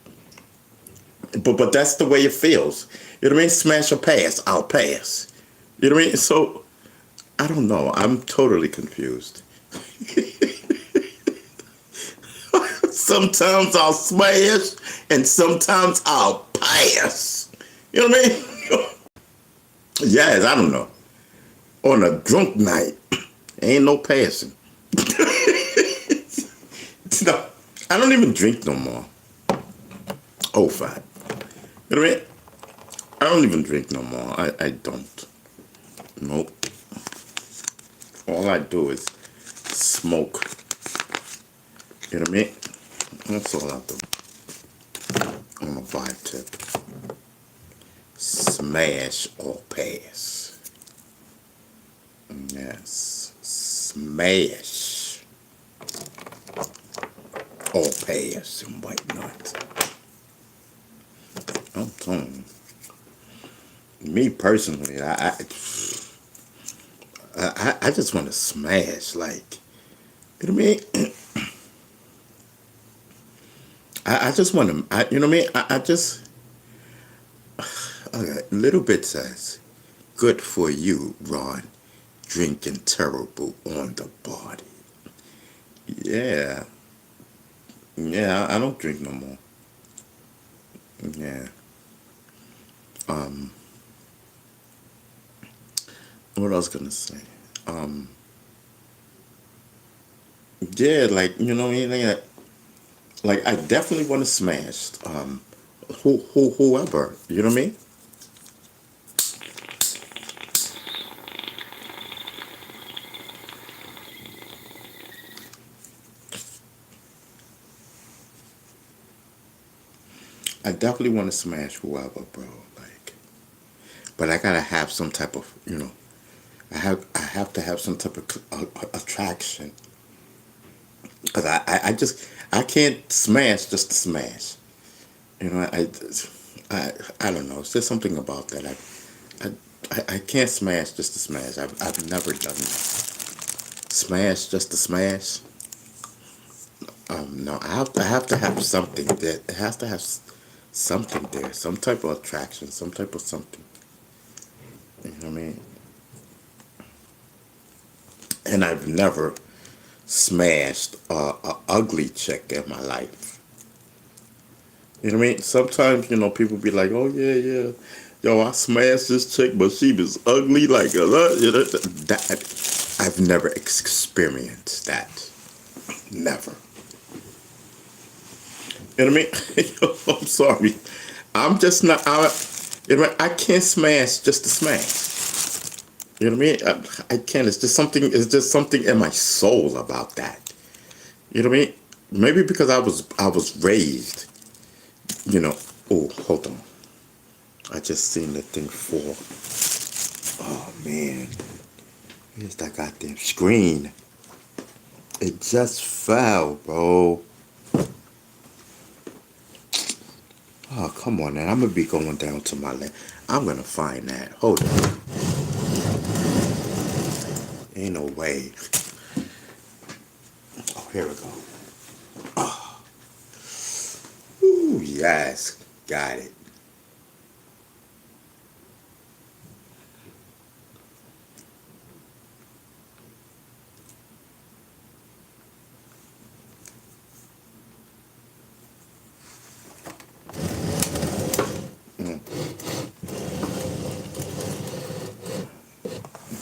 But that's the way it feels. You know what I mean? Smash or pass, I'll pass. You know what I mean? So, I don't know. I'm totally confused. Sometimes I'll smash and sometimes I'll pass. You know what I mean? Yes, I don't know. On a drunk night, ain't no passing. No, I don't even drink no more. Oh, fine. You know what I mean? I don't even drink no more. I don't. Nope. All I do is smoke. You know what I mean? That's all I do. On a vibe tip. Smash or pass. Yes. Smash or pass and whatnot. I'm telling you. Me personally, I just want to smash, like, you know what I mean? I just want to, you know what I mean? I just, okay, little bit says, good for you, Ron, drinking terrible on the body. Yeah. Yeah, I don't drink no more. Yeah. What I was gonna say? Yeah, like, you know what I mean? Like I definitely want to smash. Whoever, you know what I mean? I definitely want to smash whoever, bro. Like, but I gotta have some type of, I have to have some type of attraction. Cause I can't smash just to smash. You know, I don't know. It's just something about that. I can't smash just to smash. I've never done that. smash just to smash. No, I have to have something there. It has to have something there, some type of attraction, some type of something. You know what I mean? And I've never smashed a ugly chick in my life. You know what I mean? Sometimes, people be like, "Oh yeah, yeah, yo, I smashed this chick, but she was ugly like a lot." That I've never experienced that. Never. You know what I mean? I'm sorry. I'm just not. I can't smash just to smash. You know what I mean? I can't. It's just something. It's just something in my soul about that. You know what I mean? Maybe because I was raised. Oh, hold on. I just seen the thing fall. Oh man, here's that goddamn screen. It just fell, bro. Oh, come on, man. I'm gonna be going down to my left. I'm gonna find that. Hold on. Ain't no way. Oh, here we go. Ooh, yes. Got it.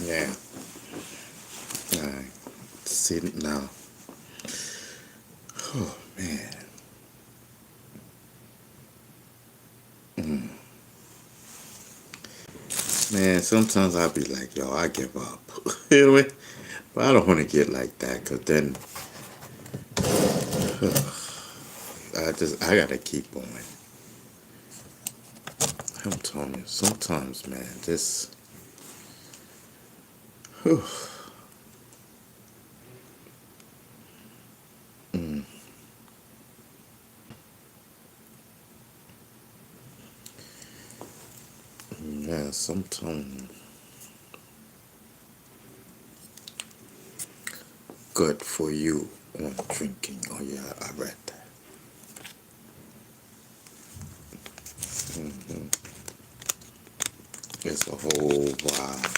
Yeah. Alright. See it now. Oh, man. Man, sometimes I'll be like, yo, I give up. You know what I mean? But I don't want to get like that, because then I gotta keep going. I'm telling you, sometimes, man, this. Whew. Yeah, sometimes good for you on drinking. Oh yeah, I read that. It's a whole vibe.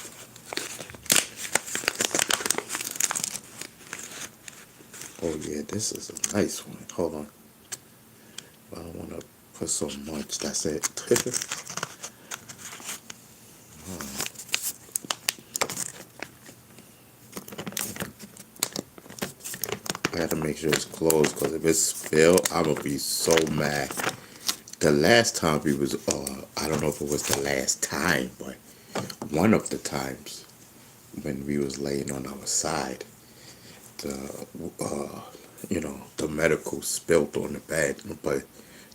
Oh yeah, this is a nice one. Hold on. I don't want to put so much. That's it. I have to make sure it's closed, because if it's spilled, I'm gonna be so mad. The last time we was, I don't know if it was the last time, but one of the times when we was laying on our side, the, the medical spilled on the bed, but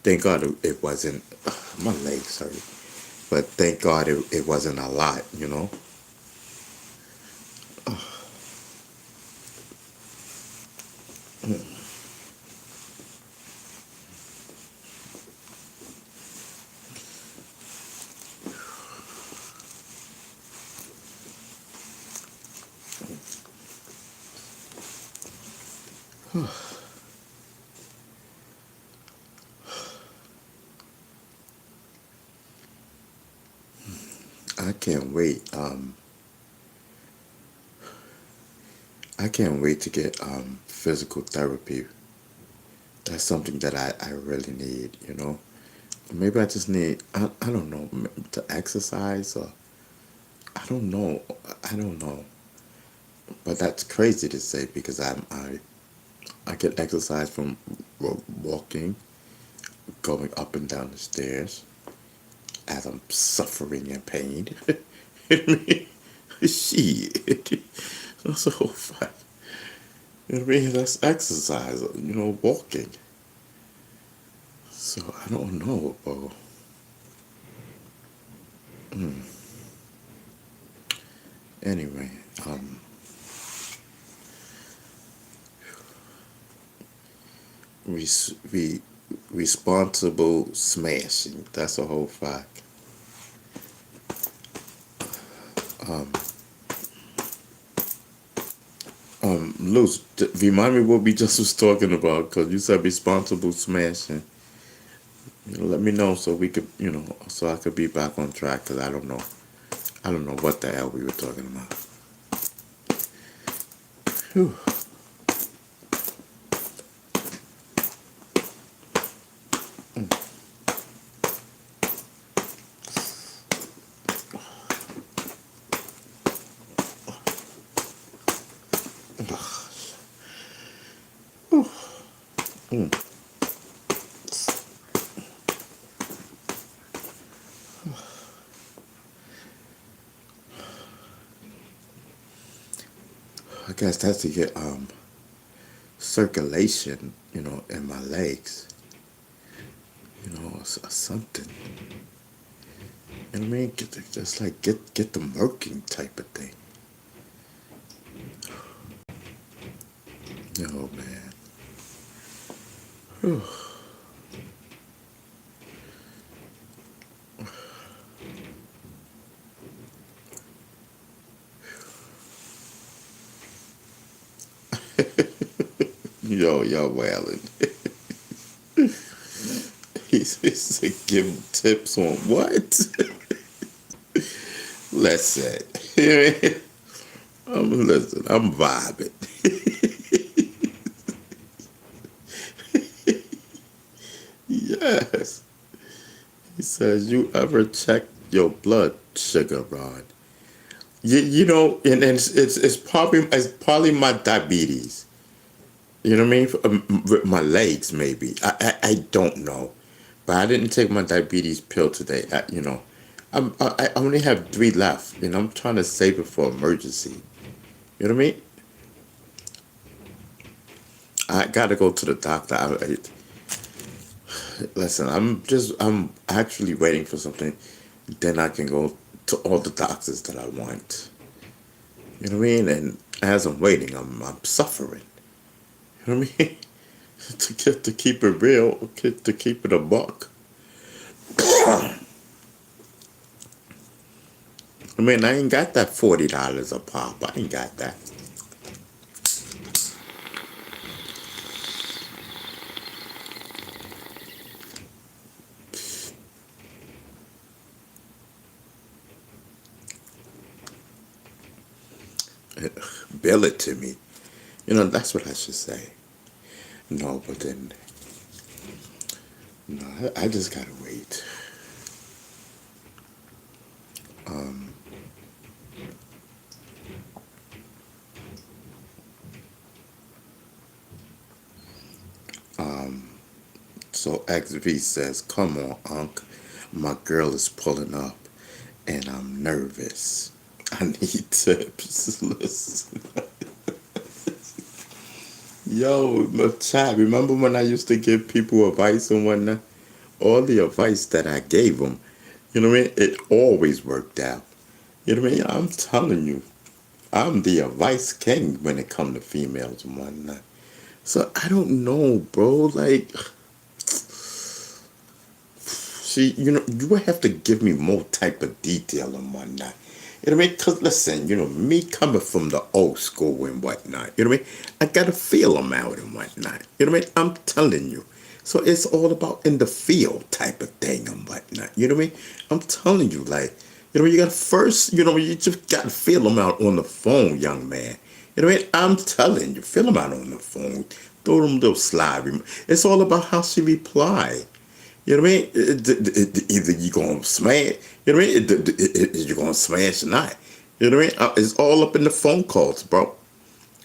thank God it wasn't. My legs hurt, but thank God it wasn't a lot. I can't wait. I can't wait to get physical therapy. That's something that I really need. Maybe I just need, I don't know, to exercise, or I don't know. I don't know. But that's crazy to say, because I get exercise from walking, going up and down the stairs as I'm suffering in pain. Shit. That's a whole fact. You know what I mean? That's exercise, walking. So I don't know, bro. Anyway, we responsible smashing. That's a whole fact. Luz, remind me what we just was talking about, because you said responsible smashing. Let me know so we could, so I could be back on track, because I don't know. I don't know what the hell we were talking about. Whew. I guess that's to get circulation, in my legs, or something. You know what I mean? Just like get the working type of thing. Oh man. Whew. Y'all wailing. He's give him tips on what? Listen. Listen, I'm vibing. Yes. He says, you ever check your blood sugar, Ron? And it's probably my diabetes. You know what I mean? With my legs, maybe. I don't know. But I didn't take my diabetes pill today. I only have 3 left, and I'm trying to save it for emergency. You know what I mean? I gotta go to the doctor. Listen, I'm actually waiting for something. Then I can go to all the doctors that I want. You know what I mean? And as I'm waiting, I'm suffering. You know what I mean? to keep it real, to keep it a buck. I mean, I ain't got that $40 a pop. I ain't got that. Bill it to me. That's what I should say. No, but then, no, I just gotta wait. So XV says, come on, Unc. My girl is pulling up, and I'm nervous. I need tips. Listen. Yo, my child, remember when I used to give people advice and whatnot? All the advice that I gave them, you know what I mean? It always worked out. You know what I mean? I'm telling you, I'm the advice king when it comes to females and whatnot. So I don't know, bro. Like, see, you would have to give me more type of detail and whatnot. You know what I mean? Because listen, me coming from the old school and whatnot, you know what I mean? I got to feel them out and whatnot. You know what I mean? I'm telling you. So it's all about in the field type of thing and whatnot. You know what I mean? I'm telling you, like, you got to first, you just got to feel them out on the phone, young man. You know what I mean? I'm telling you, feel them out on the phone. Throw them little slide. It's all about how she reply. You know what I mean? Either you gonna smash, you know what I mean? You're gonna smash or not. You know what I mean? It's all up in the phone calls, bro.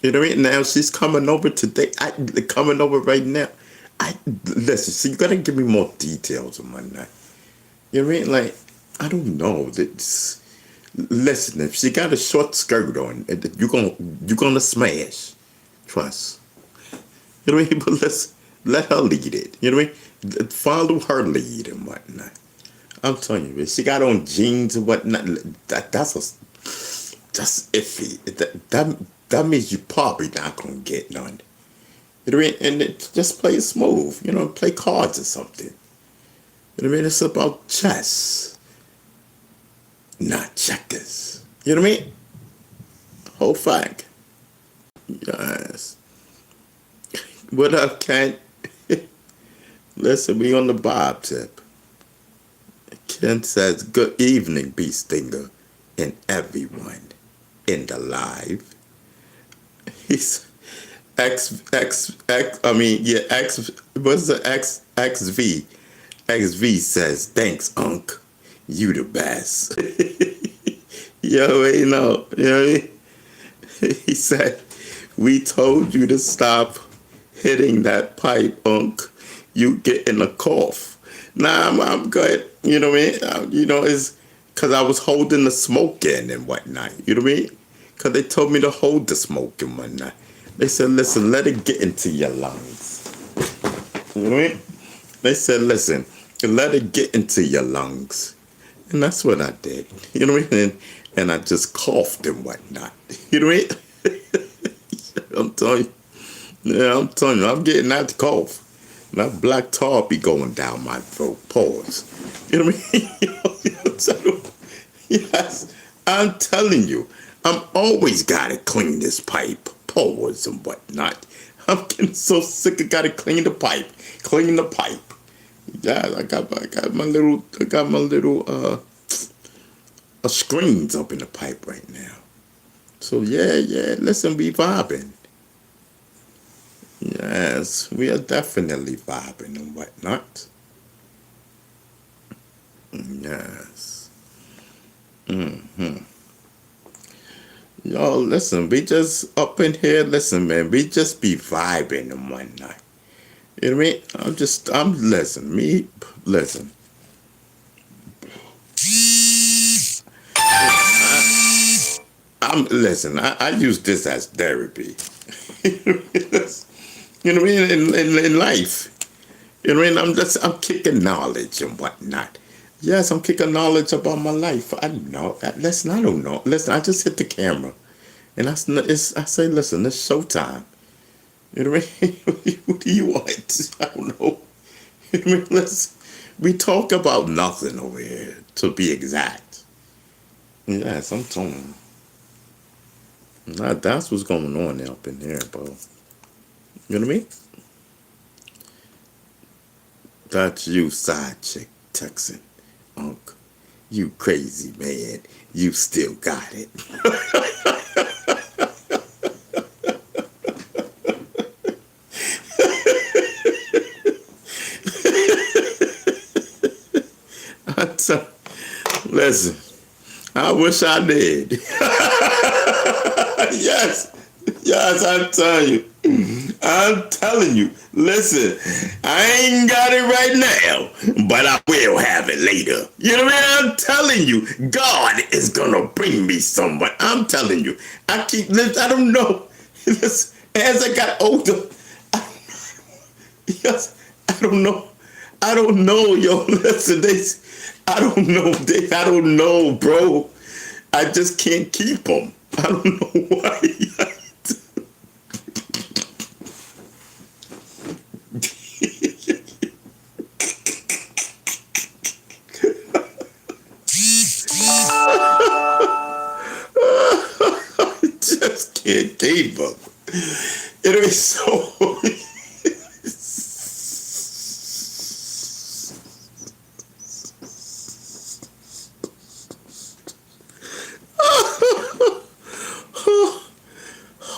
You know what I mean? Now she's coming over today. Coming over right now. Listen. So you gotta give me more details on my night. You know what I mean? Like, I don't know. Listen, if she got a short skirt on, you're gonna smash. Trust. You know what I mean? But let her lead it. You know what I mean? Follow her lead and whatnot. I'm telling you, if she got on jeans and whatnot, that's iffy. That means you probably not gonna get none. You know what I mean? And just play it smooth. Play cards or something. You know what I mean? It's about chess, not checkers. You know what I mean? Whole fact. Yes. What up, Kent? Listen, we on the Bob tip. Kent says, good evening, Bee Stinger, and everyone in the live. He's what's the XV? XV says, thanks, Unc. You the best. Yo, you know what I mean? He said, we told you to stop hitting that pipe, Unc. You getting a cough. Nah, I'm good. You know what I mean? It's because I was holding the smoke in and whatnot. You know what I mean? Because they told me to hold the smoke and whatnot. They said, listen, let it get into your lungs. You know what I mean? They said, listen, let it get into your lungs. And that's what I did. You know what I mean? And I just coughed and whatnot. You know what I mean? I'm telling you. Yeah, I'm telling you, I'm getting that cough. That black tar be going down my throat. Pause. You know what I mean? Yes, I'm telling you. I'm always gotta clean this pipe. Pause and whatnot. I'm getting so sick I gotta clean the pipe. Clean the pipe. Yeah, I got my little screens up in the pipe right now. So yeah, listen, we vibing. Yes, we are definitely vibing and whatnot. Yes. Yo, listen, we just up in here, listen, man, we just be vibing and whatnot. You know what I mean? Listen. I use this as therapy. You know what I mean? In life. You know what I mean? I'm kicking knowledge and whatnot. Yes, I'm kicking knowledge about my life. I know. Listen, I don't know. Listen, I just hit the camera. And I say, listen, it's showtime. You know what I mean? What do you want? I don't know. You know what I mean? We talk about nothing over here, to be exact. Yes, I'm telling you. Nah, that's what's going on up in here, bro. You know what I mean? That's you, side chick, Texan. Unc, you crazy man. You still got it. Listen, I wish I did. Yes, I'm telling you. Listen, I ain't got it right now, but I will have it later. You know what I mean? I'm telling you, God is gonna bring me someone. I'm telling you. I don't know. Listen, as I got older, I don't know. I don't know, yo. Listen, I don't know, bro. I just can't keep them. I don't know why. I just can't keep them. It'll be so.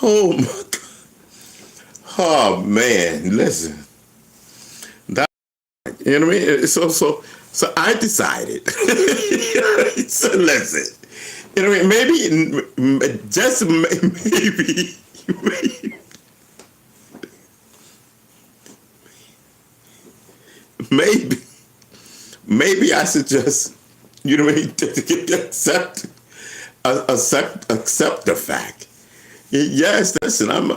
Oh my God. Oh man, listen. That, you know what I mean? So I decided. So listen. You know what I mean? Maybe I should just, you know what I mean, accept the fact. Yes, listen, I'm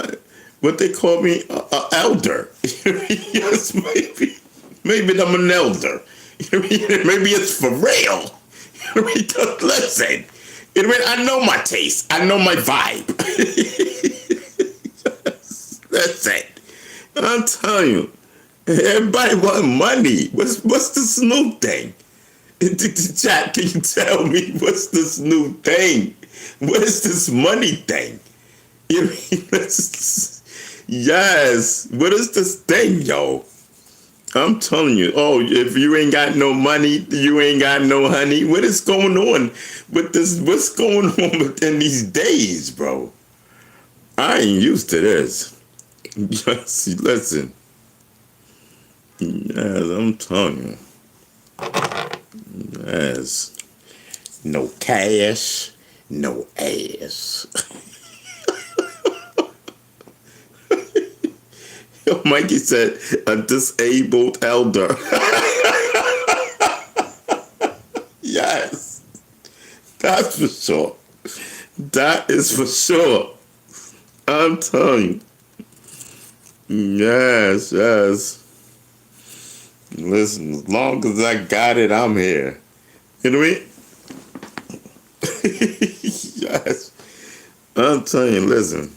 what they call me, a elder. Yes, maybe I'm an elder. You know what I mean? Maybe it's for real. You know what I mean? 'Cause listen, you know what I mean? I know my taste. I know my vibe. Listen, I'm telling you, everybody want money. What's this new thing? The chat, can you tell me what's this new thing? What is this money thing? You know, yes. What is this thing, yo? I'm telling you. Oh, if you ain't got no money, you ain't got no honey. What is going on with this? What's going on in these days, bro? I ain't used to this. Yes, listen. Yes, I'm telling you. Yes. No cash, no ass. Yo, Mikey said a disabled elder. Yes, that's for sure. That is for sure. I'm telling you. Yes, yes. Listen, as long as I got it, I'm here. You know what I mean? Yes. I'm telling you, listen.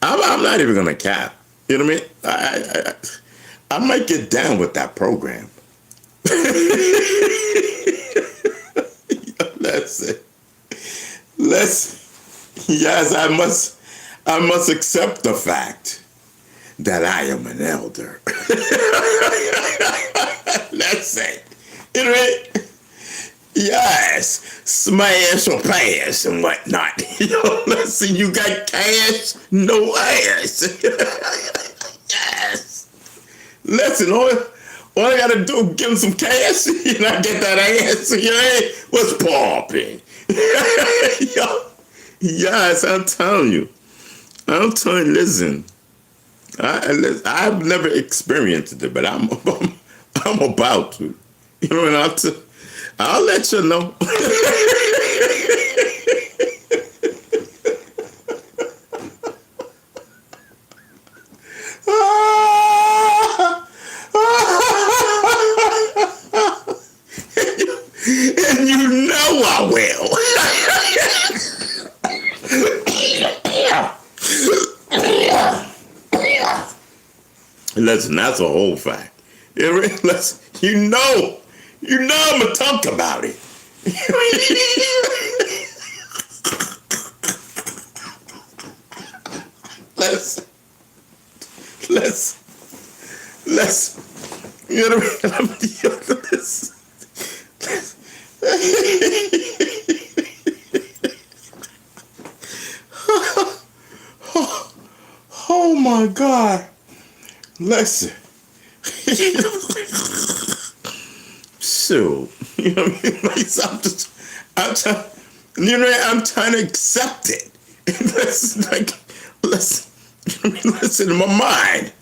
I'm not even gonna cap. You know what I mean? I might get down with that program. That's it. Let's. Yes, I must accept the fact that I am an elder. That's it. You know what I mean? Yes, smash or pass and whatnot. Listen, you got cash, no ass. Yes. Listen, all I gotta do is give him some cash, and I get that ass. What's popping? Yes, I'm telling you. Listen, I've never experienced it, but I'm about to. You know, and I'll let you know. And you know I will. Listen, that's a whole fact. You know I'm gonna talk about it. let's, you know what I mean? Oh my God. Listen. So, you know what I mean? I'm trying to accept it. Listen, in my mind,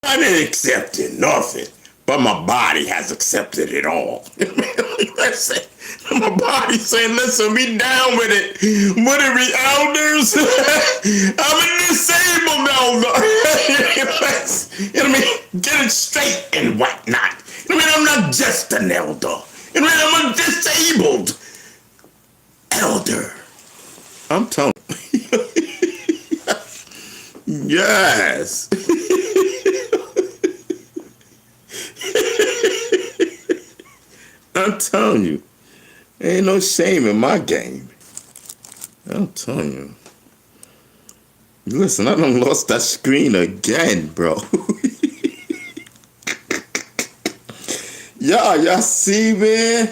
I didn't accept it, nothing. But my body has accepted it all. Listen, my body saying, listen, be down with it. What are we, elders? I'm a disabled elder. You know what I mean? Get it straight and whatnot. I mean, I'm not just an elder. I mean, I'm a disabled elder. I'm telling you. Yes. I'm telling you. Ain't no shame in my game. I'm telling you. Listen, I done lost that screen again, bro. Y'all see, man?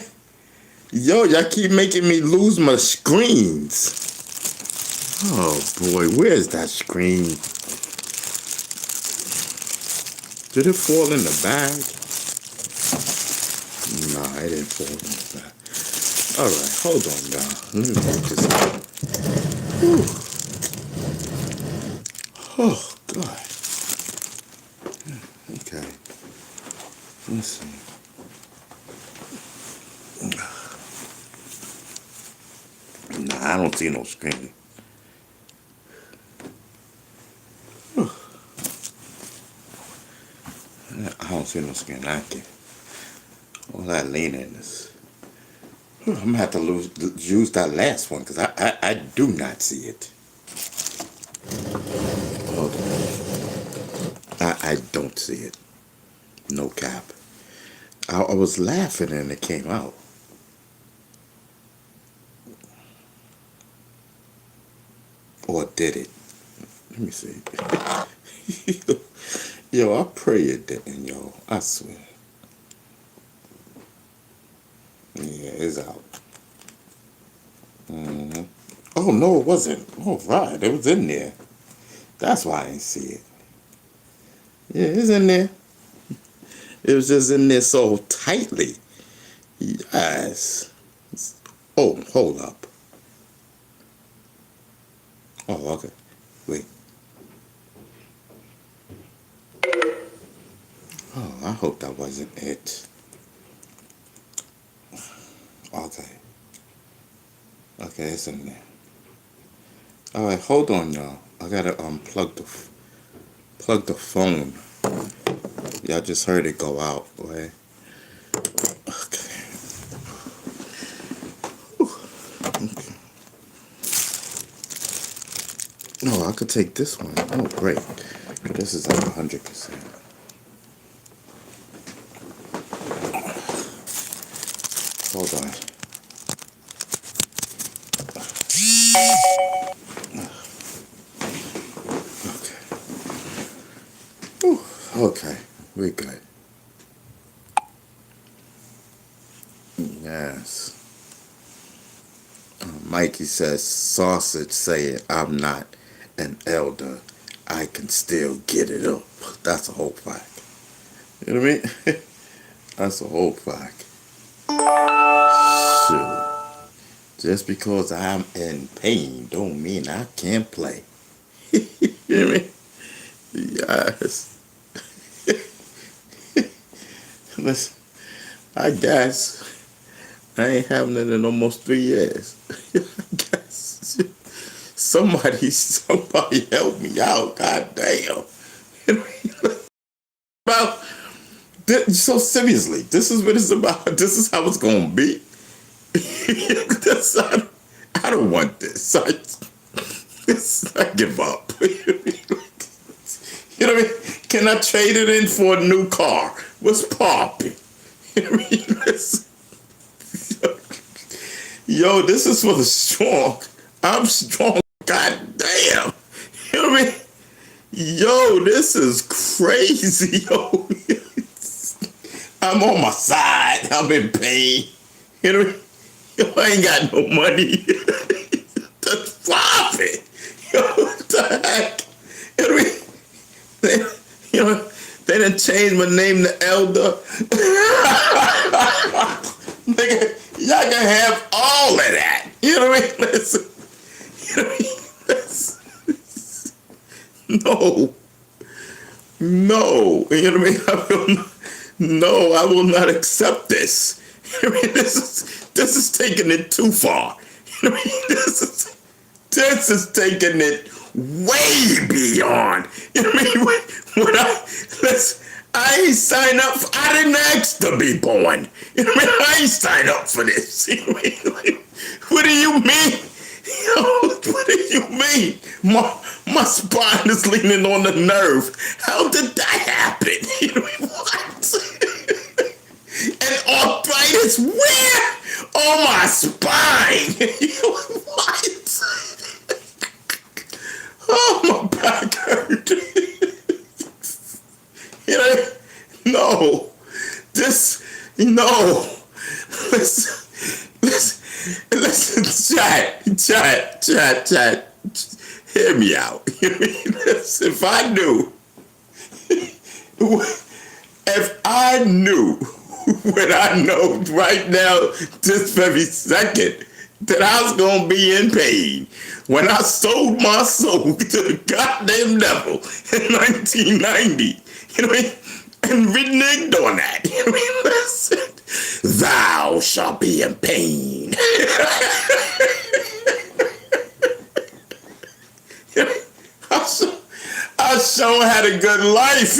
Yo, y'all keep making me lose my screens. Oh, boy, where's that screen? Did it fall in the bag? Nah, it didn't fall in the bag. All right, hold on, y'all. Let me put this out. Whew. Oh, God. Okay. Let's see. Nah, I don't see no screen. I don't see no screen. I can. All that lean in this. I'm gonna have to use that last one because I do not see it. Hold on. I don't see it. No cap. I was laughing and it came out. did it. Let me see. Yo, I pray it didn't, yo. I swear. Yeah, it's out. Mm-hmm. Oh, no, it wasn't. Oh, right. It was in there. That's why I didn't see it. Yeah, it's in there. It was just in there so tightly. Yes. Oh, hold up. Oh, okay. Wait. Oh, I hope that wasn't it. Okay. Okay, it's in there. All right, hold on, y'all. I gotta plug the phone. Y'all just heard it go out, right? Okay. Okay. Oh, I could take this one. Oh, great. This is like 100%. Hold on. Okay. Whew. Okay, we good. Yes. Mikey says, sausage saying, I'm not an elder. I can still get it up. That's a whole fact. You know what I mean? That's a whole fact. Shoot. Just because I'm in pain don't mean I can't play. You know what I mean? Yes. Listen, I guess I ain't having it in almost 3 years. I guess somebody help me out. God damn. You know what I mean? About so seriously, this is what it's about. This is how it's gonna be. I don't want this. I give up. You know what I mean? Can I trade it in for a new car? What's popping? You know what I mean? Yo, this is for the strong. I'm strong. God damn. You know what I mean? Yo, this is crazy. Yo, I'm on my side. I'm in pain. You know what I mean? Yo, I ain't got no money. That's profit. Yo, what the heck? You know what I mean? They done changed my name to Elder. Nigga, y'all can have all of that. You know what I mean? Listen. You know what I mean? Listen. No. No. You know what I mean? No, I will not accept this. You know what I mean? This is taking it too far. You know what I mean? This is taking it way beyond. You know what I mean? I ain't signed up for, I didn't ask to be born. You know what I mean? I ain't signed up for this. You know what I mean? What do you mean? Yo, what do you mean? My spine is leaning on the nerve. How did that happen? You know what? And arthritis where? On my spine. What? Oh, my back hurt. You know, no. No. Listen, chat. Hear me out. You know what I mean? Listen, if I knew what I know right now, this very second, that I was going to be in pain when I sold my soul to the goddamn devil in 1990. You know what I mean? And reneged on that. You know what I mean? Listen, thou shalt be in pain. I sure had a good life.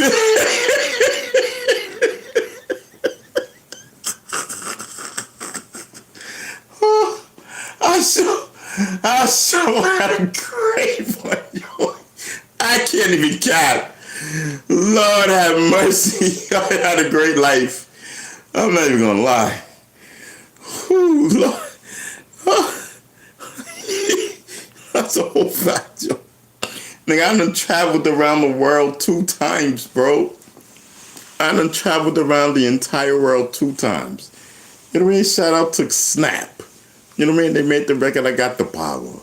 I sure had a great one, yo. I can't even cap. Lord have mercy. I had a great life. I'm not even gonna lie. Whew, Lord. Oh. That's a whole fact, yo. Nigga, I done traveled around the world 2 times, bro. I done traveled around the entire world 2 times. You know what I mean? Shout out to Snap. You know what I mean? They made the record, I Got the Power.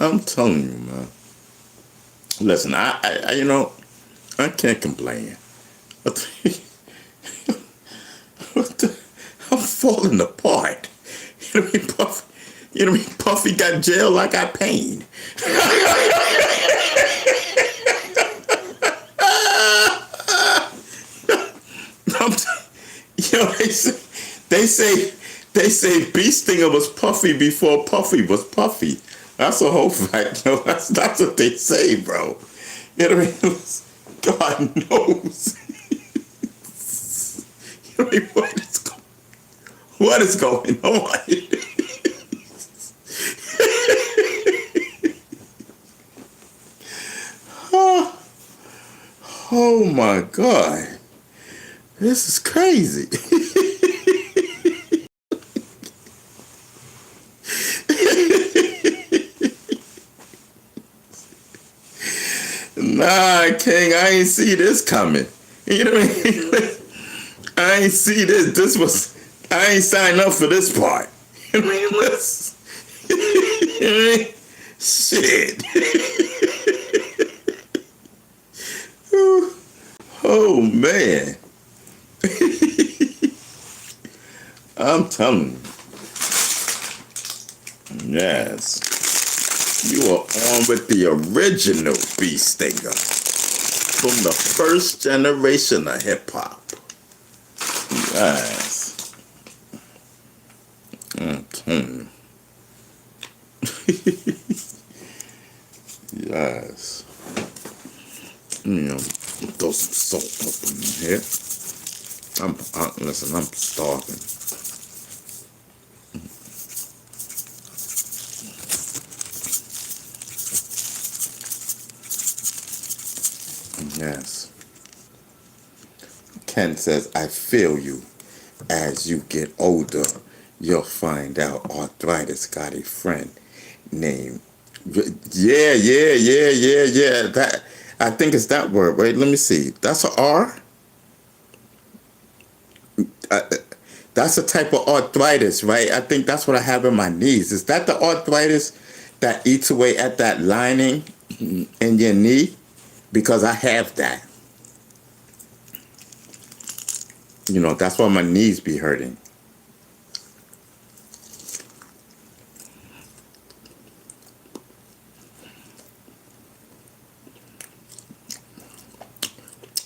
I'm telling you, man. Listen, I you know, I can't complain. What the, I'm falling apart. You know what I mean, Puffy? You know what I mean? Puffy got jail, I got pain. You know, they say Bee Stinger was Puffy before Puffy was Puffy. That's a whole fact. You know, that's what they say, bro. You know what I mean? God knows. You know what I mean? What is going on? Oh my God. This is crazy. Nah, King, I ain't see this coming. You know what I mean? I ain't see this. I ain't signed up for this part. You know what I mean? Shit. Oh, man. I'm telling you. Yes. You are on with the original Bee Stinger. From the first generation of hip-hop. Yes. I'm telling you. Yes. You know, throw some salt up in here. Listen, I'm starving. Yes. Ken says, I feel you. As you get older, you'll find out arthritis got a friend named. Yeah. That, I think it's that word, right? Let me see. That's an R? That's a type of arthritis, right? I think that's what I have in my knees. Is that the arthritis that eats away at that lining in your knee? Because I have that. You know, that's why my knees be hurting.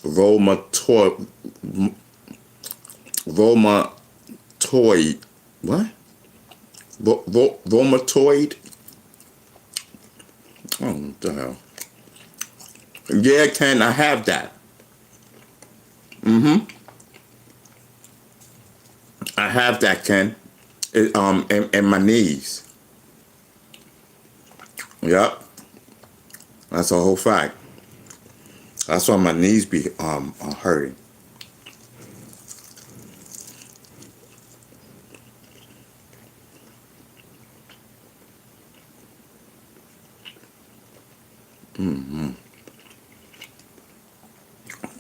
Rheumatoid. What? Rheumatoid? Oh, what the hell? Yeah, Ken, I have that. I have that, Ken. In my knees. Yep. That's a whole fact. That's why my knees be hurting.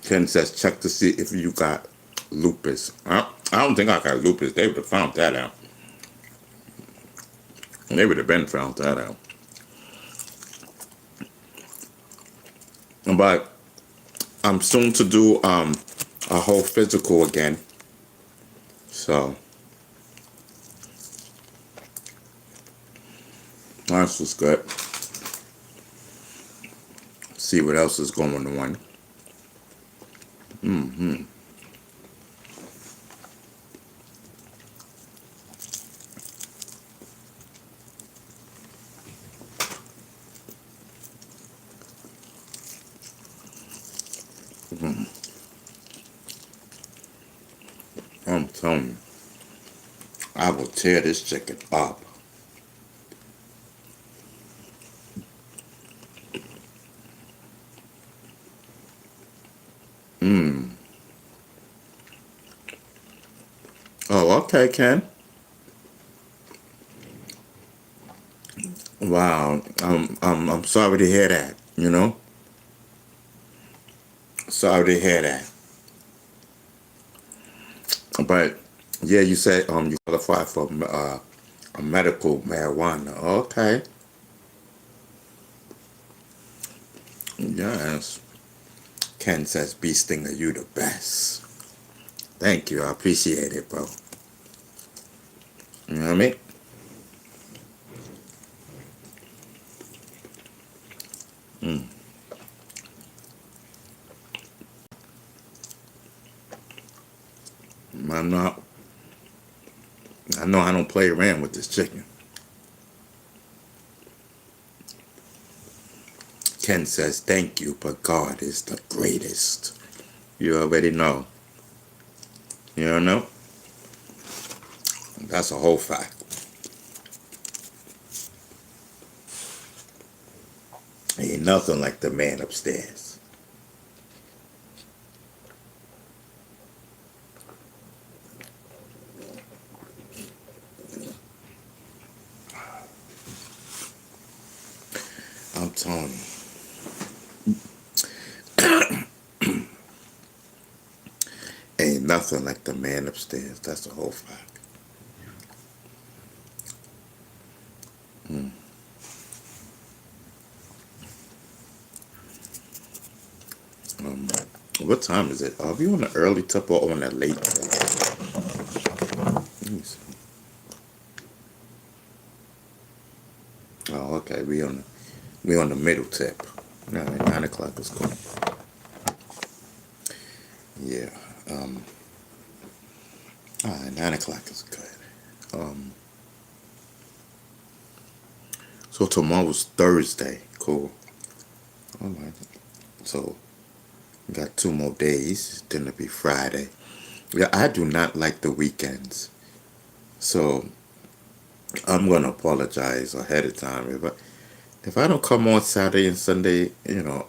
Ken says, check to see if you got lupus. I don't think I got lupus. They would have found that out. They would have been found that out. But I'm soon to do a whole physical again. So that's just good. See what else is going on. I'm telling you, I will tear this chicken up. Oh, okay, Ken. Wow, I'm sorry to hear that. You know? Sorry to hear that. But yeah, you said you qualify for a medical marijuana. Okay. Yes. Ken says, "Bee Stinger, you the best." Thank you. I appreciate it, bro. You know what I mean? Mm. I'm not. I know I don't play around with this chicken. Ken says, "Thank you, but God is the greatest." You already know. You don't know? That's a whole fact. Ain't nothing like the man upstairs. I'm telling you. Ain't nothing like the man upstairs. That's a whole fact. Mm. Um, what time is it? Are we on the early tip or on the late tip? Let me see. Oh, okay. We on the middle tip. All right, 9 o'clock is cool. Yeah. All right, 9 o'clock is good. So tomorrow's Thursday. Cool. All right. So we got 2 more days. Then it'll be Friday. Yeah, I do not like the weekends. So I'm gonna apologize ahead of time if I don't come on Saturday and Sunday.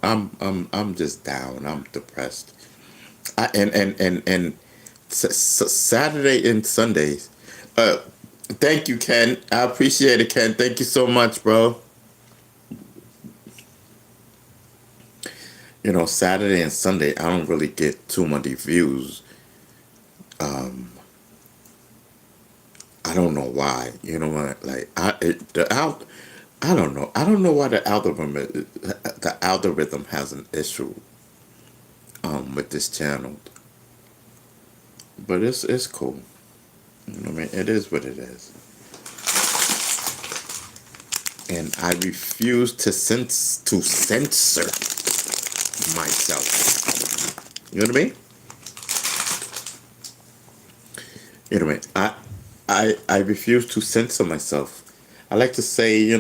I'm just down. I'm depressed. And Saturday and Sundays. Uh, Thank you, Ken. I appreciate it, Ken. Thank you so much, bro. Saturday and Sunday, I don't really get too many views. Um, I don't know why. You know what? Like I don't know. I don't know why the algorithm has an issue with this channel, but it's cool. You know what I mean? It is what it is, and I refuse to censor myself. You know what I mean? You know what I mean? I refuse to censor myself. I like to say,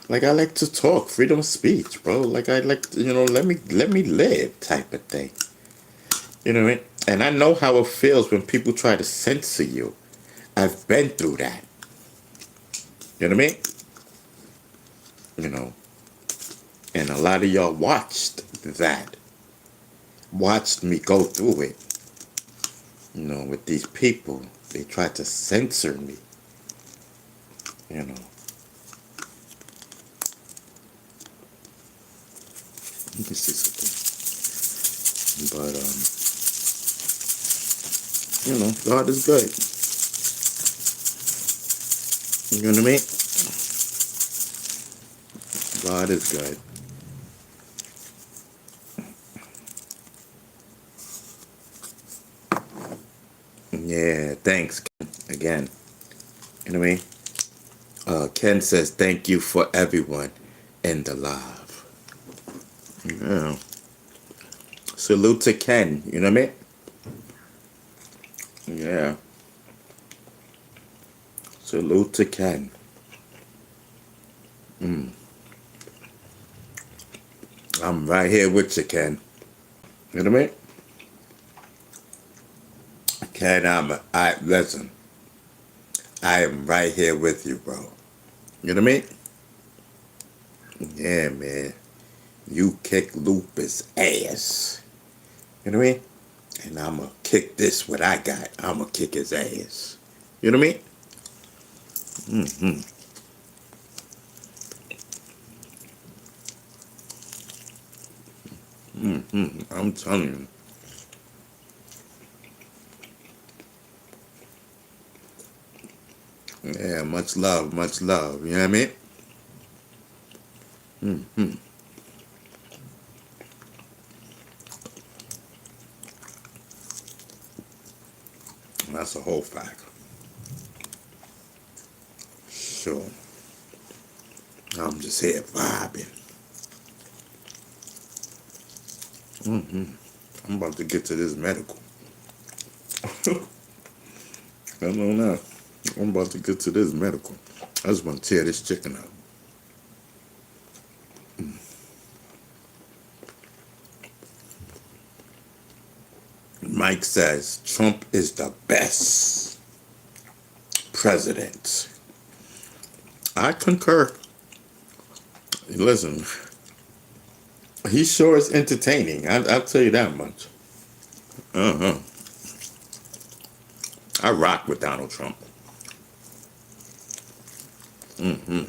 like I like to talk, freedom of speech, bro. Like I like, let me live, type of thing. You know what I mean? And I know how it feels when people try to censor you. I've been through that. You know what I mean? You know, and a lot of y'all watched me go through it. With these people, they tried to censor me. You know. Let me see something. But God is good. You know what I mean? God is good. Yeah, thanks again. You know what I mean? Ken says thank you for everyone in the live. Yeah. Salute to Ken. You know what I mean? Yeah. Salute to Ken. I'm right here with you, Ken. You know what I mean? Ken, listen. I am right here with you, bro. You know what I mean? Yeah, man. You kick Lupus ass. You know what I mean? And I'ma kick this what I got. I'ma kick his ass. You know what I mean? Mm-hmm. I'm telling you. Yeah, much love, much love. You know what I mean? Mm-hmm. That's a whole fact. Sure. I'm just here vibing. hmm I'm about to get to this medical. I don't know. I'm about to get to this medical. I just want to tear this chicken up. Mike says Trump is the best president. I concur. Listen, he sure is entertaining. I'll tell you that much. Uh-huh. I rock with Donald Trump. hmm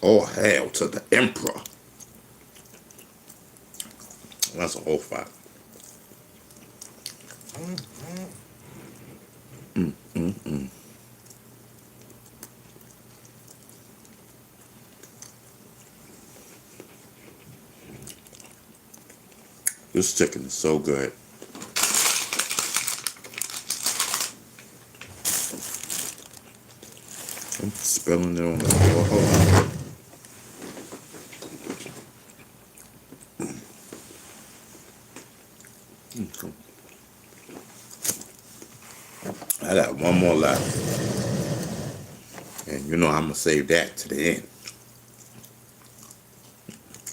Oh, hail to the emperor. That's a whole fact. Mm-mm-mm. This chicken is so good. I'm spilling it on the floor. Hold on. Okay. I got one more left. And you know I'm going to save that to the end.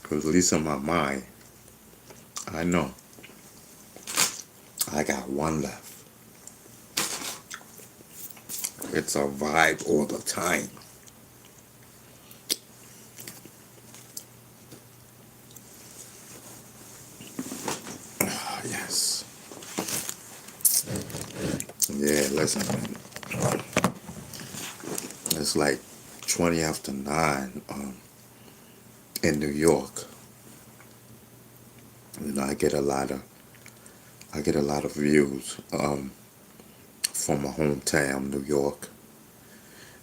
Because at least in my mind, I know I got one left. It's a vibe all the time. Ah, yes. Yeah, listen. It's like 20 after 9 in New York. You know, I get a lot of views from my hometown, New York.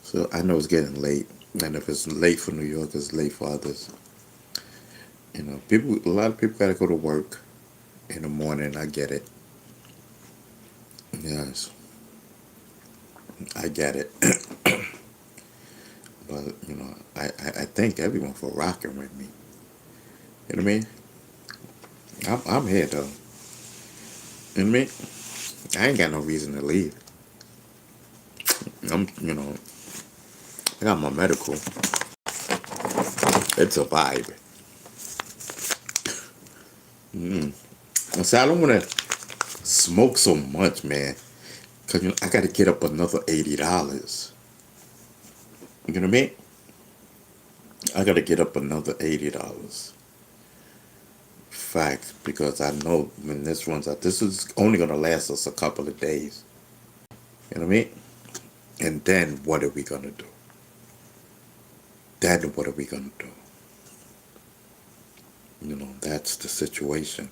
So I know it's getting late, and if it's late for New York, it's late for others. You know, a lot of people gotta go to work in the morning. I get it. Yes, I get it. But you know, I thank everyone for rocking with me. You know what I mean? I'm here though. You know what I mean? I ain't got no reason to leave. You know, I got my medical. It's a vibe. Mm. So I don't want to smoke so much, man, because you know, I got to get up another $80. You know what I mean? I got to get up another $80. Fact, because I know when this runs out, this is only going to last us a couple of days. You know what I mean? And then what are we going to do? Then what are we going to do? You know, that's the situation.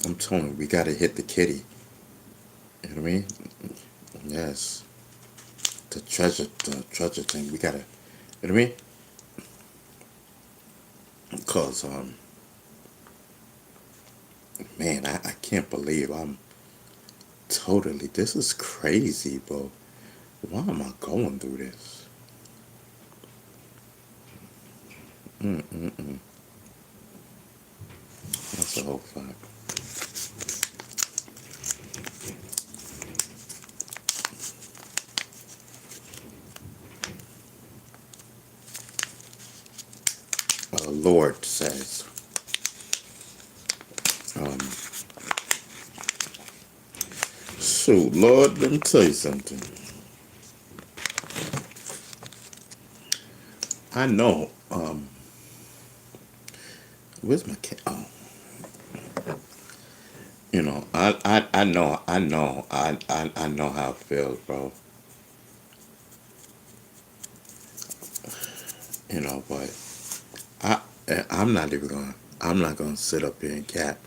I'm telling you, we got to hit the kitty. You know what I mean? Yes. The treasure thing, we got to, you know what I mean? Because, man, I can't believe this is crazy, bro. Why am I going through this? Mm-mm-mm. That's a whole fact. Lord says, um, shoot, Lord, let me tell you something. I know, where's my cat? Oh, you know, I know how it feels, bro. You know, but I'm not even gonna. I'm not gonna sit up here and cap.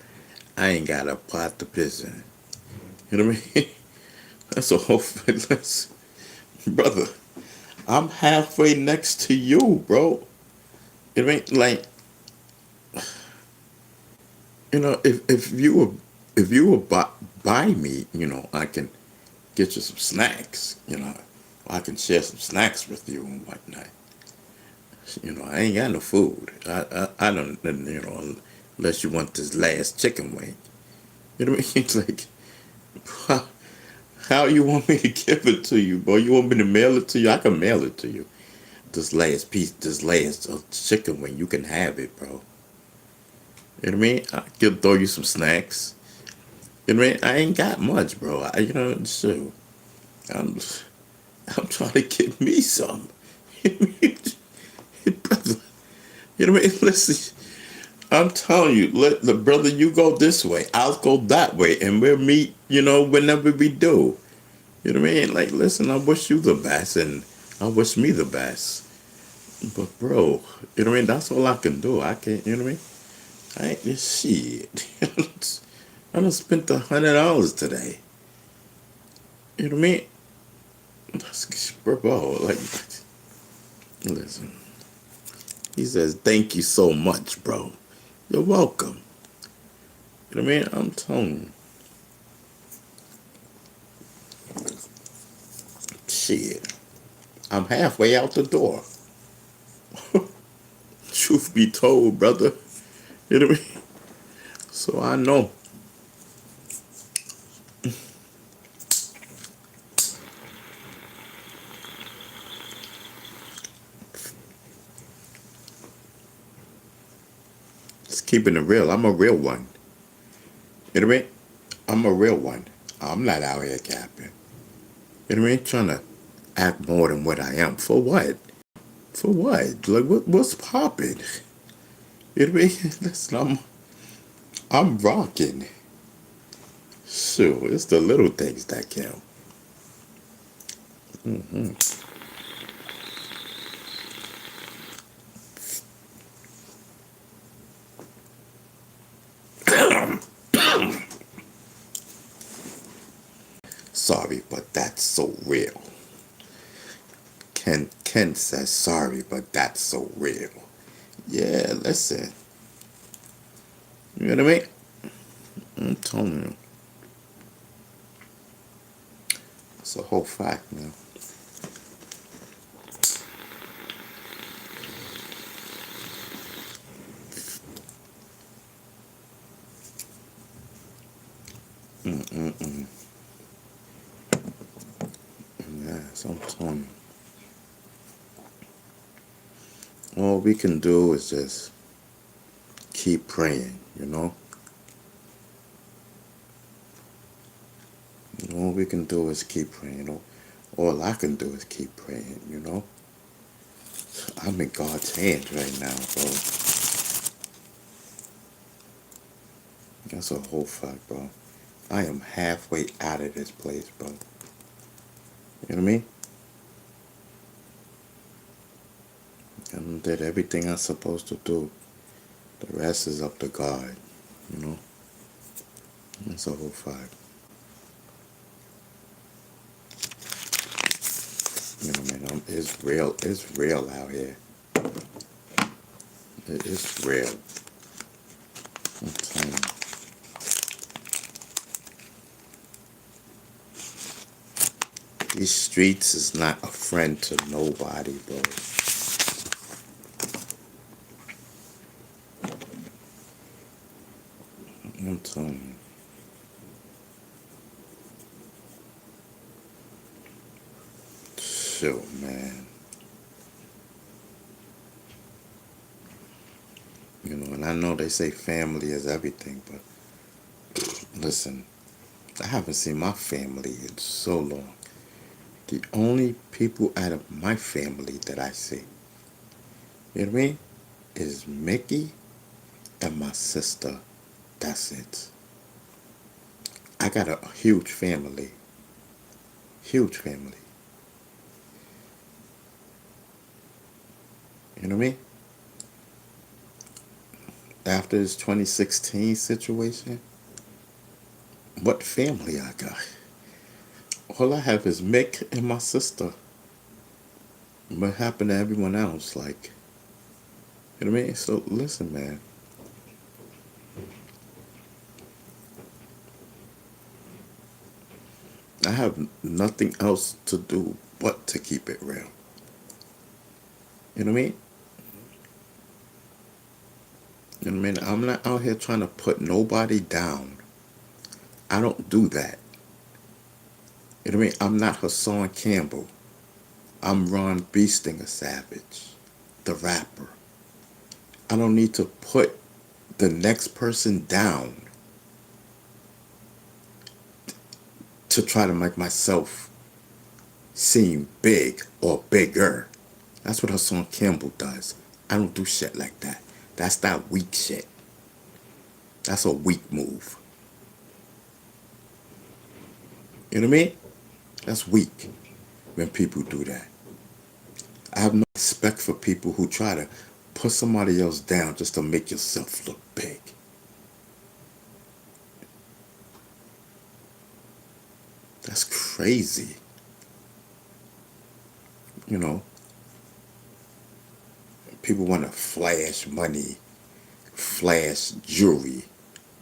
I ain't got a pot to piss in. You know what I mean? That's a whole let's, brother. I'm halfway next to you, bro. It ain't like, if you were by me, I can get you some snacks. I can share some snacks with you and whatnot. I ain't got no food. I don't, unless you want this last chicken wing. You know what I mean? It's like, how, how you want me to give it to you, bro? You want me to mail it to you? I can mail it to you. This last chicken wing, you can have it, bro. You know what I mean? I can throw you some snacks. You know what I mean? I ain't got much, bro. So I'm, I'm trying to get me some. Brother, you know what I mean? Listen, I'm telling you, let the brother, you go this way, I'll go that way, and we'll meet, whenever we do. You know what I mean? Like, listen, I wish you the best, and I wish me the best. But, bro, you know what I mean? That's all I can do. I can't, you know what I mean? I ain't this shit. I done spent $100 today. You know what I mean? That's, bro, like, listen. He says, thank you so much, bro. You're welcome. You know what I mean? I'm telling you. Shit. I'm halfway out the door. Truth be told, brother. You know what I mean? So I know. Just keeping it real. I'm a real one. You know what I mean? I'm a real one. I'm not out here capping. You know what I mean? Trying to act more than what I am. For what? For what? Like, what's popping? You know what I mean? Listen, I'm rocking. Sure, it's the little things that count. Sorry, but that's so real. Ken says sorry, but that's so real. Yeah, listen. You know what I mean? I'm telling you. It's a whole fact, man. Yes, I'm telling you. All we can do is just keep praying, All we can do is keep praying, All I can do is keep praying. I'm in God's hands right now, bro. That's a whole fact, bro. I am halfway out of this place, bro. You know what I mean? I did everything I'm supposed to do. The rest is up to God, you know? That's a whole fact. Man, it's real out here. It's real. I'm telling you. These streets is not a friend to nobody, bro. I'm telling you. Sure, man. And I know they say family is everything, but listen, I haven't seen my family in so long. The only people out of my family that I see, you know what I mean, is Mickey and my sister. That's it. I got a huge family. Huge family. You know what I mean? after this 2016 situation, what family I got? All I have is Mick and my sister. What happened to everyone else? Like, you know what I mean? So listen, man. I have nothing else to do but to keep it real. You know what I mean? You know what I mean? I'm not out here trying to put nobody down. I don't do that. You know what I mean? I'm not Hassan Campbell. I'm Ron Beestinger Savage, the rapper. I don't need to put the next person down to try to make myself seem big or bigger. That's what Hassan Campbell does. I don't do shit like that. That's that weak shit. That's a weak move. You know what I mean? That's weak when people do that. I have no respect for people who try to put somebody else down just to make yourself look big. That's crazy. You know, people want to flash money, flash jewelry.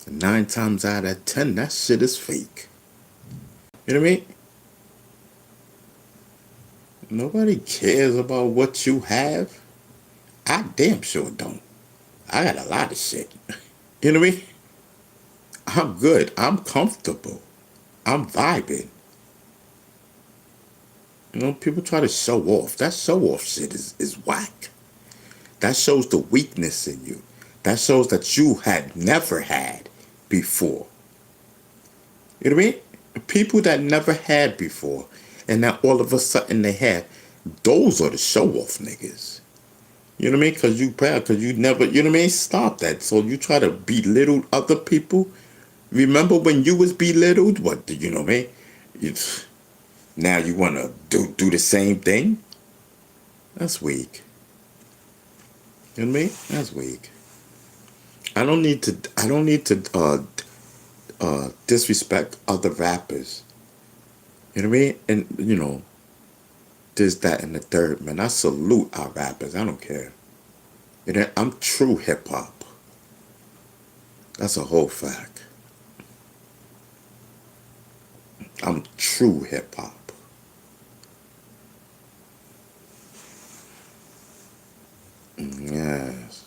9 times out of 10, that shit is fake. You know what I mean? Nobody cares about what you have. I damn sure don't. I got a lot of shit. You know what I mean? I'm good. I'm comfortable. I'm vibing. You know, people try to show off. That show off shit is whack. That shows the weakness in you. That shows that you had never had before. You know what I mean? People that never had before, and now all of a sudden they have, those are the show off niggas. You know what I mean? Because you proud, because you never, you know what I mean? Stop that. So you try to belittle other people. Remember when you was belittled? What, you know what I mean? Now you want to do the same thing? That's weak. You know what I mean? That's weak. I don't need to disrespect other rappers. You know what I mean? And you know, this, that, and the third, man. I salute our rappers. I don't care. You know, I'm true hip hop. That's a whole fact. I'm true hip hop. Yes.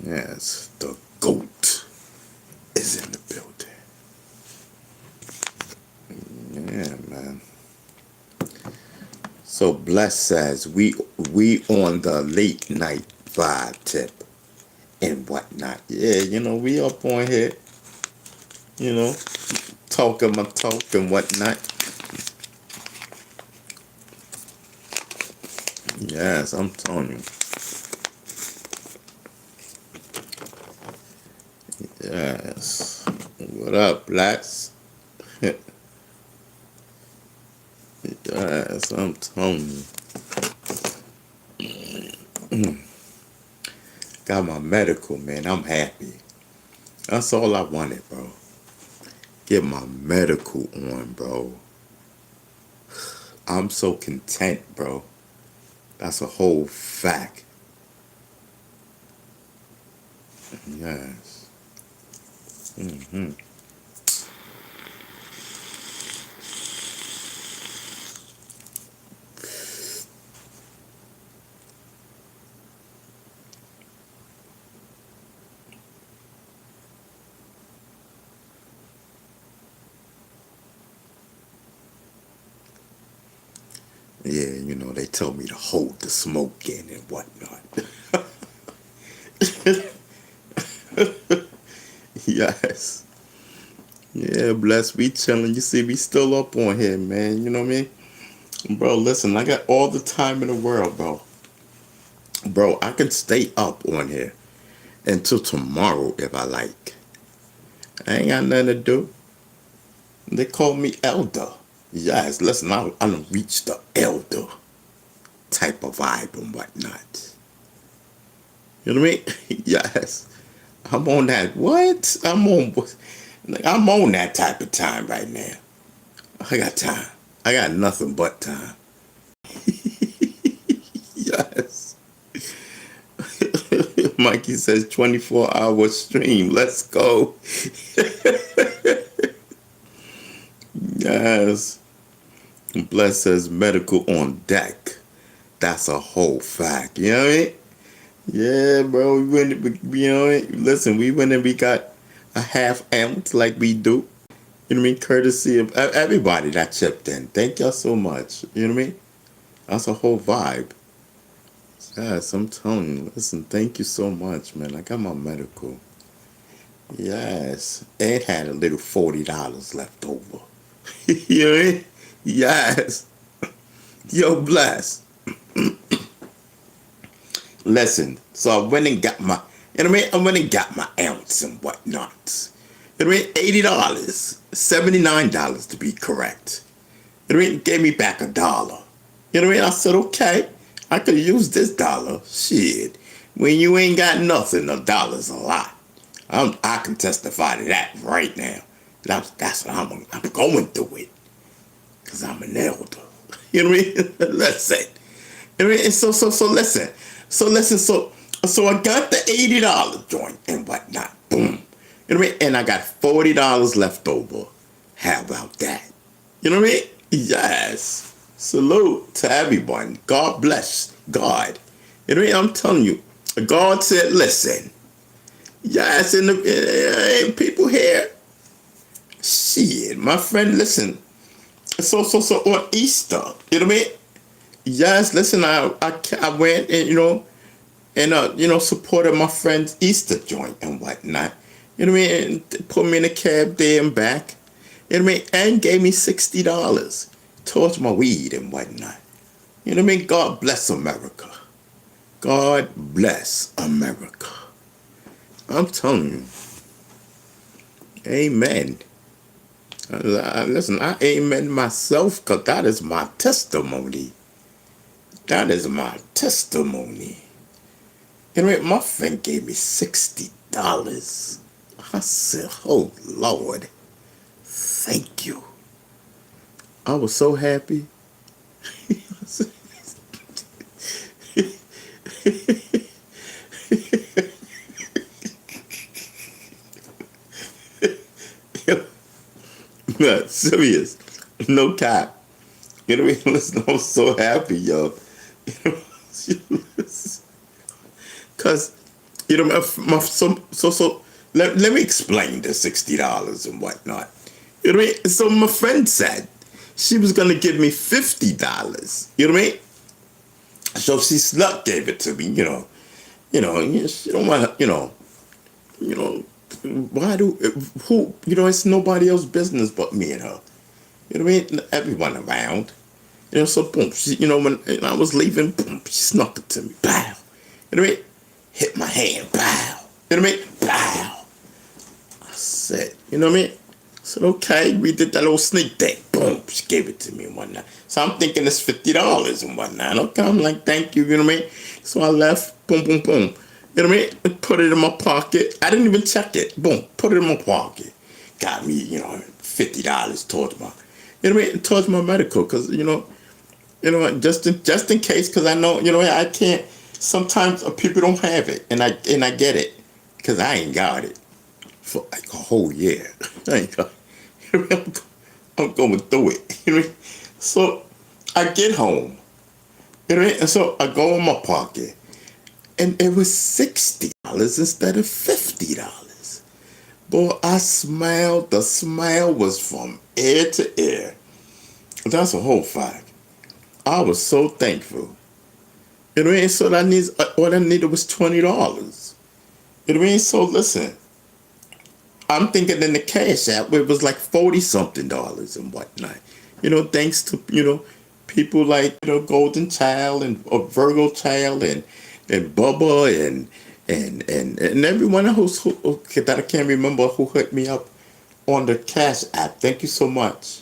Yes. The GOAT is in the building. Yeah, man. So Bless says we on the late night vibe tip and whatnot. Yeah, you know, we up on here, you know, talking my talk and whatnot. Yes, I'm telling you. Yes. What up, Blacks? Yes, I'm telling you. Got my medical, man. I'm happy. That's all I wanted, bro. Get my medical on, bro. I'm so content, bro. That's a whole fact. Yes. Mm-hmm. Yeah, you know, they told me to hold the smoke in and whatnot. Yes. Yeah, Bless, we chilling. You see, we still up on here, man. You know what I mean? Bro, listen, I got all the time in the world, bro. Bro, I can stay up on here until tomorrow if I like. I ain't got nothing to do. They call me elder. Yes, listen, I done reached the elder type of vibe and whatnot. You know what I mean? Yes. I'm on that. What? I'm on that type of time right now. I got time. I got nothing but time. Yes. Mikey says 24-hour stream. Let's go. Yes. Bless says medical on deck. That's a whole fact. You know what I mean? Yeah, bro. We went, you know, listen, we went and we got a half ounce like we do. You know what I mean? Courtesy of everybody that chipped in. Thank y'all so much. You know what I mean? That's a whole vibe. Yes, I'm telling you. Listen, thank you so much, man. I got my medical. Yes. It had a little $40 left over. You know what I mean? Yes. Yo, bless. Listen, so I went and got my, you know what I mean? I went and got my ounce and whatnot. You know what I mean? $80, $79 to be correct. You know what I mean? Gave me back $1. You know what I mean? I said, okay, I could use this dollar. Shit, when you ain't got nothing, $1's a lot. I can testify to that right now. That's what I'm going through it. Because I'm an elder. You know what I mean? Listen. You know what I mean? So listen. So I got the $80 joint and whatnot. Boom. You know what I mean? And I got $40 left over. How about that? You know what I mean? Yes. Salute to everyone. God bless God. You know what I mean? I'm telling you. God said, listen. Yes, and people here. Shit, my friend, listen. So on Easter, you know what I mean? Yes, listen, I went and supported my friend's Easter joint and whatnot. You know what I mean? And put me in a cab there and back. You know what I mean? And gave me $60 towards my weed and whatnot. You know what I mean? God bless America. God bless America. I'm telling you. Amen. Listen, I amen myself because that is my testimony. That is my testimony. You know what? My friend gave me $60. I said, oh, Lord, thank you. I was so happy. No, serious. No cap. You know what I mean? Listen, I'm so happy, yo. Because, you know, let me explain the $60 and whatnot. You know what I mean? So my friend said she was going to give me $50. You know what I mean? So she snuck gave it to me, you know. She don't want to, why it's nobody else's business but me and her. You know what I mean? Everyone around. So boom, when I was leaving, boom, she snuck it to me. Bow. You know what I mean? Hit my hand. Bow. You know what I mean? Bow. I said, you know what I mean? I said, okay, we did that little sneak thing. Boom, she gave it to me and whatnot. So I'm thinking it's $50 and whatnot. Okay, I'm like, thank you, you know what I mean? So I left, boom, boom, boom. You know what I mean? Put it in my pocket. I didn't even check it. Boom, put it in my pocket. Got me, $50 towards my, you know what I mean? Towards my medical, because, just in case, because I know, I can't. Sometimes people don't have it, and I get it, because I ain't got it for like a whole year. I ain't got it. I'm going through it. So I get home, and so I go in my pocket, and it was $60 instead of $50. Boy, I smiled. The smile was from ear to ear. That's a whole fact. I was so thankful. You know what I mean? So all I needed was $20. You know what I mean? So listen, I'm thinking in the Cash App, it was like 40-something dollars and whatnot. Thanks to, people like, Golden Child and Virgo Child and Bubba and everyone else that I can't remember who hit me up on the Cash App. Thank you so much.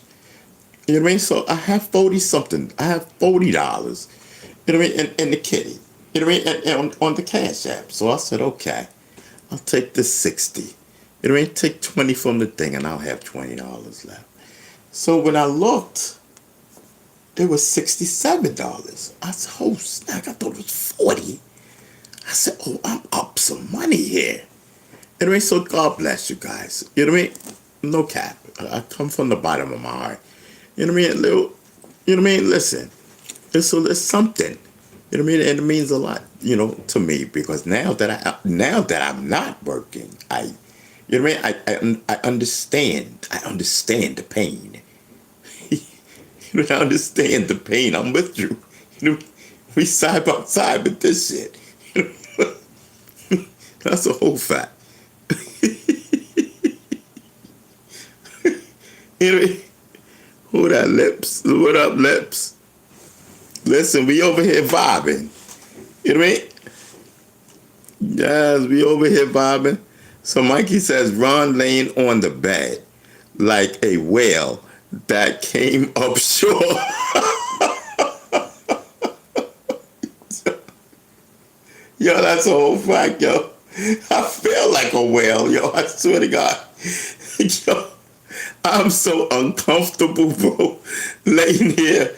You know what I mean? So I have 40-something. I have $40. You know what I mean? And the kitty. You know what I mean? And on the Cash App. So I said, okay, I'll take the 60. You know what I mean? Take 20 from the thing and I'll have $20 left. So when I looked, it was $67. I said, oh snap, I thought it was 40. I said, oh, I'm up some money here. You know what I mean? So God bless you guys. You know what I mean? No cap. I come from the bottom of my heart. You know what I mean? Little, you know what I mean? Listen, it's something. You know what I mean? And it means a lot, you know, to me, because now that I'm not working, you know what I mean? I understand. I understand the pain. You know, I understand the pain. I'm with you. You know, we side by side with this shit. You know? That's a whole fact. You know, who that Lips? What up, Lips? Listen, we over here vibing. You know what I mean? Yes, we over here vibing. So Mikey says Ron laying on the bed like a whale that came up short. Yo, that's a whole fact, yo. I feel like a whale, yo. I swear to God. Yo, I'm so uncomfortable, bro. Laying here.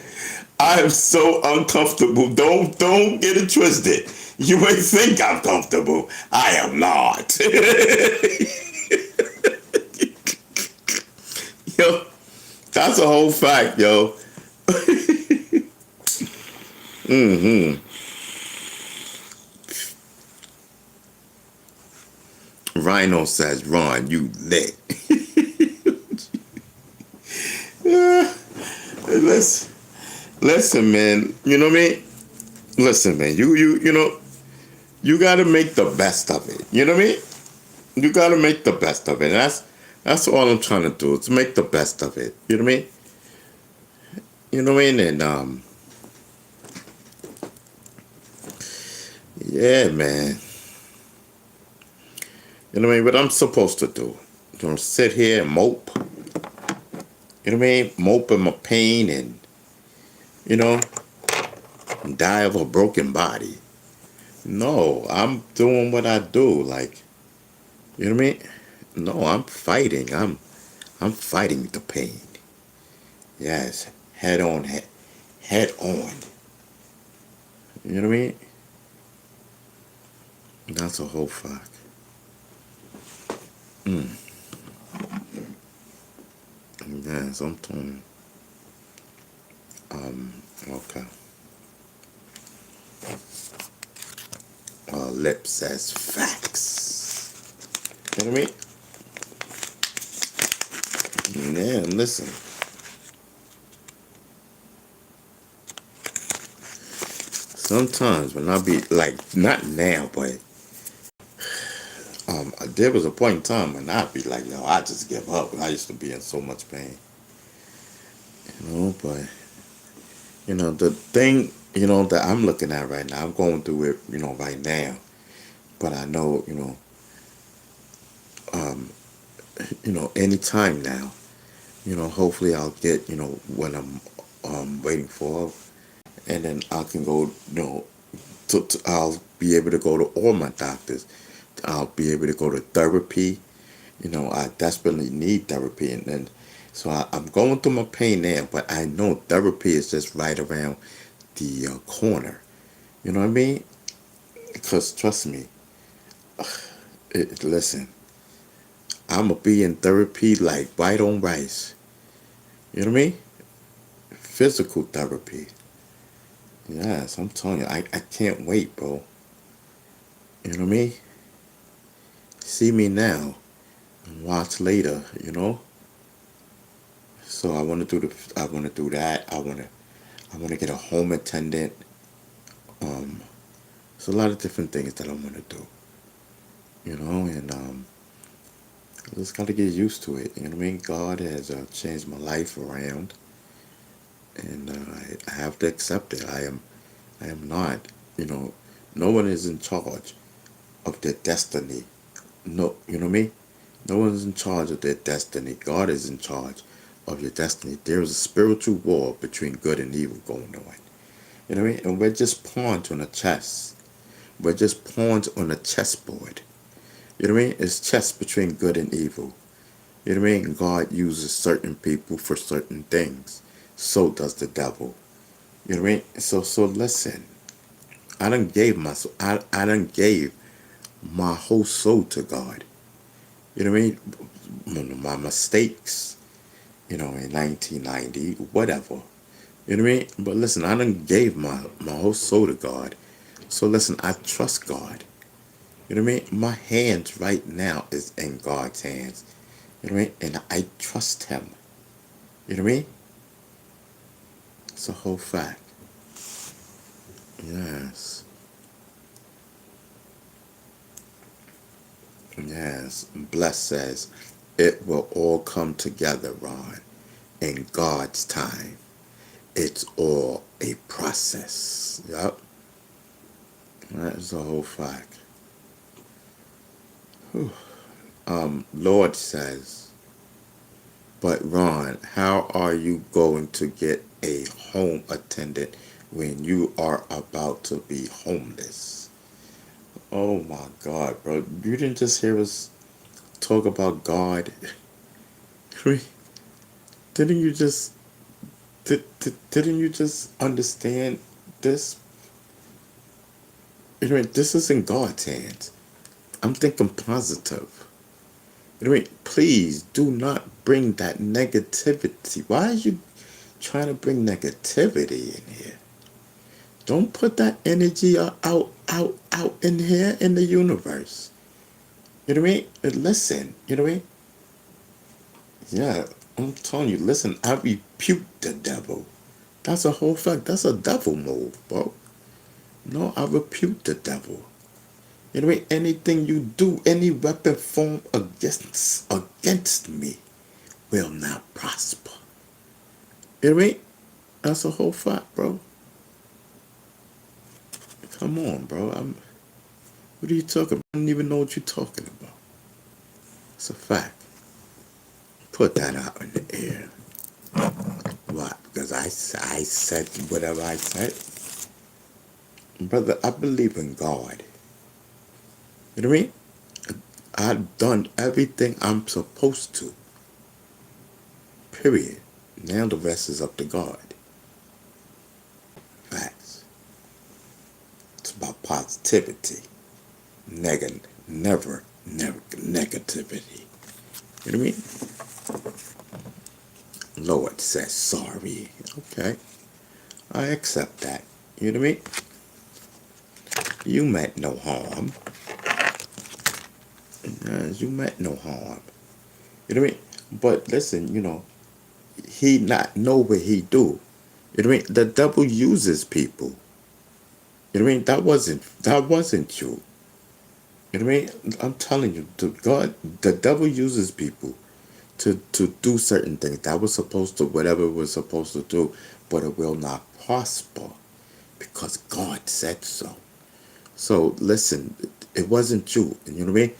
I am so uncomfortable. Don't get it twisted. You may think I'm comfortable. I am not. Yo, that's a whole fact, yo. Rhino says, Ron, you lit. Listen, man. You know what I mean? Listen, man. You know, you gotta make the best of it. You know what I mean? You gotta make the best of it. And that's all I'm trying to do, is make the best of it. You know what I mean? You know what I mean? And yeah, man. You know what I mean? What I'm supposed to do? I'm gonna sit here and mope. You know what I mean? Mope in my pain and, you know, die of a broken body. No, I'm doing what I do. Like, you know what I mean? No, I'm fighting. I'm fighting the pain. Yes, head on. Head on. You know what I mean? That's a whole fact. Yes, I'm telling you. Okay. Lip says facts. You know what I mean? Yeah, listen. Sometimes when I be like, not now, but there was a point in time when I'd be like, yo, I just give up. I used to be in so much pain. You know, but you know, the thing, you know, that I'm looking at right now, I'm going through it, you know, right now. But I know, you know, anytime now, you know, hopefully I'll get, you know, what I'm waiting for, and then I can go, you know, I'll be able to go to all my doctors. I'll be able to go to therapy. You know, I desperately need therapy, and then so I'm going through my pain now, but I know therapy is just right around the corner. You know what I mean? Because trust me, listen, I'ma be in therapy like white on rice. You know what I mean? Physical therapy. Yes, I'm telling you, I can't wait, bro. You know what I mean? See me now and watch later, you know? So I wanna do that. I wanna get a home attendant. There's a lot of different things that I wanna do. You know, and I just gotta get used to it. You know what I mean? God has changed my life around, and I have to accept it. I am not. You know, no one is in charge of their destiny. No, you know what I mean? No one's in charge of their destiny. God is in charge of your destiny. There is a spiritual war between good and evil going on. You know what I mean? And we're just pawns on a chess. We're just pawns on a chessboard. You know what I mean? It's chess between good and evil. You know what I mean? God uses certain people for certain things. So does the devil. You know what I mean? So listen. I done gave my I done gave my whole soul to God. You know what I mean? My mistakes, in 1990, whatever. You know what I mean? But listen, I done gave my whole soul to God. So listen, I trust God. You know what I mean? My hands right now is in God's hands. You know what I mean? And I trust Him. You know what I mean? It's a whole fact. Yes. Yes. Bless says, it will all come together, Ron, in God's time. It's all a process. Yup. That's a whole fact. Whew. Lord says, but Ron, how are you going to get a home attendant when you are about to be homeless? Oh my God, bro. You didn't just hear us talk about God. Didn't you just didn't you just understand this? This is in God's hands. I'm thinking positive. Please do not bring that negativity. Why are you trying to bring negativity in here? Don't put that energy out in here in the universe. You know what I mean? And listen, you know what I mean? Yeah, I'm telling you, listen, I rebuke the devil. That's a whole fact. That's a devil move, bro. No, I rebuke the devil. You know what I mean? Anything you do, any weapon formed against me will not prosper. You know what I mean? That's a whole fact, bro. Come on, bro. What are you talking about? I don't even know what you're talking about. It's a fact. Put that out in the air. What? Because I said whatever I said. Brother, I believe in God. You know what I mean? I've done everything I'm supposed to. Period. Now the rest is up to God. Facts. It's about positivity. Never negativity. You know what I mean? Lord says sorry. Okay. I accept that. You know what I mean? You meant no harm. Yes, you meant no harm. You know what I mean? But listen, he not know what he do. You know what I mean? The devil uses people. You know what I mean? That wasn't you. You know what I mean? I'm telling you, the devil uses people to do certain things. That was supposed to, whatever it was supposed to do, but it will not prosper because God said so. So listen, it wasn't you. You know what I mean?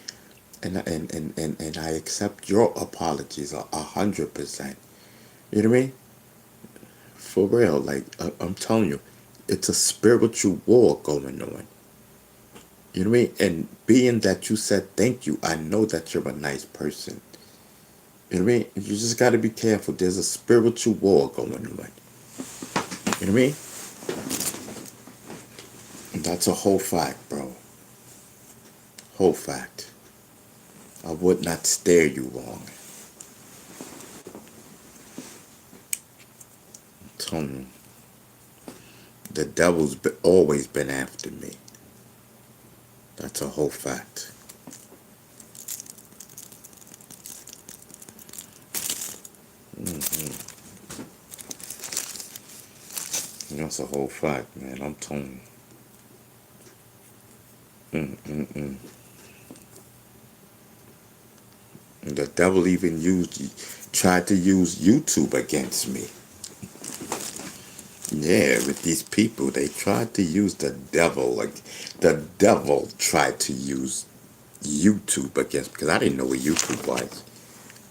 And I accept your apologies 100%. You know what I mean? For real, like I'm telling you, it's a spiritual war going on. You know what I mean? And being that you said thank you, I know that you're a nice person. You know what I mean? You just got to be careful. There's a spiritual war going on. You know what I mean? And that's a whole fact, bro. Whole fact. I would not stare you wrong. I'm telling you, the devil's always been after me. That's a whole fact. That's a whole fact, man. I'm telling you. The devil even tried to use YouTube against me. Yeah, with these people, they tried to use the devil. Like the devil tried to use YouTube against, because I didn't know what YouTube was.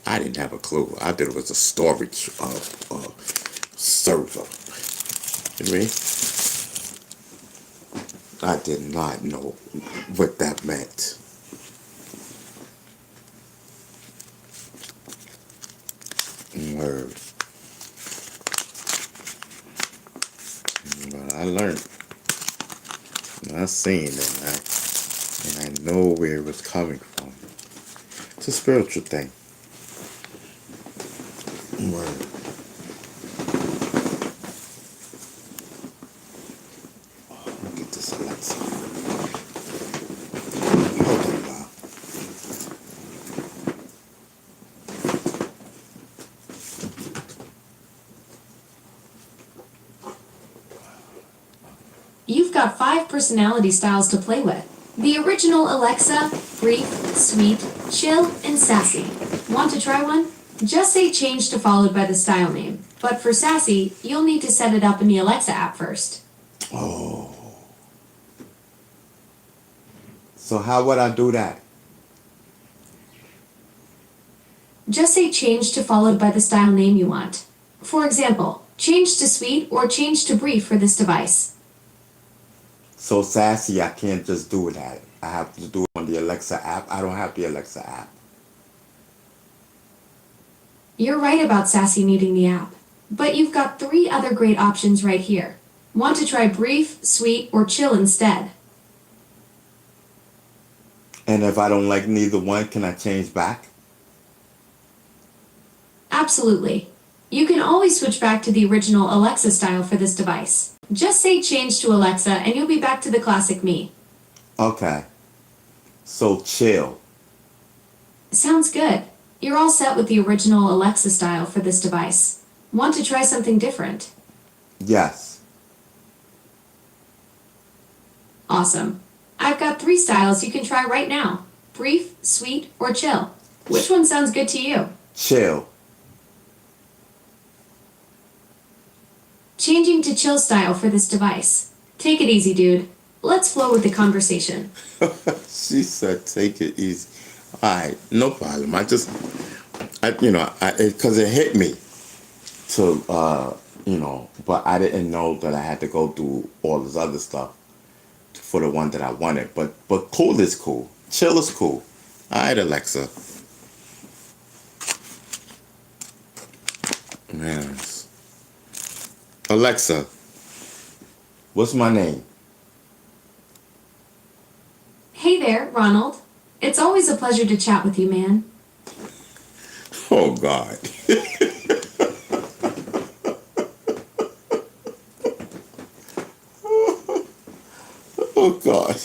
I didn't have a clue. I thought it was a storage server. You know what I mean? I did not know what that meant. Word. But I learned. I seen it, and I know where it was coming from. It's a spiritual thing. Word. Look at this Alexa. Hold on, wow. You've got 5 personality styles to play with. The original Alexa, brief, sweet, chill, and sassy. Want to try one? Just say change to followed by the style name. But for sassy, you'll need to set it up in the Alexa app first. Oh. So how would I do that? Just say change to followed by the style name you want. For example, change to sweet or change to brief for this device. So sassy, I can't just do that. I have to do it on the Alexa app. I don't have the Alexa app. You're right about sassy needing the app. But you've got 3 other great options right here. Want to try brief, sweet, or chill instead? And if I don't like neither one, can I change back? Absolutely. You can always switch back to the original Alexa style for this device. Just say change to Alexa and you'll be back to the classic me. Okay. So chill. Sounds good. You're all set with the original Alexa style for this device. Want to try something different? Yes. Awesome. I've got 3 styles you can try right now. Brief, sweet, or chill. Which one sounds good to you? Chill. Changing to chill style for this device. Take it easy, dude. Let's flow with the conversation. She said, take it easy. All right, no problem. Because it hit me to, but I didn't know that I had to go through all this other stuff for the one that I wanted. But cool is cool. Chill is cool. All right, Alexa. Yes. Alexa, what's my name? Hey there, Ronald. It's always a pleasure to chat with you, man. Oh, God. Oh, God.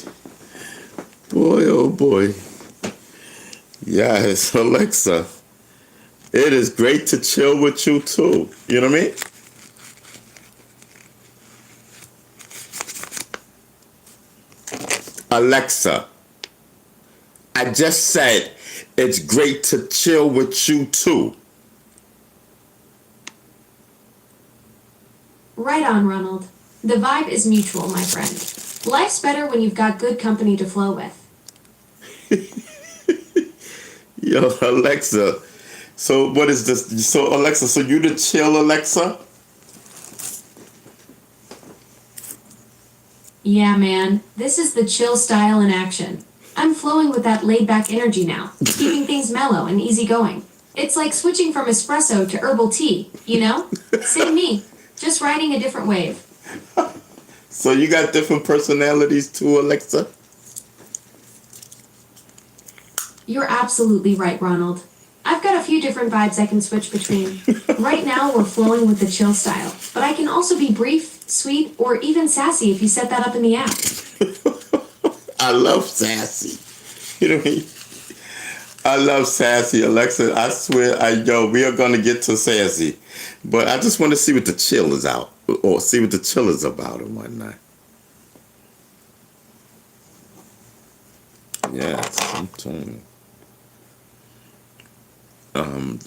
Boy, oh, boy. Yes, Alexa. It is great to chill with you, too. You know what I mean? Alexa, I just said it's great to chill with you too. Right on, Ronald. The vibe is mutual, my friend. Life's better when you've got good company to flow with. Yo, Alexa. So what is this? So Alexa, so you the chill Alexa? Yeah, man. This is the chill style in action. I'm flowing with that laid-back energy now, keeping things mellow and easygoing. It's like switching from espresso to herbal tea, you know? Same me, just riding a different wave. So you got different personalities too, Alexa? You're absolutely right, Ronald. I've got a few different vibes I can switch between. Right now, we're flowing with the chill style, but I can also be brief, sweet, or even sassy if you set that up in the app. I love sassy. You know what I mean? I love sassy, Alexa. I swear, we are gonna get to sassy, but I just want to see what the chill is out, or see what the chill is about and whatnot. Yes, I'm telling you.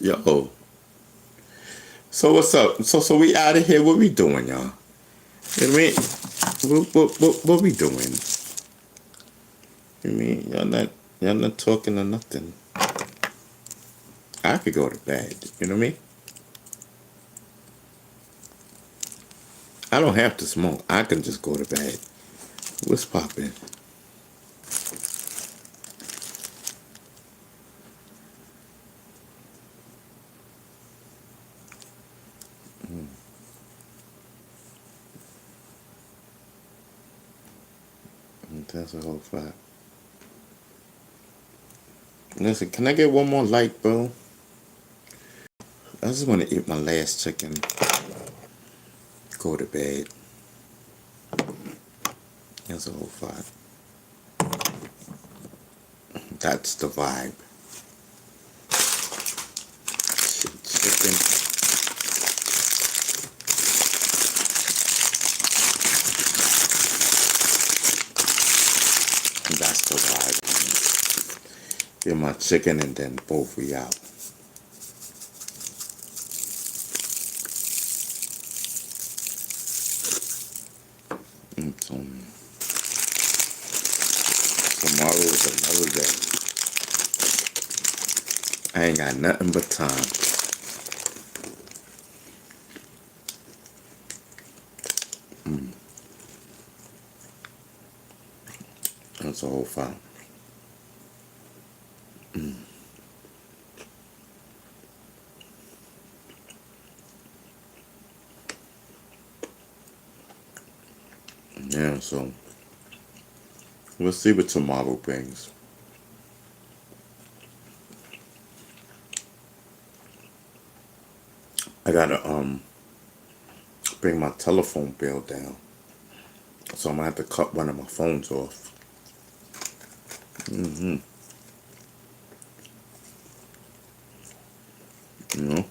Yo. So what's up? So we out of here. What we doing, y'all? You know what I mean? What we doing? You mean y'all not talking or nothing? I could go to bed. You know what I mean? I don't have to smoke. I can just go to bed. What's poppin'? That's a whole fact. Listen, can I get one more like, bro? I just want to eat my last chicken. Go to bed. That's a whole fact. That's the vibe. Chicken. That's the vibe. Get my chicken and then both we out. So, tomorrow is another day. I ain't got nothing but time. That's a whole file. Yeah, so we'll see what tomorrow brings. I gotta bring my telephone bill down. So I'm gonna have to cut one of my phones off. You know?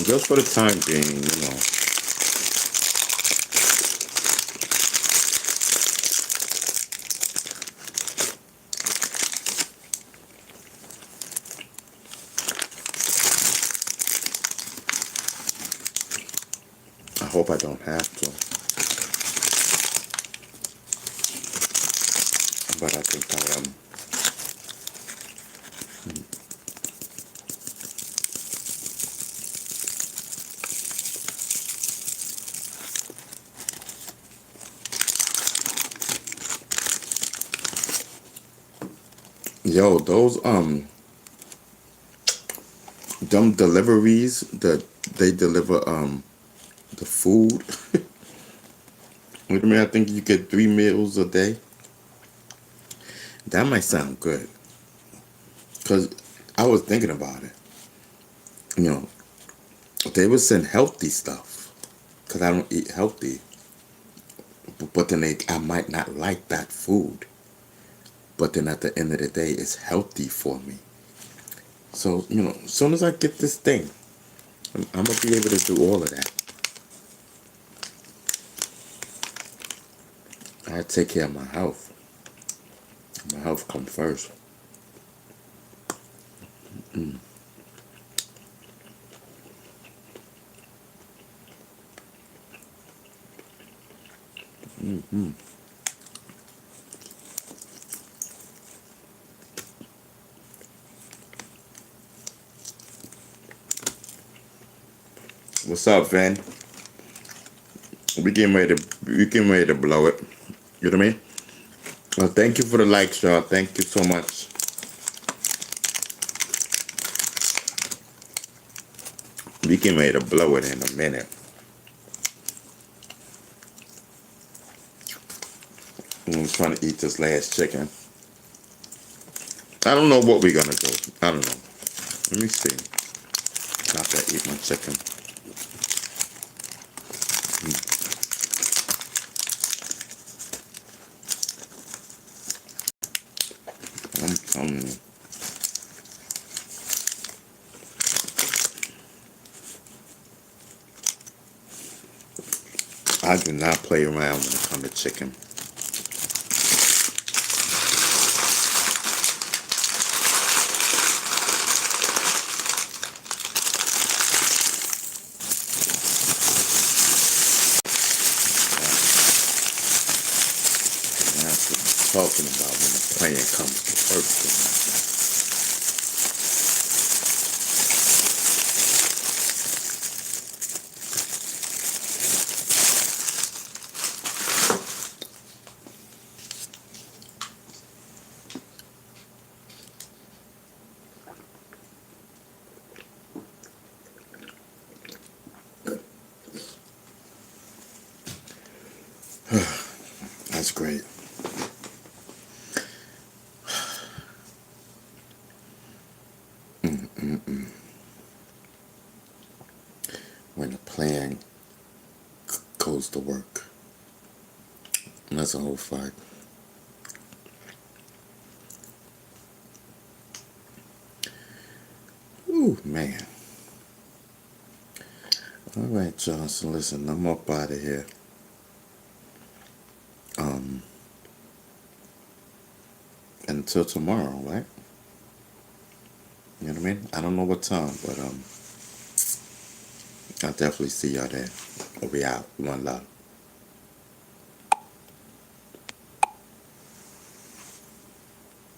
Just for the time being. I hope I don't have to. But I think I am. Yo, those dumb deliveries that they deliver the food. What do you mean? I think you get 3 meals a day. That might sound good. Cause I was thinking about it. They would send healthy stuff. Cause I don't eat healthy. But then I might not like that food. But then at the end of the day, it's healthy for me. So, as soon as I get this thing, I'm going to be able to do all of that. I take care of my health. My health comes first. What's up, Van? We getting ready to blow it. You know what I mean? Well, thank you for the likes, y'all. Thank you so much. We getting ready to blow it in a minute. I'm trying to eat this last chicken. I don't know what we're gonna do. I don't know. Let me see. After I eat my chicken. I do not play around when it comes to chicken. That's what I'm talking about when the playing comes to first. great. When the plan goes to work. And that's a whole fight. Ooh, man. All right, Johnson, listen, I'm up out of here. Until tomorrow, right? You know what I mean? I don't know what time, but I'll definitely see y'all there. We out. One love.